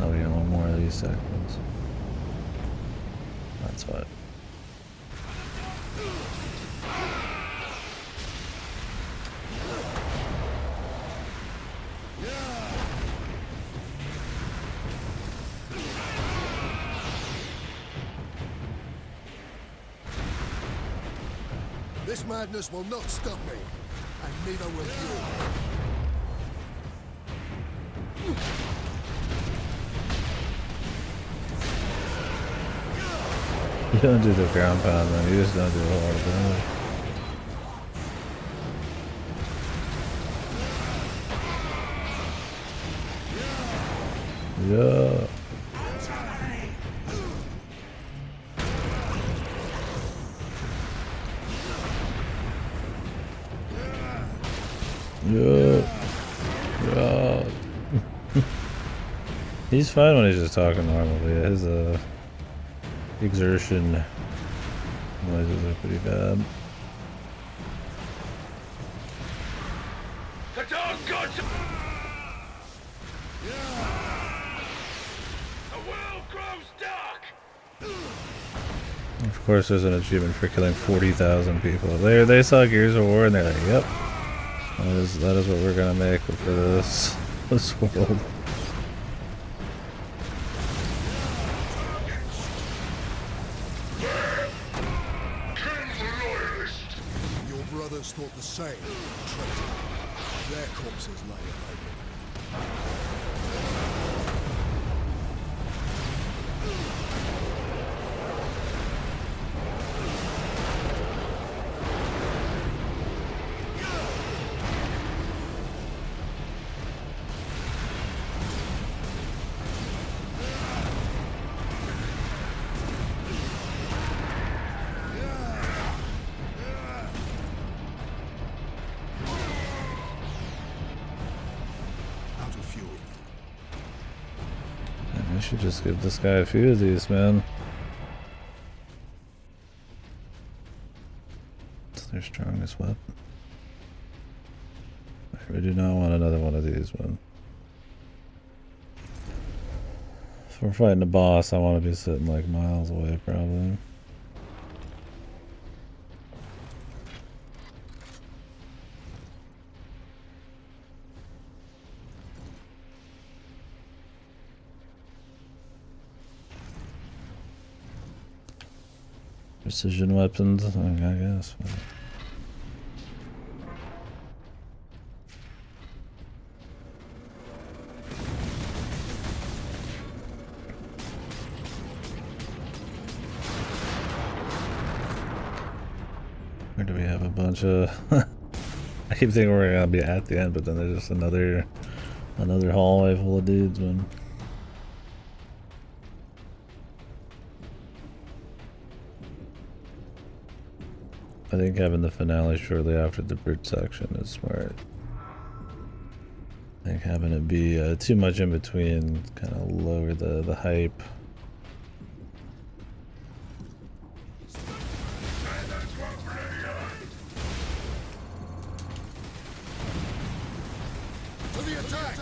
Oh, we got one more of these seconds. That's what. This madness will not stop me, and neither will you. You don't do the ground pound, man. You just don't do a hard damage. Yeah. Yeah. Yeah. He's fine when he's just talking normally. His exertion noises are pretty bad. The dawn gods! The world grows dark! Of course, there's an achievement for killing 40,000 people. They saw Gears of War and they're like, "Yep, that is what we're gonna make for this world." Your brothers thought the same, traitor. Their corpses lie behind me. I should just give this guy a few of these, man. It's their strongest weapon. We do not want another one of these, man. If we're fighting a boss, I want to be sitting like miles away, probably. Precision weapons, I guess. Or do we have a bunch of... I keep thinking we're gonna be at the end, but then there's just another hallway full of dudes, man. I think having the finale shortly after the brute section is smart. I think having it be too much in between kind of lower the hype. To the attack!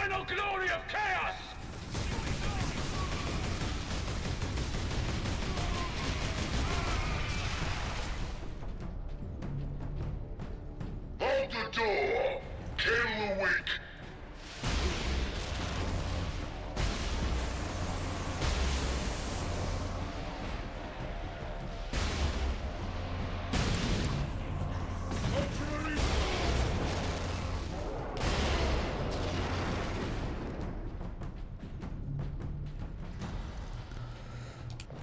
final glory of chaos! Hold the door! Kill the weak!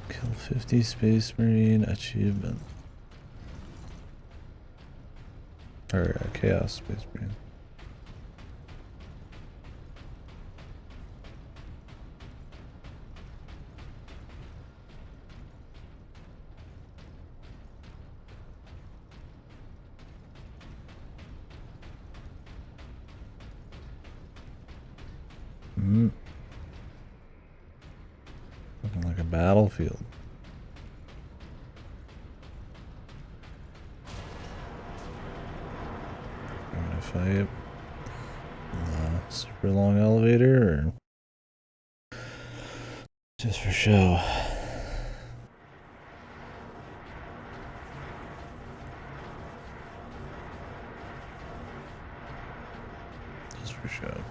Kill 50 Space Marine achievement. Or Chaos Space Marine. Looking like a battlefield. I'm gonna fight. Super long elevator, or just for show? Just for show.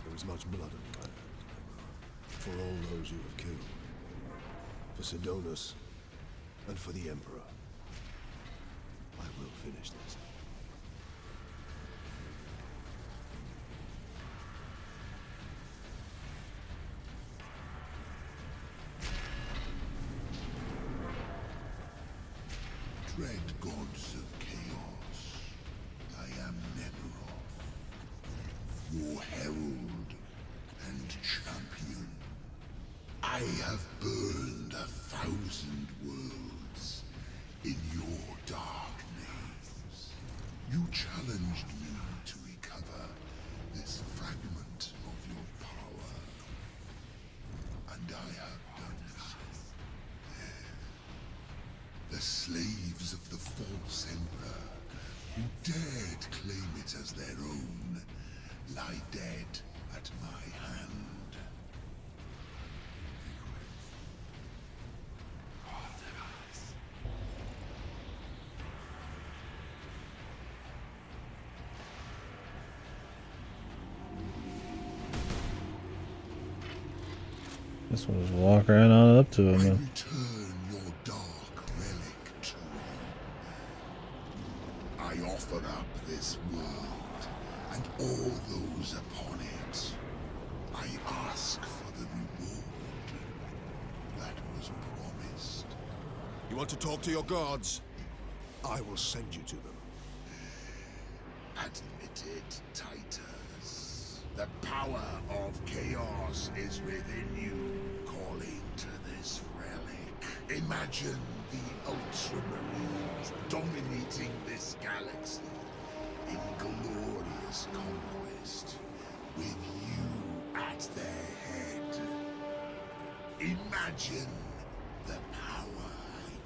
There is much blood on your hands, for all those you have killed, for Sidonus, and for the Emperor. I will finish this. Dread gods of chaos, I am Neberoth, your herald and champion. I have burned 1,000 worlds in your dark names. You challenged me to recover this fragment of your power, and I have done so. The slaves of the false emperor, who dared claim it as their own, lie dead at my hand. This one just walk right on up to him. Return your dark relic to you. I offer up this world and all those upon it. I ask for the reward that was promised. You want to talk to your gods? I will send you to them. Admit it, Titus. The power of chaos is within you, calling to this relic. Imagine the Ultramarines dominating this galaxy in glorious conquest, with you at their head. Imagine the power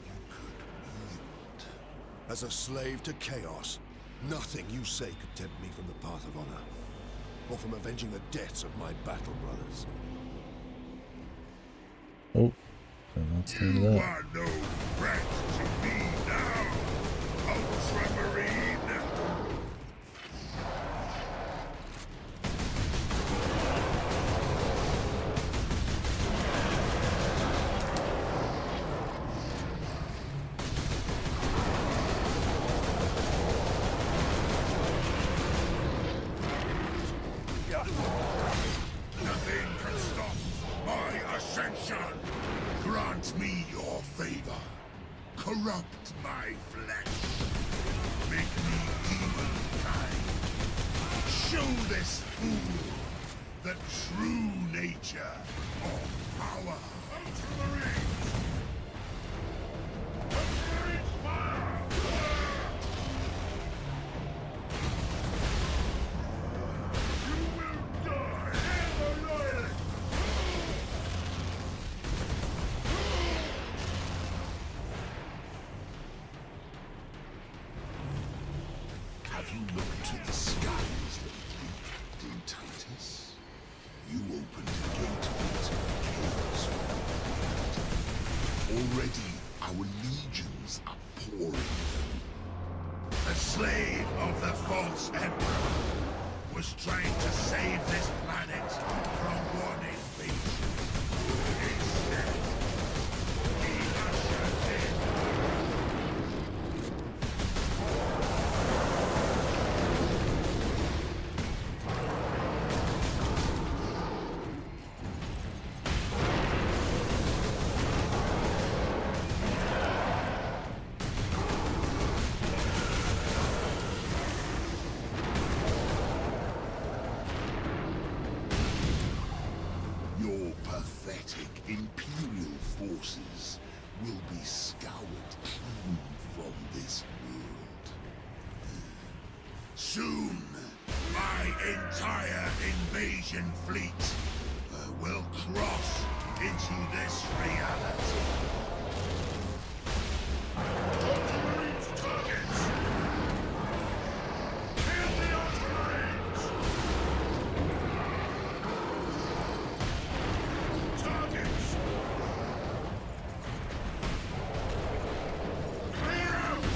you could wield. As a slave to chaos, nothing you say could tempt me from the path of honor, or from avenging the deaths of my battle brothers. Oh, let's do You that. are no threat to me now, Ultramarine! Nothing can stop my ascension! Grant me your favor. Corrupt my flesh. Make me demon-kind. Show this fool the true nature of power. Ultramarines! Ultramarines fire! This Emperor was trying to save this planet from one invasion. Instead, he ushered in your pathetic Imperial forces will be scoured clean from this world. Soon, my entire invasion fleet will cross into this reality. Ultramarines targets! Kill the Ultramarines! Targets! Clear out!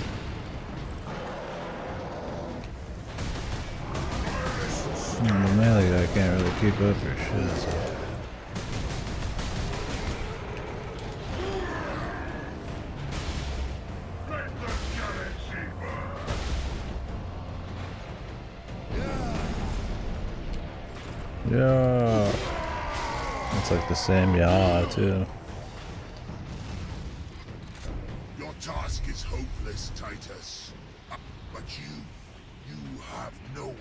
The melee guy can't really keep up for shit. So. Yeah, it's like the same yaw too. Your task is hopeless, Titus. But you have no one,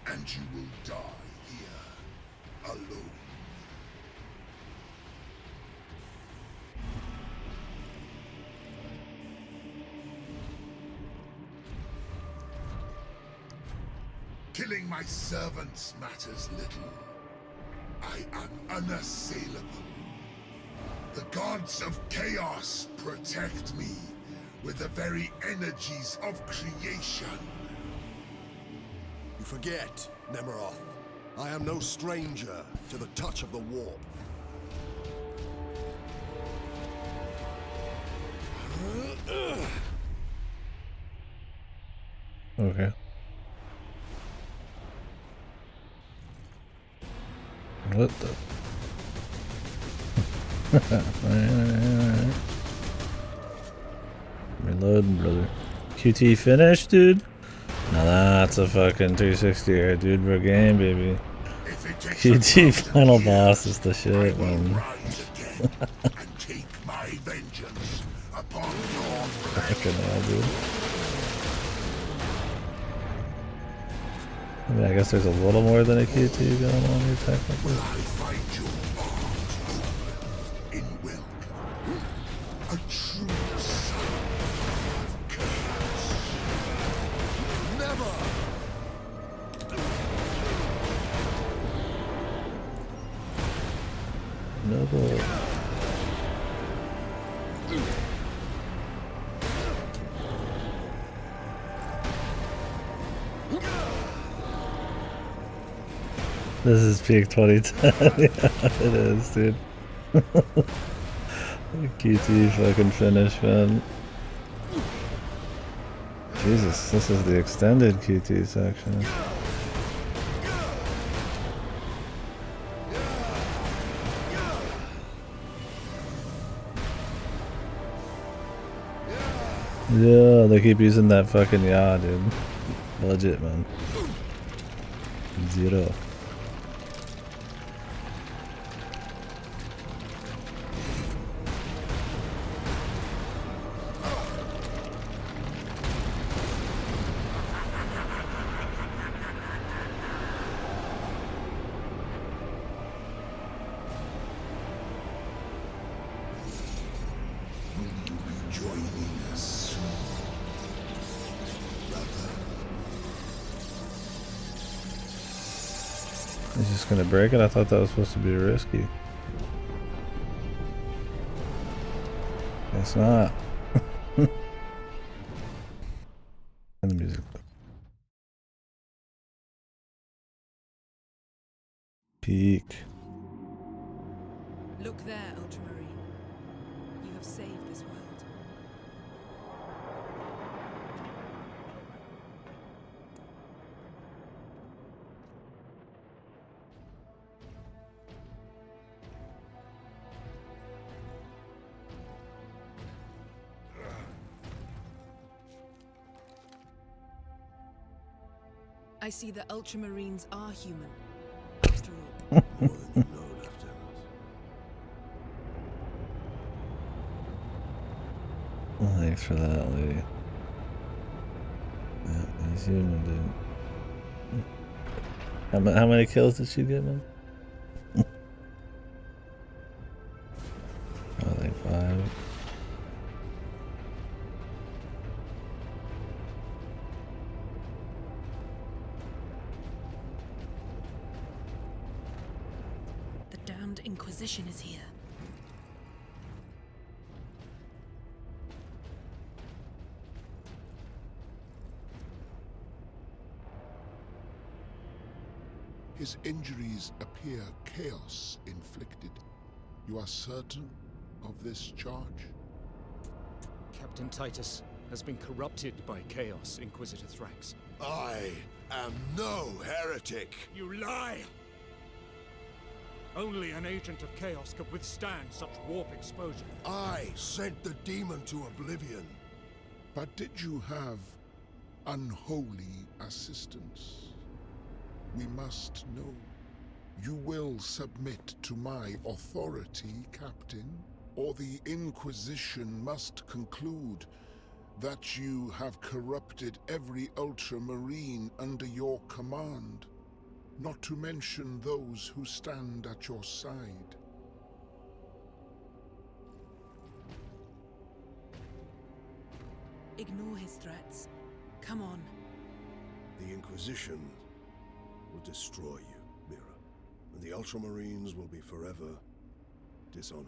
and you will die here, alone. Killing my servants matters little. I am unassailable. The gods of chaos protect me with the very energies of creation. You forget, Nemeroth. I am no stranger to the touch of the warp. Okay. What the? Alright. Reload, brother. QT finished, dude? Now that's a fucking 360 here, dude. We're game, baby. QT final boss is the shit, man. Take my vengeance upon your Fucking hell, dude. I mean, I guess there's a little more than a QT going on here, technically. Will I find your arms open in welcome? A true son of chaos. Never! Noble. This is peak 2010. Yeah, it is, dude. QT fucking finish, man. Jesus, this is the extended QT section. Yeah, they keep using that fucking yaw, dude. Budget, man. Zero. Joining us soon, brother. He's just gonna break it? I thought that was supposed to be risky. It's not. And the music. Peak. Look there, Ultramarine. You have saved this world. I see the Ultramarines are human. After all. More than you know, Lieutenant. Well, thanks for that, lady. Yeah, he's human, dude. How many kills did she get, man? Oh, like 5. The damned Inquisition is here. His injuries appear chaos inflicted. You are certain of this charge? Captain Titus has been corrupted by chaos, Inquisitor Thrax. I am no heretic! You lie! Only an agent of chaos could withstand such warp exposure. I sent the demon to oblivion. But did you have unholy assistance? We must know. You will submit to my authority, Captain, or the Inquisition must conclude that you have corrupted every Ultramarine under your command, not to mention those who stand at your side. Ignore his threats. Come on. The Inquisition will destroy you, Mira, and the Ultramarines will be forever dishonored.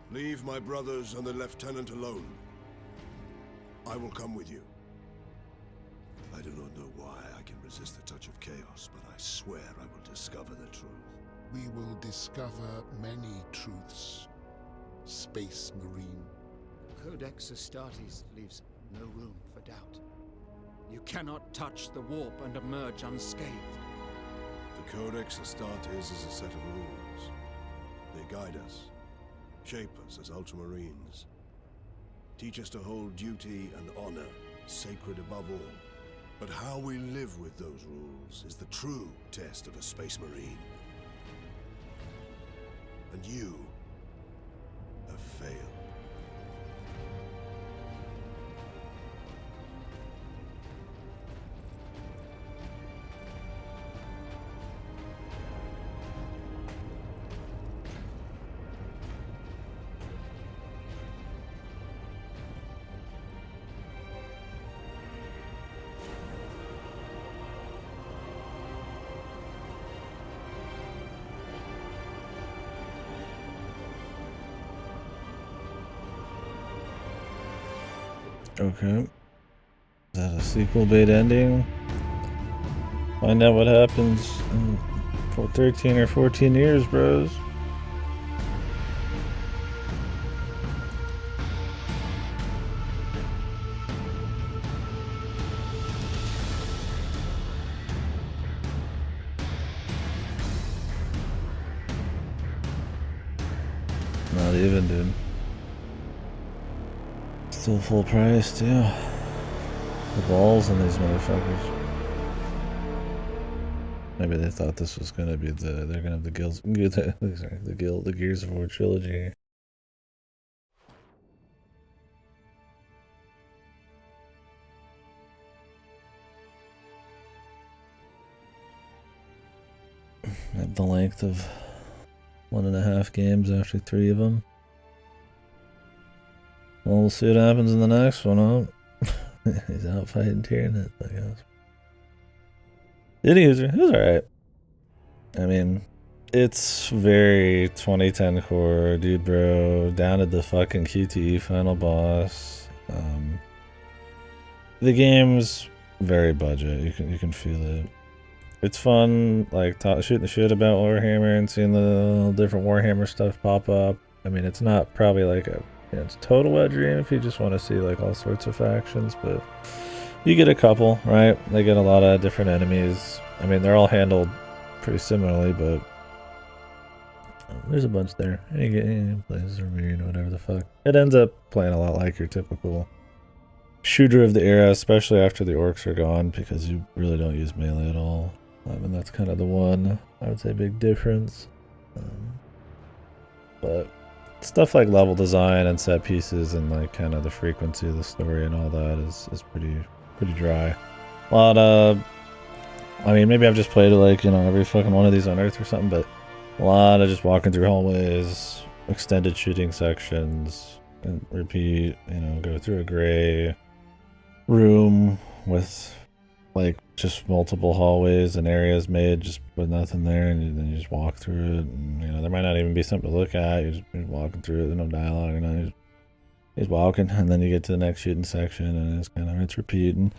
Leave my brothers and the Lieutenant alone. I will come with you. I do not know why I can resist the touch of chaos, but I swear I will discover the truth. We will discover many truths, Space Marine. Codex Astartes leaves no room for doubt. You cannot touch the warp and emerge unscathed. The Codex Astartes is a set of rules. They guide us, shape us as Ultramarines, teach us to hold duty and honor sacred above all. But how we live with those rules is the true test of a Space Marine. And you have failed. Okay. Is that a sequel bait ending? Find out what happens for 13 or 14 years, bros. Not even, dude. Still full price, too. The balls on these motherfuckers. Maybe they thought this was gonna be they're gonna have the the Gears of War trilogy. At the length of 1.5 games after 3 of them. Well, we'll see what happens in the next one, huh? He's out fighting Tyranid, I guess. End user, it was alright. I mean, it's very 2010 core, dude, bro. Down at the fucking QTE final boss. The game's very budget. You can feel it. It's fun, like shooting the shit about Warhammer and seeing the different Warhammer stuff pop up. I mean, it's not probably like it's total wet dream if you just want to see like all sorts of factions, but you get a couple, right? They get a lot of different enemies. I mean, they're all handled pretty similarly, but there's a bunch there. And you get places or Marine or whatever the fuck. It ends up playing a lot like your typical shooter of the era, especially after the orcs are gone, because you really don't use melee at all. And that's kind of the one, I would say, big difference. But stuff like level design and set pieces and like kind of the frequency of the story and all that is pretty dry. A lot of, I mean, maybe I've just played it like, you know, every fucking one of these on Earth or something, but a lot of just walking through hallways, extended shooting sections, and repeat, you know, go through a gray room with like just multiple hallways and areas made just with nothing there, and then you just walk through it, and you know, there might not even be something to look at. You're walking through it, there's no dialogue, and then he's walking, and then you get to the next shooting section, and it's kind of repeat, and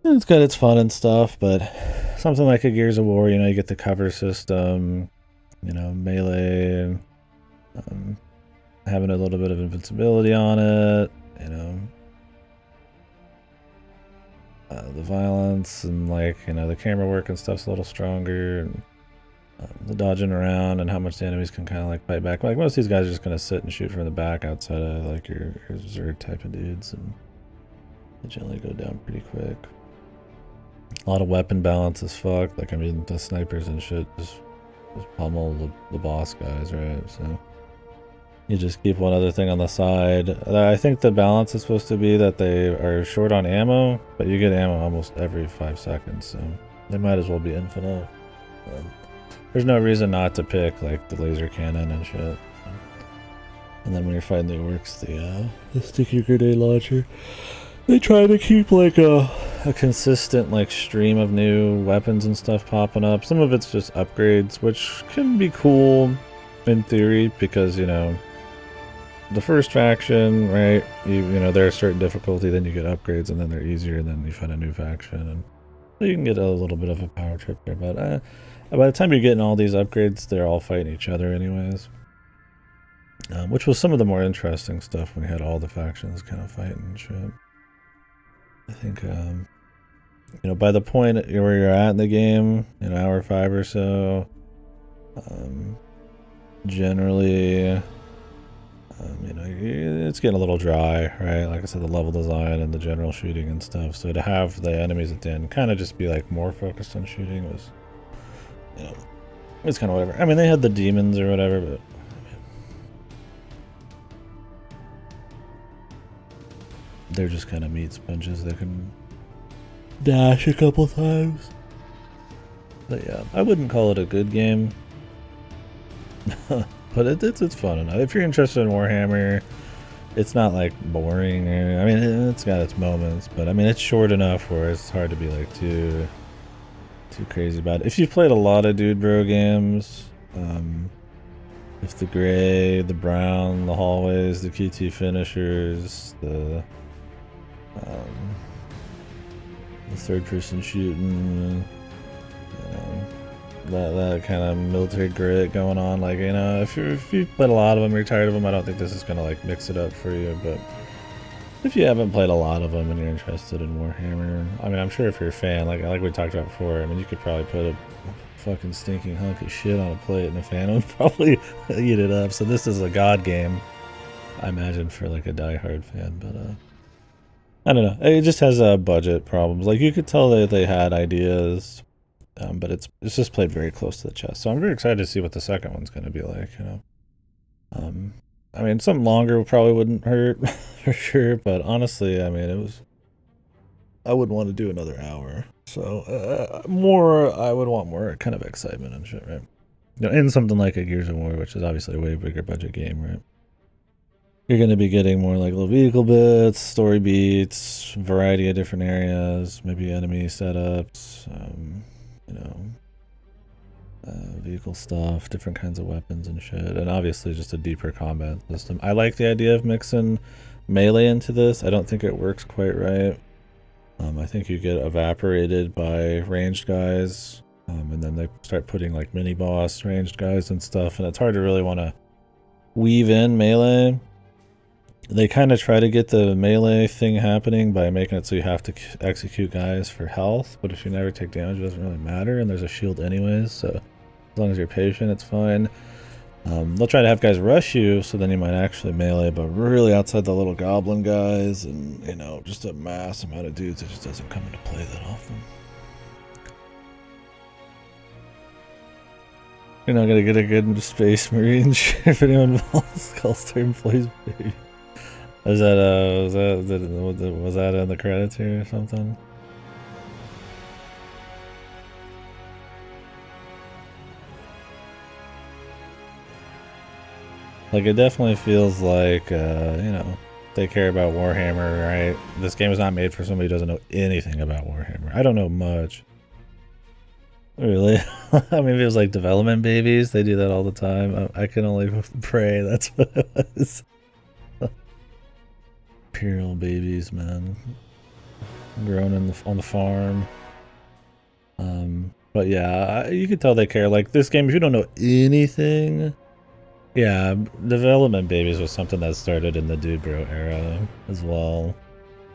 it's got its fun and stuff. But something like a Gears of War, you know, you get the cover system, you know, melee, having a little bit of invincibility on it, you know, the violence and like, you know, the camera work and stuff's a little stronger, and the dodging around and how much the enemies can kind of like fight back. Like most of these guys are just gonna sit and shoot from the back outside of like your Zerg type of dudes, and they generally go down pretty quick. A lot of weapon balance as fuck. Like, I mean, the snipers and shit just pummel the boss guys, right? So you just keep one other thing on the side. I think the balance is supposed to be that they are short on ammo, but you get ammo almost every 5 seconds, so they might as well be infinite. There's no reason not to pick like the laser cannon and shit. And then when you're fighting the orcs, the sticky grenade launcher. They try to keep like a consistent like stream of new weapons and stuff popping up. Some of it's just upgrades, which can be cool in theory, because, you know, the first faction, right, you know, they're a certain difficulty, then you get upgrades, and then they're easier, and then you find a new faction, and so you can get a little bit of a power trip there. But by the time you're getting all these upgrades, they're all fighting each other anyways, which was some of the more interesting stuff when you had all the factions kind of fighting and shit. I think, you know, by the point where you're at in the game, you know, hour 5 or so, generally, you know, it's getting a little dry, right? Like I said, the level design and the general shooting and stuff. So to have the enemies at the end kind of just be like more focused on shooting was, you know, it's kind of whatever. I mean, they had the demons or whatever, but they're just kind of meat sponges that can dash a couple times. But yeah, I wouldn't call it a good game. But it's fun enough. If you're interested in Warhammer, it's not like boring. I mean, it's got its moments, but I mean, it's short enough where it's hard to be like too crazy about it. If you've played a lot of Dude Bro games, if the gray, the brown, the hallways, the QT finishers, the third-person shooting, that kind of military grit going on, like, you know, if you've played a lot of them, you're tired of them, I don't think this is gonna like mix it up for you. But if you haven't played a lot of them and you're interested in Warhammer, I mean, I'm sure if you're a fan, like we talked about before, I mean, you could probably put a fucking stinking hunk of shit on a plate and a fan would probably eat it up. So this is a god game, I imagine, for like a diehard fan. But I don't know, it just has budget problems. Like, you could tell that they had ideas, but it's just played very close to the chest. So I'm very excited to see what the second one's going to be like, you know. I mean, something longer probably wouldn't hurt for sure, but honestly, I mean, I wouldn't want to do another hour. So I would want more kind of excitement and shit, right? You know, in something like a Gears of War, which is obviously a way bigger budget game, right? You're going to be getting more like little vehicle bits, story beats, variety of different areas, maybe enemy setups, you know, vehicle stuff, different kinds of weapons and shit, and obviously just a deeper combat system. I like the idea of mixing melee into this. I don't think it works quite right. I think you get evaporated by ranged guys, and then they start putting like mini boss ranged guys and stuff, and it's hard to really want to weave in melee. They kind of try to get the melee thing happening by making it so you have to execute guys for health, but if you never take damage, it doesn't really matter, and there's a shield anyways, so as long as you're patient, it's fine. They'll try to have guys rush you, so then you might actually melee, but really outside the little goblin guys and, you know, just a mass amount of dudes, it just doesn't come into play that often. You're not gonna get a good Space Marine if anyone calls their employees baby. Was that in the credits here or something? Like, it definitely feels like, you know, they care about Warhammer, right? This game is not made for somebody who doesn't know anything about Warhammer. I don't know much. Really? I mean, it was like development babies. They do that all the time. I can only pray that's what it was. Imperial babies, man. Grown on the farm. But yeah, you can tell they care. Like, this game, if you don't know anything... Yeah, development babies was something that started in the Dude Bro era as well.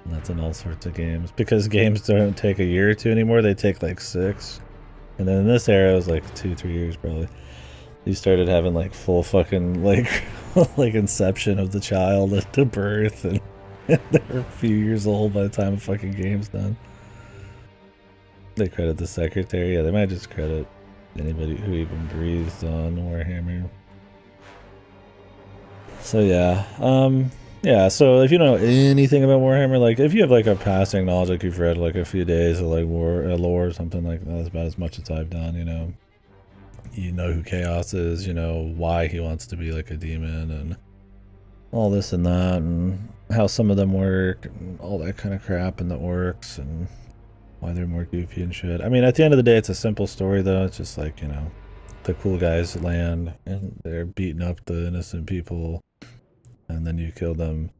And that's in all sorts of games. Because games don't take a year or two anymore, they take like 6. And then in this era, it was like 2-3 years probably. You started having like full fucking like like inception of the child to birth, and they're a few years old by the time the fucking game's done. They credit the secretary. Yeah, they might just credit anybody who even breathes on Warhammer. So yeah, yeah, so if you don't know anything about Warhammer, like if you have like a passing knowledge, like you've read like a few days of like lore or something like that, that's about as much as I've done, you know. You know who Chaos is, you know why he wants to be like a demon and all this and that, and how some of them work, and all that kind of crap, and the orcs, and why they're more goofy and shit. I mean, at the end of the day, it's a simple story though. It's just like, you know, the cool guys land and they're beating up the innocent people, and then you kill them,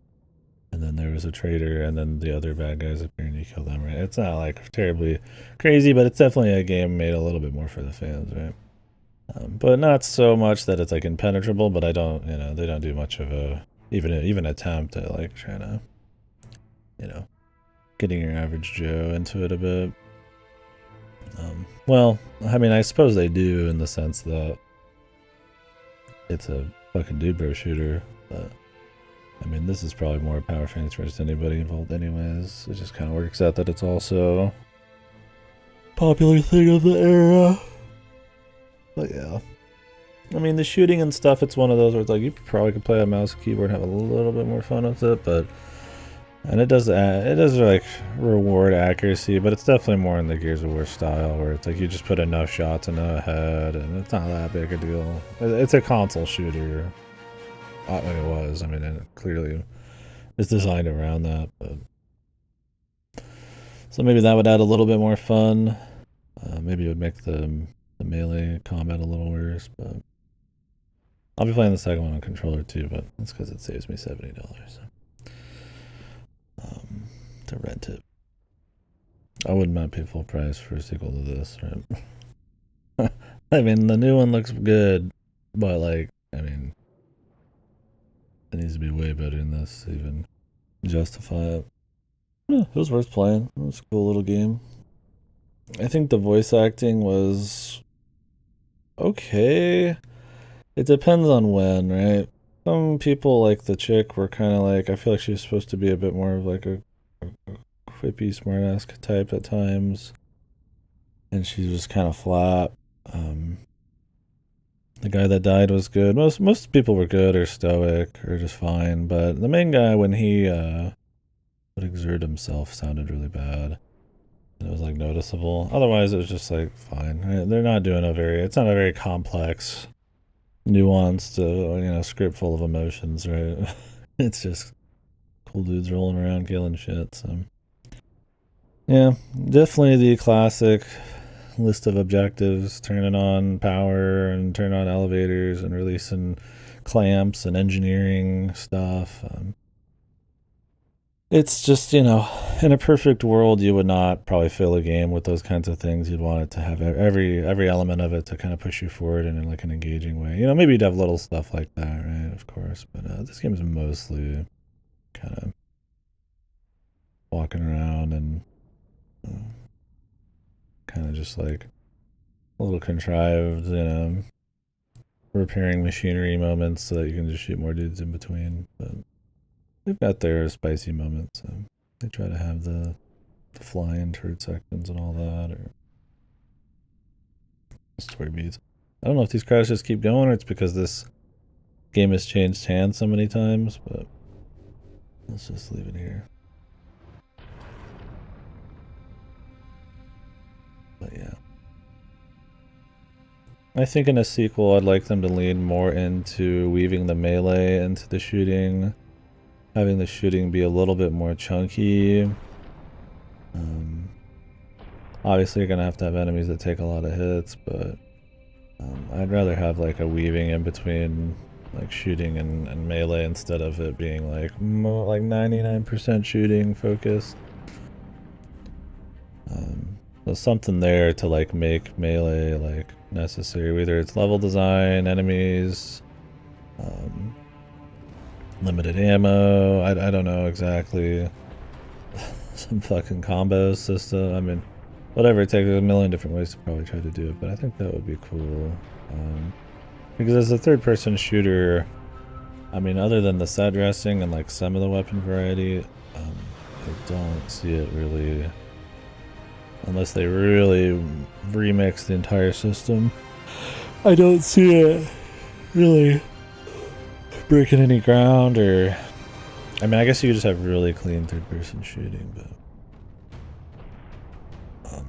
and then there was a traitor, and then the other bad guys appear and you kill them, right? It's not like terribly crazy, but it's definitely a game made a little bit more for the fans, right? But not so much that it's like impenetrable, but I don't, you know, they don't do much of a even attempt at like trying to, you know, getting your average Joe into it a bit. Well, I mean, I suppose they do in the sense that it's a fucking dude bro shooter, but I mean, this is probably more power fantasy for just anybody involved anyways. It just kind of works out that it's also a popular thing of the era. But yeah. I mean, the shooting and stuff, it's one of those where it's like, you probably could play on mouse and keyboard and have a little bit more fun with it, but... And it does like reward accuracy, but it's definitely more in the Gears of War style, where it's like you just put enough shots in a head, and it's not that big a deal. It's a console shooter. I mean, it was. I mean, it clearly is designed around that, but... So maybe that would add a little bit more fun. Maybe it would make the melee combat a little worse, but... I'll be playing the second one on controller too, but that's because it saves me $70, so... to rent it. I would not pay full price for a sequel to this, right? I mean, the new one looks good, but like, I mean, it needs to be way better than this to even justify it. Yeah, it was worth playing. It was a cool little game. I think the voice acting was okay. It depends on when, right? Some people, like the chick, were kind of like, I feel like she was supposed to be a bit more of like a quippy, smartass type at times, and she was kind of flat. The guy that died was good. Most people were good or stoic or just fine, but the main guy, when he would exert himself, sounded really bad. It was like noticeable. Otherwise, it was just like fine. Right? They're not doing it's not a very complex, nuanced, you know, script full of emotions, right? It's just cool dudes rolling around killing shit. So yeah, definitely the classic list of objectives: turning on power and turn on elevators and releasing clamps and engineering stuff. It's just, you know, in a perfect world, you would not probably fill a game with those kinds of things. You'd want it to have every element of it to kind of push you forward in like an engaging way. You know, maybe you'd have little stuff like that, right? Of course, but this game is mostly kind of walking around and kind of just like a little contrived, you know, repairing machinery moments so that you can just shoot more dudes in between. But they've got their spicy moments. So they try to have the fly-in turret sections and all that, or story beats. I don't know if these crashes keep going or it's because this game has changed hands so many times, but let's just leave it here. But yeah. I think in a sequel I'd like them to lean more into weaving the melee into the shooting, having the shooting be a little bit more chunky. Obviously you're gonna have to have enemies that take a lot of hits, but I'd rather have like a weaving in between like shooting and melee instead of it being like more like 99% shooting focused. So something there to like make melee like necessary, whether it's level design, enemies, limited ammo, I don't know exactly. Some fucking combo system, I mean, whatever it takes. There's a million different ways to probably try to do it, but I think that would be cool. Because as a third person shooter, I mean, other than the set dressing and like some of the weapon variety, I don't see it really, unless they really remix the entire system. I don't see it really breaking any ground, or I mean, I guess you could just have really clean third person shooting, but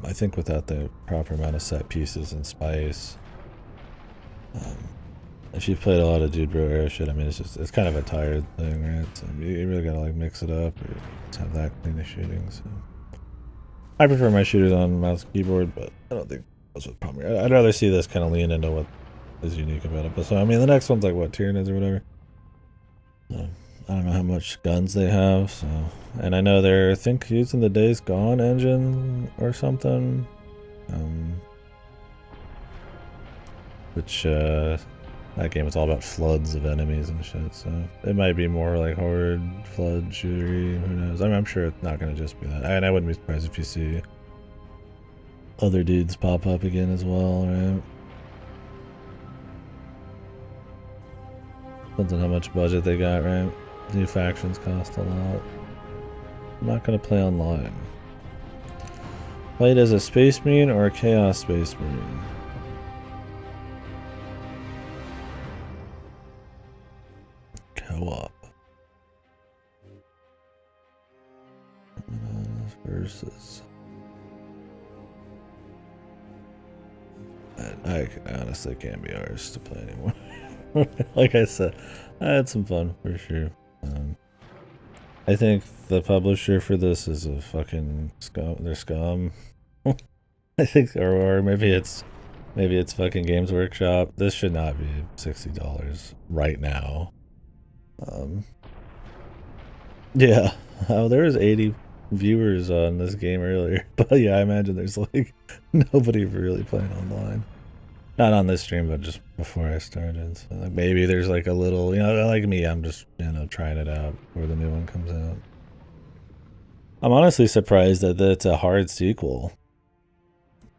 I think without the proper amount of set pieces and spice, if you've played a lot of Dude Bro Era shit, I mean, it's kind of a tired thing, right? So you really gotta like mix it up or just have that clean of shooting. So I prefer my shooters on mouse and keyboard, but I don't think that's what the problem is. I'd rather see this kind of lean into what is unique about it. But so I mean, the next one's like what, Tyranids or whatever. So I don't know how much guns they have. So, and I know they're, I think, using the Days Gone engine or something, which that game is all about floods of enemies and shit, so it might be more like horde, flood, shootery, who knows. I mean, I'm sure it's not going to just be that. And I wouldn't be surprised if you see other dudes pop up again as well, right? Depends on how much budget they got, right? New factions cost a lot. I'm not going to play online. Play it as a Space Marine or a Chaos Space Marine. Co-op versus. I honestly can't be arsed to play anymore. Like I said, I had some fun for sure. I think the publisher for this is a fucking scum. They're scum. I think, or maybe it's fucking Games Workshop. This should not be $60 right now. Yeah. Oh, there was 80 viewers on this game earlier, but yeah, I imagine there's like nobody really playing online. Not on this stream, but just before I started. So like maybe there's like a little, you know, like me, I'm just, you know, trying it out before the new one comes out. I'm honestly surprised that it's a hard sequel.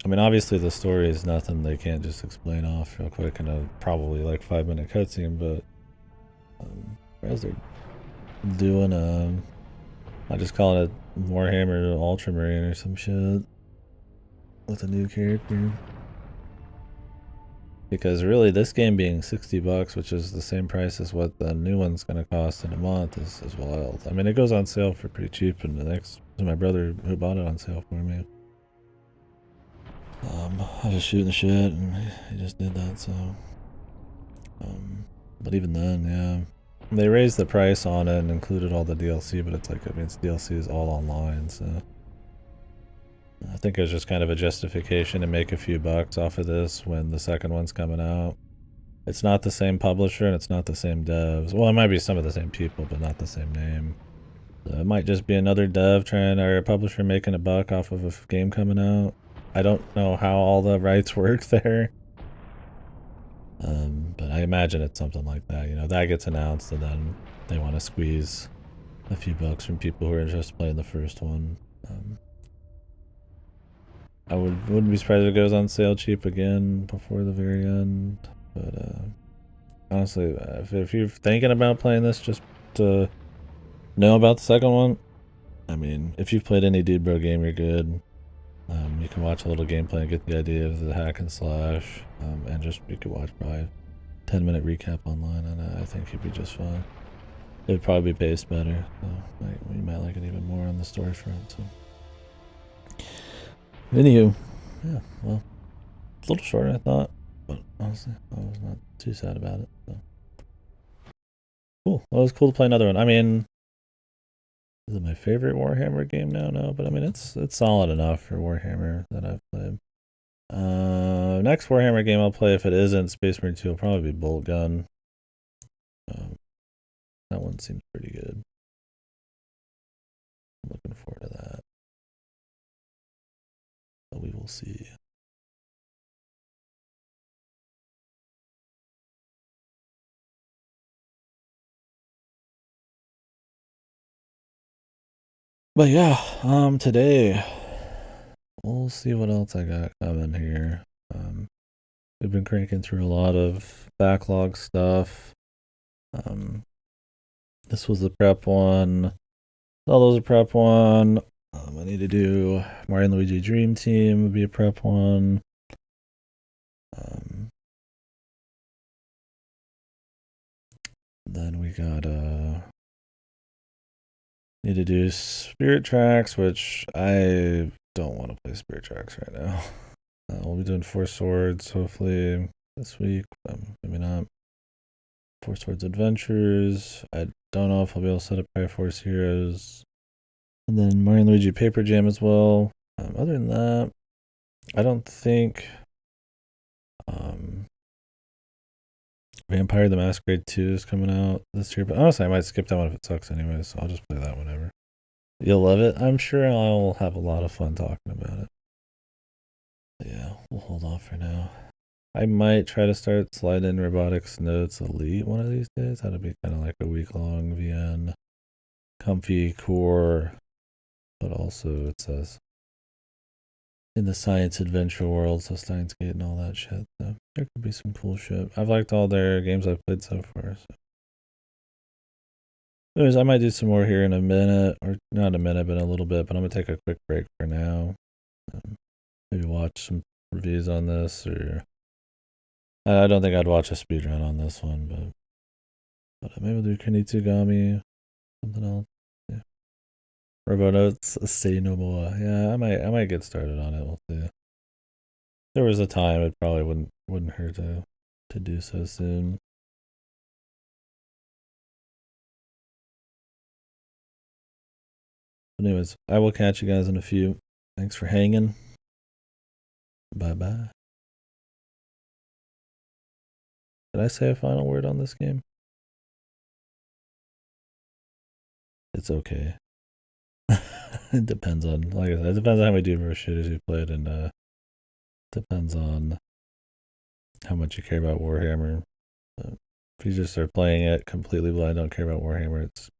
I mean, obviously the story is nothing they can't just explain off real quick in a probably like 5-minute cutscene, but as they're doing I just call it a Warhammer Ultramarine or some shit with a new character. Because really, this game being $60, which is the same price as what the new one's gonna cost in a month, is wild. I mean, it goes on sale for pretty cheap, and the next was my brother who bought it on sale for me. I was just shooting the shit, and he just did that. So, but even then, yeah, they raised the price on it and included all the DLC, but it's like, I mean, it's DLC is all online, so I think it was just kind of a justification to make a few bucks off of this when the second one's coming out. It's not the same publisher and it's not the same devs. Well, it might be some of the same people, but not the same name. So it might just be another dev or a publisher making a buck off of a game coming out. I don't know how all the rights work there. But I imagine it's something like that. You know, that gets announced and then they want to squeeze a few bucks from people who are just playing the first one. I wouldn't be surprised if it goes on sale cheap again before the very end, but honestly, if you're thinking about playing this just to know about the second one, I mean, if you've played any Dude Bro game, you're good. You can watch a little gameplay and get the idea of the hack and slash, and just you could watch probably 10-minute recap online, and I think you'd be just fine. It would probably be paced better, so you might like it even more on the story front. So, anywho, yeah, well, it's a little shorter than I thought, but honestly, I was not too sad about it. So. Cool. Well, it was cool to play another one. I mean, is it my favorite Warhammer game now? No, but I mean, it's solid enough for Warhammer that I've played. Next Warhammer game I'll play, if it isn't Space Marine 2, will probably be Bolt Gun. That one seems pretty good. I'm looking forward to that. But we will see. But yeah, today we'll see what else I got coming here. We've been cranking through a lot of backlog stuff. This was the prep one. All those are prep one. I need to do Mario and Luigi Dream Team would be a prep one. Then we got need to do Spirit Tracks, which I don't want to play Spirit Tracks right now. We'll be doing Four Swords hopefully this week. Maybe not. Four Swords Adventures. I don't know if I'll be able to set up Fire Force Heroes. And then Mario and Luigi Paper Jam as well. Other than that, I don't think Vampire the Masquerade 2 is coming out this year, but honestly I might skip that one if it sucks anyway, so I'll just play that whenever. You'll love it. I'm sure I'll have a lot of fun talking about it. But yeah, we'll hold off for now. I might try to start Slide In Robotics Notes Elite one of these days. That'll be kind of like a week-long VN. Comfy, core, but also it says in the science adventure world, so Steins Gate and all that shit. So there could be some cool shit. I've liked all their games I've played so far. So. Anyways, I might do some more here in a minute, or not a minute, but in a little bit. But I'm gonna take a quick break for now. Maybe watch some reviews on this, or I don't think I'd watch a speedrun on this one, but maybe we'll do Kunitsugami, something else. Yeah. Robonotes Stay No More. Yeah, I might get started on it. We'll see. There was a time it probably wouldn't hurt to do so soon. But anyways, I will catch you guys in a few. Thanks for hanging. Bye-bye. Did I say a final word on this game? It's okay. It depends on, like I said, it depends on how many Dude Bro shooters you played, and depends on how much you care about Warhammer. If you just start playing it completely blind, don't care about Warhammer, it's